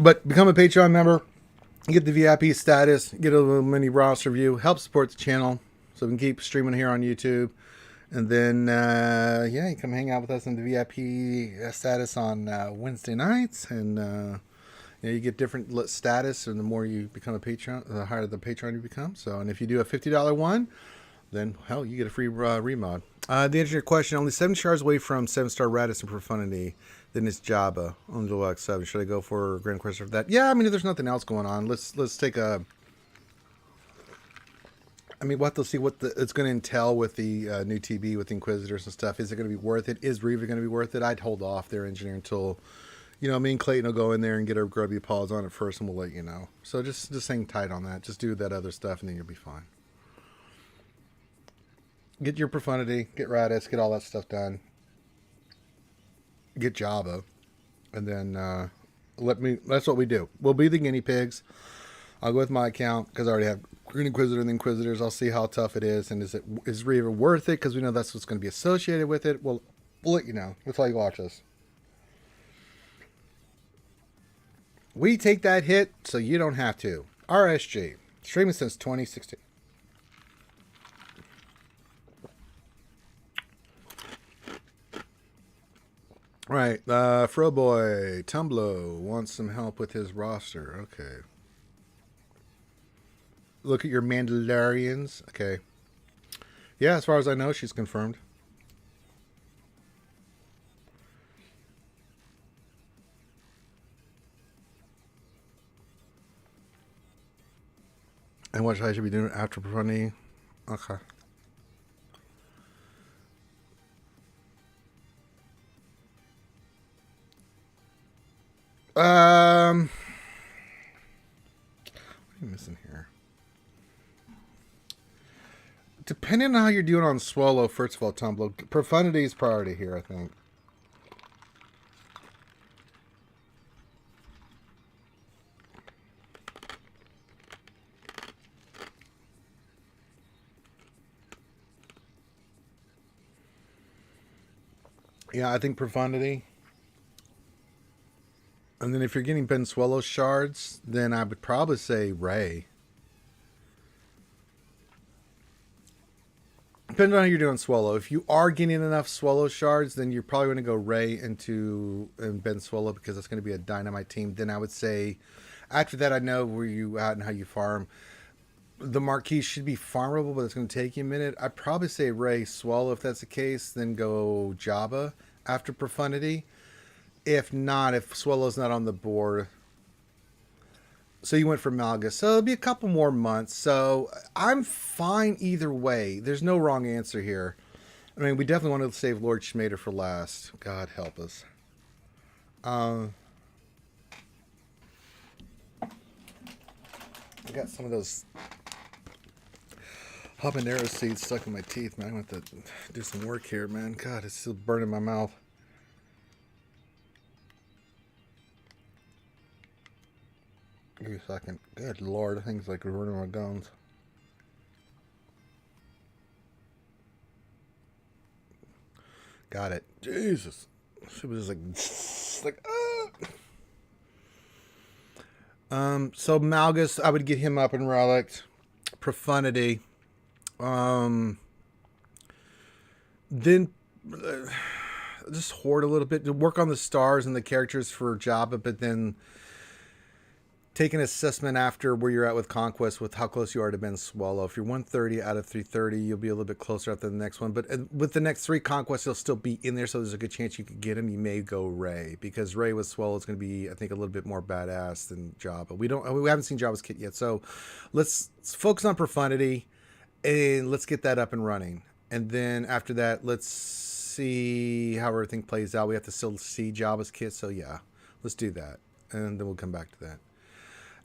But become a Patreon member, get the VIP status, get a little mini roster review, help support the channel so we can keep streaming here on YouTube. And then, you come hang out with us in the VIP status on Wednesday nights. And you get different status, and the more you become a Patreon, the higher the Patreon you become. So, and if you do a $50 one, then, hell, you get a free remod. The answer to your question, only 7 stars away from 7-star Radisson Profundity. Then it's Jabba on the X7. Should I go for Grand Quest for that? Yeah, I mean, if there's nothing else going on, let's take a... I mean, we'll have to see what it's going to entail with the new TB, with the Inquisitors and stuff. Is it going to be worth it? Is Reva going to be worth it? I'd hold off their engineer until, me and Clayton will go in there and get our grubby paws on it first, and we'll let you know. So just hang tight on that. Just do that other stuff, and then you'll be fine. Get your Profundity, get Radis, get all that stuff done. Get Jabba, and then that's what we do. We'll be the guinea pigs. I'll go with my account because I already have Green Inquisitor and the Inquisitors. I'll see how tough it is, and is Reva worth it, because we know that's what's going to be associated with it. We'll let you know. That's why you watch us. We take that hit so you don't have to. RSG, streaming since 2016. All right, Froboy Tumblo wants some help with his roster. Okay. Look at your Mandalorians. Okay. Yeah, as far as I know, she's confirmed. And what I should be doing after Profundity? Okay. What are you missing here? Depending on how you're doing on Swallow, first of all, Tumblo, Profundity is priority here, I think. Yeah, I think Profundity. And then if you're getting Ben Swallow shards, then I would probably say Ray. Depending on how you're doing Swallow. If you are getting enough Swallow shards, then you're probably going to go Ray and Ben Swallow, because that's going to be a dynamite team. Then I would say, after that, I know where you at and how you farm. The Marquis should be farmable, but it's going to take you a minute. I'd probably say Ray, Swallow if that's the case, then go Jabba after Profundity. If not, if Swallow's not on the board, So you went for Malgus. So it'll be a couple more months. So I'm fine either way. There's no wrong answer here. I mean, we definitely wanted to save Lord Schmader for last. God help us. I got some of those habanero seeds stuck in my teeth, man. I want to do some work here, man. God, it's still burning my mouth. Give me a second. Good Lord, I think it's like ruining my gums. Got it. Jesus. She was just like, So Malgus, I would get him up in Relic. Profundity. Then just hoard a little bit to work on the stars and the characters for Jabba, but then take an assessment after where you're at with Conquest, with how close you are to Ben Swallow. If you're 130 out of 330, you'll be a little bit closer after the next one. But with the next 3 Conquests, you'll still be in there, so there's a good chance you could get him. You may go Rey, because Rey with Swallow is going to be, I think, a little bit more badass than Jabba. We haven't seen Jabba's kit yet, so let's focus on Profundity, and let's get that up and running. And then after that, let's see how everything plays out. We have to still see Jabba's kit, so yeah, let's do that, and then we'll come back to that.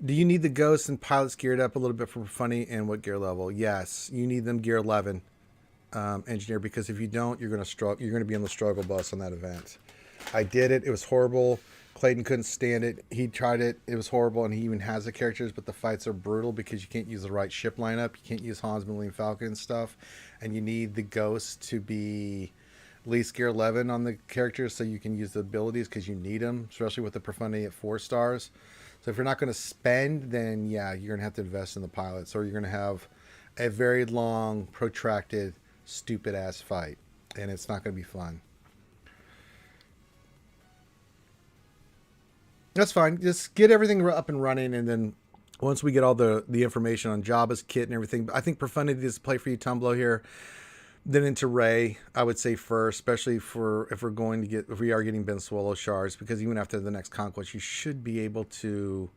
Do you need the ghosts and pilots geared up a little bit for funny, and what gear level? Yes, you need them gear 11, engineer, because if you don't, you're gonna struggle. You're gonna be on the struggle bus on that event. I did it. It was horrible. Clayton couldn't stand it. He tried it. It was horrible, and he even has the characters, but the fights are brutal because you can't use the right ship lineup. You can't use Hans, Millennium Falcon and stuff, and you need the ghosts to be at least gear 11 on the characters so you can use the abilities, because you need them, especially with the Profundity at 4 stars. So if you're not going to spend, then yeah, you're going to have to invest in the pilots, or you're going to have a very long, protracted, stupid-ass fight, and it's not going to be fun. That's fine. Just get everything up and running, and then once we get all the information on Jabba's kit and everything, I think Profundity is the play for you, Tumblo, here. Then into Rey, I would say first, especially if we are getting Ben Swallow shards, because even after the next Conquest, you should be able to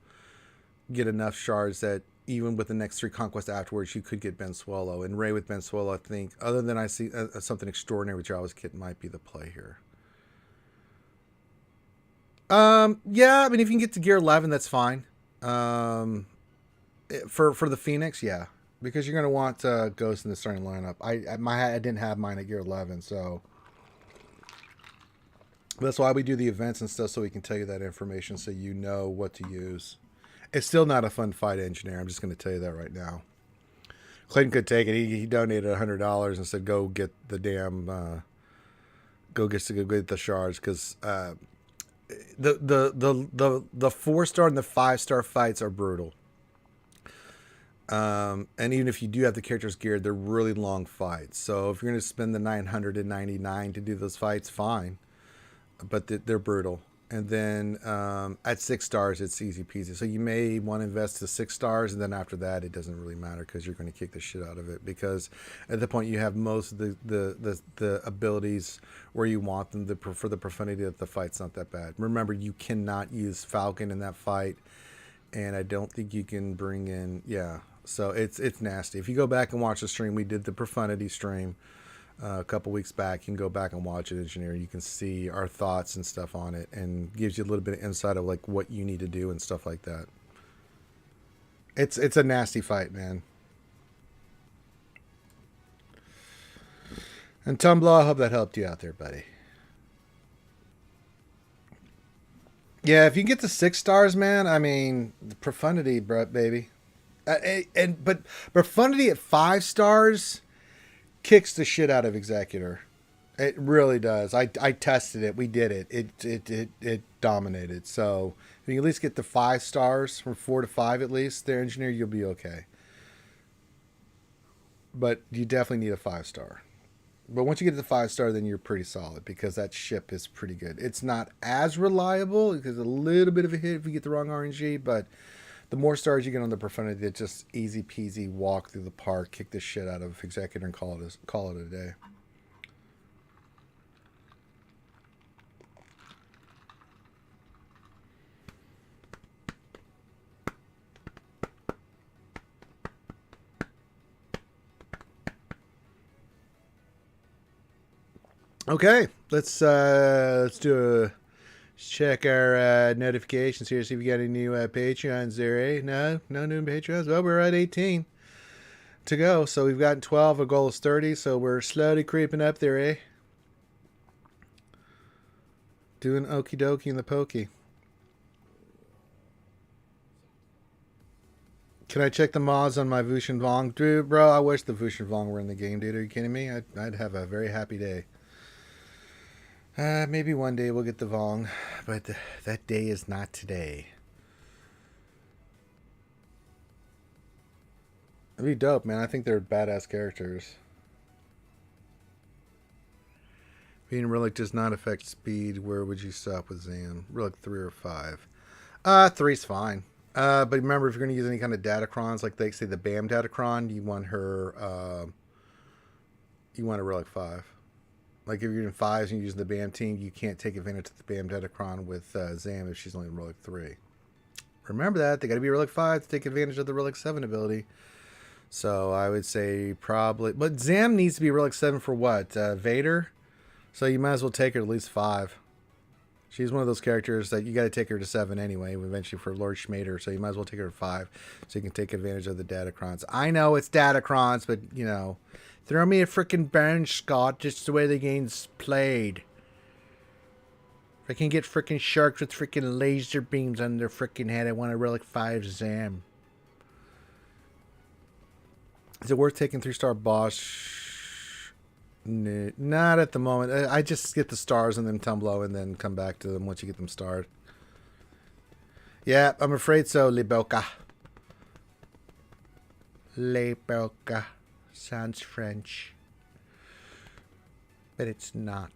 get enough shards that even with the next 3 Conquests afterwards, you could get Ben Swallow. And Rey with Ben Swallow, I think, other than I see something extraordinary with Jabba's kit, might be the play here. Yeah, I mean, if you can get to gear 11, that's fine. For the Phoenix, yeah. Because you're going to want Ghost in the starting lineup. I didn't have mine at gear 11, so that's why we do the events and stuff, so we can tell you that information so you know what to use. It's still not a fun fight, engineer. I'm just going to tell you that right now. Clayton could take it. He donated $100 and said, "Go get the damn, go get the shards," because the 4-star and the 5-star fights are brutal. And even if you do have the characters geared, they're really long fights. So if you're going to spend the $999 to do those fights, fine. But they're brutal. And then at 6 stars, it's easy peasy. So you may want to invest to 6 stars, and then after that, it doesn't really matter because you're going to kick the shit out of it. Because at the point you have most of the abilities where you want them for the Profundity, that the fight's not that bad. Remember, you cannot use Falcon in that fight, and I don't think you can bring in So it's nasty. If you go back and watch the stream, we did the Profundity stream a couple weeks back. You can go back and watch it, engineer. You can see our thoughts and stuff on it, and gives you a little bit of insight of like what you need to do and stuff like that. It's a nasty fight, man. And Tumblaw, I hope that helped you out there, buddy. Yeah, if you get to 6 stars, man, I mean, the Profundity, baby. But Profundity at 5 stars kicks the shit out of Executor. It really does. I tested it. We did it. It dominated. So if you can at least get to 5 stars, from 4 to 5 at least, there, engineer, you'll be okay. But you definitely need a 5-star. But once you get to the 5-star, then you're pretty solid, because that ship is pretty good. It's not as reliable because a little bit of a hit if you get the wrong RNG, but the more stars you get on the Profundity, it's just easy peasy walk through the park, kick the shit out of Executor, and call it a day. Okay, let's do a check our notifications here. See if we got any new Patreons there, eh? No new Patreons. Well, we're at 18 to go, so we've gotten 12. Our goal is 30, so we're slowly creeping up there, eh? Doing okie dokie in the pokey. Can I check the mods on my Vushin Vong? Dude, bro, I wish the Vushin Vong were in the game, dude. Are you kidding me? I'd have a very happy day. Maybe one day we'll get the Vong, but that day is not today. It'd be dope, man. I think they're badass characters. Being Relic does not affect speed. Where would you stop with Zam? Relic 3 or 5? 3's fine. But remember, if you're going to use any kind of datacrons, like they say the BAM datacron, you want her, you want a Relic 5. Like if you're using 5s and you're using the BAM team, you can't take advantage of the BAM datacron with Zam if she's only in Relic 3. Remember that. They got to be Relic 5 to take advantage of the Relic 7 ability. So I would say probably... But Zam needs to be Relic 7 for what? Vader? So you might as well take her at least 5. She's one of those characters that you got to take her to 7 anyway, eventually for Lord Schmader. So you might as well take her to 5 so you can take advantage of the datacrons. I know it's datacrons, but, you know, throw me a freaking bone, Scott, just the way the game's played. If I can get freaking sharks with freaking laser beams on their freaking head, I want a Relic 5 Zam. Is it worth taking 3-star boss? No, not at the moment. I just get the stars and then tumble and then come back to them once you get them starred. Yeah, I'm afraid so, Liboka. Liboka. Sounds French. But it's not.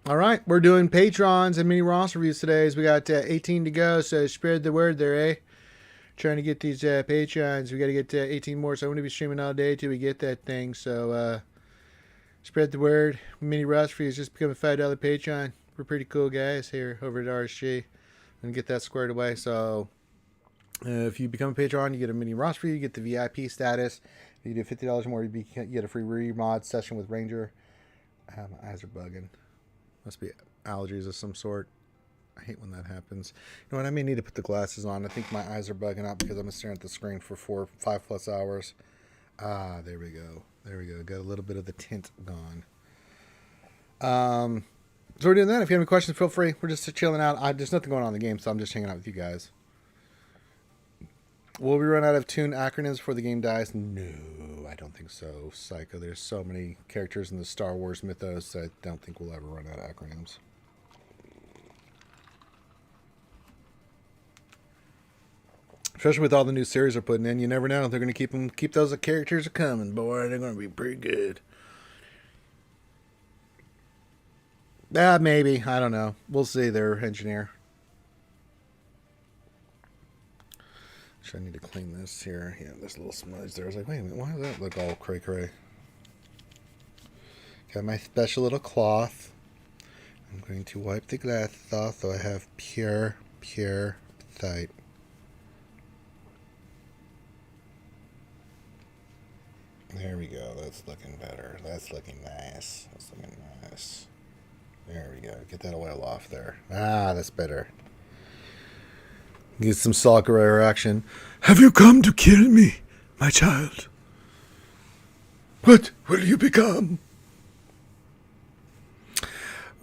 All right, we're doing Patrons and mini roster reviews today. As we got 18 to go, so spread the word there, eh? Trying to get these Patrons. We got to get 18 more, so I'm going to be streaming all day till we get that thing. So spread the word. Mini roster reviews just become a $5 Patreon. We're pretty cool guys here over at RSG. And get that squared away. So if you become a Patreon, you get a mini roster review, you get the VIP status. If you do $50 more, you get a free remod session with Ranger. My eyes are bugging. Must be allergies of some sort. I hate when that happens. You know what? I may need to put the glasses on. I think my eyes are bugging out because I'm staring at the screen for 5+ hours. Ah, there we go. There we go. Got a little bit of the tint gone. So we're doing that. If you have any questions, feel free. We're just chilling out. There's nothing going on in the game, so I'm just hanging out with you guys. Will we run out of tune acronyms before the game dies? No, I don't think so. Psycho, there's so many characters in the Star Wars mythos that I don't think we'll ever run out of acronyms. Especially with all the new series they're putting in, you never know. They're going to keep those characters coming, boy. They're going to be pretty good. Maybe. I don't know. We'll see. Their engineer. I need to clean this here. Yeah, this little smudge there. I was like, wait a minute, why does that look all cray-cray? Got my special little cloth. I'm going to wipe the glass off so I have pure sight. There we go. That's looking better. That's looking nice. That's looking nice. There we go. Get that oil off there. Ah, that's better. Get some Sakura action. Have you come to kill me, my child? What will you become?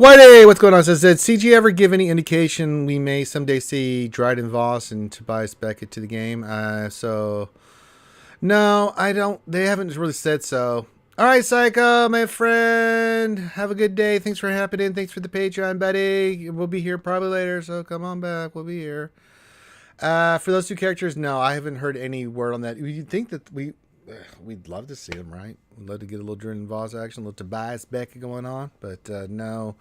Whitey, what's going on? Says, did CG ever give any indication we may someday see Dryden Voss and Tobias Beckett to the game? No, I don't. They haven't really said so. All right, Psycho, my friend. Have a good day. Thanks for happening. Thanks for the Patreon, buddy. We'll be here probably later, so come on back. We'll be here. For those two characters, no, I haven't heard any word on that. You'd think that we'd love to see them, right? We'd love to get a little Dryden Voss action, a little Tobias Beckett going on, but no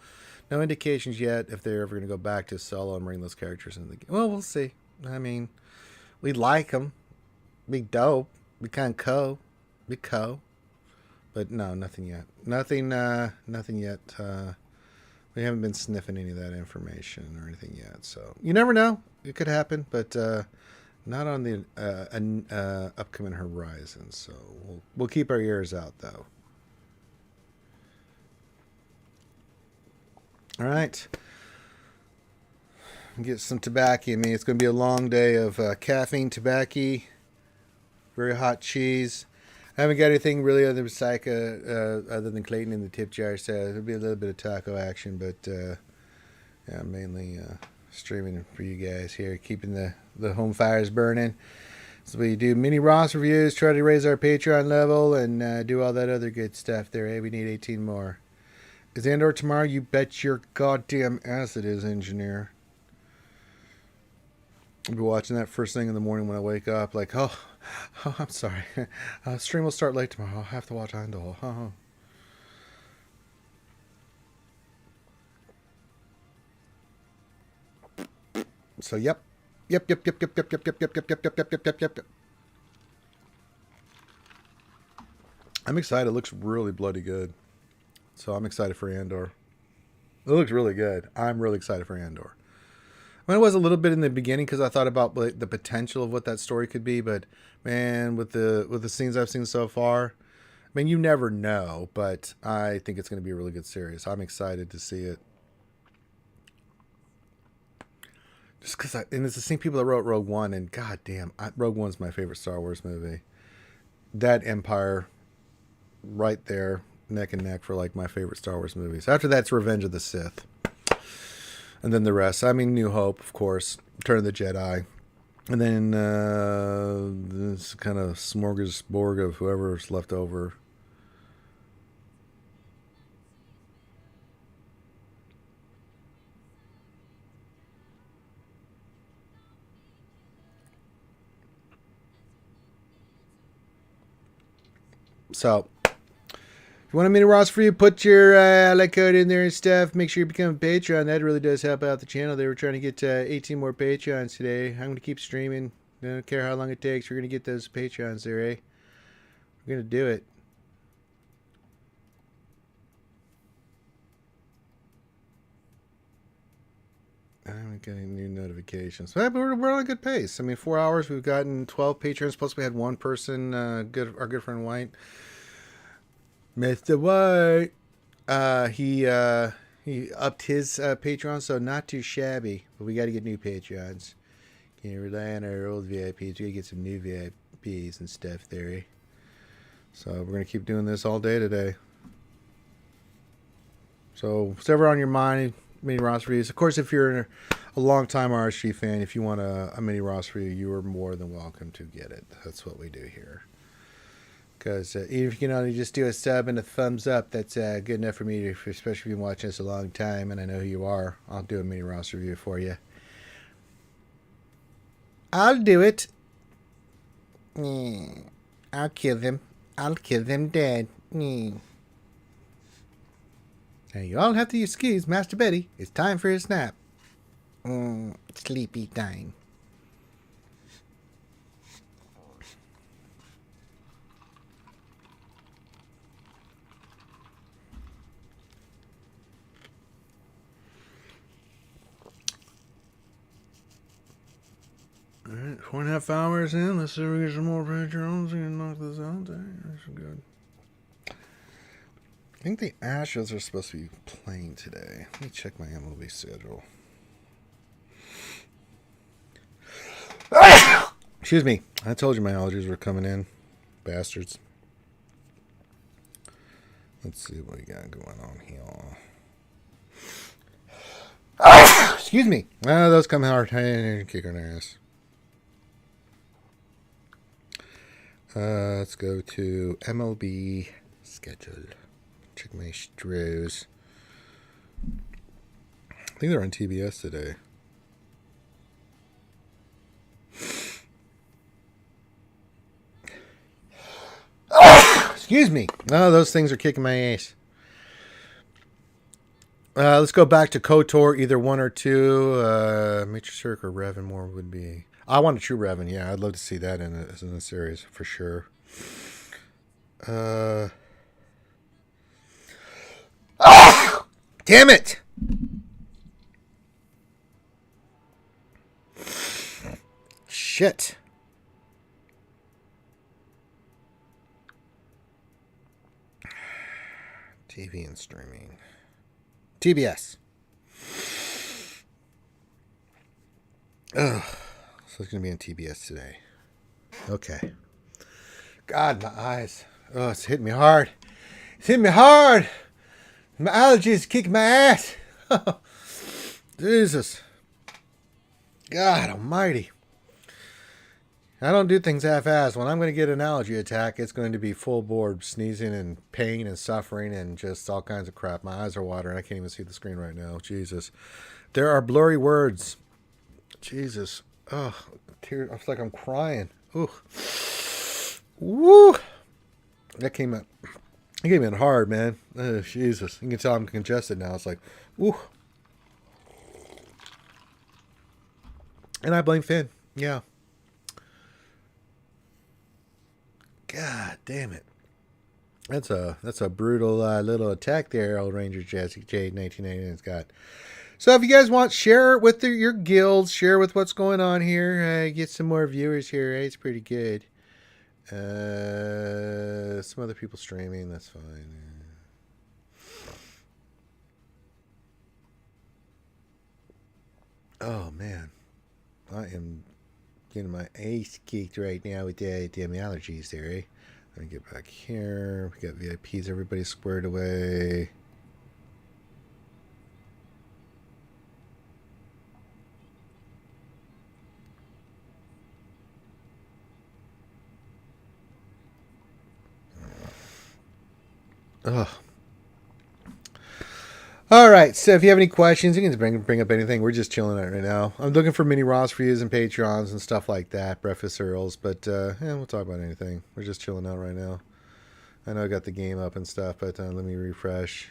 indications yet if they're ever going to go back to solo and bring those characters into the game. Well, we'll see. I mean, we like them. Be dope. Be kind of co. Be co. But no, nothing yet. Nothing yet. We haven't been sniffing any of that information or anything yet. So you never know. It could happen, but not on the upcoming horizon. So we'll keep our ears out, though. All right. Get some tobacco in me. It's going to be a long day of caffeine, tobacco, very hot cheese. I haven't got anything really other than Clayton in the tip jar. So there'll be a little bit of taco action, but yeah, mainly streaming for you guys here, keeping the home fires burning. So we do mini Ross reviews, try to raise our Patreon level, and do all that other good stuff there. Hey, we need 18 more. Is Andor tomorrow? You bet your goddamn ass it is, engineer. I'll be watching that first thing in the morning when I wake up. Like, oh I'm sorry. Stream will start late tomorrow. I'll have to watch Andor. Oh. So, yep. Yep. I'm excited. It looks really bloody good. So I'm excited for Andor. It looks really good. I'm really excited for Andor. I mean, it was a little bit in the beginning because I thought about like, the potential of what that story could be, but man, with the scenes I've seen so far, I mean, you never know, but I think it's going to be a really good series. I'm excited to see it. Just because, and it's the same people that wrote Rogue One, and goddamn, Rogue One's my favorite Star Wars movie. That Empire, right there, neck and neck for like my favorite Star Wars movies. After that, it's Revenge of the Sith. And then the rest. I mean, New Hope, of course. Return of the Jedi. And then this kind of smorgasbord of whoever's left over. So, if you want a mini Ross for you, put your ally code in there and stuff. Make sure you become a Patreon. That really does help out the channel. They were trying to get 18 more Patreons today. I'm going to keep streaming. I don't care how long it takes. We're going to get those Patreons there, eh? We're going to do it. I'm getting new notifications. But we're on a good pace. I mean, 4 hours. We've gotten 12 patrons. Plus, we had one person, our good friend White. Mr. White. He upped his Patreon, so not too shabby. But we got to get new Patreons. Can't rely on our old VIPs. We got to get some new VIPs and stuff there. Eh? So we're going to keep doing this all day today. So, whatever on your mind, mini Ross reviews. Of course, if you're a long-time RSG fan, if you want a mini Ross review, you are more than welcome to get it. That's what we do here. Because even if you can only just do a sub and a thumbs up, that's good enough for me, especially if you've been watching this a long time, and I know who you are. I'll do a mini Ross review for you. I'll do it. I'll kill them. I'll kill them dead. Now you all have to excuse Master Betty. It's time for his nap. Sleepy time. Alright, 4.5 hours in. Let's see if we get some more Patreons and knock this out. That's good. I think the Ashes are supposed to be playing today. Let me check my MLB schedule. Excuse me. I told you my allergies were coming in. Bastards. Let's see what we got going on here. Excuse me. Those come hard. Kick on their ass. Let's go to MLB schedule. Check my Stros. I think they're on TBS today. Excuse me. Oh, those things are kicking my ass. Let's go back to KOTOR, either 1 or 2. Major Cirque or Revan more would be. I want a true Revan. Yeah, I'd love to see that in a series for sure. Damn it! Shit. TV and streaming. TBS. Ugh. So it's going to be on TBS today. Okay. God, my eyes. Oh, it's hitting me hard. It's hitting me hard. My allergies kick my ass. Jesus. God almighty. I don't do things half-assed. When I'm going to get an allergy attack, it's going to be full board sneezing and pain and suffering and just all kinds of crap. My eyes are watering. I can't even see the screen right now. Jesus. There are blurry words. Jesus. Oh, tears. It's like I'm crying. Ooh. Woo. That came out. It came in hard, man. Oh, Jesus. You can tell I'm congested now. It's like, ooh. And I blame Finn. Yeah. God damn it. That's a brutal little attack there, old Ranger Jesse Jade 1989's got. So if you guys want, share it with your guilds, share with what's going on here, get some more viewers here. It's pretty good. Some other people streaming, that's fine. Oh man, I am getting my ace kicked right now with the damn allergies there, eh? Let me get back here. We got VIPs, everybody squared away. Ugh. All right, so if you have any questions, you can bring up anything. We're just chilling out right now. I'm looking for mini Ross reviews and Patreons and stuff like that, breakfast cereals, but we'll talk about anything. We're just chilling out right now. I know I got the game up and stuff, but let me refresh.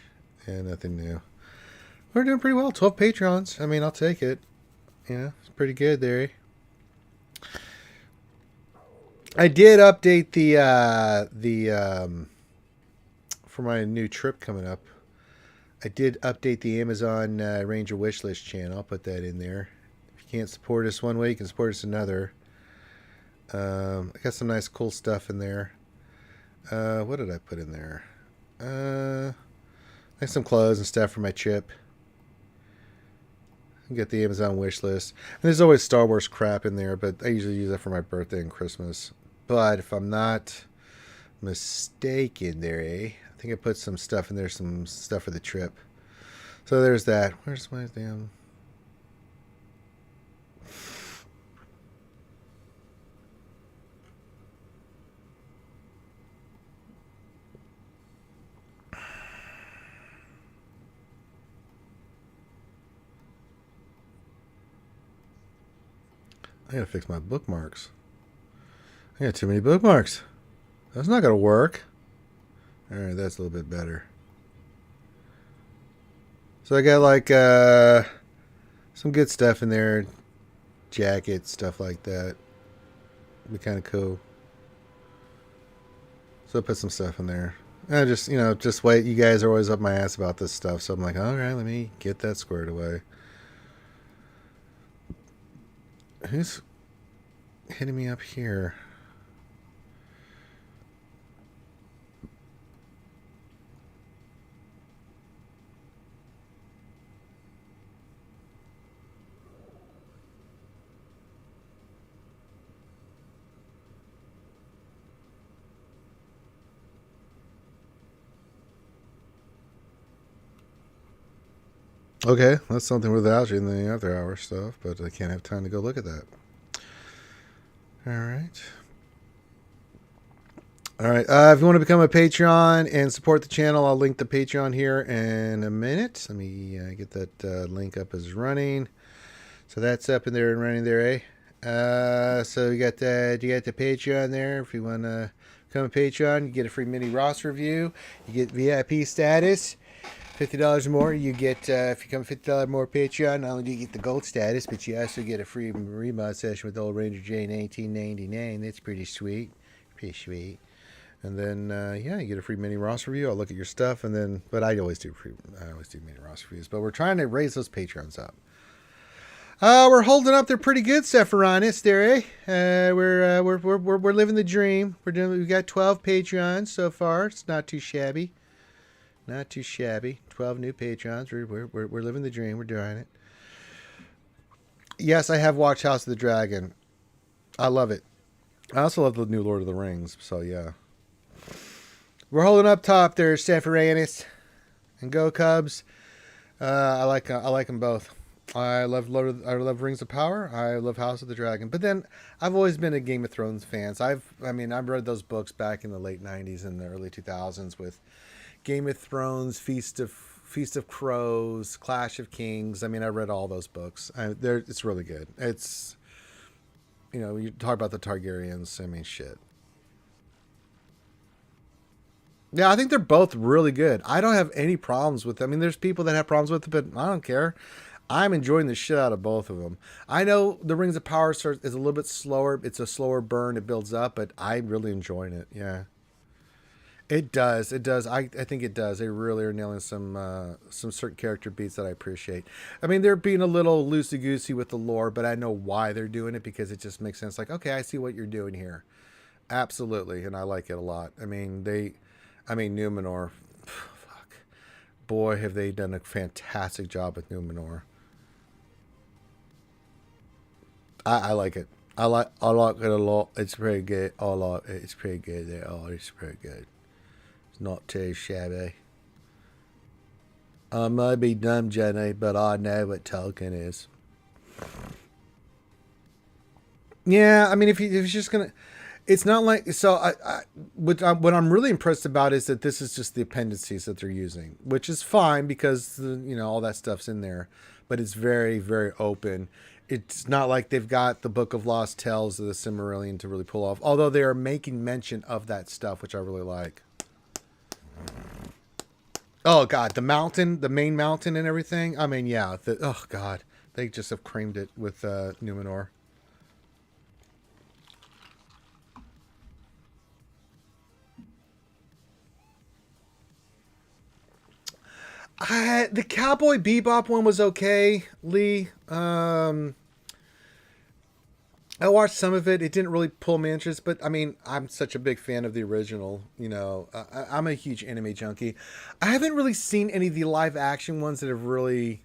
And nothing new. We're doing pretty well. 12 Patrons. I mean, I'll take it. Yeah, it's pretty good there. I did update the for my new trip coming up. I did update the Amazon Ranger Wishlist channel. I'll put that in there. If you can't support us one way, you can support us another. I got some nice cool stuff in there. What did I put in there? Like some clothes and stuff for my trip. Get the Amazon Wishlist. And there's always Star Wars crap in there, but I usually use that for my birthday and Christmas. But if I'm not mistaken there, I think I put some stuff in there, some stuff for the trip. So there's that. Where's my damn... I gotta fix my bookmarks. I got too many bookmarks. That's not gonna work. Alright, that's a little bit better. So I got like some good stuff in there. Jackets, stuff like that. Be kind of cool. So I put some stuff in there. I just, just wait. You guys are always up my ass about this stuff. So I'm like, alright, let me get that squared away. Who's hitting me up here? Okay, that's something without you in the after hour stuff, but I can't have time to go look at that. Alright. Alright, if you want to become a Patreon and support the channel, I'll link the Patreon here in a minute. Let me get that link up as running. So that's up in there and running there, so you got the Patreon there. If you want to become a Patreon, you get a free mini Ross review. You get VIP status. $50 more, you get, if you become $50 more Patreon, not only do you get the gold status, but you also get a free remod session with old Ranger J in 1899. That's pretty sweet. Pretty sweet. And then yeah, you get a free mini Ross review. I'll look at your stuff, and then but I always do mini Ross reviews. But we're trying to raise those Patreons up. We're holding up there pretty good, Sephironis. There, eh? We're living the dream. We've got 12 Patreons so far. It's not too shabby. Not too shabby. 12 new Patreons. We're living the dream. We're doing it. Yes, I have watched House of the Dragon. I love it. I also love the new Lord of the Rings. So yeah. We're holding up top there, Sephironis, and Go Cubs. I like them both. I love Rings of Power. I love House of the Dragon. But then I've always been a Game of Thrones fan. So I've read those books back in the late 90s and the early 2000s with Game of Thrones, Feast of Crows, Clash of Kings. I read all those books. It's really good. It's, you talk about the Targaryens. Shit. Yeah, I think they're both really good. I don't have any problems with them. There's people that have problems with it, but I don't care. I'm enjoying the shit out of both of them. I know the Rings of Power is a little bit slower. It's a slower burn. It builds up, but I'm really enjoying it. Yeah. It does. I think it does. They really are nailing some certain character beats that I appreciate. They're being a little loosey-goosey with the lore, but I know why they're doing it because it just makes sense. Like, okay, I see what you're doing here. Absolutely, and I like it a lot. Numenor, fuck. Boy, have they done a fantastic job with Numenor. I like it. I like it a lot. It's pretty good. It's pretty good. It's pretty good. It's not too shabby. I might be dumb, Jenny, but I know what Tolkien is. Yeah, if you're just gonna, it's not like so. What I'm really impressed about is that this is just the appendices that they're using, which is fine because all that stuff's in there, but it's very, very open. It's not like they've got the Book of Lost Tales of the Silmarillion to really pull off, although they are making mention of that stuff, which I really like. Oh God, the main mountain and everything. Yeah. Oh God, they just have creamed it with Numenor. The Cowboy Bebop one was okay, Lee. I watched some of it. It didn't really pull my interest, but I'm such a big fan of the original. I'm a huge anime junkie. I haven't really seen any of the live action ones that have really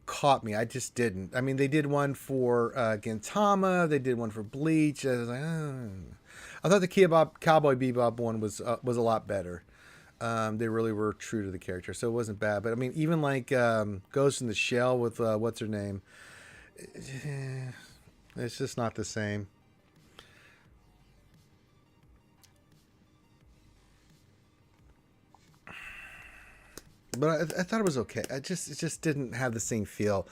caught me. I just didn't. They did one for Gintama. They did one for Bleach. I was like, I thought the Cowboy Bebop one was a lot better. They really were true to the character, so it wasn't bad. But even like Ghost in the Shell with what's her name, it's just not the same. But I thought it was okay. It just didn't have the same feel.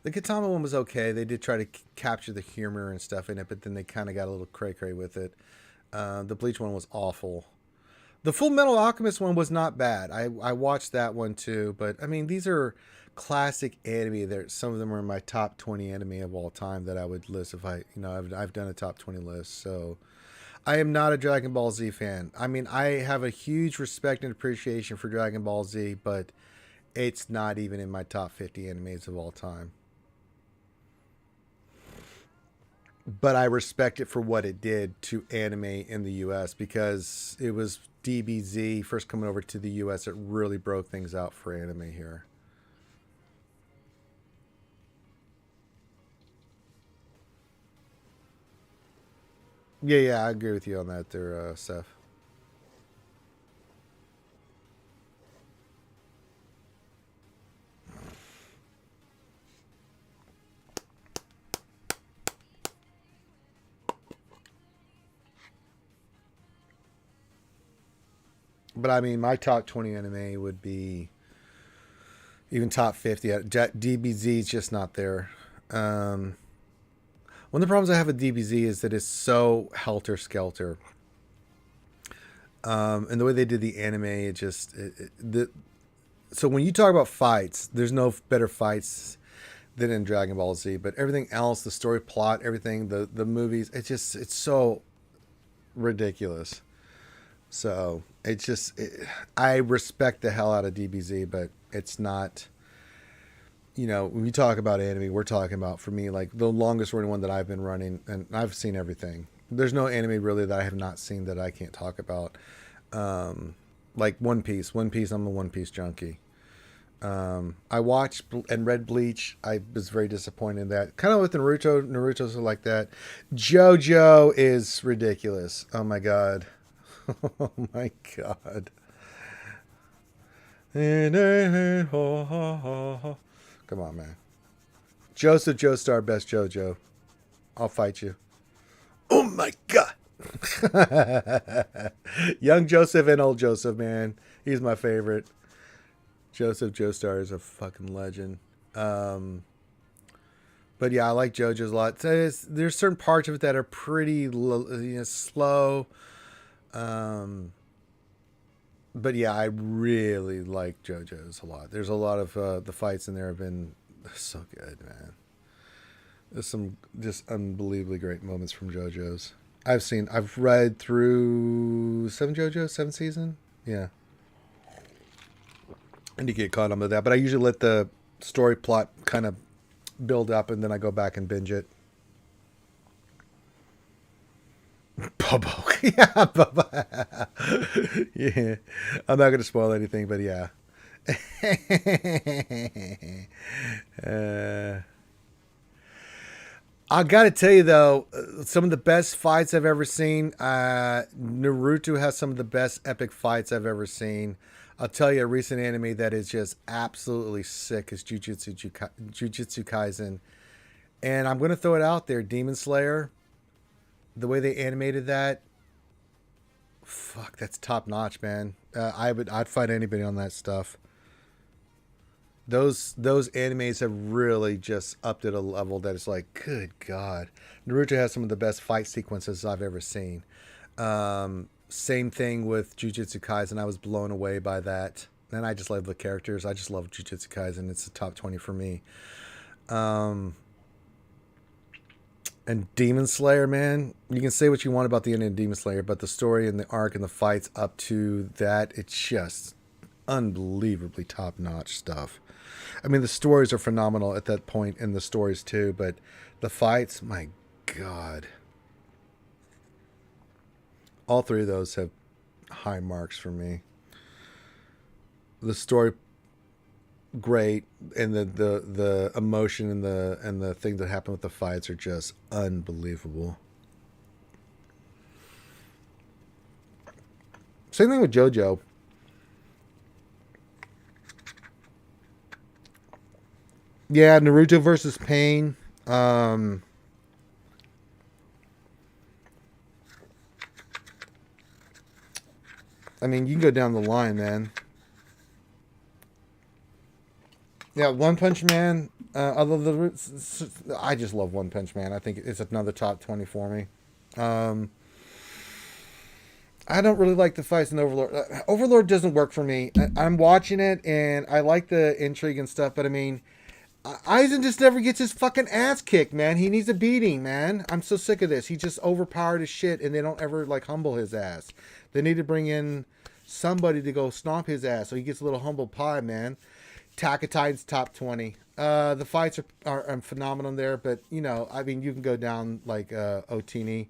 The Katama one was okay. They did try to capture the humor and stuff in it, but then they kind of got a little cray-cray with it. The Bleach one was awful. The Full Metal Alchemist one was not bad. I watched that one too, but these are classic anime. Some of them are in my top 20 anime of all time that I would list if I've done a top 20 list. So I am not a Dragon Ball Z fan. I have a huge respect and appreciation for Dragon Ball Z, but it's not even in my top 50 animes of all time. But I respect it for what it did to anime in the US because it was DBZ first coming over to the US. It really broke things out for anime here. Yeah, I agree with you on that there, Seth. But my top 20 anime would be even top 50. DBZ is just not there. One of the problems I have with DBZ is that it's so helter-skelter. And the way they did the anime, so when you talk about fights, there's no better fights than in Dragon Ball Z. But everything else, the story plot, everything, the movies, it's so ridiculous. So I respect the hell out of DBZ, but it's not. When we talk about anime, we're talking about, for me, like the longest running one that I've been running, and I've seen everything. There's no anime really that I have not seen that I can't talk about. Like One Piece. One Piece, I'm a One Piece junkie. I watched and read Bleach. I was very disappointed in that. Kind of with Naruto. Naruto's like that. JoJo is ridiculous. Oh my god. Oh my god. Come on, man. Joseph Joestar, best JoJo. I'll fight you. Oh my god. Young Joseph and old Joseph, man. He's my favorite. Joseph Joestar is a fucking legend. But yeah, I like JoJo's a lot. There's certain parts of it that are pretty slow. But yeah, I really like JoJo's a lot. There's a lot of the fights in there have been so good, man. There's some just unbelievably great moments from JoJo's. I've read through 7 JoJo, 7th season. Yeah. And you get caught on with that. But I usually let the story plot kind of build up and then I go back and binge it. Bobo. Yeah, Bobo. Yeah. I'm not going to spoil anything, but yeah. I got to tell you, though, some of the best fights I've ever seen. Naruto has some of the best epic fights I've ever seen. I'll tell you a recent anime that is just absolutely sick is Jujutsu Kaisen. And I'm going to throw it out there. Demon Slayer. The way they animated that, fuck, that's top notch, man. I'd fight anybody on that stuff. Those animes have really just upped at a level that is like, good God. Naruto has some of the best fight sequences I've ever seen. Same thing with Jujutsu Kaisen. I was blown away by that. And I just love the characters. I just love Jujutsu Kaisen. It's the top 20 for me. And Demon Slayer, man, you can say what you want about the ending of Demon Slayer, but the story and the arc and the fights up to that, it's just unbelievably top-notch stuff. I mean, the stories are phenomenal at that point, and the stories too, but the fights, my God. All three of those have high marks for me. The story, great, and the emotion and the thing that happened with the fights are just unbelievable. Same thing with JoJo. Yeah, Naruto versus Pain. I mean, you can go down the line, man. Yeah, One Punch Man. I just love One Punch Man. I think it's another top 20 for me. I don't really like the fights in Overlord. Overlord doesn't work for me. I'm watching it and I like the intrigue and stuff, but I mean, Aizen just never gets his fucking ass kicked, man. He needs a beating, man. I'm so sick of this. He's just overpowered as shit and they don't ever like humble his ass. They need to bring in somebody to go stomp his ass so he gets a little humble pie, man. Attack of Titan's top 20. The fights are phenomenal there, but you know, I mean, you can go down like Otini,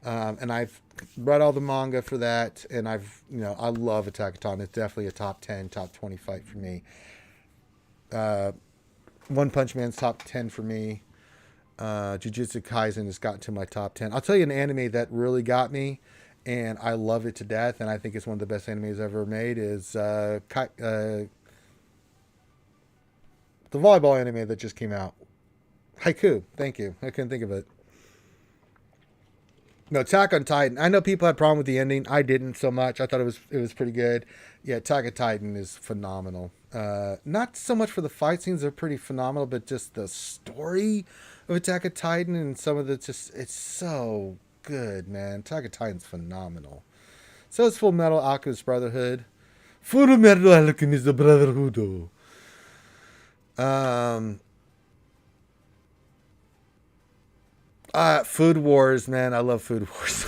and I've read all the manga for that, and I love Attack of Titan. It's definitely a top 10, top 20 fight for me. One Punch Man's top 10 for me. Jujutsu Kaisen has gotten to my top 10. I'll tell you an anime that really got me, and I love it to death, and I think it's one of the best animes ever made, is the volleyball anime that just came out. Haiku. Thank you. I couldn't think of it. No, Attack on Titan. I know people had a problem with the ending. I didn't so much. I thought it was pretty good. Yeah, Attack on Titan is phenomenal. Not so much for the fight scenes. They're pretty phenomenal, but just the story of Attack on Titan and some of it's so good, man. Attack on Titan's phenomenal. So is Full Metal Alchemist Brotherhood. Full Metal Alchemist Brotherhood. Food Wars, man. I love Food Wars.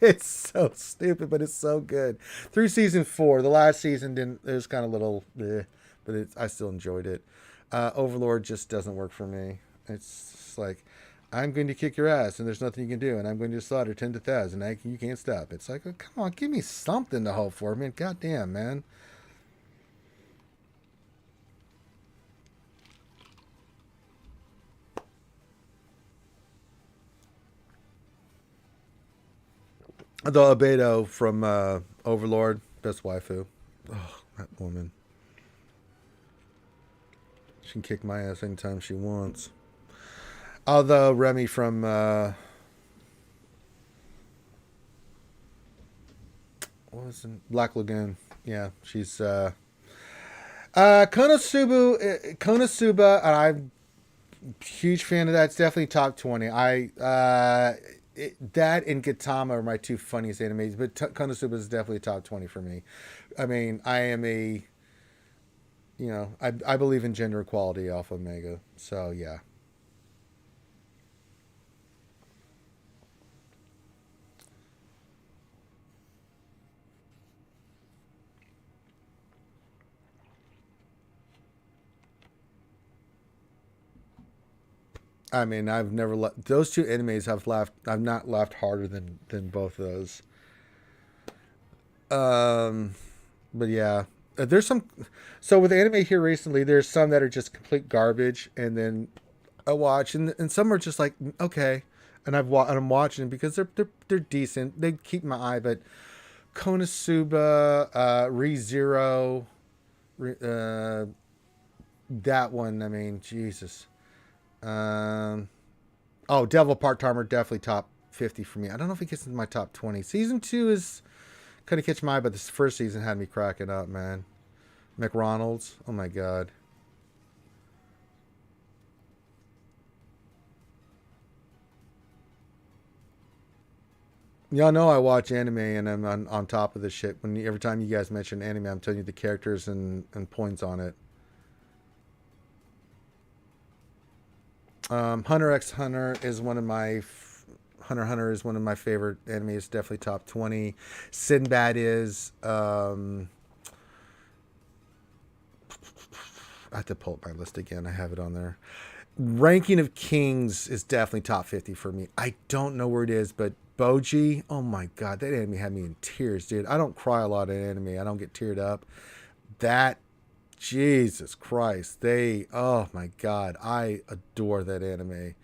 It's so stupid, but it's so good. Through season 4, the last season didn't. It was kind of little, but I still enjoyed it. Overlord just doesn't work for me. It's just like, I'm going to kick your ass, and there's nothing you can do, and I'm going to slaughter 10,000, and you can't stop. It's like, oh, come on, give me something to hope for, man. Goddamn, man. The Abedo from Overlord, best waifu. Oh, that woman. She can kick my ass anytime she wants. Although Remy from what was it? Black Lagoon. Yeah, she's Konosuba, and I'm a huge fan of that. It's definitely top 20. That and Gintama are my two funniest animes, but Konosuba is definitely top 20 for me. I mean, I am I believe in gender equality off of Mega. So, yeah. I mean, I've never those two animes. I've not laughed harder than both of those. But yeah, there's some. So with anime here recently, there's some that are just complete garbage, and then I watch, and some are just like okay, and I'm watching because they're decent. They keep my eye, but Konosuba, ReZero, that one. I mean, Jesus. Devil Part-Timer definitely top 50 for me. I don't know if it gets into my top 20. Season 2 is kind of catch my eye, but this first season had me cracking up, man. McRonald's, oh my god. Y'all know I watch anime and I'm on top of this shit. Every time you guys mention anime, I'm telling you the characters and points on it. Hunter x Hunter is one of my Hunter is one of my favorite anime. It's definitely top 20. Sinbad is I have to pull up my list again. I have it on there. Ranking of Kings is definitely top 50 for me. I don't know where it is, but Boji, oh my god, that anime had me in tears, dude. I don't cry a lot in anime. I don't get teared up. That Jesus Christ. Oh my God. I adore that anime.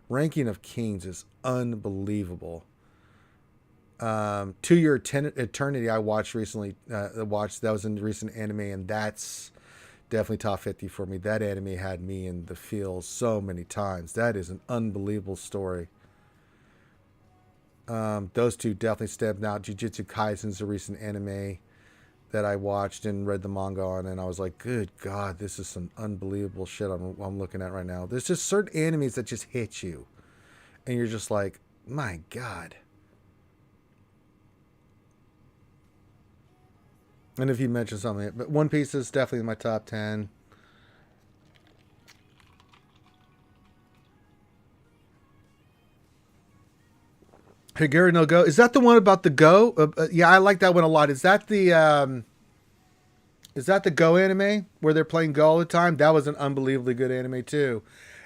Ranking of Kings is unbelievable. To Your Eternity, I watched recently. That was in the recent anime, and that's definitely top 50 for me. That anime had me in the feels so many times. That is an unbelievable story. Those two definitely stepped out. Jujutsu Kaisen's a recent anime that I watched and read the manga on, and I was like, good God, this is some unbelievable shit I'm looking at right now. There's just certain animes that just hit you, and you're just like, my God. And if you mention something, but One Piece is definitely in my top 10. Higuru no Go. Is that the one about the Go? Yeah, I like that one a lot. Is that the Go anime where they're playing Go all the time? That was an unbelievably good anime too.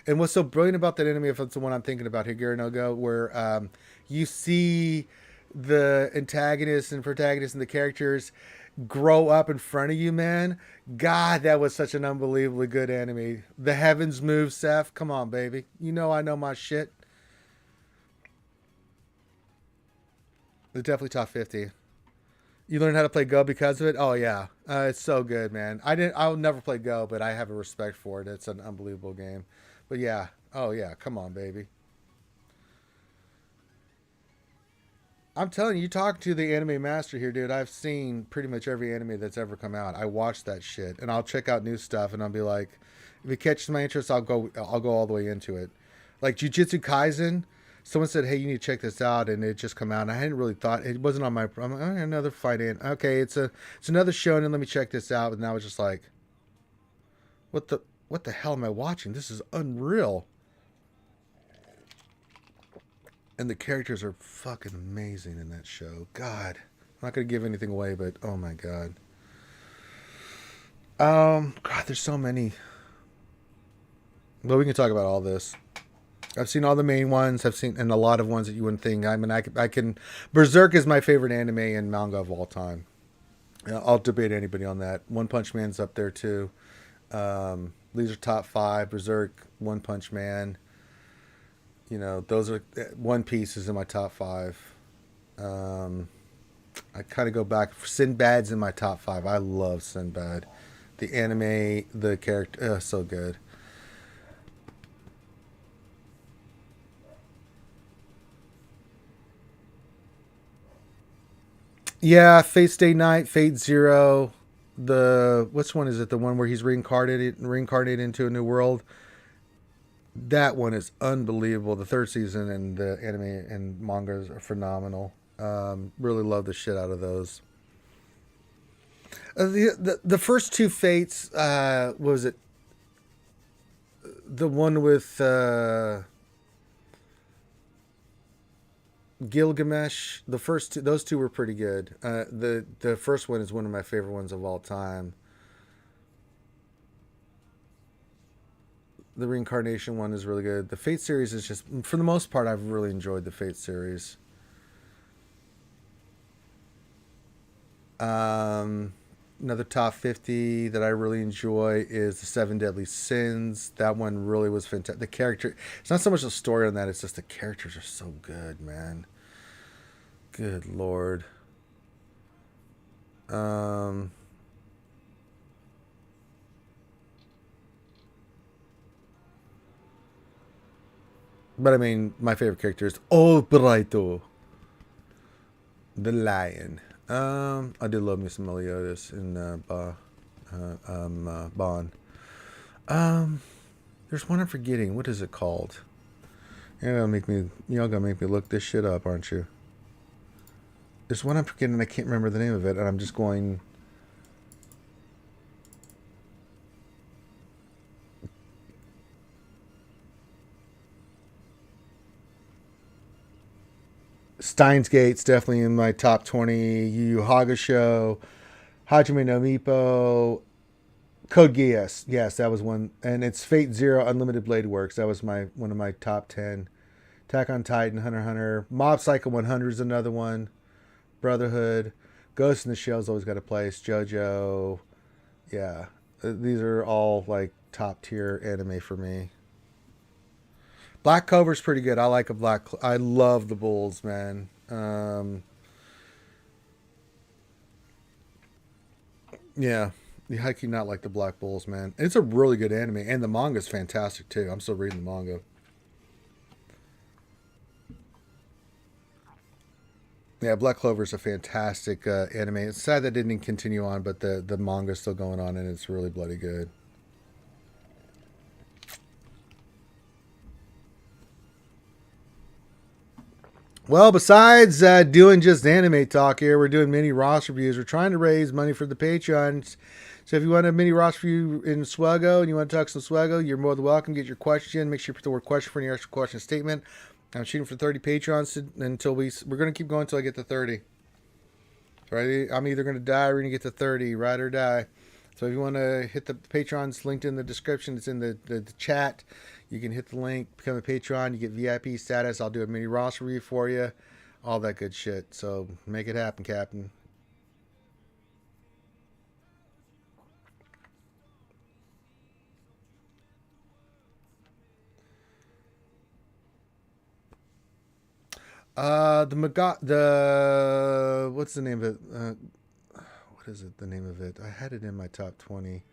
And what's so brilliant about that anime, if it's the one I'm thinking about, Higuru no Go, where you see the antagonists and protagonists and the characters grow up in front of you, man. God, that was such an unbelievably good anime. The Heavens Move, Seth. Come on, baby. You know I know my shit. It's definitely top 50. You learned how to play Go because of it? Oh yeah. It's so good, man. I'll never play Go, but I have a respect for it. It's an unbelievable game. But yeah. Oh yeah, come on, baby. I'm telling you, talk to the anime master here, dude. I've seen pretty much every anime that's ever come out. I watch that shit, and I'll check out new stuff, and I'll be like, if it catches my interest, I'll go all the way into it. Like Jujutsu Kaisen, someone said, hey, you need to check this out, and it just come out, and I hadn't really thought, it wasn't on my, I'm like, another fight in. Okay, it's another show, and let me check this out, and I was just like, what the hell am I watching? This is unreal. And the characters are fucking amazing in that show. God, I'm not gonna give anything away, but oh my god. God, there's so many. But we can talk about all this. I've seen all the main ones. I've seen and a lot of ones that you wouldn't think. I mean, I can. Berserk is my favorite anime and manga of all time. I'll debate anybody on that. One Punch Man's up there too. These are top 5. Berserk, One Punch Man. You know, those are One Piece is in my top 5. I kind of go back. Sinbad's in my top 5. I love Sinbad. The anime, the character, so good. Yeah, Fate Stay Night, Fate Zero. Which one is it? The one where he's reincarnated into a new world. That one is unbelievable. The 3rd season and the anime and mangas are phenomenal. Really love the shit out of those. The first 2 Fates, what was it? The one with Gilgamesh. The first 2, those 2 were pretty good. The first one is one of my favorite ones of all time. The reincarnation one is really good. The Fate series is just, for the most part, I've really enjoyed the Fate series. Another top 50 that I really enjoy is the 7 Deadly Sins. That one really was fantastic. The character, it's not so much the story on that, it's just the characters are so good, man. Good Lord. But I mean, my favorite character is Albrighto, the lion. I did love me some Meliodas in Bond. There's one I'm forgetting. What is it called? Y'all gonna make me look this shit up, aren't you? There's one I'm forgetting. I can't remember the name of it, and I'm just going. Steins Gate's definitely in my top 20. Yu Yu Hakusho, Hajime no Ippo, Code Geass. Yes, that was one. And it's Fate Zero, Unlimited Blade Works. That was one of my top 10. Attack on Titan, Hunter x Hunter. Mob Psycho 100 is another one. Brotherhood. Ghost in the Shell's always got a place. JoJo. Yeah. These are all like top tier anime for me. Black Clover's pretty good. I like I love the Bulls, man. Yeah. How can you not like the Black Bulls, man? It's a really good anime, and the manga's fantastic too. I'm still reading the manga. Yeah, Black Clover's a fantastic anime. It's sad that it didn't continue on, but the manga's still going on, and it's really bloody good. Well, besides doing just anime talk here, we're doing mini Ross reviews. We're trying to raise money for the Patreons. So if you want a mini Ross review in SWGOH and you want to talk some SWGOH, you're more than welcome. Get your question. Make sure you put the word question for your extra question statement. I'm shooting for 30 Patrons until we're going to keep going until I get to 30. Right? I'm either going to die or we're going to get to 30, ride or die. So if you want to hit the Patrons, linked in the description. It's in the chat. You can hit the link, become a Patreon. You get VIP status. I'll do a mini Ross review for you. All that good shit. So make it happen, Captain. What's the name of it? What is it? The name of it? I had it in my top 20.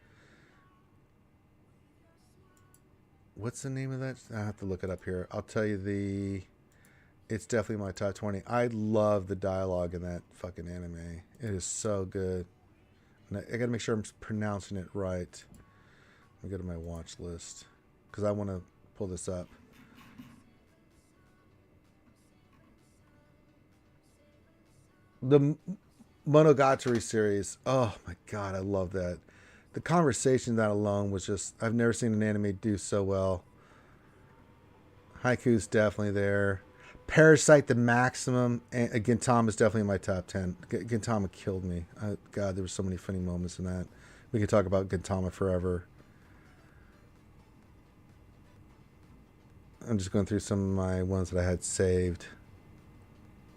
What's the name of that? I have to look it up here. I'll tell you it's definitely my top 20. I love the dialogue in that fucking anime. It is so good. And I gotta make sure I'm pronouncing it right. Let me go to my watch list because I want to pull this up. The Monogatari series. Oh my god, I love that. The conversation that alone was just, I've never seen an anime do so well. Haiku's definitely there. Parasite the maximum. And Gintama is definitely in my top 10. Gintama killed me. God, there were so many funny moments in that. We could talk about Gintama forever. I'm just going through some of my ones that I had saved,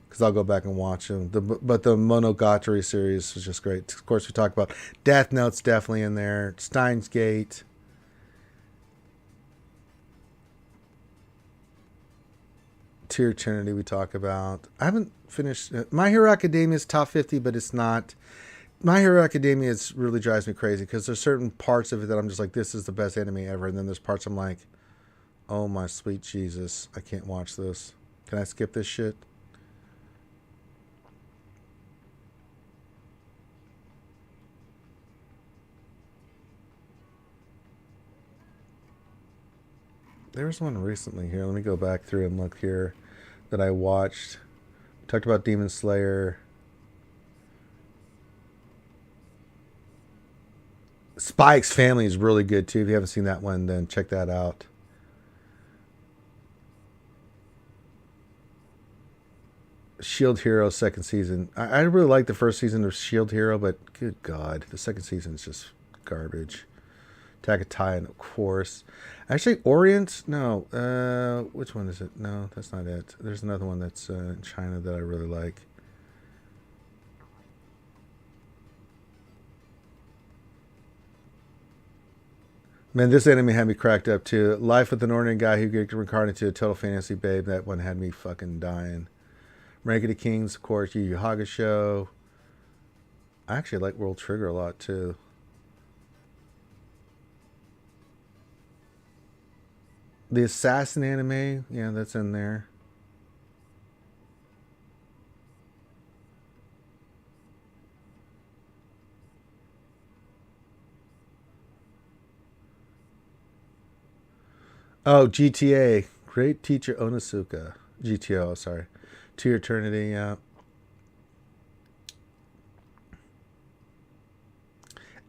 because I'll go back and watch them. But the Monogatari series was just great. Of course, we talk about Death Note's definitely in there. Steins Gate. Tier Trinity we talk about. I haven't finished. My Hero Academia is top 50, but it's not. My Hero Academia really drives me crazy, because there's certain parts of it that I'm just like, this is the best anime ever. And then there's parts I'm like, oh my sweet Jesus, I can't watch this. Can I skip this shit? There was one recently here. Let me go back through and look here that I watched. We talked about Demon Slayer. Spy X Family is really good too. If you haven't seen that one, then check that out. Shield Hero second season. I really liked the first season of Shield Hero, but good God, the second season is just garbage. Attack of Titan, of course. Actually, Orient? No. Which one is it? No, that's not it. There's another one that's in China that I really like. Man, this anime had me cracked up too. Life with an Ordinary Guy Who Gets Reincarnated into a Total Fantasy Babe. That one had me fucking dying. Rank of the Kings, of course. Yu Yu Hakusho. I actually like World Trigger a lot too. The Assassin anime, yeah, that's in there. Oh, GTA. Great Teacher Onizuka. GTO, sorry. To Eternity, yeah.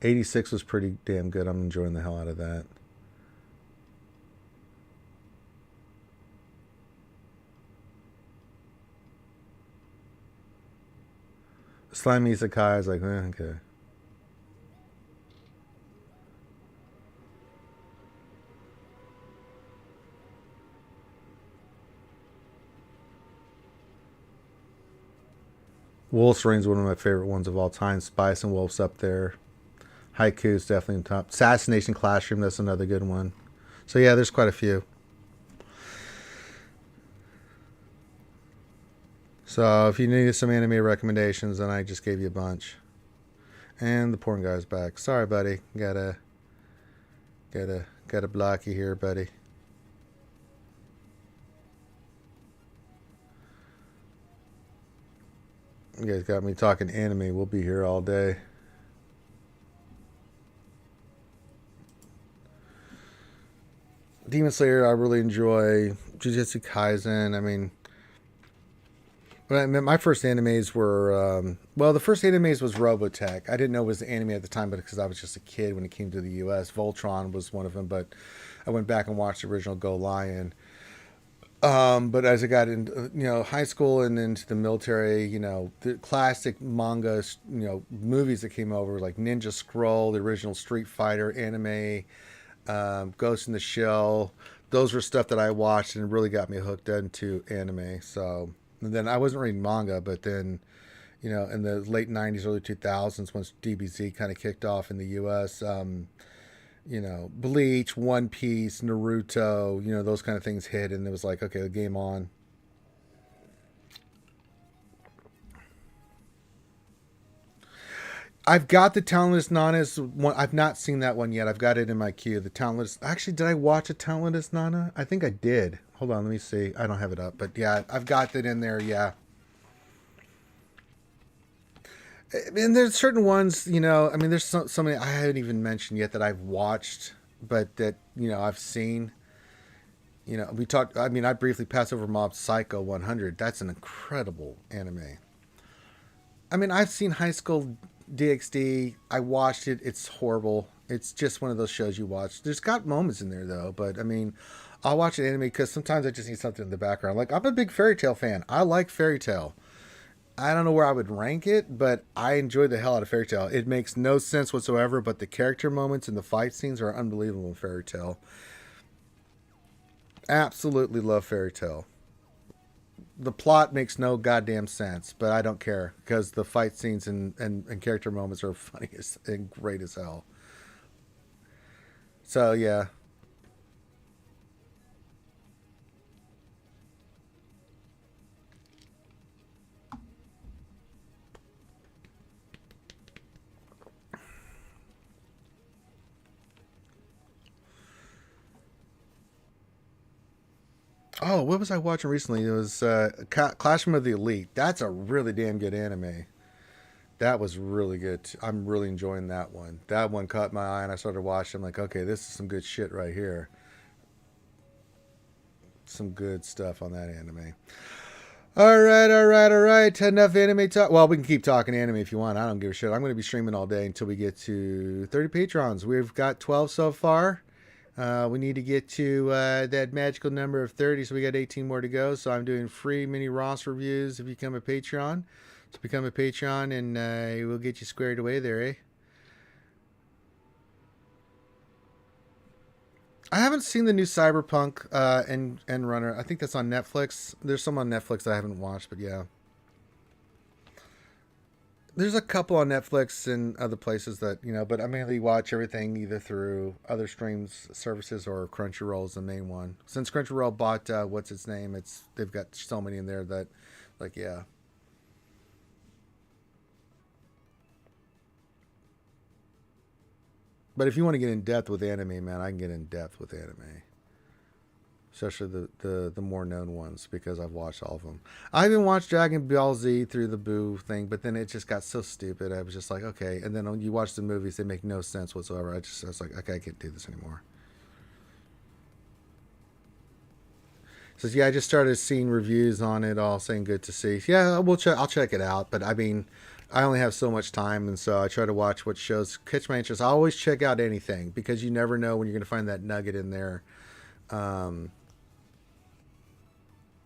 86 was pretty damn good. I'm enjoying the hell out of that. Slimy Isekai is like, okay. Wolf's Rain is one of my favorite ones of all time. Spice and Wolf's up there. Haiku is definitely in top. Assassination Classroom, that's another good one. So yeah, there's quite a few. So if you needed some anime recommendations, then I just gave you a bunch. And the porn guy's back. Sorry, buddy. Gotta block you here, buddy. You guys got me talking anime. We'll be here all day. Demon Slayer, I really enjoy. Jujutsu Kaisen, I mean, my first animes were, the first animes was Robotech. I didn't know it was anime at the time, but because I was just a kid when it came to the U.S. Voltron was one of them, but I went back and watched the original Go Lion. But as I got into, high school and into the military, the classic manga, movies that came over, like Ninja Scroll, the original Street Fighter anime, Ghost in the Shell, those were stuff that I watched and really got me hooked into anime. So, and then I wasn't reading manga, but then, in the late 90s, early 2000s, once DBZ kind of kicked off in the US, Bleach, One Piece, Naruto, those kind of things hit, and it was like, okay, the game on. I've got the Talentless Nana's one. I've not seen that one yet. I've got it in my queue. The Talentless. Actually, did I watch a Talentless Nana? I think I did. Hold on, let me see. I don't have it up, but yeah, I've got it in there. Yeah. And there's certain ones, there's so many I haven't even mentioned yet that I've watched, but that, I've seen. We talked, I briefly passed over Mob Psycho 100. That's an incredible anime. I've seen High School DxD. I watched it. It's horrible. It's just one of those shows you watch. There's got moments in there, though, but, I'll watch an anime because sometimes I just need something in the background. Like, I'm a big Fairy Tail fan. I like Fairy Tail. I don't know where I would rank it, but I enjoy the hell out of Fairy Tail. It makes no sense whatsoever, but the character moments and the fight scenes are unbelievable in Fairy Tail. Absolutely love Fairy Tail. The plot makes no goddamn sense, but I don't care because the fight scenes and character moments are funny and great as hell. So, yeah. Oh, what was I watching recently? It was Classroom of the Elite. That's a really damn good anime. That was really good. I'm really enjoying that one. That one caught my eye, and I started watching. I'm like, okay, this is some good shit right here. Some good stuff on that anime. All right, all right, all right. Enough anime talk. Well, we can keep talking anime if you want. I don't give a shit. I'm going to be streaming all day until we get to 30 patrons. We've got 12 so far. We need to get to that magical number of 30, so we got 18 more to go. So I'm doing free mini Ross reviews if you become a Patreon. So become a Patreon, and we'll get you squared away there, eh? I haven't seen the new Cyberpunk and Runner. I think that's on Netflix. There's some on Netflix that I haven't watched, but yeah. There's a couple on Netflix and other places that, but I mainly watch everything either through other streams services or Crunchyroll is the main one. Since Crunchyroll bought what's its name, they've got so many in there that, like, yeah. But if you want to get in depth with anime, man, I can get in depth with anime. Especially the more known ones because I've watched all of them. I even watched Dragon Ball Z through the Boo thing, but then it just got so stupid. I was just like, okay. And then when you watch the movies, they make no sense whatsoever. I was like, okay, I can't do this anymore. Says, yeah, I just started seeing reviews on it, all saying good to see. Yeah, I'll check it out. But I mean, I only have so much time, and so I try to watch what shows catch my interest. I always check out anything because you never know when you're going to find that nugget in there.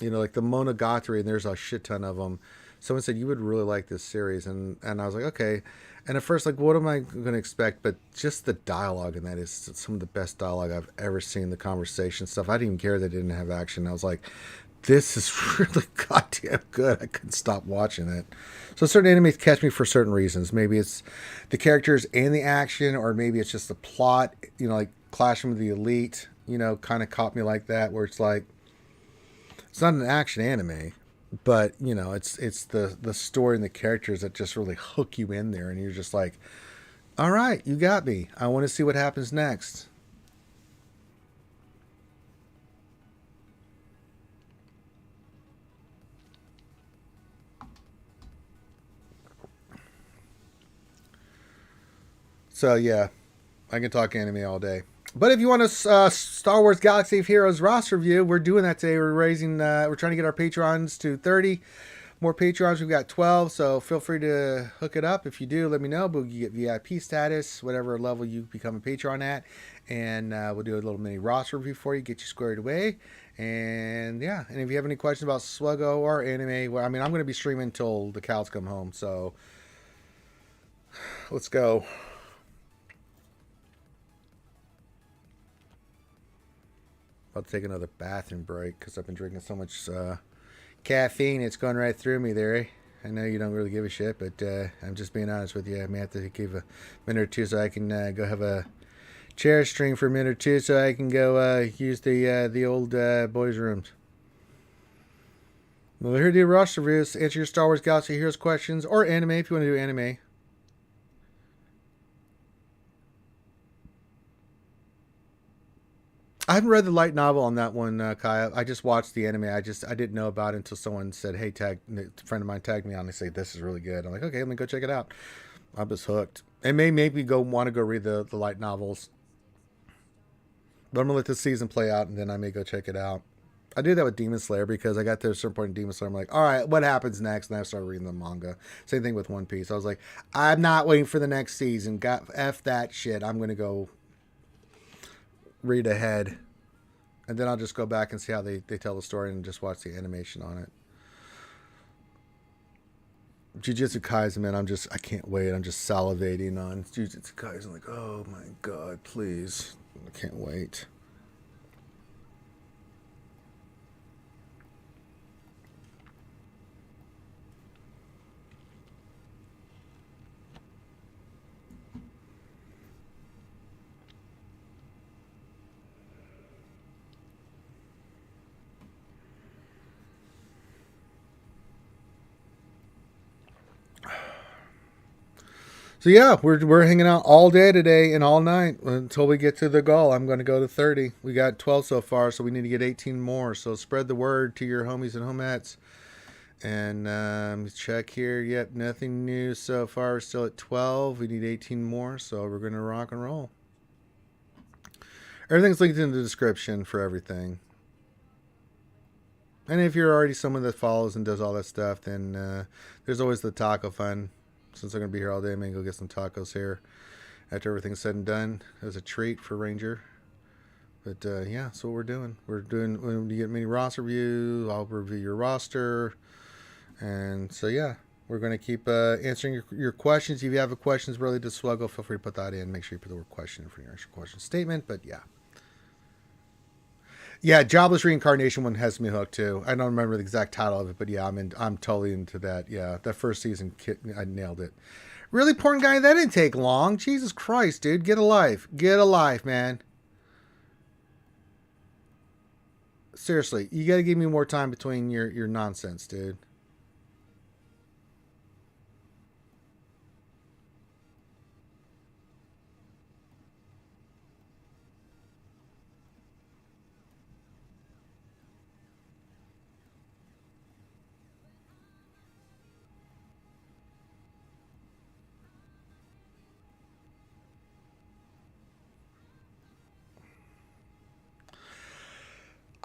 Like the Monogatari, and there's a shit ton of them. Someone said, you would really like this series. And I was like, okay. And at first, like, what am I going to expect? But just the dialogue in that is some of the best dialogue I've ever seen, the conversation stuff. I didn't even care that it didn't have action. I was like, this is really goddamn good. I couldn't stop watching it. So certain animes catch me for certain reasons. Maybe it's the characters and the action, or maybe it's just the plot, like Classroom of the Elite, kind of caught me like that, where it's like, it's not an action anime, but it's the story and the characters that just really hook you in there, and you're just like, all right, you got me. I want to see what happens next. So yeah, I can talk anime all day. But if you want a Star Wars Galaxy of Heroes Ross review, we're doing that today. We're trying to get our patrons to 30. More patrons, we've got 12, so feel free to hook it up. If you do, let me know. But you get VIP status, whatever level you become a patron at. And we'll do a little mini Ross review for you, get you squared away. And yeah, and if you have any questions about SWGOH or anime, well, I mean, I'm going to be streaming until the cows come home, so let's go. I'll take another bathroom break because I've been drinking so much caffeine. It's going right through me there. Eh? I know you don't really give a shit, but I'm just being honest with you. I may have to give a minute or two so I can go have a chair string for a minute or two so I can go use the old boys' rooms. Well, we're here to do Ross reviews, answer your Star Wars Galaxy Heroes questions, or anime if you want to do anime. I haven't read the light novel on that one, Kaya. I just watched the anime. I didn't know about it until someone said, "Hey, a friend of mine tagged me on." They say this is really good. I'm like, okay, let me go check it out. I'm just hooked. It may make me want to go read the light novels, but I'm gonna let the season play out, and then I may go check it out. I did that with Demon Slayer because I got to a certain point in Demon Slayer. I'm like, all right, what happens next? And I started reading the manga. Same thing with One Piece. I was like, I'm not waiting for the next season. F that shit. I'm gonna go read ahead. And then I'll just go back and see how they tell the story and just watch the animation on it. Jujutsu Kaisen, man, I can't wait. I'm just salivating on Jujutsu Kaisen. Like, oh my god, please. I can't wait. So yeah, we're hanging out all day today and all night until we get to the goal. I'm going to go to 30. We got 12 so far, so we need to get 18 more. So spread the word to your homies and homettes. And check here. Yep, nothing new so far. We're still at 12. We need 18 more, so we're going to rock and roll. Everything's linked in the description for everything. And if you're already someone that follows and does all that stuff, then there's always the taco fund. Since I'm going to be here all day, I'm going to go get some tacos here after everything's said and done as a treat for Ranger. But yeah, that's what we're doing. When you get mini roster review, I'll review your roster. And so yeah, we're going to keep answering your questions. If you have a questions related to SWGOH, feel free to put that in. Make sure you put the word question for your extra question statement. But yeah. Yeah, Jobless Reincarnation one has me hooked too. I don't remember the exact title of it, but yeah, I'm totally into that. Yeah, that first season, I nailed it. Really, porn guy, that didn't take long. Jesus Christ, dude, get a life. Get a life, man. Seriously, you got to give me more time between your nonsense, dude.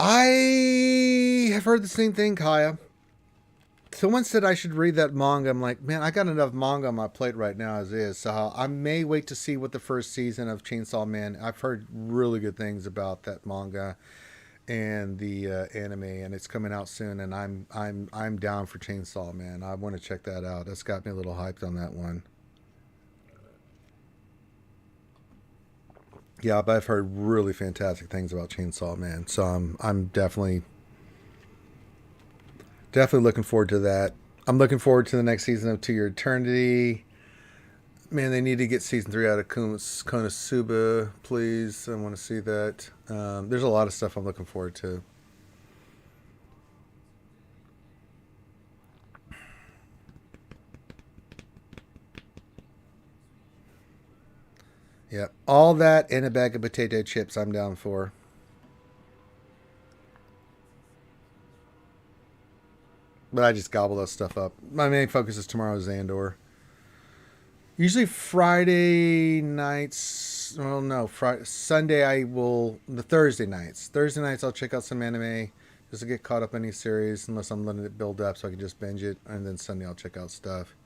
I have heard the same thing, Kaya. Someone said I should read that manga. I'm like, man, I got enough manga on my plate right now as is. So I may wait to see what the first season of Chainsaw Man. I've heard really good things about that manga and the anime, and it's coming out soon. And I'm down for Chainsaw Man. I want to check that out. That's got me a little hyped on that one. Yeah, but I've heard really fantastic things about Chainsaw Man, so I'm definitely looking forward to that. I'm looking forward to the next season of To Your Eternity. Man, they need to get season 3 out of Konosuba, please. I want to see that. There's a lot of stuff I'm looking forward to. Yeah, all that and a bag of potato chips I'm down for. But I just gobble that stuff up. My main focus is tomorrow's Xandor. Usually Friday nights. Well, no, Sunday I will. The Thursday nights. Thursday nights I'll check out some anime just to get caught up in any series, unless I'm letting it build up so I can just binge it. And then Sunday I'll check out stuff.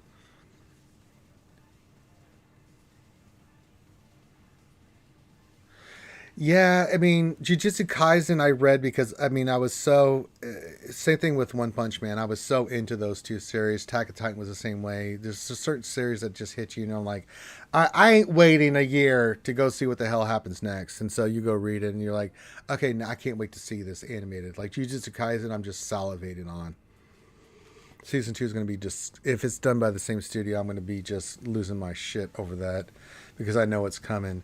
Yeah, I mean, Jujutsu Kaisen I read because, I mean, I was so... same thing with One Punch Man. I was so into those two series. Attack on Titan was the same way. There's a certain series that just hit you, like, I ain't waiting a year to go see what the hell happens next. And so you go read it and you're like, okay, now I can't wait to see this animated. Like, Jujutsu Kaisen, I'm just salivating on. Season 2 is going to be just... if it's done by the same studio, I'm going to be just losing my shit over that because I know it's coming.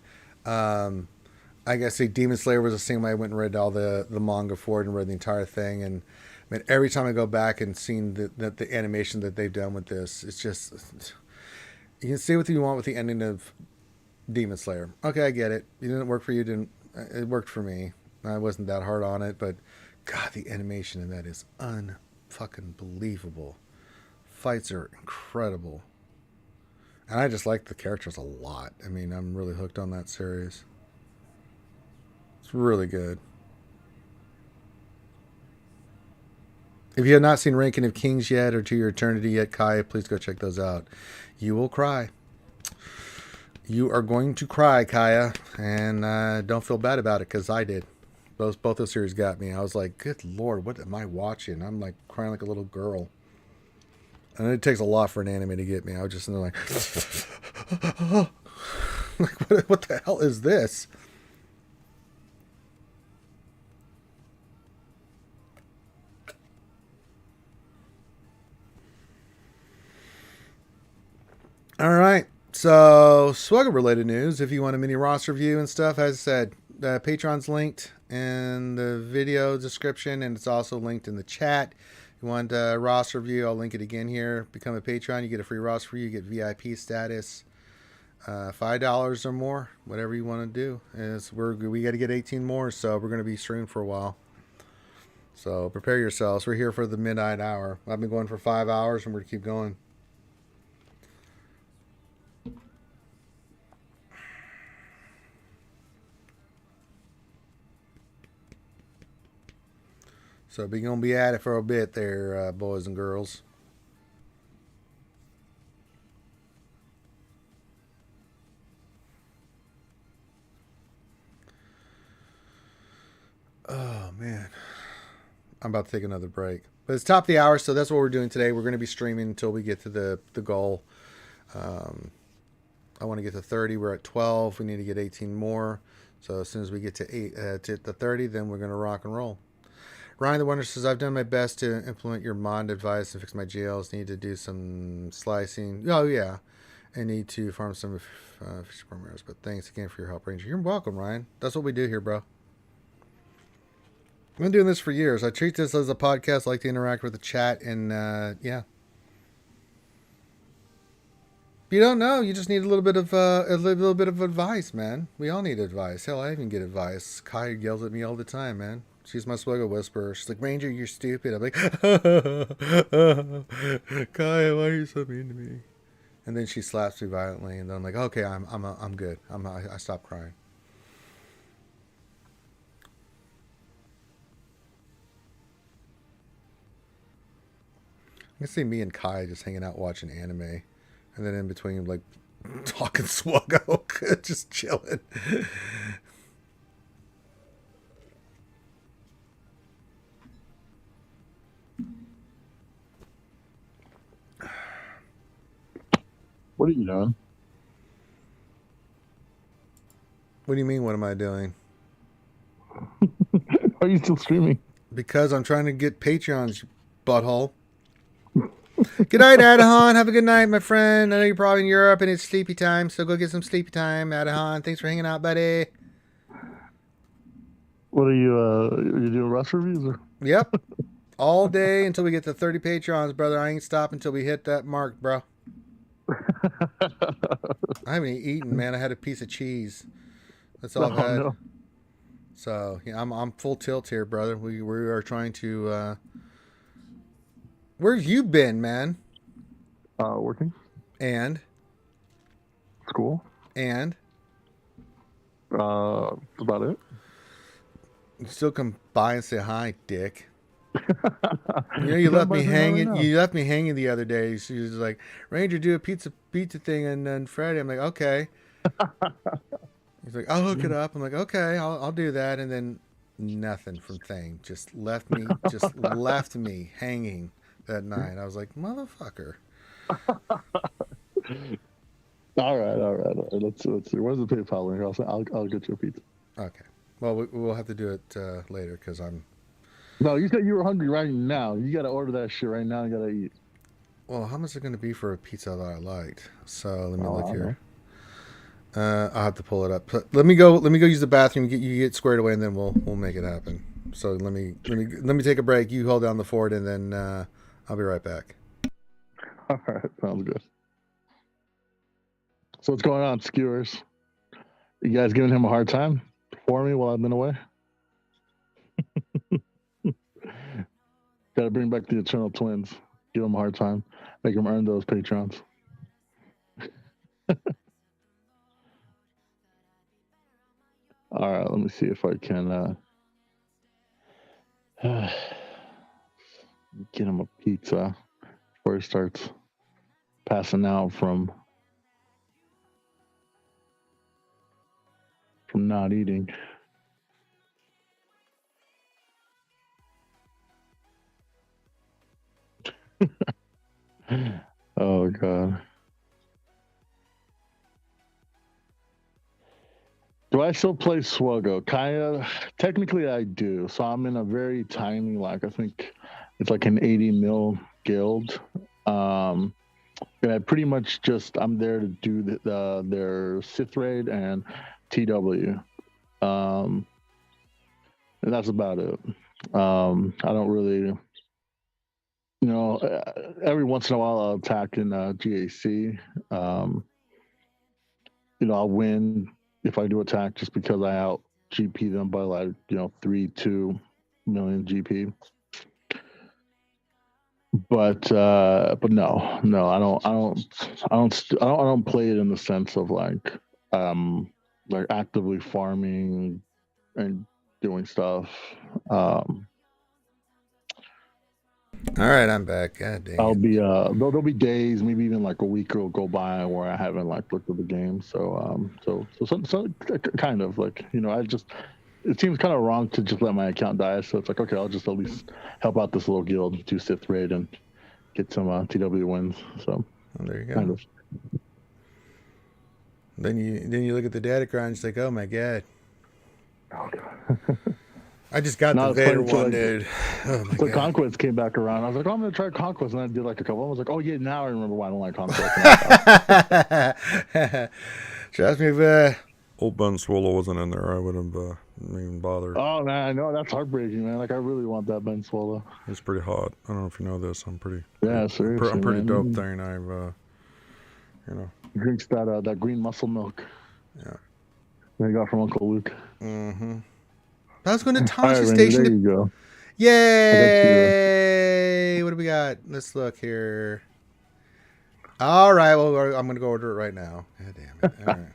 I guess Demon Slayer was the same way. I went and read all the manga for it and read the entire thing. And I mean, every time I go back and seen the animation that they've done with this, it's just... you can say what you want with the ending of Demon Slayer. Okay, I get it. It didn't work for you. It worked for me. I wasn't that hard on it, but God, the animation in that is unfucking believable. Fights are incredible. And I just like the characters a lot. I mean, I'm really hooked on that series. It's really good. If you have not seen Ranking of Kings yet or To Your Eternity yet, Kai, please go check those out. You will cry. You are going to cry, Kaya, and don't feel bad about it because I did. Both those series got me. I was like, good Lord, what am I watching? I'm like crying like a little girl. And it takes a lot for an anime to get me. I was just like, like what the hell is this? All right. So, SWGOH related news. If you want a mini roster review and stuff, as I said, Patreon's linked in the video description, and it's also linked in the chat. If you want a roster review, I'll link it again here. Become a Patreon, you get a free roster review, you get VIP status, $5 or more, whatever you want to do. We got to get 18 more, so we're going to be streaming for a while. So prepare yourselves. We're here for the midnight hour. I've been going for 5 hours, and we're going to keep going. So we're going to be at it for a bit there, boys and girls. Oh, man. I'm about to take another break. But it's top of the hour, so that's what we're doing today. We're going to be streaming until we get to the goal. I want to get to 30. We're at 12. We need to get 18 more. So as soon as we get to 30, then we're going to rock and roll. Ryan the Wonder says, I've done my best to implement your mod advice and fix my jails. Need to do some slicing. Oh, yeah. I need to farm some fish farmers. But thanks again for your help, Ranger. You're welcome, Ryan. That's what we do here, bro. I've been doing this for years. I treat this as a podcast. I like to interact with the chat. And, yeah. If you don't know, you just need a little bit of advice, man. We all need advice. Hell, I even get advice. Kai yells at me all the time, man. She's my SWGOH whisperer. She's like, Ranger, you're stupid. I'm like, Kai, why are you so mean to me? And then she slaps me violently, and then I'm like, okay, I'm good. I stop crying. I can see me and Kai just hanging out watching anime, and then in between, like, talking SWGOH, just chilling. What are you doing? What do you mean, what am I doing? Why are you still streaming? Because I'm trying to get Patreons, you butthole. Good night, Adahan. Have a good night, my friend. I know you're probably in Europe and it's sleepy time, so go get some sleepy time, Adahan. Thanks for hanging out, buddy. What are you doing roster reviews or? Yep. All day until we get to 30 Patreons, brother. I ain't stopping until we hit that mark, bro. I haven't eaten, man. I had a piece of cheese. That's all I've had. No. So yeah, I'm full tilt here, brother. We are trying to. Where have you been, man? Working. And. School. And. About it. You still come by and say hi, dick. You know, you left me hanging. You left me hanging the other day. She was like, Ranger, do a pizza thing on Friday. I'm like, okay. He's like, I'll hook it up. I'm like, okay, I'll do that. And then nothing from Thing. Just left me hanging that night. I was like, motherfucker. All right. Let's see. Where's the PayPal link? I'll get you a pizza. Okay. Well, we'll have to do it later because I'm. No, you said you were hungry right now. You got to order that shit right now. You got to eat. Well, how much is it going to be for a pizza that I liked? So let me look here. I'll have to pull it up. Let me go use the bathroom. Get squared away, and then we'll make it happen. So let me take a break. You hold down the fort, and then I'll be right back. All right, sounds good. So what's going on, skewers? You guys giving him a hard time for me while I've been away? Got to bring back the Eternal Twins. Give them a hard time. Make them earn those patrons. All right, let me see if I can get him a pizza before he starts passing out from not eating. Oh god. Do I still play SWGOH? Kinda. Technically, I do. So I'm in a very tiny, like I think it's like an 80 mil guild. And I pretty much just I'm there to do their Sith raid and TW. And that's about it. I don't really, every once in a while I'll attack in GAC. I'll win if I do attack just because I out GP them by like 3-2 million GP. But no, I don't play it in the sense of like actively farming and doing stuff. All right, I'm back. God dang I'll it. be there'll be days, maybe even like a week will go by where I haven't like looked at the game. So kind of like it seems kind of wrong to just let my account die. So it's like, okay, I'll just at least help out this little guild, do Sith raid and get some TW wins. So There you go. kind of. Then you look at the data grind and it's like, oh my god. Oh god. I just got No, the it's Vader funny, so, one, like, dude. Oh my So god. Conquest came back around. I was like, oh, I'm gonna try Conquest, and I did like a couple. I was like, oh yeah, now I remember why I don't like Conquest. Trust me, Old Ben Swallow wasn't in there. I wouldn't even bother. Oh man, I know that's heartbreaking, man. Like I really want that Ben Swallow. He's pretty hot. I don't know if you know this. I'm pretty. Yeah, seriously, I'm pretty man. dope thing. I've Drinks that green muscle milk. Yeah. That you got from Uncle Luke. Mm-hmm. I was going to All Tasha right, Randy, Station. there you go. Yay! What do we got? Let's look here. All right, well, I'm going to go order it right now. God damn it. All right.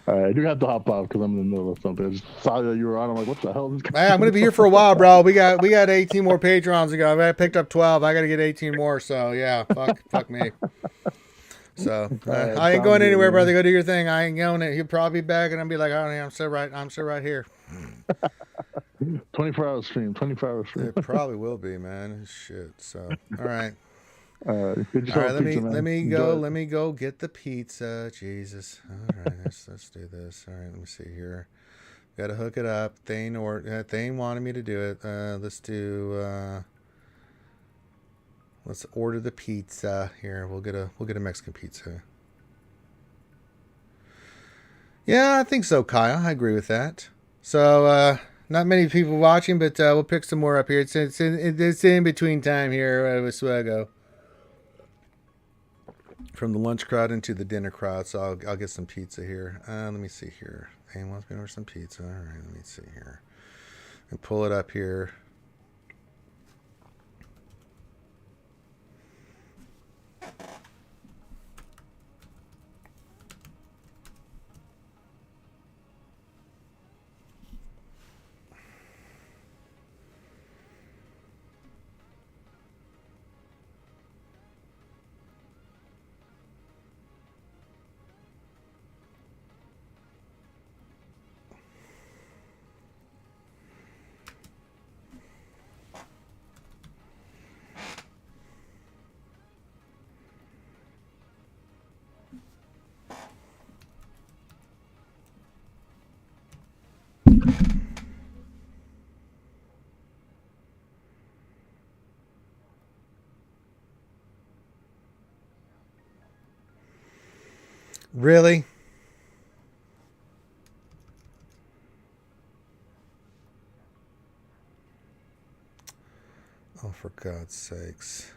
All right, I do have to hop off because I'm in the middle of something. I just saw that you were on. I'm like, what the hell is this? Hey, I'm going to be here for a while, bro. We got 18 more Patrons to go. I picked up 12. I got to get 18 more. So, yeah, fuck me. So, Right, I ain't going sounds anywhere, good, brother. Go do your thing. I ain't going it. He'll probably be back, and I'll be like, oh, yeah, I'm still right here. 24-hour stream. 24-hour stream. It probably will be, man. Shit. So, all right. All right, Let me go get the pizza. Jesus. All right, let's do this. All right, let me see here. Got to hook it up. Thane wanted me to do it. Let's order the pizza here. We'll get a Mexican pizza. Yeah, I think so, Kyle. I agree with that. So, not many people watching, but we'll pick some more up here. It's in between time here with SWGOH. From the lunch crowd into the dinner crowd, so I'll get some pizza here. Let me see here. Hey, wants me to order some pizza. All right, let me see here. And pull it up here. Really? Oh, for God's sakes.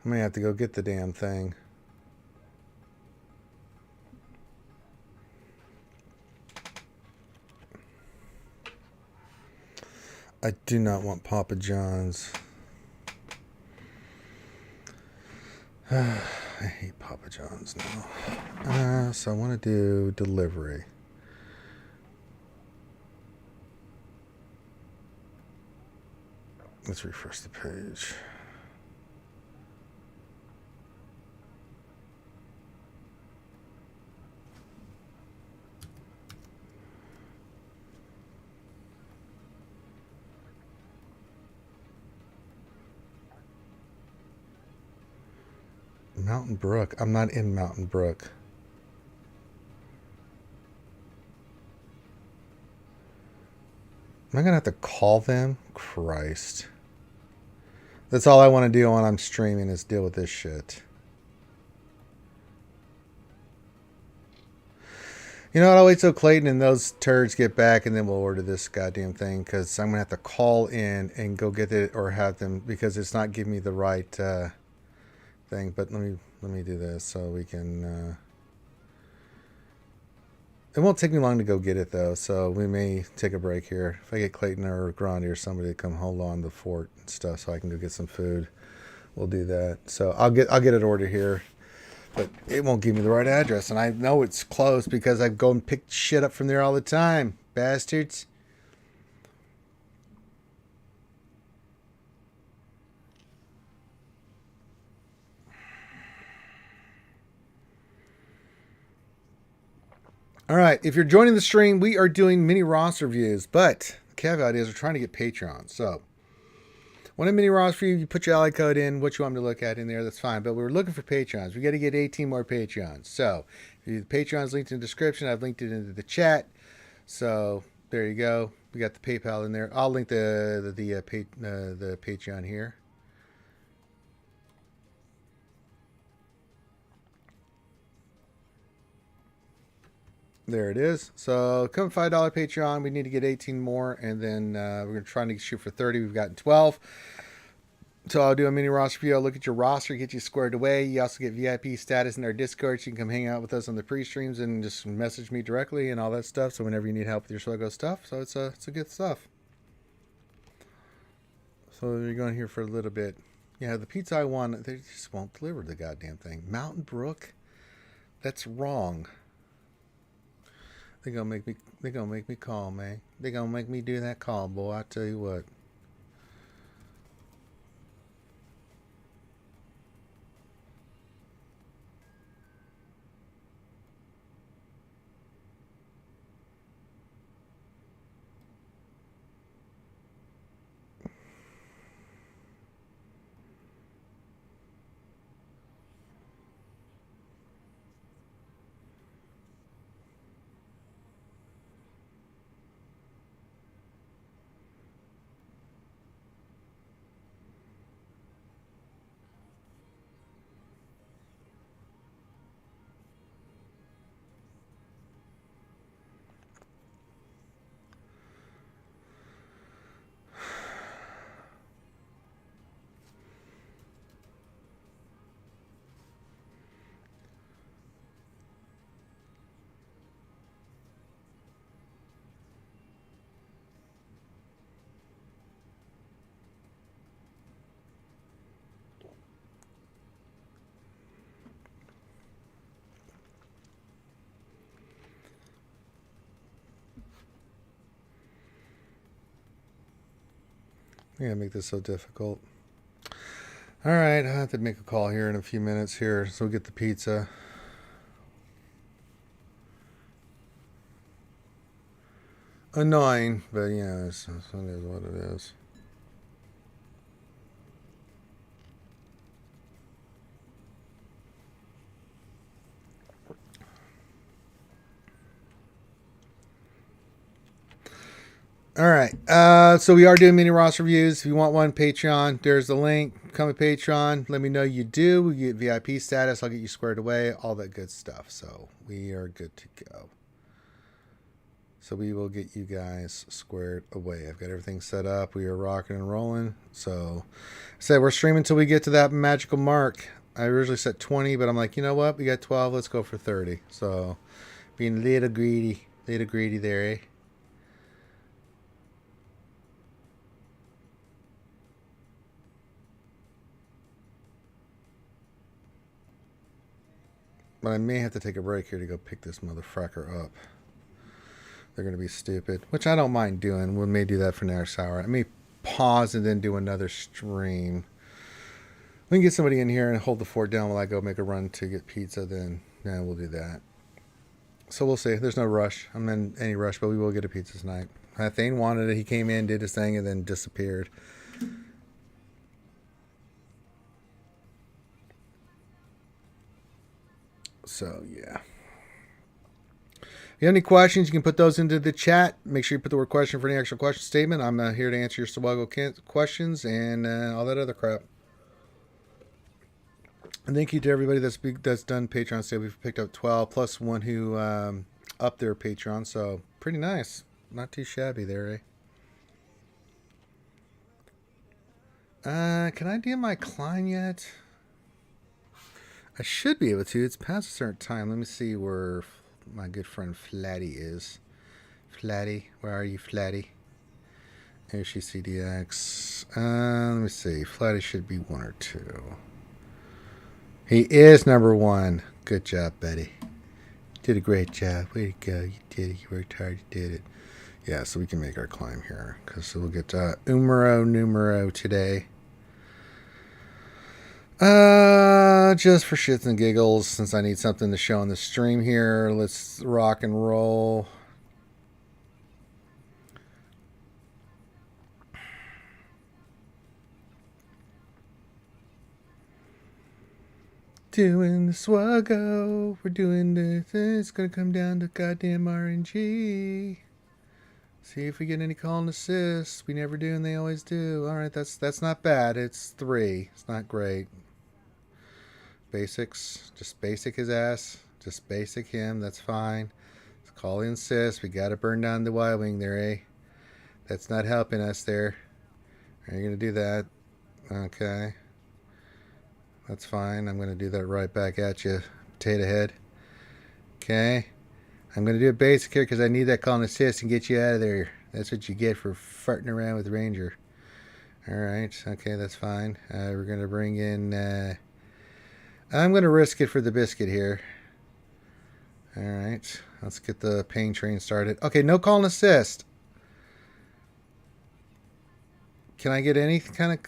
I may have to go get the damn thing. I do not want Papa John's. I hate Papa John's now. So I want to do delivery. Let's refresh the page. Mountain Brook. I'm not in Mountain Brook. Am I going to have to call them? Christ. That's all I want to do when I'm streaming is deal with this shit. You know what? I'll wait till Clayton and those turds get back, and then we'll order this goddamn thing, because I'm going to have to call in and go get it or have them, because it's not giving me the right thing. But let me do this so we can... It won't take me long to go get it, though, so we may take a break here. If I get Clayton or Grundy or somebody to come hold on the fort and stuff so I can go get some food, we'll do that. So I'll get it ordered here, but it won't give me the right address, and I know it's close because I go and pick shit up from there all the time, bastards. All right, if you're joining the stream, we are doing mini roster reviews, but the caveat is we're trying to get Patreon. So, when a mini roster review, you put your ally code in, what you want me to look at in there, that's fine. But we're looking for Patreons. We got to get 18 more Patreons. So, the Patreon's linked in the description. I've linked it into the chat. So, there you go. We got the PayPal in there. I'll link the Patreon here. There it is. So come $5 Patreon. We need to get 18 more, and then we're going to try to shoot for 30. We've gotten 12. So I'll do a mini roster review. I'll look at your roster, get you squared away. You also get VIP status in our Discord. So you can come hang out with us on the pre-streams and just message me directly and all that stuff. So whenever you need help with your SWGOH stuff. So it's a good stuff. So you're going here for a little bit. Yeah, the pizza I want, they just won't deliver the goddamn thing. Mountain Brook? That's wrong. They're gonna make me call, man. They're gonna make me do that call, boy. I tell you what. I gotta make this so difficult. All right, I have to make a call here in a few minutes here, so we'll get the pizza. Annoying, but yeah, it is what it is. All right, so we are doing mini roster reviews. If you want one, Patreon, there's the link. Become a Patreon. Let me know you do. We get VIP status. I'll get you squared away. All that good stuff. So we are good to go. So we will get you guys squared away. I've got everything set up. We are rocking and rolling. So I said we're streaming until we get to that magical mark. I originally set 20, but I'm like, you know what? We got 12. Let's go for 30. So being a little greedy there, eh? But I may have to take a break here to go pick this motherfucker up. They're going to be stupid, which I don't mind doing. We may do that for next hour. I may pause and then do another stream. We can get somebody in here and hold the fort down while I go make a run to get pizza, then yeah, we'll do that. So we'll see. There's no rush. I'm in any rush, but we will get a pizza tonight. Thane wanted it. He came in, did his thing, and then disappeared. So, yeah. If you have any questions, you can put those into the chat. Make sure you put the word question for any extra question statement. I'm here to answer your SWGOH questions and all that other crap. And thank you to everybody that's done Patreon today. We've picked up 12 plus one who upped their Patreon. So, pretty nice. Not too shabby there, eh? Can I do my climb yet? I should be able to. It's past a certain time. Let me see where my good friend Flatty is. Flatty, where are you, Flatty? Here's CDX. Let me see. Flatty should be 1 or 2. He is number 1. Good job, Betty. Did a great job. Way to go. You did it. You worked hard. You did it. Yeah, so we can make our climb here. Because we'll get numero today. Just for shits and giggles, since I need something to show on the stream here. Let's rock and roll. Doing the SWGOH. We're doing this. It's gonna come down to goddamn RNG. See if we get any call and assists. We never do, and they always do. All right, that's not bad. It's 3. It's not great. Basics, just basic his ass. Just basic him. That's fine. It's call and assist. We gotta burn down the Y wing there, eh? That's not helping us there. Are you gonna do that? Okay. That's fine. I'm gonna do that right back at you, potato head. Okay. I'm going to do a basic here because I need that call and assist and get you out of there. That's what you get for farting around with Ranger. Alright, okay, that's fine. We're going to bring in... I'm going to risk it for the biscuit here. Alright, let's get the pain train started. Okay, no call and assist. Can I get any kind of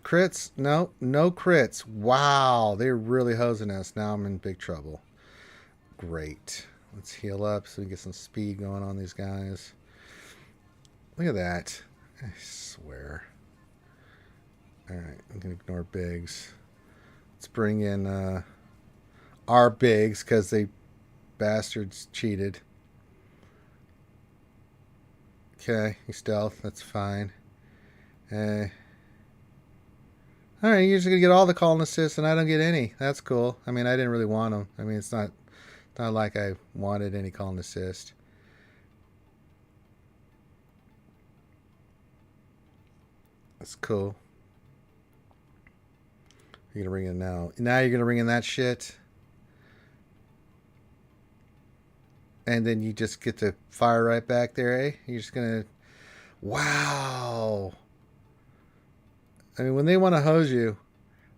crits? No, no crits. Wow, they're really hosing us. Now I'm in big trouble. Great. Let's heal up so we can get some speed going on these guys. Look at that. I swear. Alright, I'm going to ignore bigs. Let's bring in our bigs because they bastards cheated. Okay, you stealth. That's fine. Alright, you're just going to get all the call and assist and I don't get any. That's cool. I mean, I didn't really want them. I mean, it's not like I wanted any call and assist. That's cool. You're going to bring in now. Now you're going to bring in that shit. And then you just get to fire right back there, eh? You're just going to... Wow. I mean, when they want to hose you,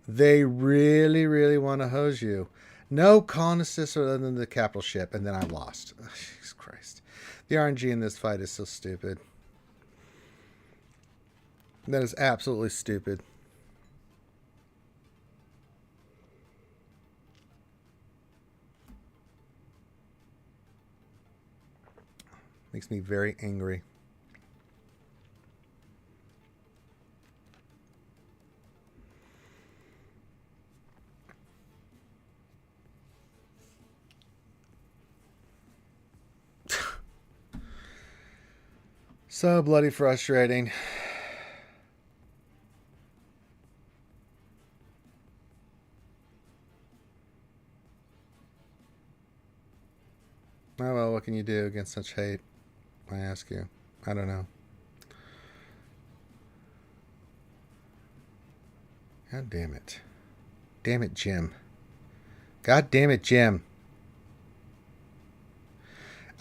they really, really want to hose you. No call and assist other than the capital ship, and then I lost. Oh, Jesus Christ. The RNG in this fight is so stupid. That is absolutely stupid. Makes me very angry. So bloody frustrating. Oh well, what can you do against such hate? I ask you. I don't know. God damn it. Damn it, Jim. God damn it, Jim.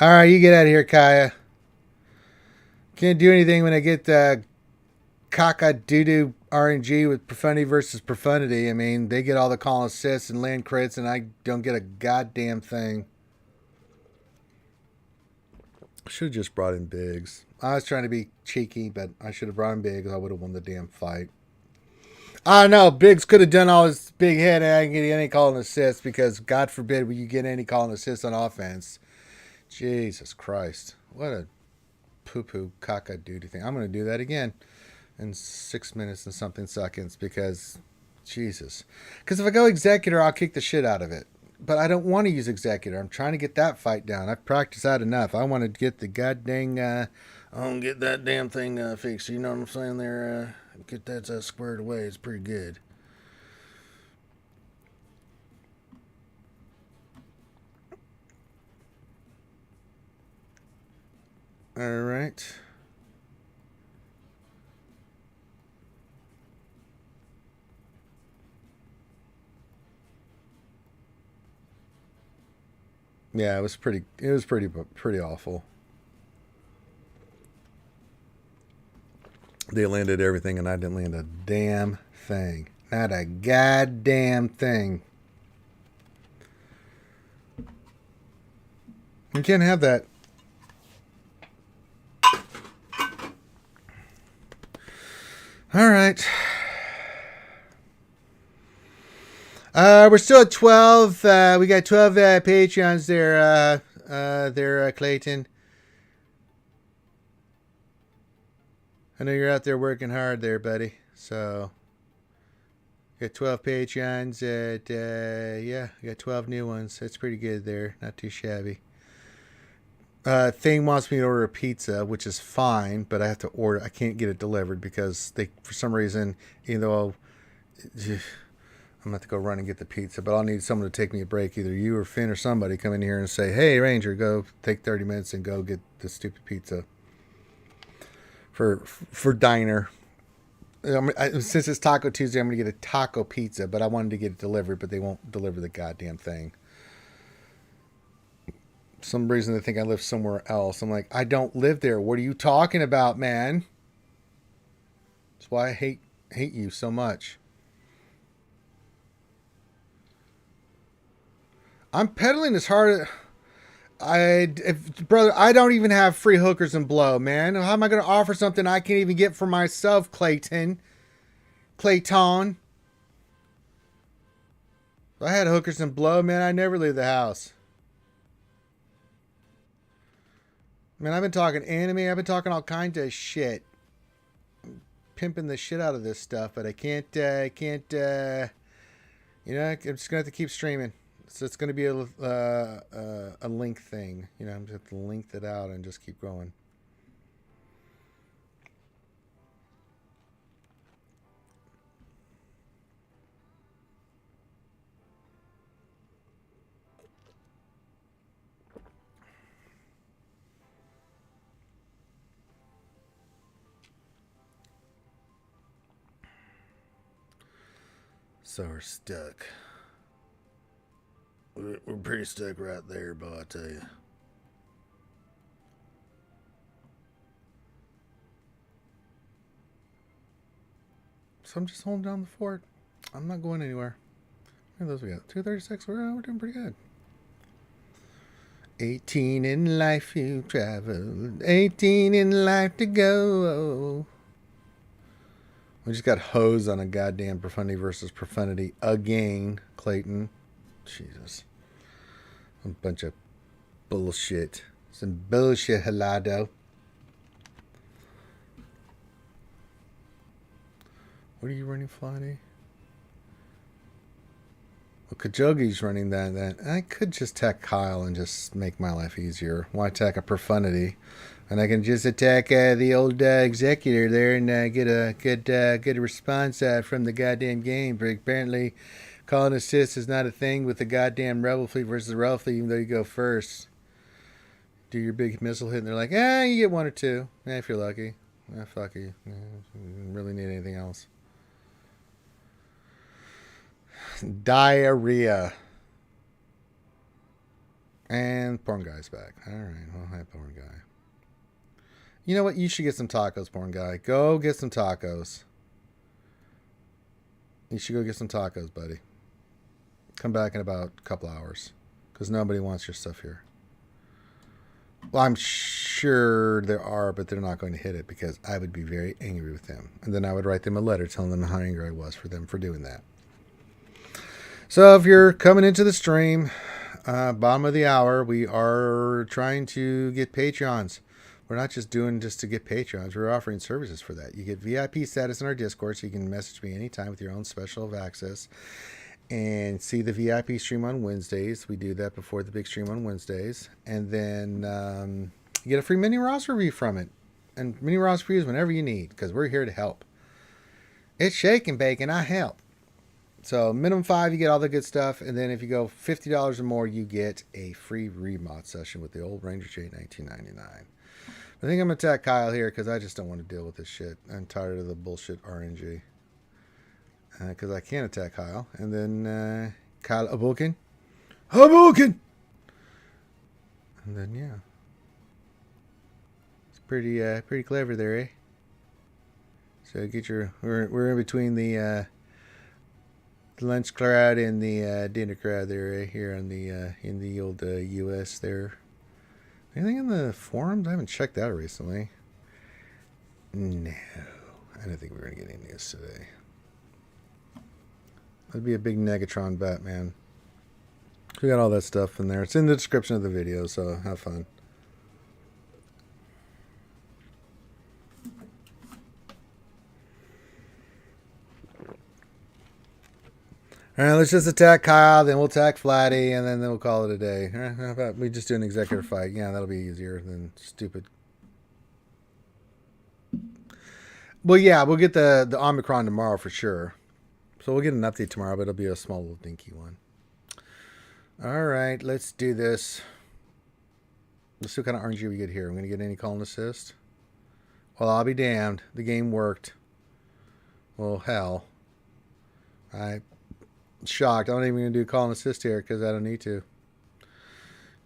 Alright, you get out of here, Kaya. Can't do anything when I get the caca doo-doo RNG with profundity versus profundity. I mean, they get all the call and assists and land crits, and I don't get a goddamn thing. I should have just brought in bigs. I was trying to be cheeky, but I should have brought in bigs. I would have won the damn fight. I know, Biggs could have done all his big hit and I didn't get any call and assist because, God forbid, will you get any call and assist on offense. Jesus Christ. What a poo-poo caca duty thing. I'm going to do that again in 6 minutes and something seconds because, Jesus. Because if I go executor, I'll kick the shit out of it. but I don't want to use Executor. I'm trying to get that fight down. I've practiced that enough. I want to get the goddamn, I want to get that damn thing fixed. You know what I'm saying there? Get that squared away. It's pretty good. All right. Yeah, it was pretty awful. They landed everything and I didn't land a damn thing. Not a goddamn thing. You can't have that. All right. We're still at 12. We got 12 Patreons there, Clayton. I know you're out there working hard there, buddy. So, got 12 Patreons. Yeah, we got 12 new ones. That's pretty good there. Not too shabby. Thing wants me to order a pizza, which is fine, but I have to order. I can't get it delivered because they, for some reason, even though I'm going to have to go run and get the pizza, but I'll need someone to take me a break. Either you or Finn or somebody come in here and say, hey, Ranger, go take 30 minutes and go get the stupid pizza for diner. Since it's Taco Tuesday, I'm going to get a taco pizza, but I wanted to get it delivered, but they won't deliver the goddamn thing. Some reason they think I live somewhere else. I'm like, I don't live there. What are you talking about, man? That's why I hate you so much. I'm pedaling as hard brother, I don't even have free hookers and blow, man. How am I going to offer something I can't even get for myself, Clayton? If I had hookers and blow, man, I'd never leave the house. Man, I've been talking anime. I've been talking all kinds of shit. I'm pimping the shit out of this stuff, but I can't, you know, I'm just going to have to keep streaming. So it's going to be a link thing. You know, I'm just going to have to link that out and just keep going. So we're stuck. We're pretty stuck right there, but I tell you. So I'm just holding down the fort. I'm not going anywhere. How many of those we got? 236. We're doing pretty good. 18 in life you traveled. 18 in life to go. We just got hosed on a goddamn profundity versus profundity again, Clayton. Jesus. A bunch of bullshit. Some bullshit, Halado. What are you running, Flatty? Well, Kajogi's running that. I could just attack Kyle and just make my life easier. Why attack a profundity? And I can just attack the old executor there and get a good response from the goddamn game. But apparently, call and assist is not a thing with the goddamn Rebel fleet versus the Rebel fleet, even though you go first. Do your big missile hit, and they're like, you get one or two. If you're lucky. Fuck you. You don't really need anything else. Diarrhea. And porn guy's back. Alright, well, hi, porn guy. You know what? You should get some tacos, porn guy. Go get some tacos. You should go get some tacos, buddy. Come back in about a couple hours. Because nobody wants your stuff here. Well, I'm sure there are, but they're not going to hit it because I would be very angry with them. And then I would write them a letter telling them how angry I was for them for doing that. So if you're coming into the stream, bottom of the hour, we are trying to get Patreons. We're not just doing just to get Patreons. We're offering services for that. You get VIP status in our Discord, so you can message me anytime with your own special access. and see the VIP stream on Wednesdays. We do that before the big stream on Wednesdays. And then you get a free mini Ross review from it. And mini Ross reviews whenever you need, because we're here to help. It's shake and bake, and I help. So minimum 5, you get all the good stuff. And then if you go $50 or more, you get a free remod session with the old Ranger J 1999. I think I'm going to attack Kyle here because I just don't want to deal with this shit. I'm tired of the bullshit RNG. Because I can attack Kyle. And then Kyle Aboken. Aboken! And then, yeah. It's pretty clever there, eh? So get your... We're in between the lunch crowd and the dinner crowd there, eh? Here on the in the old U.S. there. Anything in the forums? I haven't checked that recently. No. I didn't think we were going to get any news today. That'd be a big Negatron Batman. We got all that stuff in there. It's in the description of the video, so have fun. All right, let's just attack Kyle, then we'll attack Flatty, and then we'll call it a day. How about we just do an executive fight? Yeah, that'll be easier than stupid. Well, yeah, we'll get the Omicron tomorrow for sure. So we'll get an update tomorrow, but it'll be a small little dinky one. All right, let's do this. Let's see what kind of RNG we get here. I'm going to get any call and assist. Well, I'll be damned. The game worked. Well, hell. I'm shocked. I'm not even going to do call and assist here because I don't need to.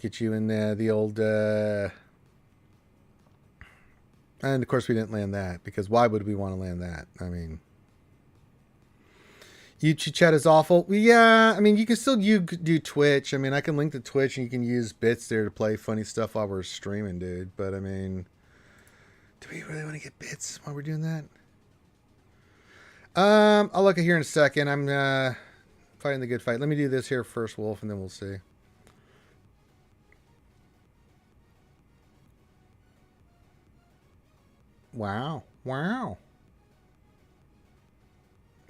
Get you in the old... And, of course, we didn't land that because why would we want to land that? I mean... YouTube chat is awful. Yeah, I mean, you can still do Twitch. I mean, I can link to Twitch and you can use bits there to play funny stuff while we're streaming, dude. But, I mean, do we really want to get bits while we're doing that? I'll look at here in a second. I'm fighting the good fight. Let me do this here first, Wolf, and then we'll see. Wow. Wow.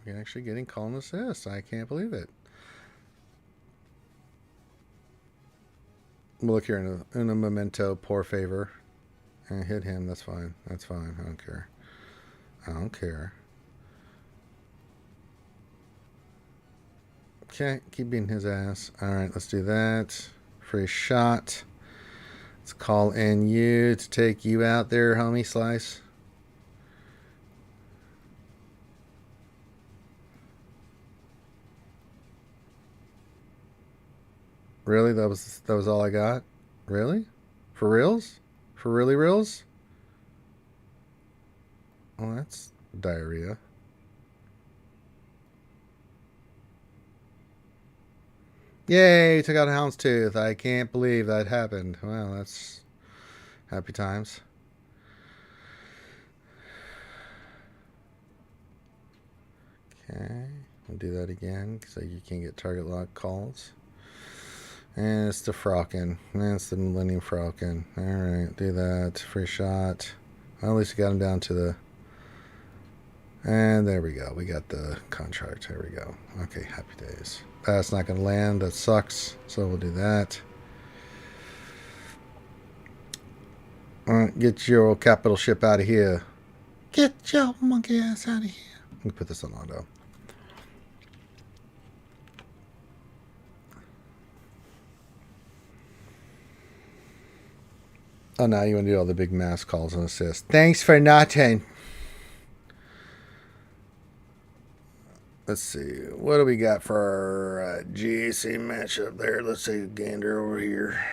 You're actually getting call and assist. I can't believe it. We'll look here in a memento, poor favor. And hit him. That's fine. That's fine. I don't care. I don't care. Okay. Keep beating his ass. All right. Let's do that. Free shot. Let's call in you to take you out there, homie Slice. Really? That was all I got? Really? For reals? For really reals? Oh, that's diarrhea. Yay, took out a houndstooth. I can't believe that happened. Well, that's happy times. Okay, we'll do that again so you can get target lock calls. And it's the Frauken. And it's the Millennium Frauken. Alright, do that. Free shot. Well, at least we got him down to the... And there we go. We got the contract. There we go. Okay, happy days. That's not going to land. That sucks. So we'll do that. Alright, get your capital ship out of here. Get your monkey ass out of here. Let me put this on auto. Oh, now you want to do all the big mass calls and assists. Thanks for nothing. Let's see. What do we got for our GAC matchup there? Let's say gander over here.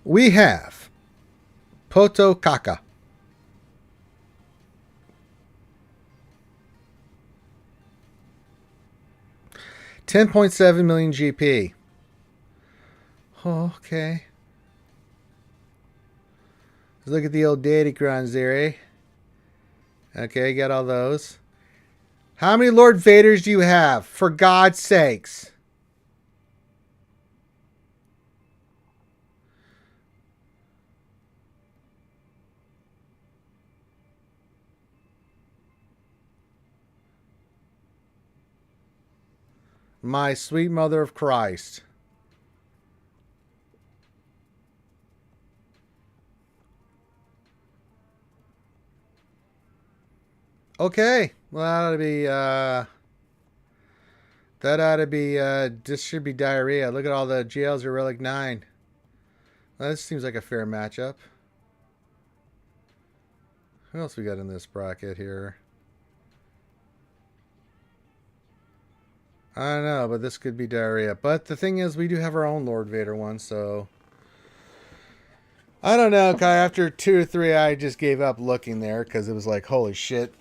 We have Poto Kaka. $10.7 million GP. Oh, okay. Let's look at the old daddy crons there, eh? Okay, got all those. How many Lord Vaders do you have? For God's sakes. My sweet mother of Christ. Okay. Well, this should be diarrhea. Look at all the jails are Relic 9. Well, this seems like a fair matchup. Who else we got in this bracket here? I don't know, but this could be diarrhea. But the thing is, we do have our own Lord Vader one, so... I don't know, Kai. After 2 or 3, I just gave up looking there, because it was like, holy shit.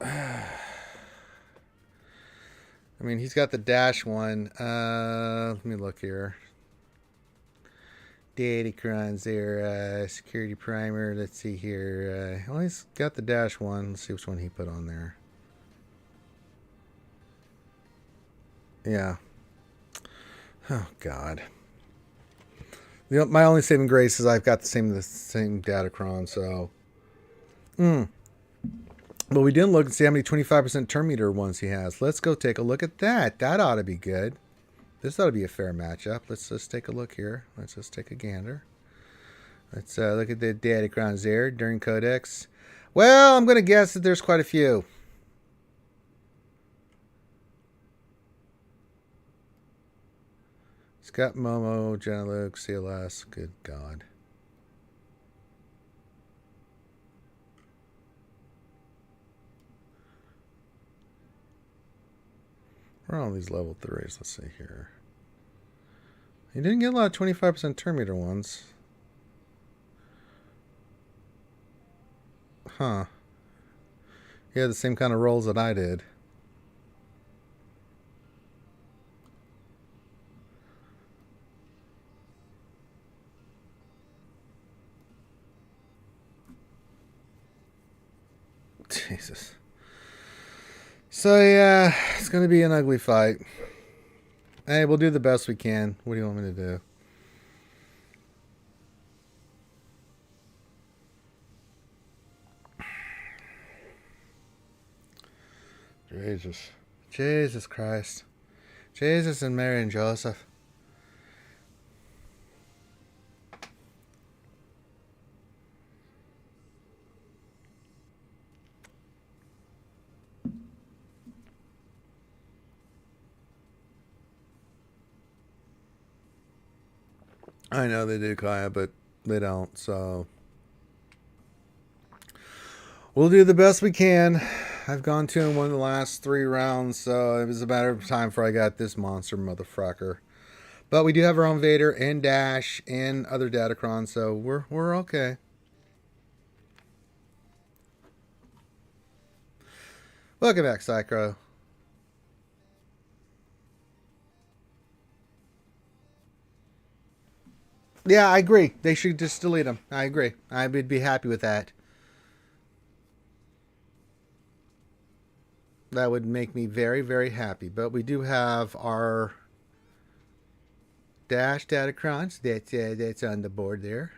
I mean, he's got the dash one. Let me look here. Datacrons there. Security primer. Let's see here. Well, he's got the dash one. Let's see which one he put on there. Yeah. Oh, God. My only saving grace is I've got the same Datacron, so... But we didn't look and see how many 25% turn meter ones he has. Let's go take a look at that. That ought to be good. This ought to be a fair matchup. Let's just take a look here. Let's just take a gander. Let's look at the Datacrons there during Codex. Well, I'm going to guess that there's quite a few. Scott Momo, Jenna Luke, CLS. Good God. Where are all these level 3s? Let's see here. He didn't get a lot of 25% turn meter ones. Huh. He had the same kind of rolls that I did. Jesus. So yeah, it's going to be an ugly fight. Hey, we'll do the best we can. What do you want me to do? Jesus Christ. Jesus and Mary and Joseph. I know they do, Kaya, but they don't, so... We'll do the best we can. I've gone 2-1 the last 3 rounds, so it was a matter of time before I got this monster motherfucker. But we do have our own Vader and Dash and other Datacron, so we're okay. Welcome back, Psycho. Yeah, I agree. They should just delete them. I agree. I would be happy with that. That would make me very, very happy. But we do have our Dash Datacrons. That's on the board there.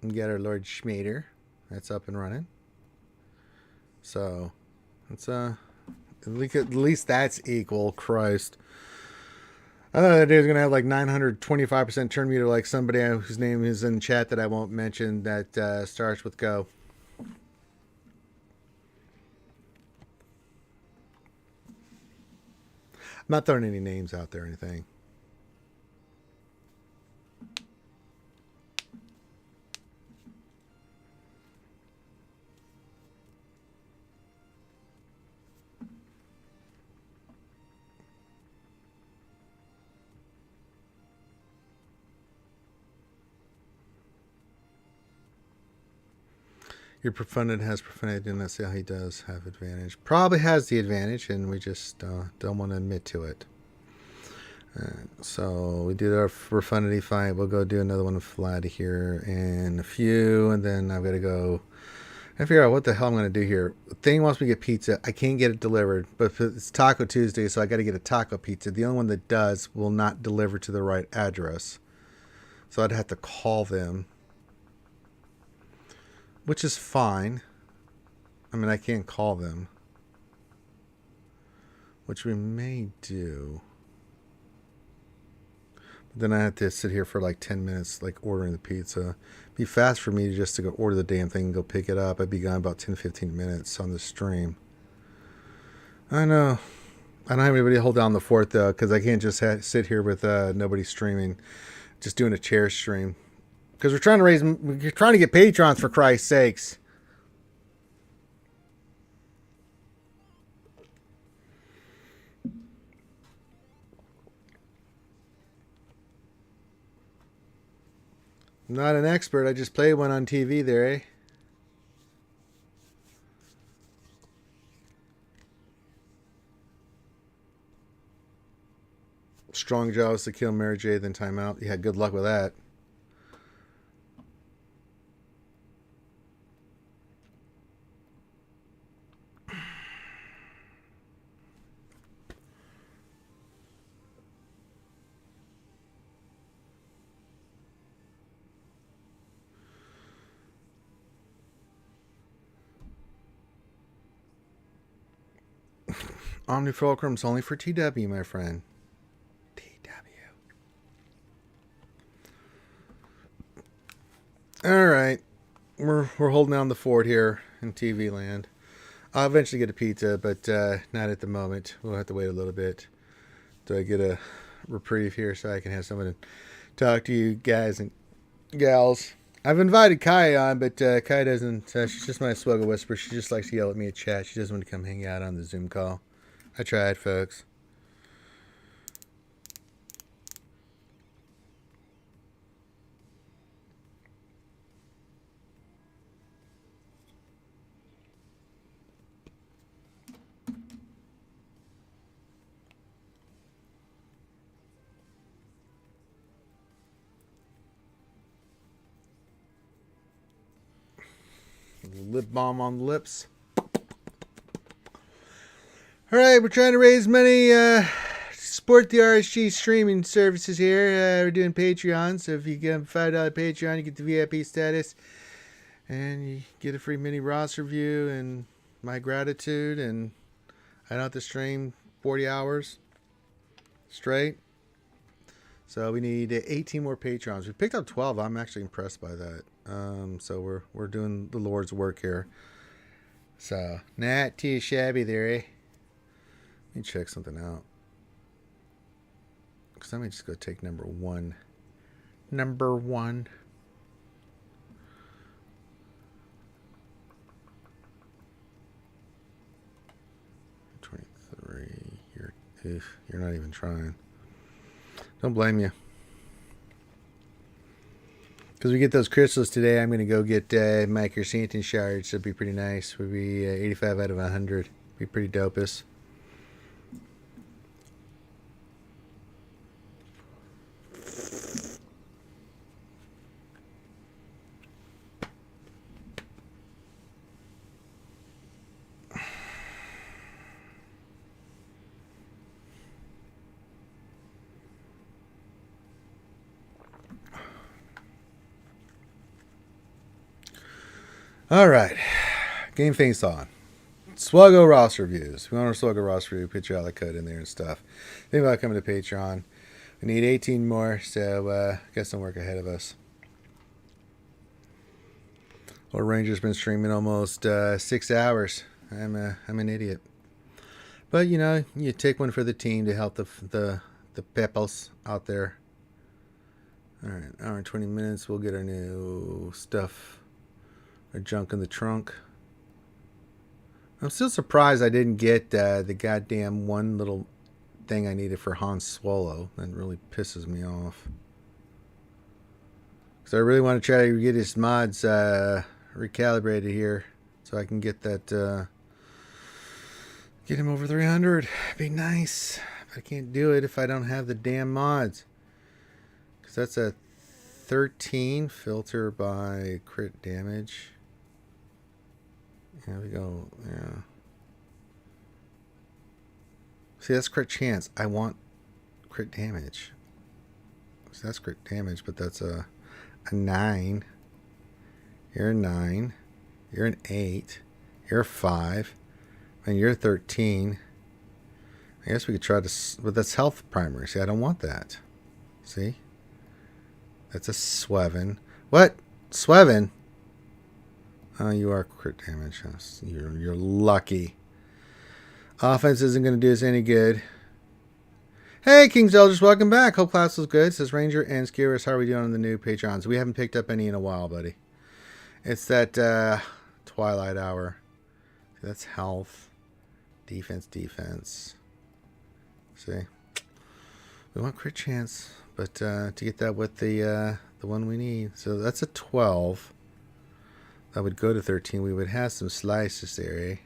And get our Lord Schmader. That's up and running. So, it's at least that's equal. Christ. I thought that dude's going to have like 925% turn meter like somebody whose name is in chat that I won't mention that starts with Go. I'm not throwing any names out there or anything. Your Profunded has Profunded, and that's how he does have advantage. Probably has the advantage, and we just don't want to admit to it. So we did our Profundity fight. We'll go do another one of Vlad here in a few, and then I've got to go and figure out what the hell I'm going to do here. The thing wants me to get pizza. I can't get it delivered, but it's Taco Tuesday, so I got to get a taco pizza. The only one that does will not deliver to the right address. So I'd have to call them, which is fine. I mean, I can't call them, which we may do. But then I have to sit here for like 10 minutes, like ordering the pizza. It'd be fast for me just to go order the damn thing and go pick it up. I'd be gone about 10-15 minutes on the stream. I know. I don't have anybody to hold down the fort, though, because I can't just sit here with nobody streaming, just doing a chair stream. Because we're trying to get patrons, for Christ's sakes. I'm not an expert. I just played one on TV there, eh? Strong jaws to kill Mary J, then timeout. Yeah, good luck with that. Omnifulcrum's only for TW, my friend. All right, we're holding down the fort here in TV land. I'll eventually get a pizza, but not at the moment. We'll have to wait a little bit till I get a reprieve here, so I can have someone to talk to you guys and gals. I've invited Kai on, but Kai doesn't. She's just my SWGOH whisperer. She just likes to yell at me at chat. She doesn't want to come hang out on the Zoom call. I tried, folks. Lip balm on the lips. Alright, we're trying to raise money to support the RSG streaming services here. We're doing Patreon, so if you get a $5 Patreon, you get the VIP status. And you get a free mini roster review and my gratitude. And I don't have to stream 40 hours straight. So we need 18 more Patrons. We picked up 12. I'm actually impressed by that. So we're doing the Lord's work here. So not too shabby there, eh? Let me check something out. Because I may just go take number one. Number one. You're not even trying. Don't blame you. Because we get those crystals today, I'm going to go get my Chrysanthemum shards. That'd be pretty nice. Would be 85 out of 100. Be pretty dopest. All right, game face on. SWGOH roster reviews. We want our SWGOH roster review, put your all the code in there and stuff. Think about coming to Patreon. We need 18 more, so got some work ahead of us. Lord Ranger's been streaming almost 6 hours. I'm an idiot, but you know, you take one for the team to help the peppos out there. All right, hour and 20 minutes. We'll get our new stuff. Or junk in the trunk. I'm still surprised I didn't get the goddamn one little thing I needed for Han Solo. That really pisses me off. Because I really want to try to get his mods recalibrated here. So I can get that... get him over 300. Be nice. But I can't do it if I don't have the damn mods. Because that's a 13 filter by crit damage. Here we go. Yeah. See, that's crit chance. I want crit damage. That's crit damage, but that's a 9. You're a 9. You're an 8. You're a 5. And you're a 13. I guess we could try to... But that's health primer. See, I don't want that. See? That's a Swevin. What? Swevin? Oh, you are crit damage. You're lucky. Offense isn't going to do us any good. Hey, King's Elders, welcome back. Hope class was good. Says Ranger and Skewed. How are we doing on the new Patreons? We haven't picked up any in a while, buddy. It's that twilight hour. That's health. Defense. See? We want crit chance, but to get that with the one we need. So that's a 12. That would go to 13. We would have some slices there, eh?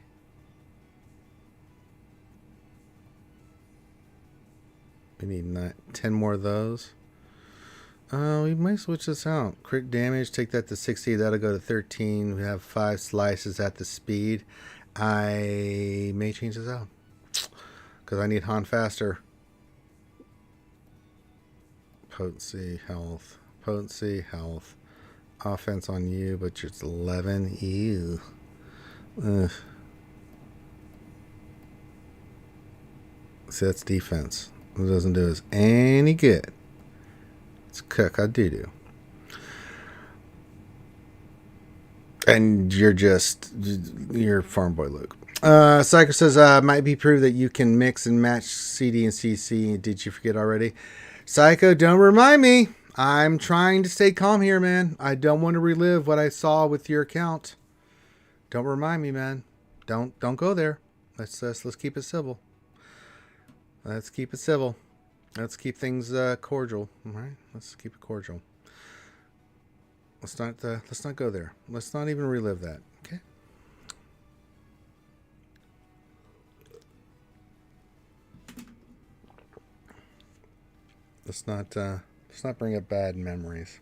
We need 10 more of those. We might switch this out. Crit damage, take that to 60. That'll go to 13. We have 5 slices at the speed. I may change this out because I need Han faster. Potency, health. Offense on you, but it's 11. Ew. Ugh. See, that's defense. It doesn't do us any good. It's cock-a-doo-doo. And you're Farm Boy Luke. Psycho says, might be proved that you can mix and match CD and CC. Did you forget already? Psycho, don't remind me. I'm trying to stay calm here, man. I don't want to relive what I saw with your account. Don't remind me, man. Don't go there. Let's keep it civil. Let's keep it civil. Let's keep things cordial. All right, let's keep it cordial. Let's not go there. Let's not even relive that. Okay. Let's not bring up bad memories.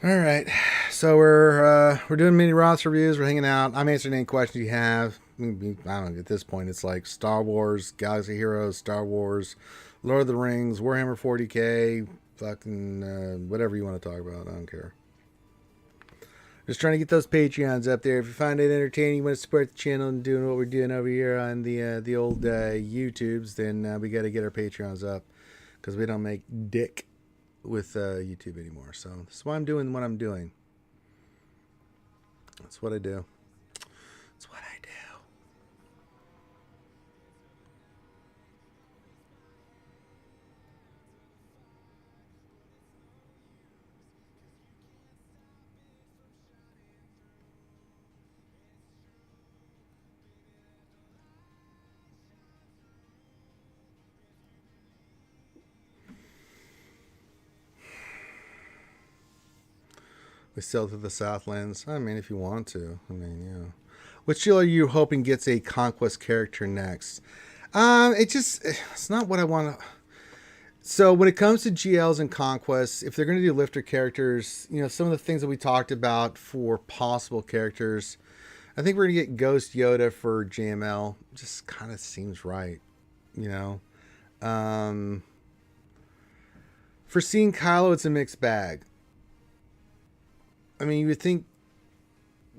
All right, so we're doing mini roster reviews. We're hanging out. I'm answering any questions you have. I don't know. At this point, it's like Star Wars, Galaxy Heroes, Star Wars, Lord of the Rings, Warhammer 40K, fucking whatever you want to talk about. I don't care. Just trying to get those Patreons up there. If you find it entertaining, you want to support the channel and doing what we're doing over here on the old YouTubes, then we got to get our Patreons up because we don't make dick with YouTube anymore. So that's why I'm doing what I'm doing. That's what I do. That's what I do. We sail through the Southlands. I mean, if you want to. I mean, yeah. Which are you hoping gets a conquest character next? It's not what I want to. So when it comes to GLs and conquests, if they're going to do lifter characters, some of the things that we talked about for possible characters, I think we're going to get Ghost Yoda for JML. Just kind of seems right, For seeing Kylo, it's a mixed bag. I mean, you would think...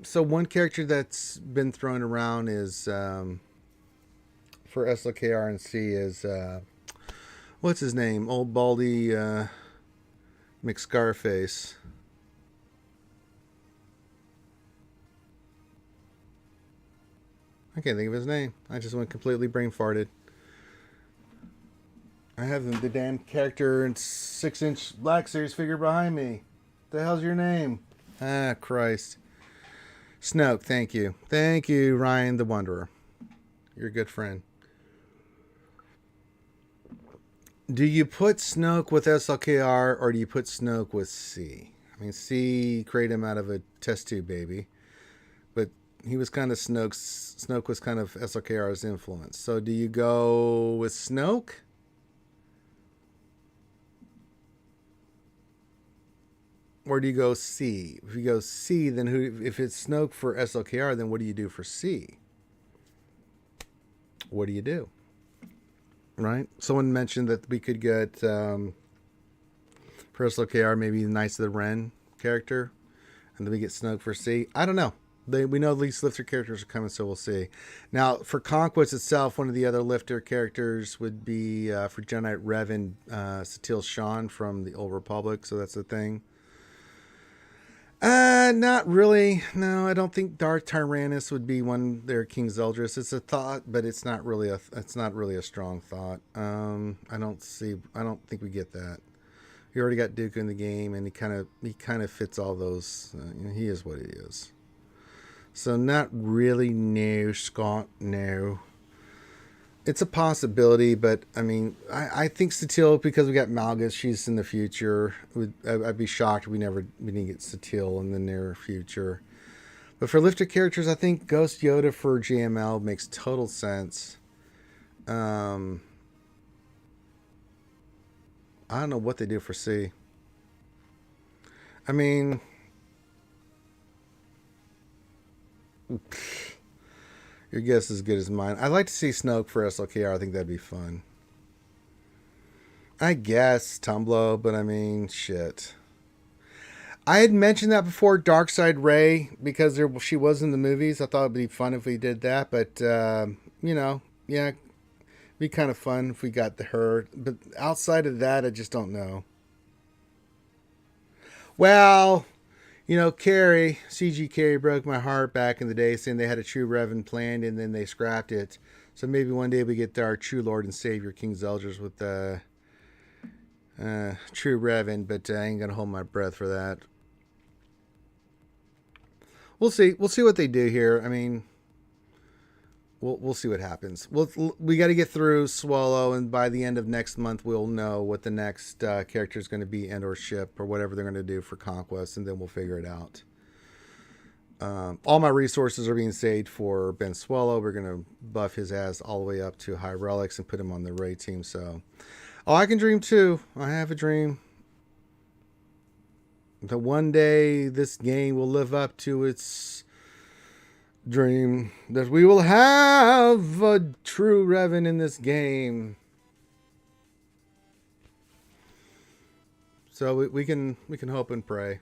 So one character that's been thrown around is... for SWGOH and C is... what's his name? Old Baldy McScarface. I can't think of his name. I just went completely brain farted. I have the damn character in 6-inch Black Series figure behind me. The hell's your name? Ah, Christ. Snoke, thank you. Thank you, Ryan the Wanderer. You're a good friend. Do you put Snoke with SLKR or do you put Snoke with C? I mean, C created him out of a test tube baby, but he was kind of Snoke was kind of SLKR's influence. So do you go with Snoke? Or do you go C? If you go C, then if it's Snoke for SLKR, then what do you do for C? What do you do? Right? Someone mentioned that we could get for SLKR, maybe the Knights of the Ren character, and then we get Snoke for C. I don't know. We know these lifter characters are coming, so we'll see. Now, for Conquest itself, one of the other lifter characters would be for Jedi Revan, Satil Shan from the Old Republic, so that's the thing. Not really. No, I don't think Darth Tyrannus would be one of their King Zeldris. It's a thought, but it's not really a strong thought. I don't think we get that. We already got Dooku in the game, and he kind of fits all those. He is what he is. So not really, no, Scott, no. It's a possibility, but I mean, I think Satil, because we got Malgus, she's in the future. I'd be shocked if we didn't get Satil in the near future. But for lifted characters, I think Ghost Yoda for JML makes total sense. I don't know what they do for C. I mean, your guess is as good as mine. I'd like to see Snoke for SLKR. I think that'd be fun. I guess Tumblo, but I mean, shit. I had mentioned that before, Darkside Ray, because she was in the movies. I thought it'd be fun if we did that, but yeah, it'd be kind of fun if we got her. But outside of that, I just don't know. Well, Carrie, CG Carrie broke my heart back in the day, saying they had a True Revan planned and then they scrapped it. So maybe one day we get our True Lord and Savior King Zeldris with the True Revan, but I ain't gonna hold my breath for that. We'll see. We'll see what they do here. I mean, we'll see what happens. We got to get through Swallow, and by the end of next month, we'll know what the next character is going to be and or ship or whatever they're going to do for Conquest, and then we'll figure it out. All my resources are being saved for Ben Swallow. We're going to buff his ass all the way up to High Relics and put him on the raid team. So, I can dream too. I have a dream that one day this game will live up to its dream, that we will have a true Revan in this game. So we can hope and pray.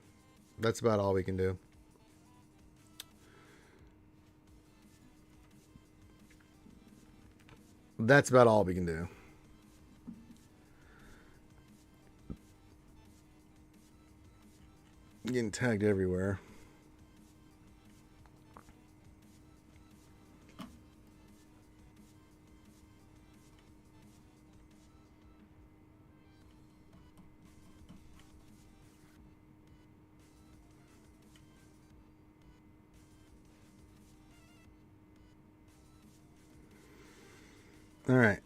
That's about all we can do. That's about all we can do. Getting tagged everywhere. All right.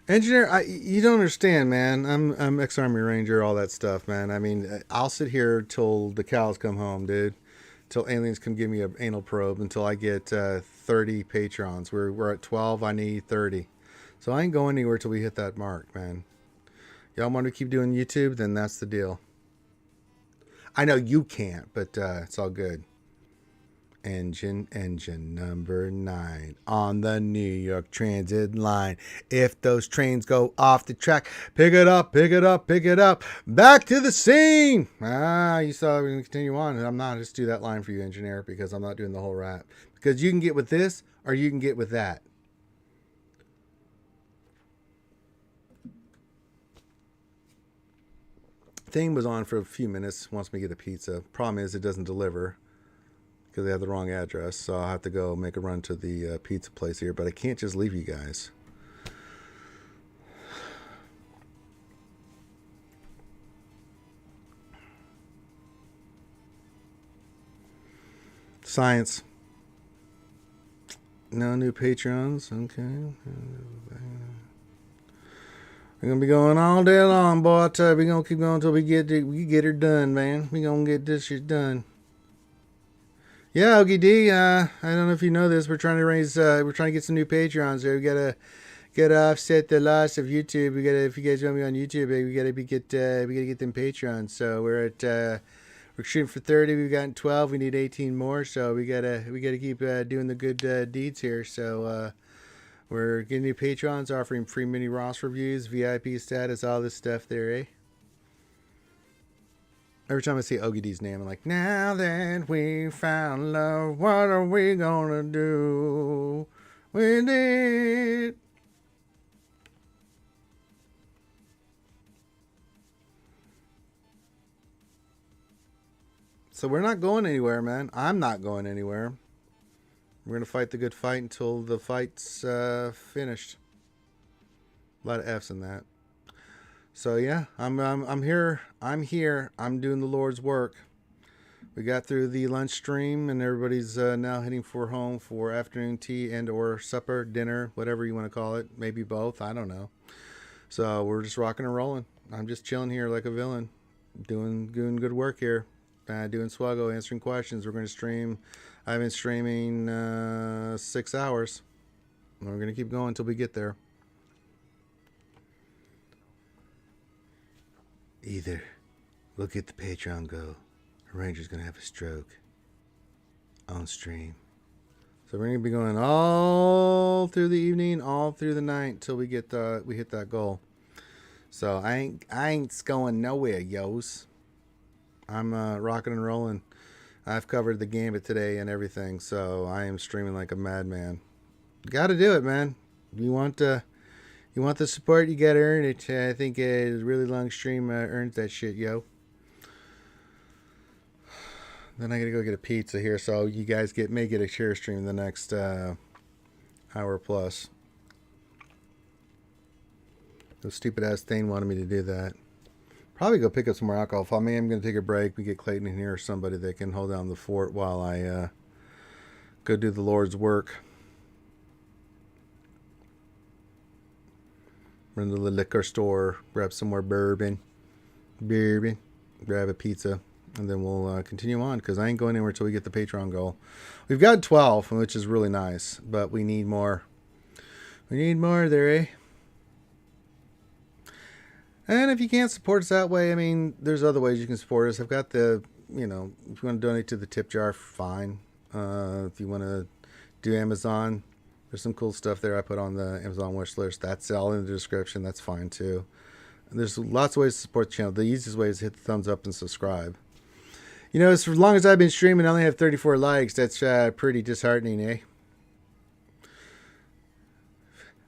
Engineer, you don't understand, man. I'm ex-Army Ranger, all that stuff, man. I mean, I'll sit here till the cows come home, dude. Till aliens come give me an anal probe, until I get 30 patrons. We're at 12. I need 30. So I ain't going anywhere till we hit that mark, man. Y'all want to keep doing YouTube? Then that's the deal. I know you can't, but it's all good. Engine number 9 on the New York Transit line. If those trains go off the track, pick it up. Back to the scene. You saw we can continue on. I'm not just do that line for you, engineer, because I'm not doing the whole rap. Because you can get with this or you can get with that. Thing was on for a few minutes. Wants me to get a pizza. Problem is it doesn't deliver, because they have the wrong address, so I'll have to go make a run to the pizza place here, but I can't just leave you guys. Science. No new patrons. Okay. We're going to be going all day long, boy. I tell you, we're going to keep going until we get her done, man. We're going to get this shit done. Yeah, Ogie D, I don't know if you know this. We're trying to get some new Patreons here. We gotta offset the loss of YouTube. If you guys want me on YouTube, we gotta get them Patreons. So we're shooting for 30. We've gotten 12. We need 18 more. So we gotta keep doing the good deeds here. So We're getting new patrons, offering free mini Ross reviews, VIP status, all this stuff there, eh? Every time I see OGD's name, I'm like, now that we found love, what are we gonna do with it? So we're not going anywhere, man. I'm not going anywhere. We're gonna fight the good fight until the fight's finished. A lot of F's in that. So yeah, I'm here. I'm here. I'm doing the Lord's work. We got through the lunch stream, and everybody's now heading for home for afternoon tea and or supper, dinner, whatever you want to call it. Maybe both. I don't know. So we're just rocking and rolling. I'm just chilling here like a villain, doing good work here. Doing SWGOH, answering questions. We're going to stream. I've been streaming 6 hours. And we're going to keep going until we get there. Either we'll get the Patreon go, or Ranger's going to have a stroke on stream. So we're going to be going all through the evening, all through the night until we hit that goal. So I ain't going nowhere, yos. I'm rocking and rolling. I've covered the gambit today and everything, so I am streaming like a madman. Got to do it, man. You want the support, you got to earn it. I think a really long stream earns that shit, yo. Then I got to go get a pizza here, so you guys may get a share stream the next hour plus. The stupid ass thing wanted me to do that. Probably go pick up some more alcohol. If I'm going to take a break, we get Clayton in here or somebody that can hold down the fort while I go do the Lord's work. Run to the liquor store, grab some more bourbon, grab a pizza, and then we'll continue on because I ain't going anywhere until we get the Patreon goal. We've got 12, which is really nice, but we need more. We need more there, eh? And if you can't support us that way, I mean, there's other ways you can support us. I've got the, if you want to donate to the tip jar, fine. If you want to do Amazon, there's some cool stuff there I put on the Amazon wish list. That's all in the description. That's fine, too. And there's lots of ways to support the channel. The easiest way is to hit the thumbs up and subscribe. As long as I've been streaming, I only have 34 likes. That's pretty disheartening, eh?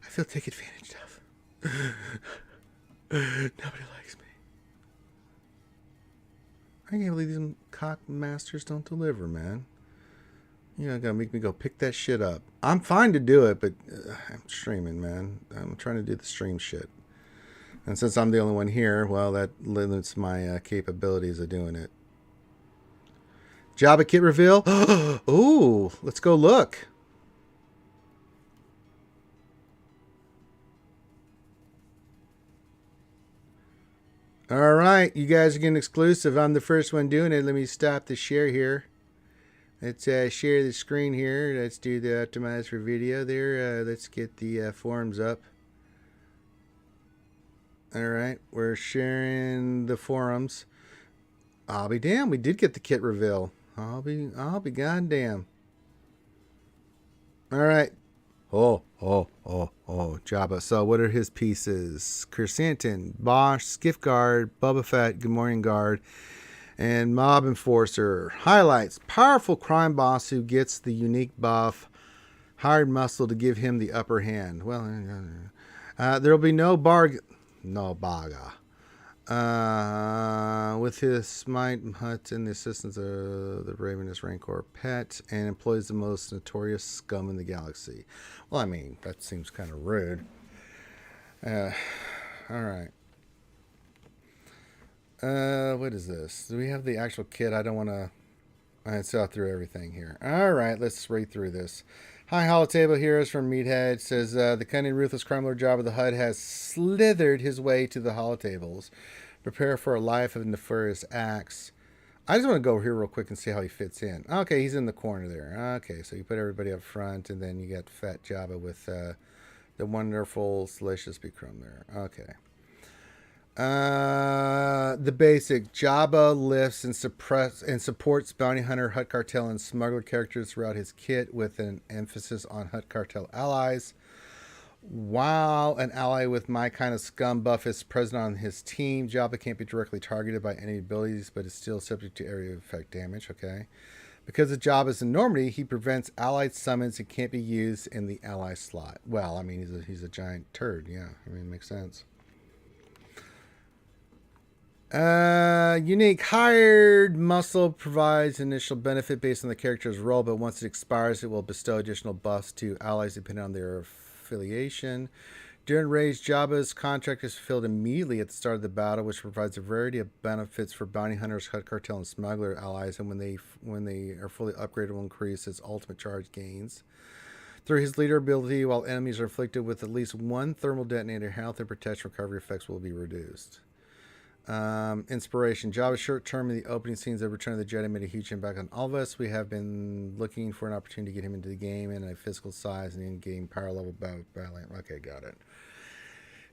I feel taken advantage of. Nobody likes me. I can't believe these cock masters don't deliver, man. Gotta make me go pick that shit up. I'm fine to do it, but I'm streaming, man. I'm trying to do the stream shit. And since I'm the only one here, well, that limits my capabilities of doing it. Jabba kit reveal. Ooh, let's go look. All right, you guys are getting exclusive. I'm the first one doing it. Let me stop the share here. Let's share the screen here. Let's do the optimize for video there. Let's get the forums up. All right, we're sharing the forums. I'll be damned. We did get the kit reveal. I'll be goddamn. All right. Oh, Jabba. So what are his pieces? Kersantin, Bosch, Skiff Guard, Boba Fett, Good Morning Guard, and Mob Enforcer. Highlights. Powerful crime boss who gets the unique buff, hired muscle to give him the upper hand. Well, there will be no baga. With his smite hut and the assistance of the Ravenous Rancor pet, and employs the most notorious scum in the galaxy. Well, I mean, that seems kind of rude. All right. What is this? Do we have the actual kit? I don't want to... I saw through everything here. All right, let's read through this. Hi, Holotable Heroes from Meathead says, the cunning, ruthless crime lord Jabba the Hutt has slithered his way to the Holotables. Prepare for a life of nefarious acts. I just want to go here real quick and see how he fits in. Okay, he's in the corner there. Okay, so you put everybody up front, and then you got Fat Jabba with the wonderful, salacious Bikram there. Okay. The basic. Jabba lifts and supports bounty hunter, Hutt cartel, and smuggler characters throughout his kit with an emphasis on Hutt cartel allies. While an ally with my kind of scum buff is present on his team, Jabba can't be directly targeted by any abilities, but is still subject to area effect damage. Okay. Because of Jabba's enormity, he prevents allied summons and can't be used in the ally slot. Well, I mean, he's a giant turd. Yeah, I mean, it makes sense. Unique hired muscle provides initial benefit based on the character's role, but once it expires, it will bestow additional buffs to allies depending on their affiliation. During raids, Jabba's contract is fulfilled immediately at the start of the battle, which provides a variety of benefits for bounty hunters, Hut Cartel, and smuggler allies. And when they are fully upgraded, will increase its ultimate charge gains. Through his leader ability, while enemies are afflicted with at least one thermal detonator, health and protection recovery effects will be reduced. Inspiration. Jabba's short term in the opening scenes of Return of the Jedi made a huge impact on all of us. We have been looking for an opportunity to get him into the game in a physical size and in-game power level battling. Okay, got it.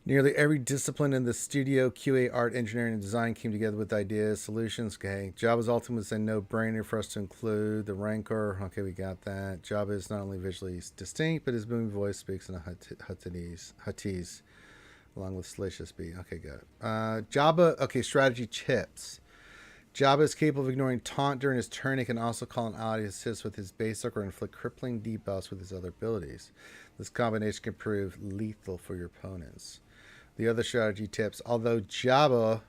Nearly every discipline in the studio, QA, art, engineering, and design came together with ideas, solutions. Okay, Jabba's ultimate was a no-brainer for us to include. The Rancor. Okay, we got that. Jabba is not only visually distinct, but his booming voice speaks in a Huttese. Along with Salacious B. Okay, good. Jabba, okay, strategy tips. Jabba is capable of ignoring taunt during his turn. He can also call an ally to assist with his basic or inflict crippling debuffs with his other abilities. This combination can prove lethal for your opponents. The other strategy tips. Although Jabba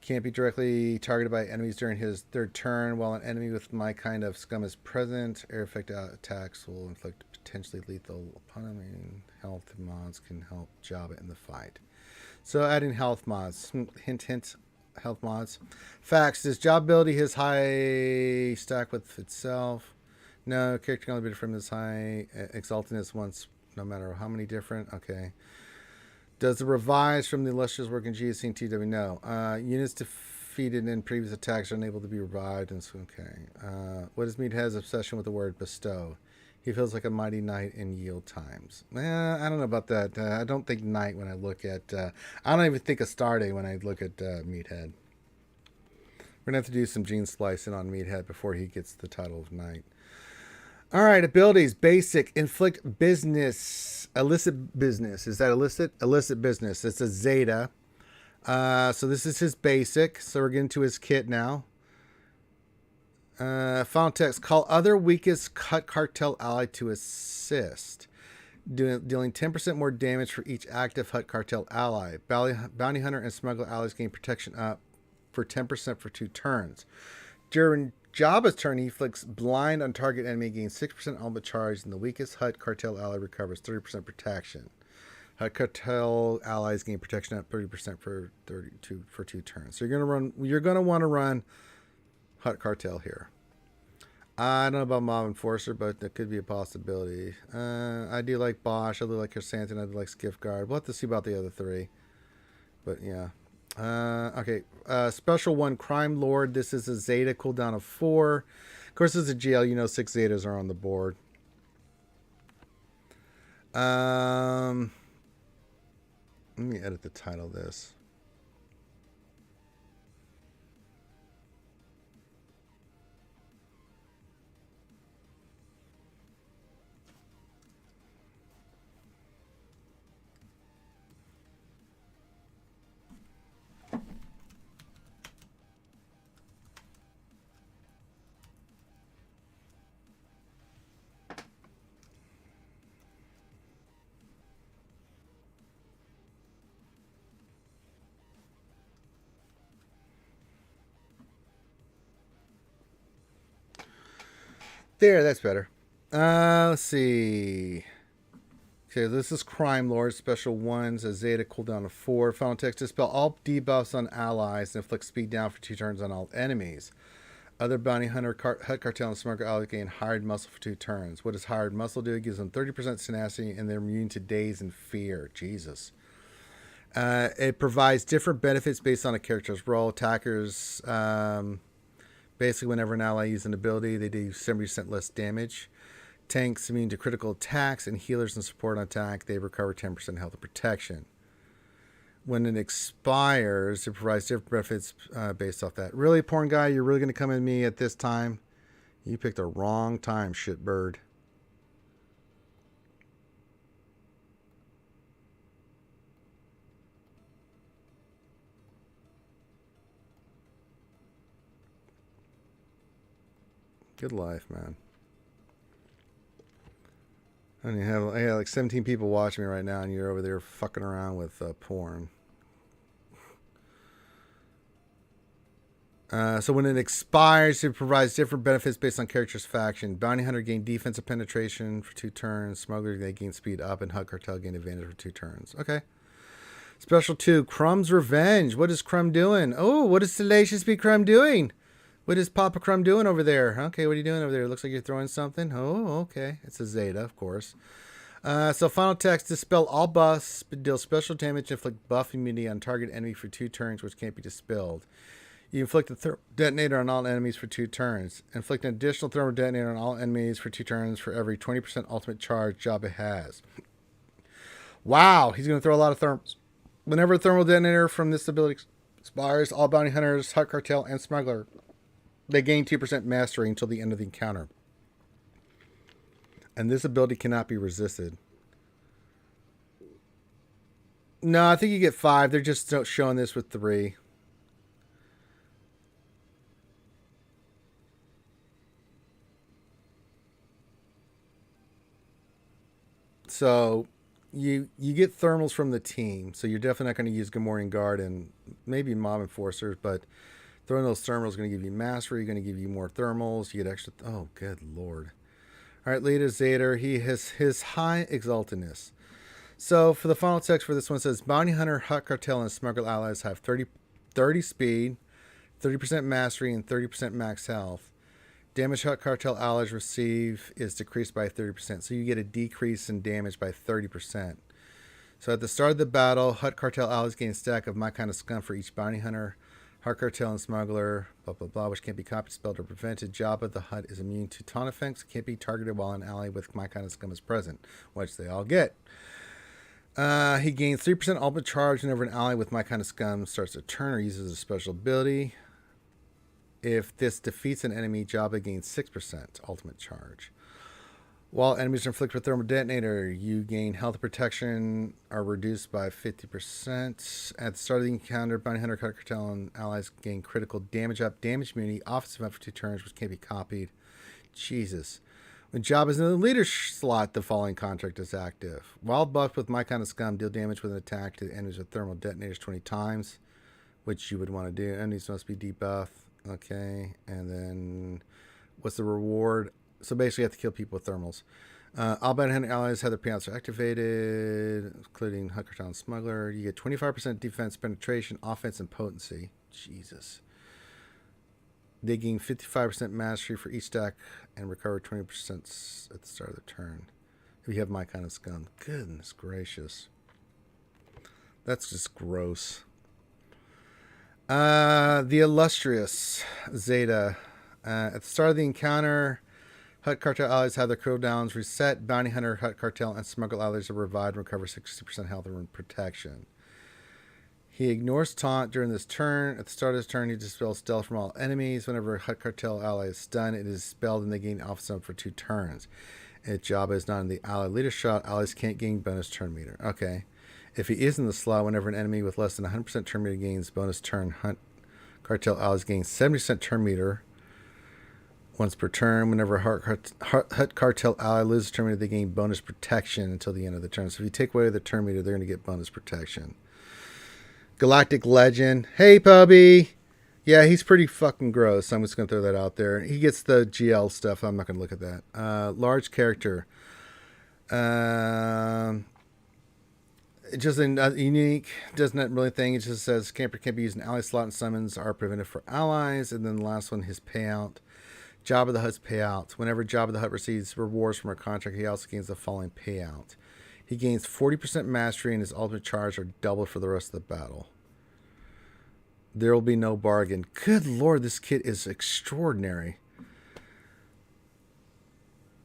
can't be directly targeted by enemies during his third turn, while an enemy with my kind of scum is present, air effect attacks will inflict potentially lethal upon him. I mean, health mods can help Jabba in the fight. So adding health mods. Hint, hint, health mods. Facts. Does Jabba ability his high stack with itself? No, character can only be from this high. Exalting is once, no matter how many different. Okay. Does the revise from the illustrious work in GSC and TW? No. Units defeated in previous attacks are unable to be revived. And so, okay. What is Meathead's obsession with the word bestow? He feels like a mighty knight in yield times. I don't know about that. I don't think knight when I look at... I don't even think of Starday when I look at Meathead. We're going to have to do some gene splicing on Meathead before he gets the title of knight. All right, abilities. Basic. Inflict business. Illicit business. Is that illicit? Illicit business. It's a Zeta. So this is his basic. So we're getting to his kit now. Final text. Call other weakest Hut Cartel ally to assist. Dealing 10% more damage for each active Hut Cartel ally. Bounty Hunter and Smuggler allies gain protection up for 10% for 2 turns. During Jabba's turn, he inflicts blind on target enemy, gains 6% ultimate charge, and the weakest Hut Cartel ally recovers 30% protection. Hut Cartel allies gain protection up 30% for 2 turns. So you're gonna want to run Hut Cartel here. I don't know about Mob Enforcer, but that could be a possibility. I do like Bosch, I do like Chrysanthemum, I do like Skiff Guard. We'll have to see about the other 3. But yeah. Okay. Special 1, Crime Lord. This is a Zeta, cooldown of 4. Of course, this is a GL. You know 6 Zetas are on the board. Let me edit the title of this. There, that's better. Let's see. Okay, this is Crime Lord, special 1s, a Zeta, cooldown of 4. Final text, dispel all debuffs on allies and inflict speed down for 2 turns on all enemies. Other bounty hunter, Hut Cartel, and Smuggler allies gain hired muscle for 2 turns. What does hired muscle do? It gives them 30% tenacity and they're immune to daze and fear. Jesus. It provides different benefits based on a character's role. Attackers... basically, whenever an ally uses an ability, they do 70% less damage. Tanks immune to critical attacks, and healers and support on attack, they recover 10% health and protection. When it expires, it provides different benefits based off that. Really, porn guy, you're really going to come at me at this time? You picked the wrong time, shitbird. Good life, man. I have like 17 people watching me right now, and you're over there fucking around with porn. So when it expires, it provides different benefits based on character's faction. Bounty Hunter gain defensive penetration for 2 turns. Smuggler, they gain speed up, and Hut Cartel gain advantage for 2 turns. Okay. Special 2, Crumb's Revenge. What is Crumb doing? Oh, what is Salacious B. Crumb doing? What is Papa Crumb doing over there? Okay, what are you doing over there? It looks like you're throwing something. Oh, okay. It's a Zeta, of course. So final text, dispel all buffs, deal special damage, inflict buff immunity on target enemy for 2 turns, which can't be dispelled. You inflict a detonator on all enemies for 2 turns. Inflict an additional thermal detonator on all enemies for 2 turns for every 20% ultimate charge Jabba has. Wow, he's going to throw a lot of thermals. Whenever a thermal detonator from this ability expires, all bounty hunters, Hut Cartel, and Smuggler, they gain 2% mastery until the end of the encounter. And this ability cannot be resisted. No, I think you get 5. They're just showing this with 3. So you get thermals from the team. So you're definitely not going to use Good Morning Guard and maybe Mob Enforcers, but throwing those thermals is going to give you mastery, going to give you more thermals. You get extra. Oh, good lord. All right, Leda Zader, he has his high exaltedness. So for the final text for this one, it says Bounty Hunter, Hut Cartel, and Smuggler allies have 30 speed, 30% mastery, and 30% max health. Damage Hut Cartel allies receive is decreased by 30%. So you get a decrease in damage by 30%. So at the start of the battle, Hut Cartel allies gain a stack of My Kind of Scum for each Bounty Hunter. Hut Cartel and Smuggler, blah, blah, blah, which can't be copied, spelled, or prevented. Jabba the Hutt is immune to taunt effects. Can't be targeted while an ally with My Kind of Scum is present, which they all get. He gains 3% ultimate charge whenever an ally with My Kind of Scum starts a turn or uses a special ability. If this defeats an enemy, Jabba gains 6% ultimate charge. While enemies are inflicted with thermal detonator, you gain health and protection are reduced by 50%. At the start of the encounter, Bounty Hunter, Hut Cartel, and allies gain critical damage up, damage immunity, offensive up for 2 turns, which can't be copied. Jesus. When Jabba is in the leader slot, the following contract is active. While buffed with My Kind of Scum, deal damage with an attack to the enemies with thermal detonators 20 times, which you would want to do. Enemies must be debuffed. Okay, and then what's the reward? So basically you have to kill people with thermals. All Bounty Hunter allies have their payouts activated, including Hut Cartel and Smuggler. You get 25% defense, penetration, offense, and potency. Jesus. They gain 55% mastery for each stack and recover 20% at the start of the turn. If you have My Kind of Scum. Goodness gracious. That's just gross. The illustrious Zeta. At the start of the encounter, Hut Cartel allies have their cooldowns reset. Bounty Hunter, Hut Cartel, and Smuggler allies are revived and recover 60% health and protection. He ignores taunt during this turn. At the start of his turn, he dispels stealth from all enemies. Whenever a Hut Cartel ally is stunned, it is dispelled and they gain offense for 2 turns. If Jabba is not in the ally leader shot, allies can't gain bonus turn meter. Okay. If he is in the slot, whenever an enemy with less than 100% turn meter gains bonus turn, Hunt Cartel allies gain 70% turn meter once per turn. Whenever Hut Cartel ally loses turn meter, they gain bonus protection until the end of the turn. So if you take away the turn meter, they're going to get bonus protection. Galactic Legend. Hey, Pubby. Yeah, he's pretty fucking gross. I'm just going to throw that out there. He gets the GL stuff. I'm not going to look at that. Large character. It just unique, doesn't really thing. It just says camper can't be used in ally slot and summons are prevented for allies. And then the last one, his payout. Jabba the Hutt's payout. Whenever Jabba the Hutt receives rewards from a contract, he also gains the following payout. He gains 40% mastery and his ultimate charge are doubled for the rest of the battle. There will be no bargain. Good lord, this kid is extraordinary.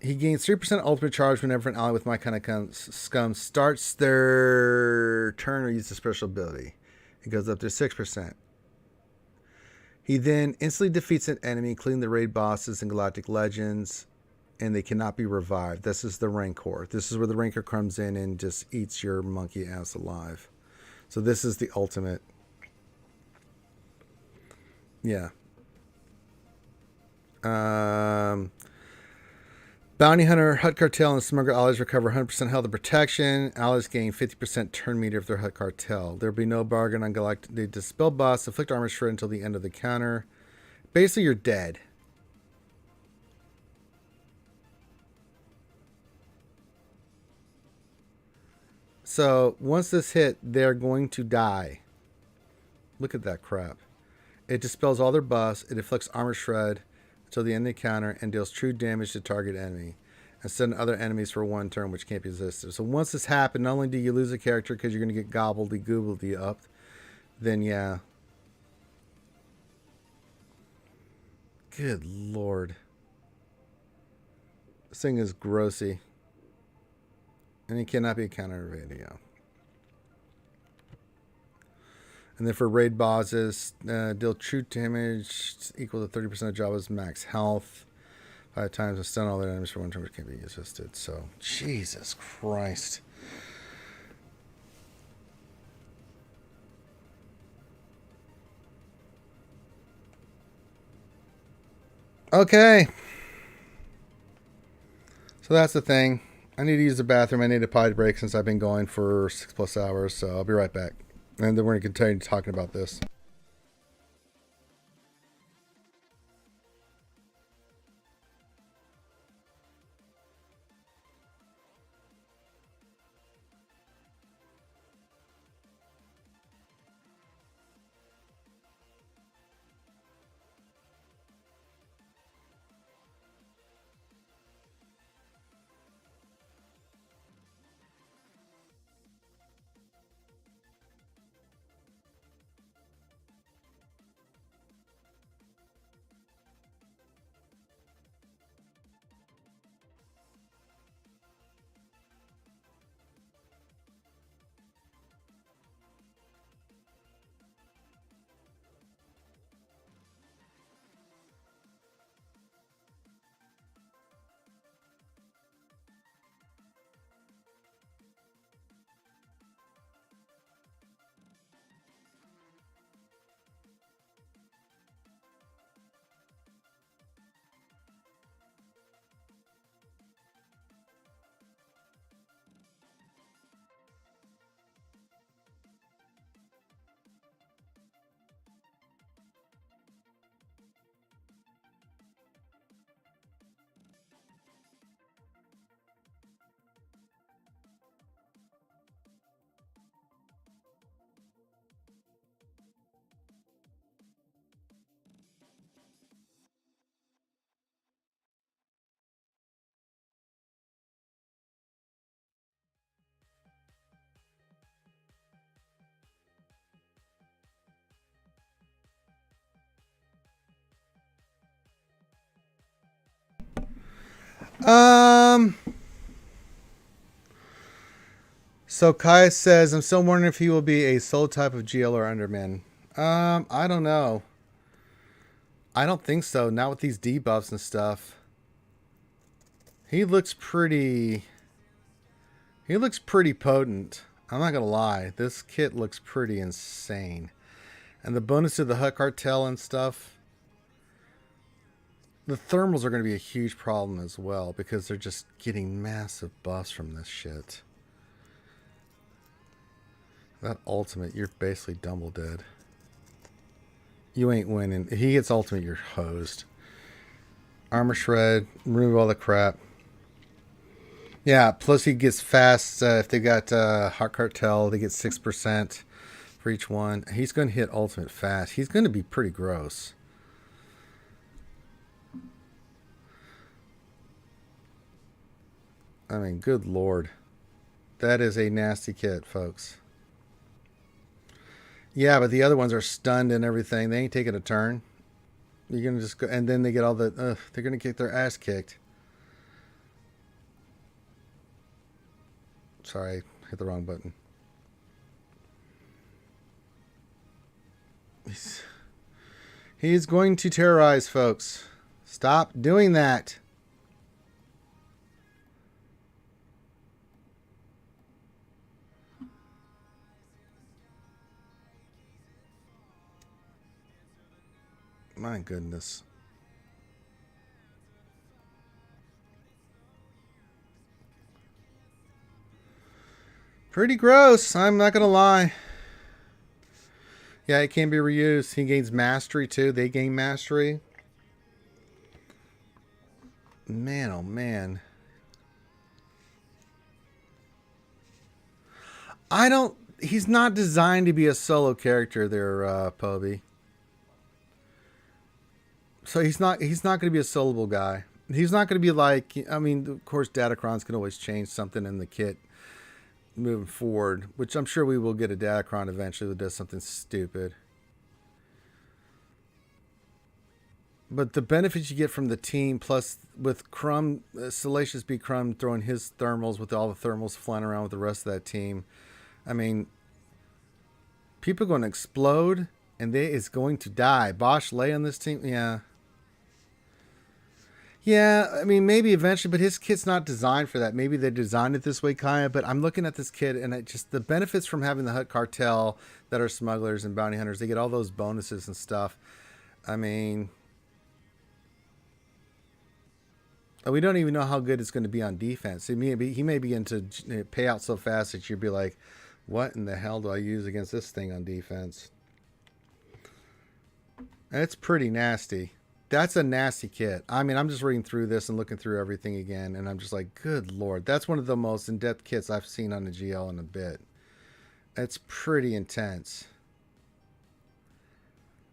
He gains 3% ultimate charge whenever an ally with My Kind of Scum starts their turn or uses a special ability. It goes up to 6%. He then instantly defeats an enemy, including the raid bosses and Galactic Legends, and they cannot be revived. This is the Rancor. This is where the Rancor comes in and just eats your monkey ass alive. So this is the ultimate. Yeah. Bounty Hunter, Hut Cartel, and Smuggler allies recover 100% health and protection. Allies gain 50% turn meter if they're Hut Cartel. There will be no bargain on Galactic. They dispel boss, afflict armor shred until the end of the counter. Basically, you're dead. So once this hit, they're going to die. Look at that crap. It dispels all their buffs. It afflicts armor shred until the end of the counter and deals true damage to target enemy. And send other enemies for one turn, which can't be resisted. So once this happens, not only do you lose a character because you're going to get gobbledy up, then yeah. Good lord. This thing is grossy. And it cannot be a counter video. And then for raid bosses, deal true damage equal to 30% of Jabba's max health. 5 times and stun all their enemies for one turn, which can't be resisted. So, Jesus Christ. Okay. So that's the thing. I need to use the bathroom. I need a potty break since I've been going for 6+ hours. So I'll be right back. And then we're going to continue talking about this. So Kai says, I'm still wondering if he will be a solo type of GL or Underman. I don't know. I don't think so. Not with these debuffs and stuff. He looks pretty potent. I'm not gonna lie. This kit looks pretty insane. And the bonus to the Hut Cartel and stuff. The thermals are going to be a huge problem as well because they're just getting massive buffs from this shit. That ultimate, you're basically double dead. You ain't winning. If he gets ultimate, you're hosed. Armor shred, remove all the crap. Yeah, plus he gets fast. If they got Hut Cartel, they get 6% for each one. He's going to hit ultimate fast. He's going to be pretty gross. I mean, good lord. That is a nasty kit, folks. Yeah, but the other ones are stunned and everything. They ain't taking a turn. You're going to just go, and then they get all the, they're going to get their ass kicked. Sorry, hit the wrong button. He's going to terrorize, folks. Stop doing that. My goodness. Pretty gross. I'm not going to lie. Yeah, it can be reused. He gains mastery too. They gain mastery. Man, oh man. He's not designed to be a solo character there, Poby. So he's not going to be a soloable guy. He's not going to be like, I mean, of course, Datacrons can always change something in the kit moving forward, which I'm sure we will get a Datacron eventually that does something stupid. But the benefits you get from the team, plus with Crumb, Salacious B. Crumb throwing his thermals with all the thermals flying around with the rest of that team, I mean, people are going to explode and they is going to die. Bosch lay on this team, yeah. Yeah, I mean, maybe eventually, but his kit's not designed for that. Maybe they designed it this way, Kaya, but I'm looking at this kit, and it just, the benefits from having the Hut Cartel that are smugglers and bounty hunters, they get all those bonuses and stuff. I mean, we don't even know how good it's going to be on defense. He may begin to pay out so fast that you'd be like, what in the hell do I use against this thing on defense? And it's pretty nasty. That's a nasty kit. I mean, I'm just reading through this and looking through everything again, and I'm just like, good Lord. That's one of the most in-depth kits I've seen on the GL in a bit. It's pretty intense.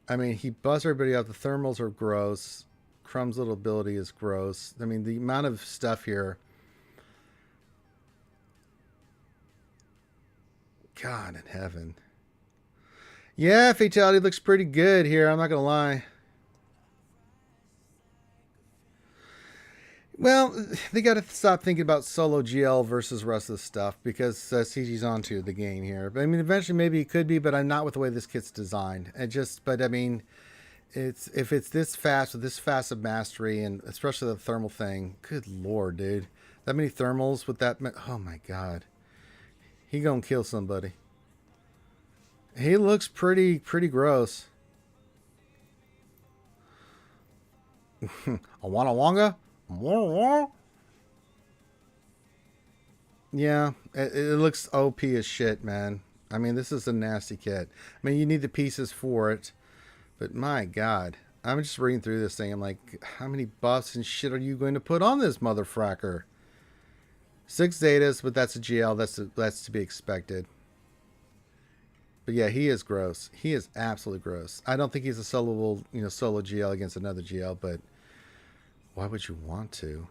I mean, he busts everybody out. The thermals are gross. Crumb's little ability is gross. I mean, the amount of stuff here. God in heaven. Yeah, Fatality looks pretty good here. I'm not going to lie. Well, they got to stop thinking about solo GL versus rest of the stuff because CG's onto the game here. But I mean, eventually maybe it could be, but I'm not with the way this kit's designed. But I mean, if it's this fast with this fast of mastery and especially the thermal thing, good Lord, dude, that many thermals with that, oh my God, he gonna kill somebody. He looks pretty gross. Awana Wonga. Yeah, it looks OP as shit, man. I mean, this is a nasty kit. I mean, you need the pieces for it, but my God, I'm just reading through this thing. I'm like, how many buffs and shit are you going to put on this motherfracker? 6 Zetas, but that's a GL. That's to be expected. But yeah, he is gross. He is absolutely gross. I don't think he's a solo GL against another GL, but why would you want to?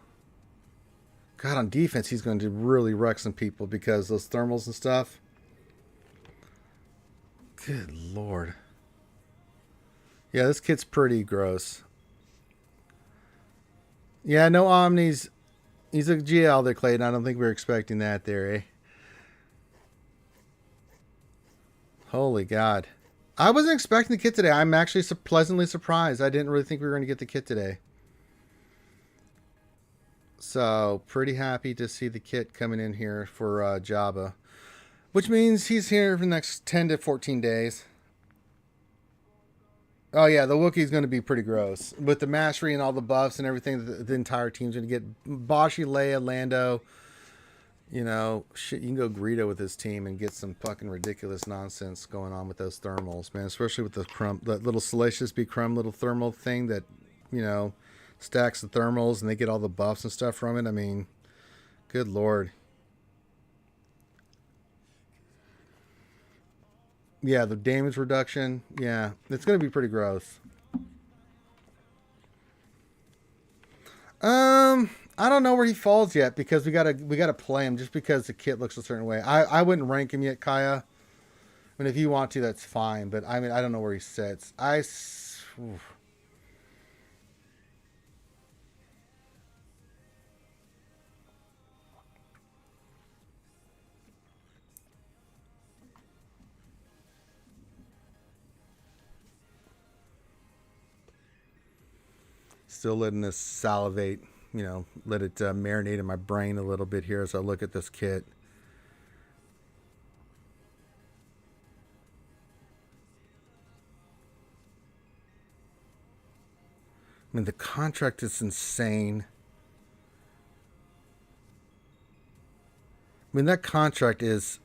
God, on defense, he's going to really wreck some people because those thermals and stuff. Good Lord. Yeah, this kit's pretty gross. Yeah, no Omnis. He's a GL there, Clayton. I don't think we were expecting that there, eh? Holy God. I wasn't expecting the kit today. I'm actually pleasantly surprised. I didn't really think we were going to get the kit today. So, pretty happy to see the kit coming in here for Jabba. Which means he's here for the next 10 to 14 days. Oh yeah, the Wookiee's going to be pretty gross. With the mastery and all the buffs and everything, the entire team's going to get Boshi, Leia, Lando. You know, shit, you can go Greedo with his team and get some fucking ridiculous nonsense going on with those thermals, man. Especially with the Crumb, that little Salacious B. Crumb little thermal thing that, you know, stacks the thermals and they get all the buffs and stuff from it. I mean, good Lord. Yeah, the damage reduction. Yeah, it's going to be pretty gross. I don't know where he falls yet because we gotta play him just because the kit looks a certain way. I wouldn't rank him yet, Kaya. I mean, if you want to, that's fine. But I mean, I don't know where he sits. Still letting this salivate, you know, let it marinate in my brain a little bit here as I look at this kit. I mean, the contract is insane. I mean, that contract is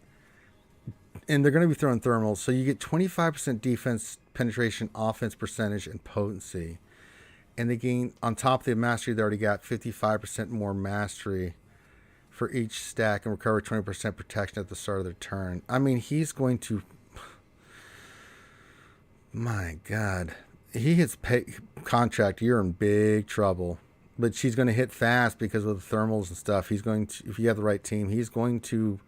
And they're going to be throwing thermals. So you get 25% defense, penetration, offense percentage, and potency. And they gain, on top of the mastery, they already got 55% more mastery for each stack and recover 20% protection at the start of their turn. I mean, he's going to... My God. He hits contract, you're in big trouble. But she's going to hit fast because of the thermals and stuff. He's going to, if you have the right team, he's going to...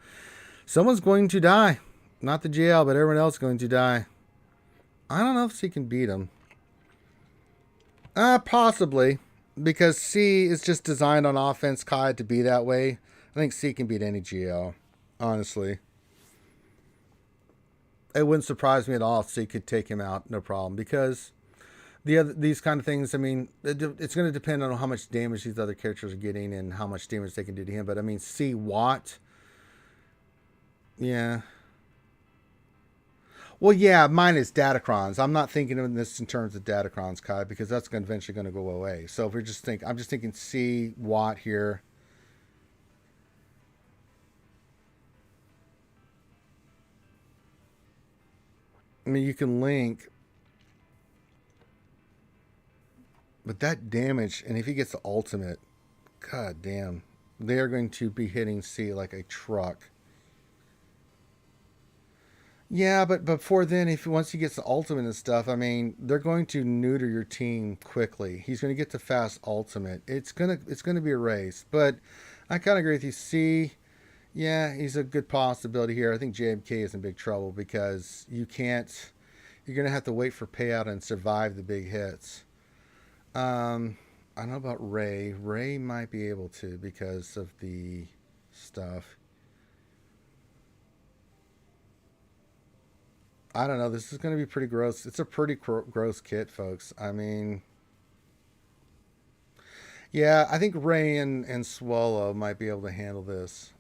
Someone's going to die. Not the GL, but everyone else is going to die. I don't know if C can beat him. Possibly. Because C is just designed on offense, Kai, to be that way. I think C can beat any GL. Honestly. It wouldn't surprise me at all if C could take him out, no problem. Because these kind of things, I mean, it's going to depend on how much damage these other characters are getting and how much damage they can do to him. But I mean, C Watt... Yeah. Well, yeah, mine is Datacrons. I'm not thinking of this in terms of Datacrons, Kai, because that's eventually going to go away. So if we're just I'm just thinking C, Watt here. I mean, you can link. But that damage, and if he gets the ultimate, god damn, they are going to be hitting C like a truck. Yeah, but before then, once he gets the ultimate and stuff, I mean, they're going to neuter your team quickly. He's going to get the fast ultimate. It's gonna be a race. But I kind of agree with you. C, yeah, he's a good possibility here. I think JMK is in big trouble because you're going to have to wait for payout and survive the big hits. I don't know about Ray. Ray might be able to because of the stuff. I don't know. This is going to be pretty gross. It's a pretty gross kit, folks. I mean, yeah, I think Ray and Swallow might be able to handle this.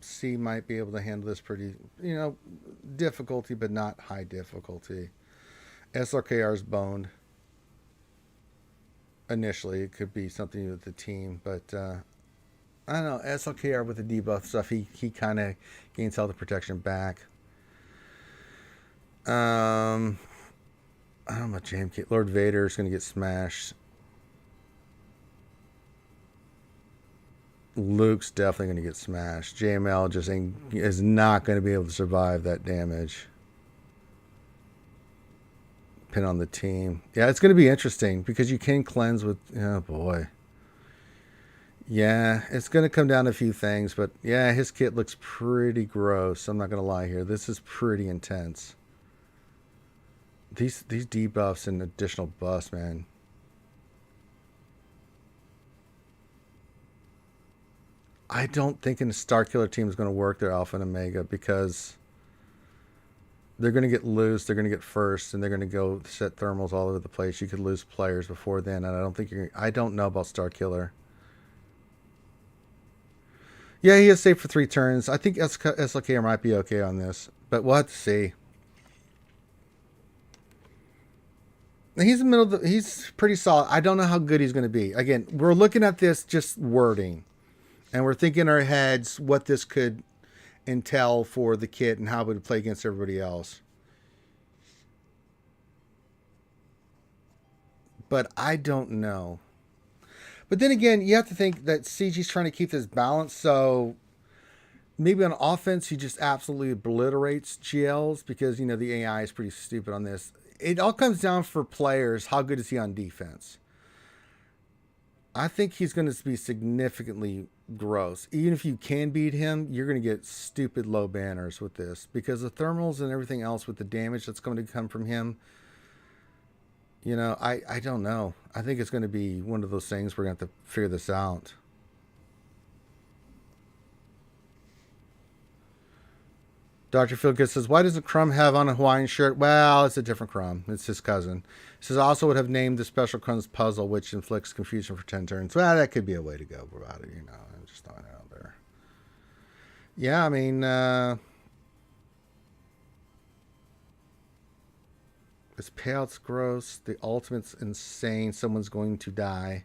C might be able to handle this pretty, difficulty, but not high difficulty. SRKR's boned. Initially, it could be something with the team, but I don't know. SLKR with the debuff stuff, he kind of gains health and protection back. I don't know about JMK. Lord Vader is going to get smashed. Luke's definitely going to get smashed. JML just is not going to be able to survive that damage. Pin on the team. Yeah, it's going to be interesting because you can cleanse with... Oh, boy. Yeah, it's going to come down to a few things, but yeah, his kit looks pretty gross. I'm not going to lie here. This is pretty intense. These debuffs and additional buffs, man. I don't think a Star Killer team is going to work their Alpha and Omega because they're going to get loose, they're going to get first, and they're going to go set thermals all over the place. You could lose players before then, and I don't know about Star Killer. Yeah, he is safe for 3 turns. I think SLK might be okay on this, but we'll have to see. He's in the middle. He's pretty solid. I don't know how good he's going to be. Again, we're looking at this just wording, and we're thinking in our heads what this could entail for the kit and how it would play against everybody else. But I don't know. But then again, you have to think that CG's trying to keep this balance. So maybe on offense, he just absolutely obliterates GLs because, the AI is pretty stupid on this. It all comes down for players. How good is he on defense? I think he's going to be significantly gross. Even if you can beat him, you're going to get stupid low banners with this because the thermals and everything else with the damage that's going to come from him. I don't know. I think it's going to be one of those things we're going to have to figure this out. Dr. Philgood says, why doesn't Crumb have on a Hawaiian shirt? Well, it's a different Crumb. It's his cousin. He says, also would have named the special Crumb's puzzle, which inflicts confusion for 10 turns. Well, that could be a way to go about it, I'm just throwing it out there. Yeah, I mean, this payout's gross. The ultimate's insane. Someone's going to die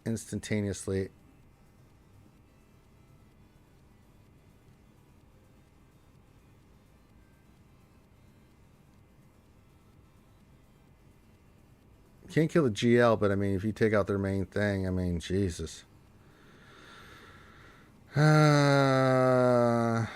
instantaneously. can't kill the GL, but I mean, if you take out their main thing, I mean, Jesus. I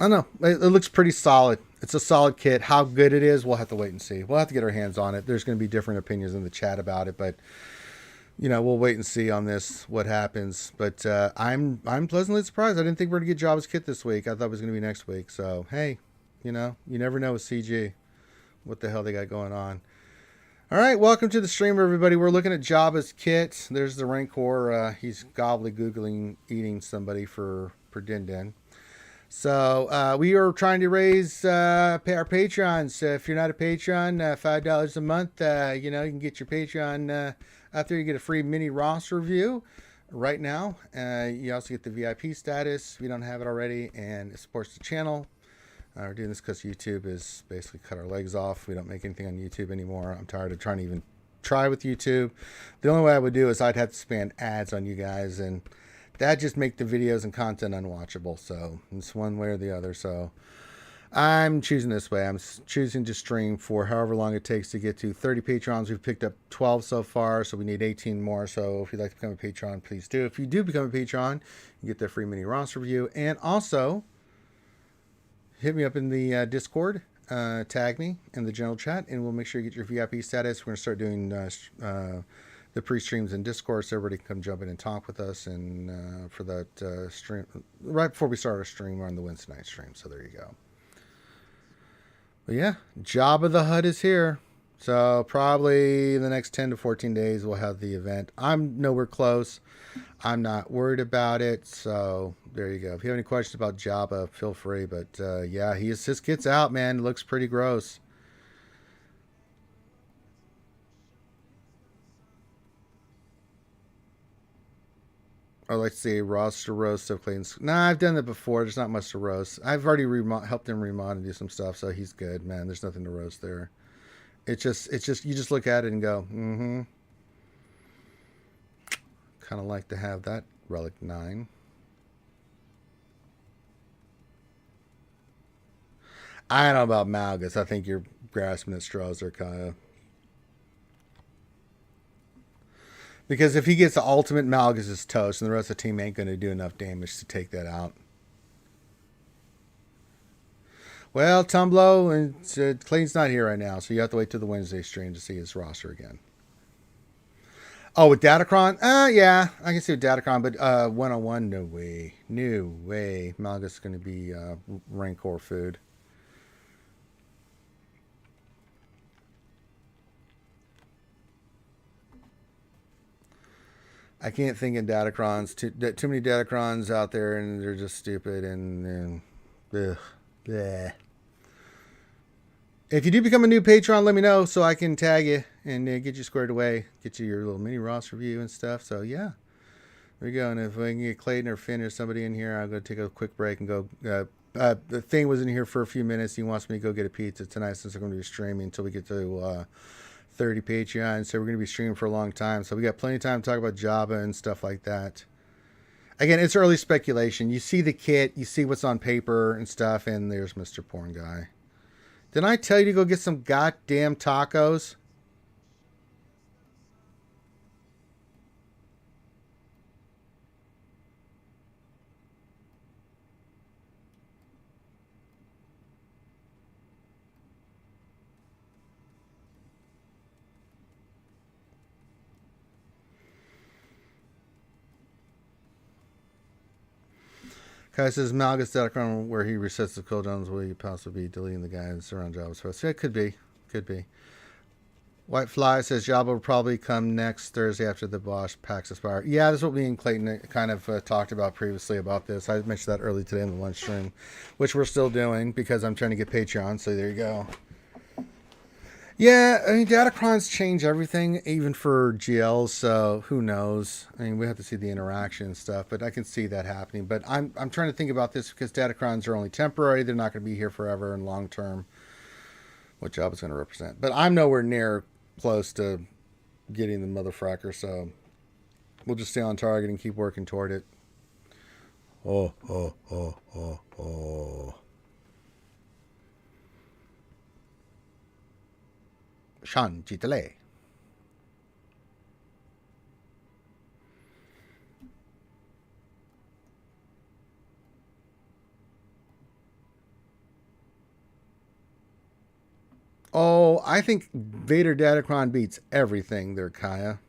don't know. It looks pretty solid. It's a solid kit. How good it is, we'll have to wait and see. We'll have to get our hands on it. There's going to be different opinions in the chat about it, but you know, we'll wait and see on this what happens. But I'm pleasantly surprised. I didn't think we were going to get Jabba's kit this week. I thought it was going to be next week. So hey, you know, you never know with CG what the hell they got going on. All right, welcome to the stream, everybody. We're looking at Jabba's kit. There's the Rancor. He's gobbly-googling eating somebody for Din Din. So we are trying to raise our Patreons. If you're not a Patreon, $5 a month, you know, you can get your Patreon out there. You get a free mini Ross review right now. You also get the VIP status if you don't have it already, and it supports the channel. We're doing this because YouTube is basically cut our legs off. We don't make anything on YouTube anymore. I'm tired of trying to even try with YouTube. The only way I would do is I'd have to spam ads on you guys, and that just make the videos and content unwatchable. So it's one way or the other. So I'm choosing this way. I'm choosing to stream for however long it takes to get to 30 Patrons. We've picked up 12 so far, so we need 18 more. So if you'd like to become a Patreon, please do. If you do become a Patreon, you get the free mini Ross review. And also, hit me up in the Discord. Tag me in the general chat, and we'll make sure you get your VIP status. We're going to start doing the pre-streams in Discord, so everybody can come jump in and talk with us. And for that stream, right before we start our stream, we're on the Wednesday night stream. So there you go. But yeah, Jabba the Hutt is here. So probably in the next 10 to 14 days, we'll have the event. I'm nowhere close. I'm not worried about it. So there you go. If you have any questions about Jabba, feel free. But yeah, his kit's out, man. It looks pretty gross. I'd like to see Ross to roast of Clayton's. Nah, I've done that before. There's not much to roast. I've already helped him remod and do some stuff, so he's good, man. There's nothing to roast there. It's just you just look at it and go, mm-hmm. Kind of like to have that Relic 9. I don't know about Malgus. I think you're grasping at straws there, Kaya. Because if he gets the ultimate, Malgus is toast, and the rest of the team ain't going to do enough damage to take that out. Well, Tumblo and Clayton's not here right now, so you have to wait till the Wednesday stream to see his roster again. Oh, with Datacron? Yeah, I can see with Datacron, but one-on-one, no way. No way. Malgus is going to be Rancor food. I can't think of Datacrons. Too many Datacrons out there, and they're just stupid. And ugh, bleh. If you do become a new Patreon, let me know so I can tag you and get you squared away. Get you your little mini Ross review and stuff. So, yeah. There you go. And if we can get Clayton or Finn or somebody in here, I'm going to take a quick break and go. The thing was in here for a few minutes. He wants me to go get a pizza tonight since I'm going to be streaming until we get to 30 Patreon. So we're going to be streaming for a long time. So we got plenty of time to talk about Jabba and stuff like that. Again, it's early speculation. You see the kit, you see what's on paper and stuff, and there's Mr. Porn Guy. Didn't I tell you to go get some goddamn tacos? Kai says Malgus Datacron where he resets the cooldowns, will you possibly be deleting the guys around Jabba's first? Yeah, it could be. Could be. White Fly says Jabba will probably come next Thursday after the Bosch PAX expire. Yeah, that's what me and Clayton kind of talked about previously about this. I mentioned that early today in the lunch stream, which we're still doing because I'm trying to get Patreon, so there you go. Yeah, I mean, Datacrons change everything, even for GLs, so who knows? I mean, we have to see the interaction and stuff, but I can see that happening. But I'm trying to think about this because Datacrons are only temporary. They're not going to be here forever and long term, what job is going to represent. But I'm nowhere near close to getting the motherfracker, so We'll just stay on target and keep working toward it. Oh, oh, oh, oh, oh. Shan Jitale. Oh, I think Vader Datacron beats everything there, Kaya.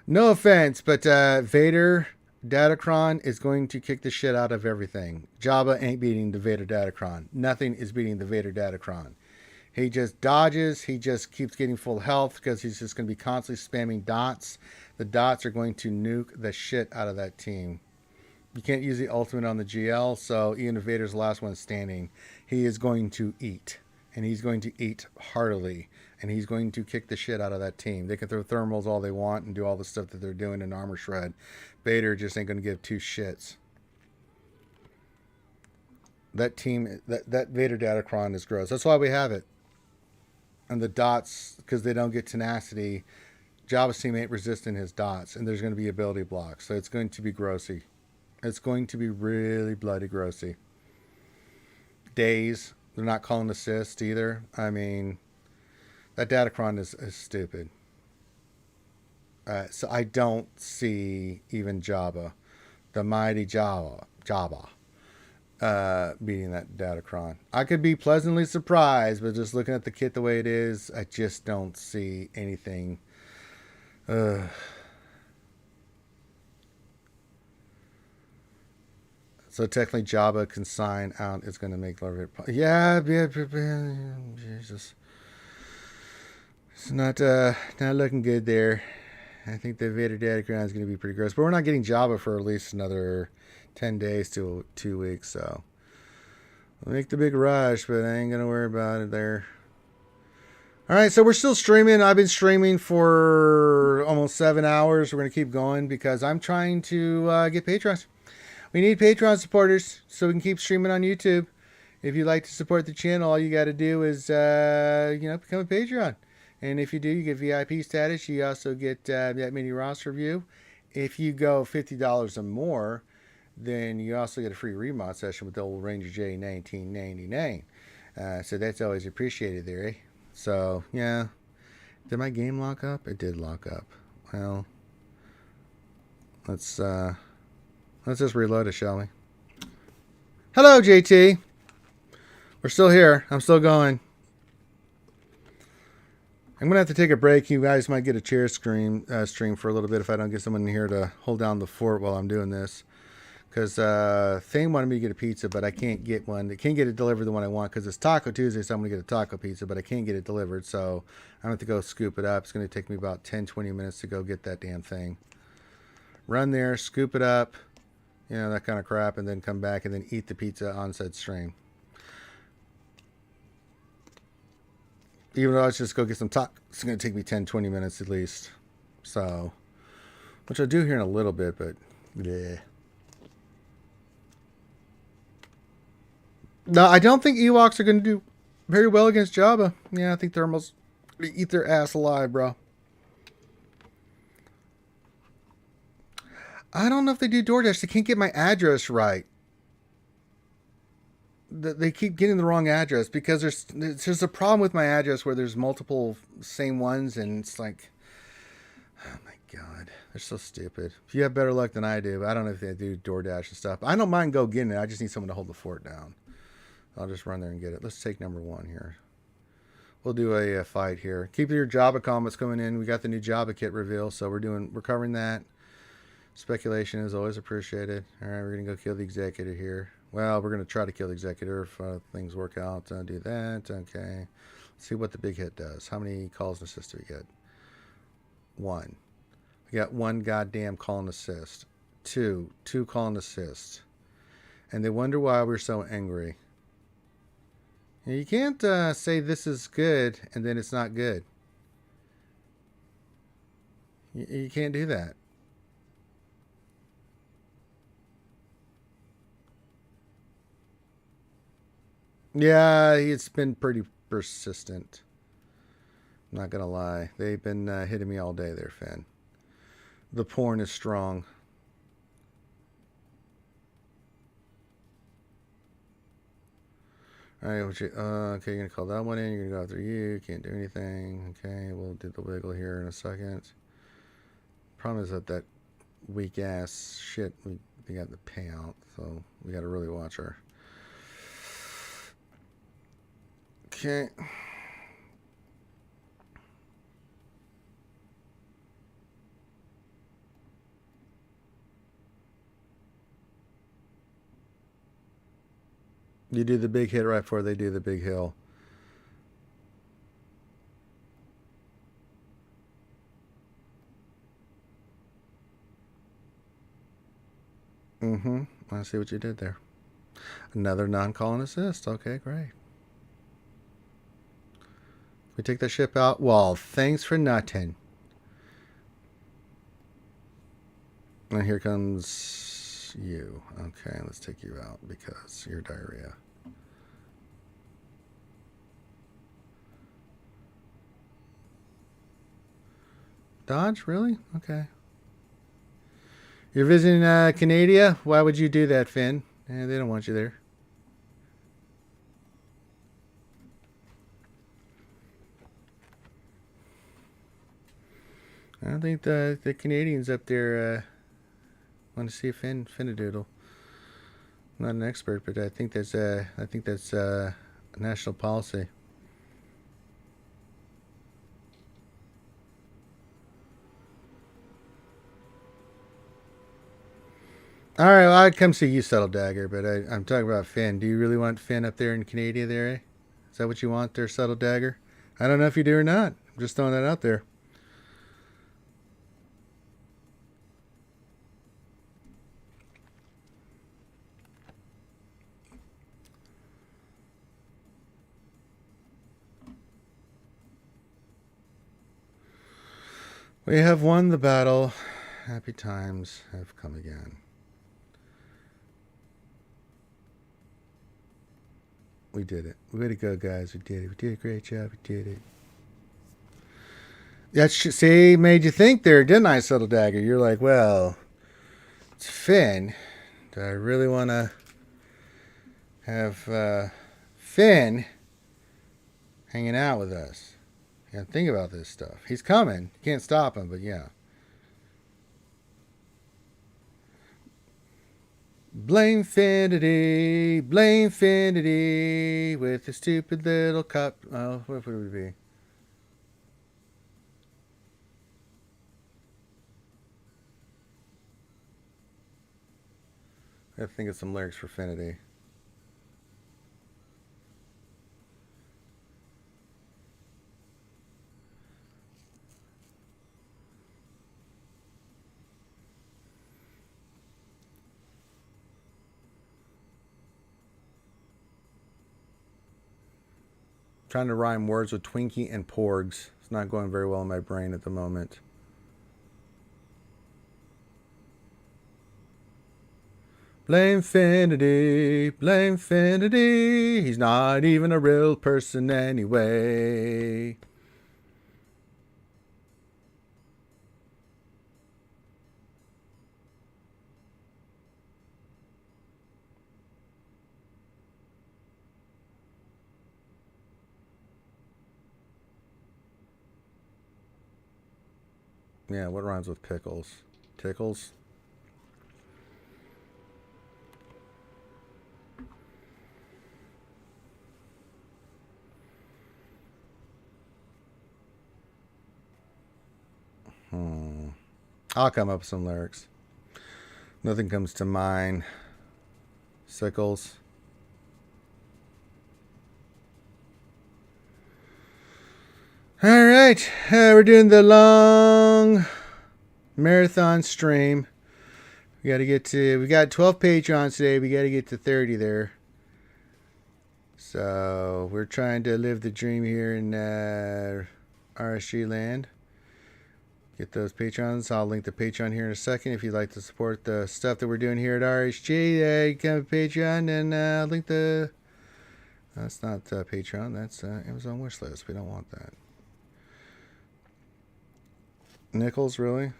No offense, but Vader Datacron is going to kick the shit out of everything. Jabba ain't beating the Vader Datacron. Nothing is beating the Vader Datacron. He just dodges. He just keeps getting full health because he's just going to be constantly spamming dots. The dots are going to nuke the shit out of that team. You can't use the ultimate on the GL, so even if Vader's the last one standing, he is going to eat. And he's going to eat heartily. And he's going to kick the shit out of that team. They can throw thermals all they want and do all the stuff that they're doing in Armor Shred. Vader just ain't going to give two shits. That team, that Vader Datacron is gross. That's why we have it. And the dots, because they don't get tenacity, Jabba's team ain't resisting his dots. And there's going to be ability blocks. So it's going to be grossy. It's going to be really bloody grossy. Days. They're not calling assist either. I mean, that Datacron is stupid. So I don't see even Jabba, the mighty Jabba, beating that Datacron. I could be pleasantly surprised, but just looking at the kit the way it is, I just don't see anything. So technically, Jabba can sign out. It's going to make love it. Yeah, Jesus. It's not looking good there. I think the Vader Datacron is going to be pretty gross. But we're not getting Jabba for at least another 10 days to 2 weeks. So we'll make the big rush, but I ain't going to worry about it there. All right, so we're still streaming. I've been streaming for almost 7 hours. We're going to keep going because I'm trying to get patrons. We need Patreon supporters so we can keep streaming on YouTube. If you'd like to support the channel, all you got to do is, become a Patreon. And if you do, you get VIP status. You also get that mini roster view. If you go $50 or more, then you also get a free remod session with the old Ranger J 1999. So that's always appreciated there, eh? So, yeah. Did my game lock up? It did lock up. Well, let's just reload it, shall we? Hello, JT. We're still here. I'm still going. I'm going to have to take a break. You guys might get a chair stream for a little bit if I don't get someone in here to hold down the fort while I'm doing this. Because Thane wanted me to get a pizza, but I can't get one. I can't get it delivered the one I want because it's Taco Tuesday, so I'm going to get a taco pizza, but I can't get it delivered. So I'm going to have to go scoop it up. It's going to take me about 10-20 minutes to go get that damn thing. Run there, scoop it up, that kind of crap, and then come back and then eat the pizza on said stream. Even though I should just go get some tacos, it's going to take me 10-20 minutes at least. So, which I'll do here in a little bit, but yeah. No, I don't think Ewoks are going to do very well against Jabba. Yeah, I think they're almost going to eat their ass alive, bro. I don't know if they do DoorDash. They can't get my address right. They keep getting the wrong address because there's a problem with my address where there's multiple same ones, and it's like, oh my god, they're so stupid. If you have better luck than I do, I don't know if they do DoorDash and stuff. I don't mind go getting it. I just need someone to hold the fort down. I'll just run there and get it. Let's take number 1 here. We'll do a fight here. Keep your Jabba comments coming in. We got the new Jabba kit reveal, so we're covering that. Speculation is always appreciated. All right, we're going to go kill the executor here. Well, we're going to try to kill the executor if things work out. Do that. Okay. Let's see what the big hit does. How many calls and assists do we get? 1. We got 1 goddamn call and assist. 2 call and assist. And they wonder why we're so angry. You can't say this is good and then it's not good. You can't do that. Yeah, it's been pretty persistent. Not gonna lie. They've been hitting me all day there, Finn. The porn is strong. All right, okay, you're gonna call that one in. You're gonna go after you. Can't do anything. Okay, we'll do the wiggle here in a second. Problem is that weak ass shit we got the payout, so we got to really watch our. Okay. You do the big hit right before they do the big hill. Mm-hmm. I see what you did there. Another non-call and assist. Okay, great. We take the ship out. Well, thanks for nothing. And here comes you. Okay, let's take you out because you're diarrhea. Dodge? Really? Okay. You're visiting Canada? Why would you do that, Finn? They don't want you there. I don't think the Canadians up there want to see a Finnadoodle. I'm not an expert, but I think that's national policy. All right, well, I'd come see you settle Dagger, but I'm talking about Finn. Do you really want Finn up there in Canada there, eh? Is that what you want there, settle Dagger? I don't know if you do or not. I'm just throwing that out there. We have won the battle. Happy times have come again. We did it. Way to go, guys. We did it. We did a great job. We did it. See, made you think there, didn't I, Settle Dagger? You're like, well, it's Finn. Do I really want to have Finn hanging out with us? You gotta think about this stuff. He's coming. You can't stop him, but yeah. Blame Finity with the stupid little cup. Oh, what would it be? I have to think of some lyrics for Finity. Trying to rhyme words with Twinkie and Porgs. It's not going very well in my brain at the moment. Blame Finity, blame Finity. He's not even a real person anyway. Yeah, what rhymes with pickles? Tickles? I'll come up with some lyrics. Nothing comes to mind. Sickles. All right, we're doing the long marathon stream. We got 12 Patreons today. We got to get to 30 there. So we're trying to live the dream here in RSG land. Get those Patrons. I'll link the Patreon here in a second. If you'd like to support the stuff that we're doing here at RSG, you come to Patreon and link the... That's not Patreon. That's Amazon wishlist. We don't want that. Nickels, really?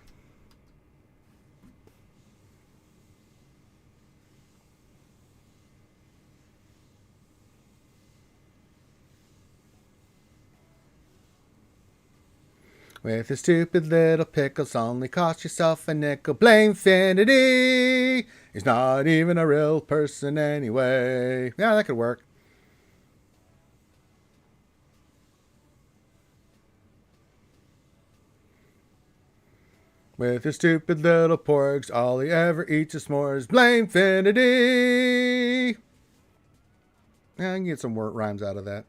With his stupid little pickles, only cost yourself a nickel. Blame Finity! He's not even a real person anyway. Yeah, that could work. With his stupid little porgs, all he ever eats is s'mores. Blame Finity! Yeah, I can get some word rhymes out of that.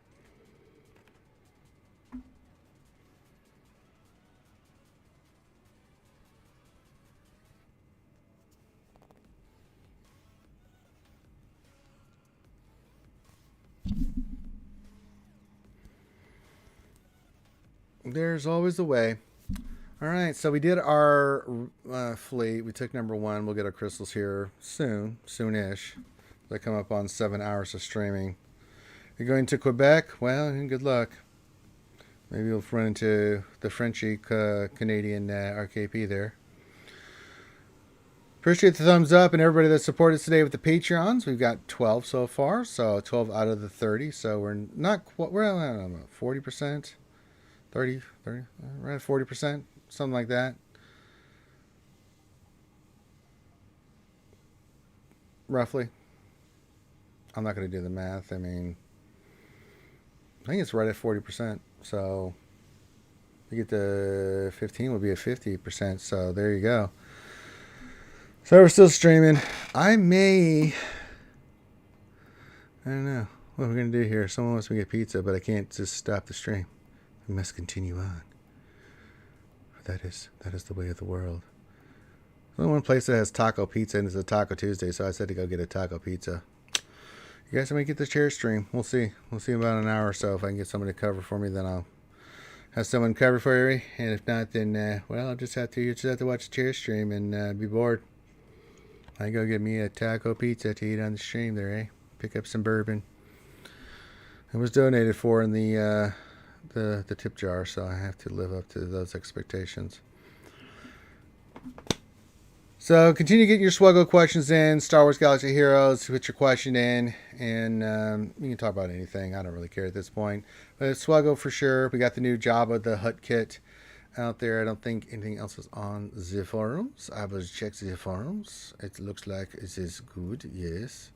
There's always a way. All right, so we did our fleet. We took number 1. We'll get our crystals here soonish. They come up on 7 hours of streaming. You're going to Quebec? Well, good luck. Maybe we'll run into the Frenchy Canadian RKP there. Appreciate the thumbs up and everybody that supported us today with the Patreons. We've got 12 so far, so 12 out of the 30. So we're not quite, we're I don't know, 40%, 30, we're at 40%, something like that. Roughly. I'm not going to do the math. I mean, I think it's right at 40%. So you get to 15, will be at 50%. So there you go. So we're still streaming. I don't know what we're going to do here. Someone wants me to get pizza, but I can't just stop the stream. We must continue on. That is the way of the world. There's only one place that has taco pizza, and it's a Taco Tuesday, so I said to go get a taco pizza. You guys want me to get this chair stream? We'll see. We'll see in about an hour or so. If I can get someone to cover for me, then I'll have someone cover for you. And if not, then, well, you just have to watch the chair stream and be bored. I go get me a taco pizza to eat on the stream there, eh? Pick up some bourbon. It was donated for in the tip jar, so I have to live up to those expectations. So continue getting your SWGOH questions in. Star Wars Galaxy Heroes, put your question in, and you can talk about anything. I don't really care at this point. But SWGOH for sure. We got the new Jabba, the Hut kit out there. I don't think anything else is on the forums. I will check the forums. It looks like it is good, yes.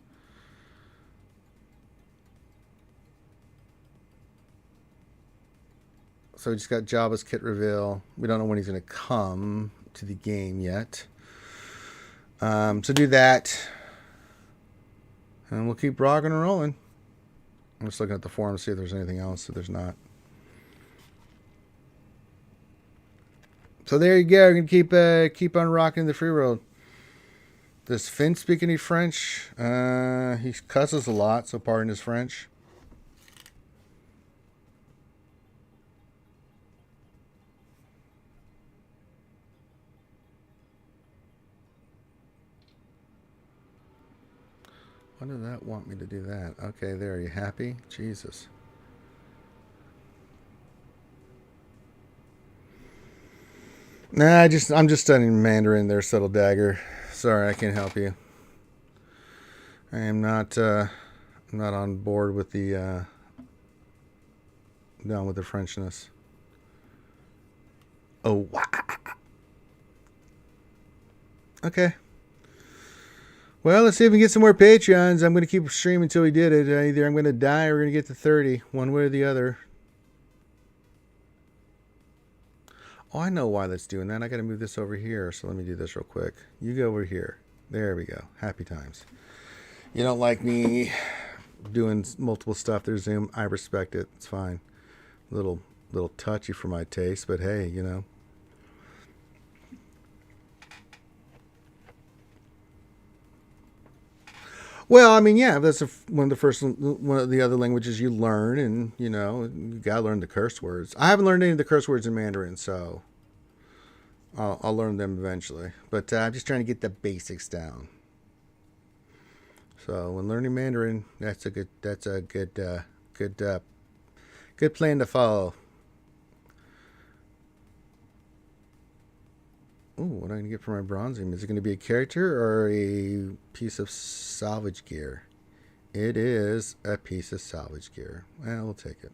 So we just got Jabba's kit reveal. We don't know when he's going to come to the game yet. So do that. And we'll keep rocking and rolling. I'm just looking at the forum to see if there's anything else. If there's not. So there you go. We're going to keep on rocking the free world. Does Finn speak any French? He cusses a lot, so pardon his French. Why did that want me to do that? Okay, there. Are you happy? Jesus. Nah, I'm just studying Mandarin there, Subtle Dagger. Sorry, I can't help you. I am not on board with the down with the Frenchness. Oh, wow. Okay. Well, let's see if we can get some more Patreons. I'm going to keep streaming until we did it. Either I'm going to die or we're going to get to 30. One way or the other. Oh, I know why that's doing that. I got to move this over here. So let me do this real quick. You go over here. There we go. Happy times. You don't like me doing multiple stuff through Zoom. I respect it. It's fine. Little touchy for my taste, but hey, you know. Well, I mean, yeah, that's one of the other languages you learn, and you know, you gotta learn the curse words. I haven't learned any of the curse words in Mandarin, so I'll learn them eventually. But I'm just trying to get the basics down. So when learning Mandarin, that's a good plan to follow. I going to get for my bronzing? Is it going to be a character or a piece of salvage gear? It is a piece of salvage gear. Well, we'll take it.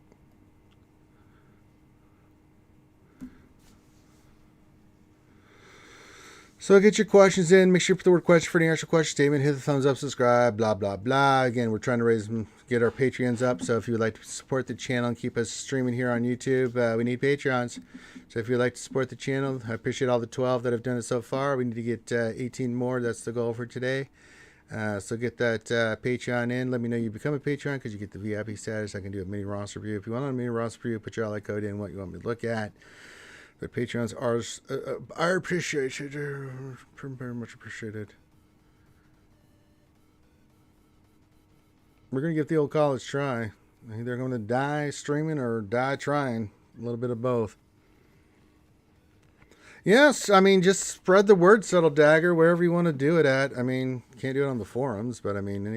So get your questions in. Make sure you put the word question for the actual question statement. Hit the thumbs up, subscribe, blah, blah, blah. Again, we're trying to get our Patreons up. So if you would like to support the channel and keep us streaming here on YouTube, we need Patreons. So if you'd like to support the channel, I appreciate all the 12 that have done it so far. We need to get 18 more. That's the goal for today. So get that Patreon in. Let me know you become a Patreon because you get the VIP status. I can do a mini roster review. If you want a mini roster review, put your ally code in, what you want me to look at. But Patreons are appreciated. Very much appreciated. We're going to give the old college try. Either going to die streaming or die trying. A little bit of both. Yes, I mean, just spread the word, Subtle Dagger, wherever you want to do it at. I mean, can't do it on the forums, but I mean, if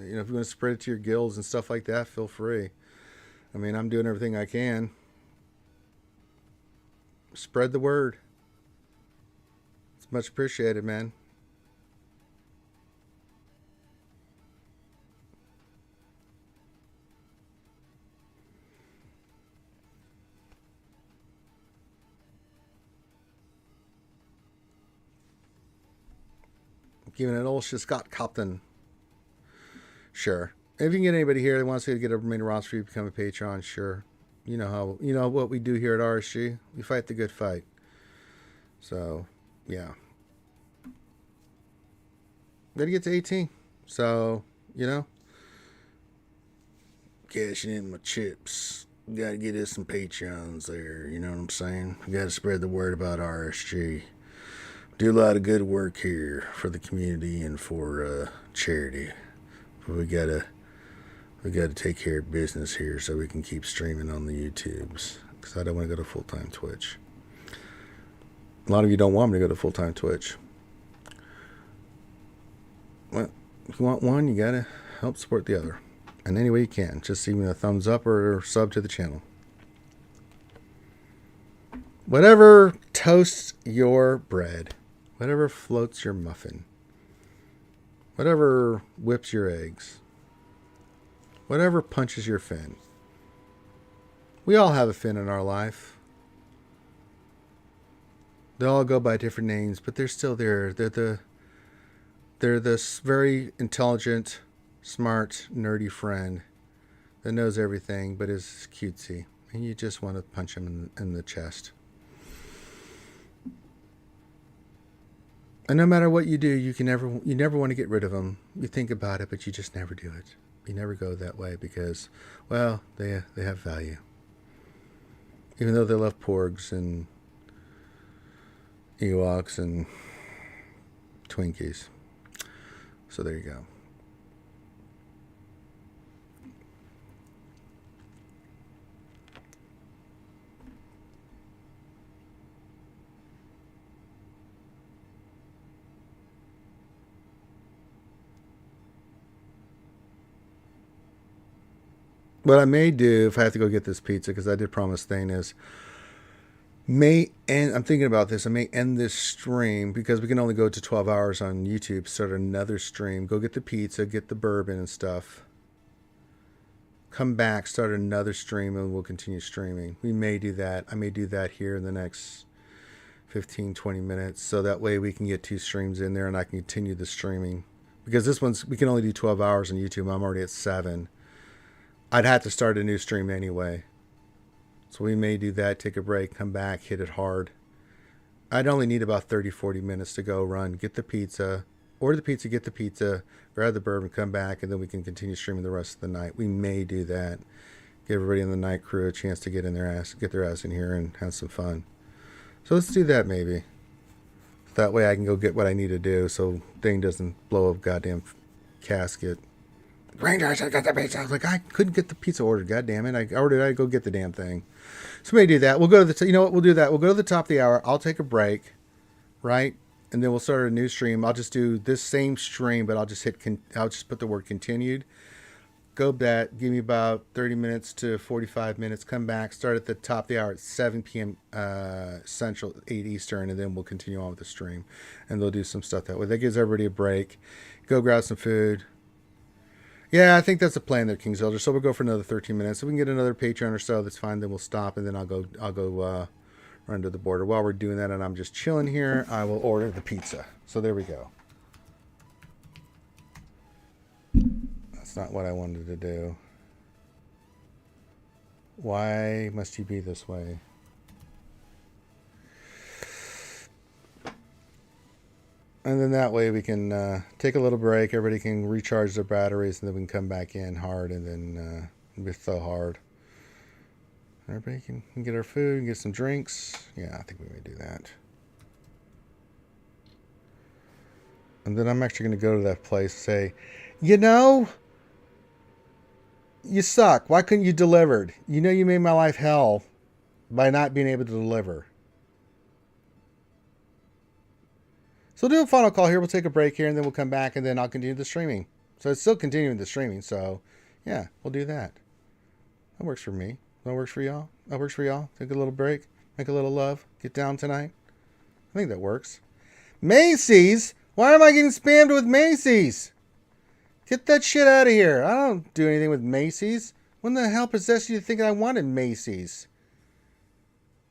you want to spread it to your guilds and stuff like that, feel free. I mean, I'm doing everything I can. Spread the word. It's much appreciated, man. Giving it old Scott Copton. Sure. If you can get anybody here that wants to get a main roster, you become a Patreon, sure. You know what we do here at RSG. We fight the good fight. So, yeah. Gotta get to 18. So, cashing in my chips. Gotta get us some Patreons there. You know what I'm saying? We gotta spread the word about RSG. Do a lot of good work here for the community and for charity. But we gotta take care of business here so we can keep streaming on the YouTubes. Because I don't want to go to full-time Twitch. A lot of you don't want me to go to full-time Twitch. Well, if you want one, you gotta help support the other. And any way you can. Just leave me a thumbs up or sub to the channel. Whatever toasts your bread. Whatever floats your muffin. Whatever whips your eggs. Whatever punches your fin. We all have a fin in our life. They all go by different names, but they're still there. They're this very intelligent, smart, nerdy friend that knows everything but is cutesy. And you just want to punch him in the chest. And no matter what you do, you never want to get rid of them. You think about it, but you just never do it. You never go that way because, well, they have value. Even though they love porgs and Ewoks and Twinkies. So there you go. What I may do, if I have to go get this pizza, because I did promise Thane, is I'm thinking about this. I may end this stream because we can only go to 12 hours on YouTube. Start another stream. Go get the pizza, get the bourbon and stuff. Come back, start another stream, and we'll continue streaming. We may do that. I may do that here in the next 15, 20 minutes. So that way we can get 2 streams in there and I can continue the streaming. Because this one's, we can only do 12 hours on YouTube. I'm already at 7. I'd have to start a new stream anyway. So we may do that, take a break, come back, hit it hard. I'd only need about 30, 40 minutes to go run, get the pizza, order the pizza, get the pizza, grab the bourbon, come back, and then we can continue streaming the rest of the night. We may do that. Give everybody in the night crew a chance to get their ass in here and have some fun. So let's do that maybe. That way I can go get what I need to do so Dane doesn't blow a goddamn casket. Rangers, I got the pizza. I was like, I couldn't get the pizza ordered. God damn it. I ordered it. I go get the damn thing. So maybe do that. We'll go to the, you know what? We'll do that. We'll go to the top of the hour. I'll take a break, right? And then we'll start a new stream. I'll just do this same stream, but I'll just put the word continued. go bet, give me about 30 minutes to 45 minutes, come back, start at the top of the hour at 7 p.m. Central, 8 Eastern, and then we'll continue on with the stream. And they'll do some stuff that way. That gives everybody a break. Go grab some food. Yeah, I think that's the plan there, King's Elder. So we'll go for another 13 minutes. If we can get another Patreon or so, that's fine. Then we'll stop, and then I'll go run to the border. While we're doing that, and I'm just chilling here, I will order the pizza. So there we go. That's not what I wanted to do. Why must you be this way? And then that way we can take a little break. Everybody can recharge their batteries, and then we can come back in hard, and then we're so hard. Everybody can get our food and get some drinks. Yeah, I think we may do that. And then I'm actually going to go to that place and say, you know, you suck. Why couldn't you delivered? You know you made my life hell by not being able to deliver. So we'll do a final call here. We'll take a break here, and then we'll come back, and then I'll continue the streaming. So it's still continuing the streaming. So, yeah, we'll do that. That works for me. That works for y'all. That works for y'all. Take a little break. Make a little love. Get down tonight. I think that works. Macy's? Why am I getting spammed with Macy's? Get that shit out of here. I don't do anything with Macy's. When the hell possessed you to think I wanted Macy's?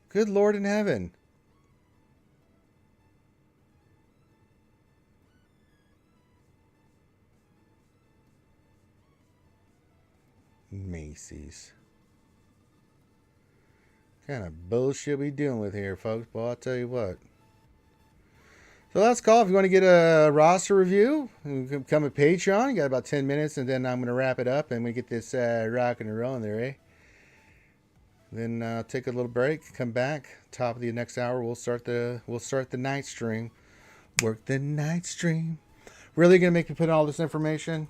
Good Lord in heaven. Macy's. What kind of bullshit we dealing with here, folks? Well, I'll tell you what. So let's call. If you want to get a roster review, you can become a Patreon. You got about 10 minutes, and then I'm going to wrap it up, and we get this rock and roll in there, eh? Then take a little break, come back. Top of the next hour, we'll start the night stream. Work the night stream. Really going to make me put in all this information?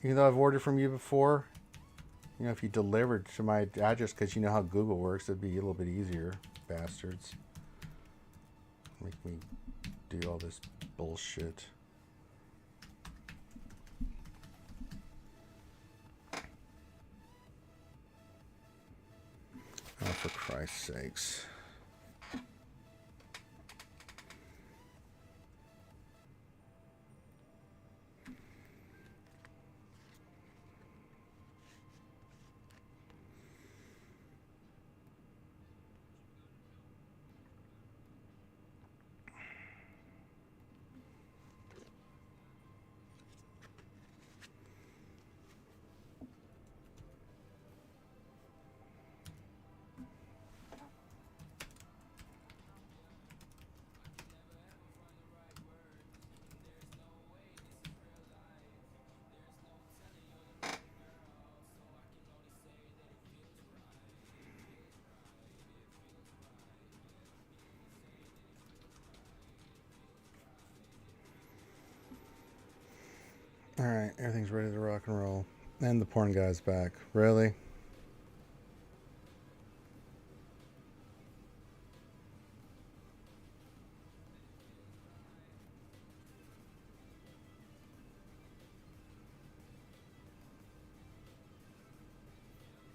Even though I've ordered from you before? You know, if you delivered to my address, because you know how Google works, it'd be a little bit easier. Bastards. Make me do all this bullshit. Oh, for Christ's sakes. Alright, everything's ready to rock and roll. And the porn guy's back. Really?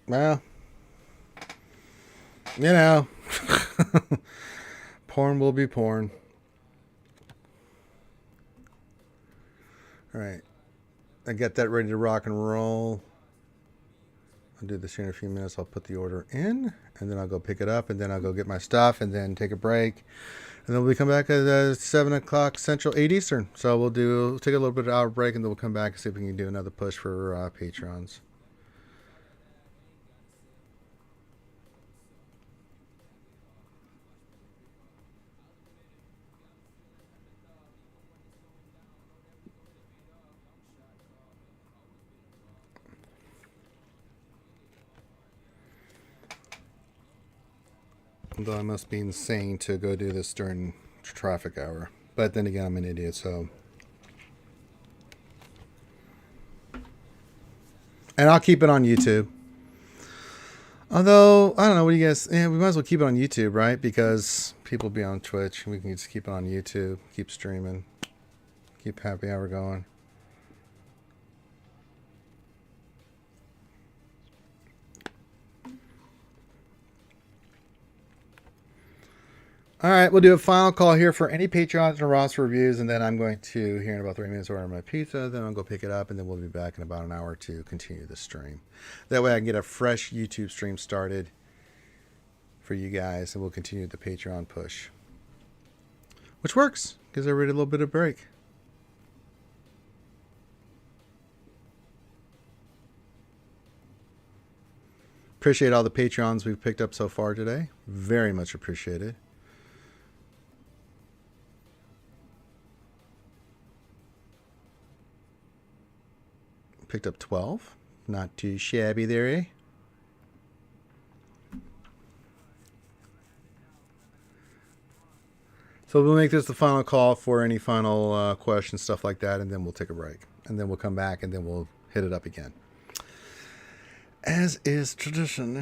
Well, you know, porn will be porn. Alright. I got that ready to rock and roll. I'll do this here in a few minutes. I'll put the order in, and then I'll go pick it up, and then I'll go get my stuff, and then take a break. And then we'll come back at 7 o'clock Central, 8 Eastern. So we'll take a little bit of hour break, and then we'll come back and see if we can do another push for Patrons. Although I must be insane to go do this during traffic hour. But then again, I'm an idiot, so. And I'll keep it on YouTube. Although, I don't know, what do you guys... Yeah, we might as well keep it on YouTube, right? Because people be on Twitch. We can just keep it on YouTube. Keep streaming. Keep happy hour going. All right, we'll do a final call here for any Patreons and roster reviews, and then I'm going to, here in about 3 minutes, order my pizza. Then I'll go pick it up, and then we'll be back in about an hour to continue the stream. That way I can get a fresh YouTube stream started for you guys, and we'll continue the Patreon push. Which works, gives everybody a little bit of break. Appreciate all the Patreons we've picked up so far today. Very much appreciated. Picked up 12. Not too shabby there, eh? So we'll make this the final call for any final questions, stuff like that, and then we'll take a break. And then we'll come back, and then we'll hit it up again. As is tradition.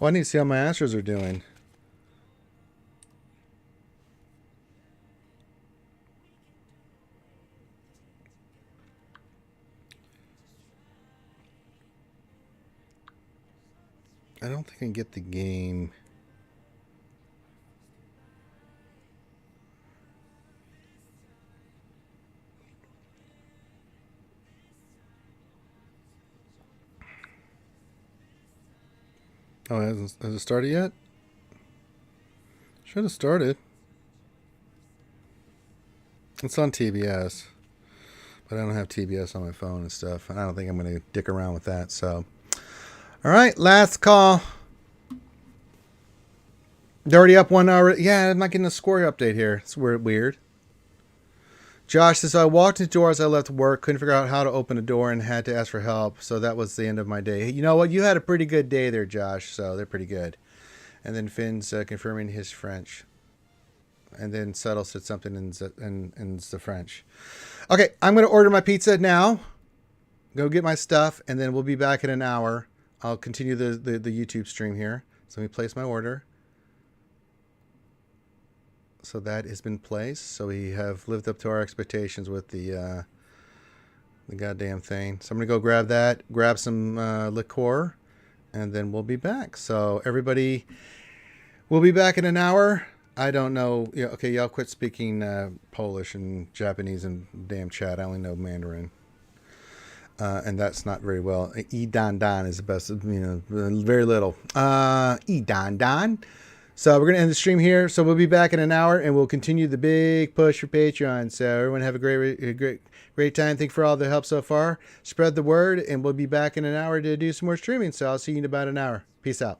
Well, I need to see how my Astros are doing. I don't think I can get the game. Oh, has it started yet? Should have started. It's on TBS. But I don't have TBS on my phone and stuff. And I don't think I'm going to dick around with that. So, all right, last call. They're already up 1 hour. Yeah, I'm not getting a score update here. It's weird. Josh says, I walked into doors. I left work, couldn't figure out how to open a door, and had to ask for help. So that was the end of my day. You know what? You had a pretty good day there, Josh. So they're pretty good. And then Finn's confirming his French. And then Settle said something in the French. Okay, I'm going to order my pizza now. Go get my stuff, and then we'll be back in an hour. I'll continue the YouTube stream here. So let me place my order. So that has been placed. So we have lived up to our expectations with the goddamn thing. So I'm going to go grab that, grab some liqueur, and then we'll be back. So everybody, we'll be back in an hour. I don't know. Yeah, okay, y'all quit speaking Polish and Japanese and damn chat. I only know Mandarin. And that's not very well. E Dan Dan is the best, very little. E Dan Dan. So we're going to end the stream here. So we'll be back in an hour, and we'll continue the big push for Patreon. So everyone have a great time. Thank you for all the help so far. Spread the word, and we'll be back in an hour to do some more streaming. So I'll see you in about an hour. Peace out.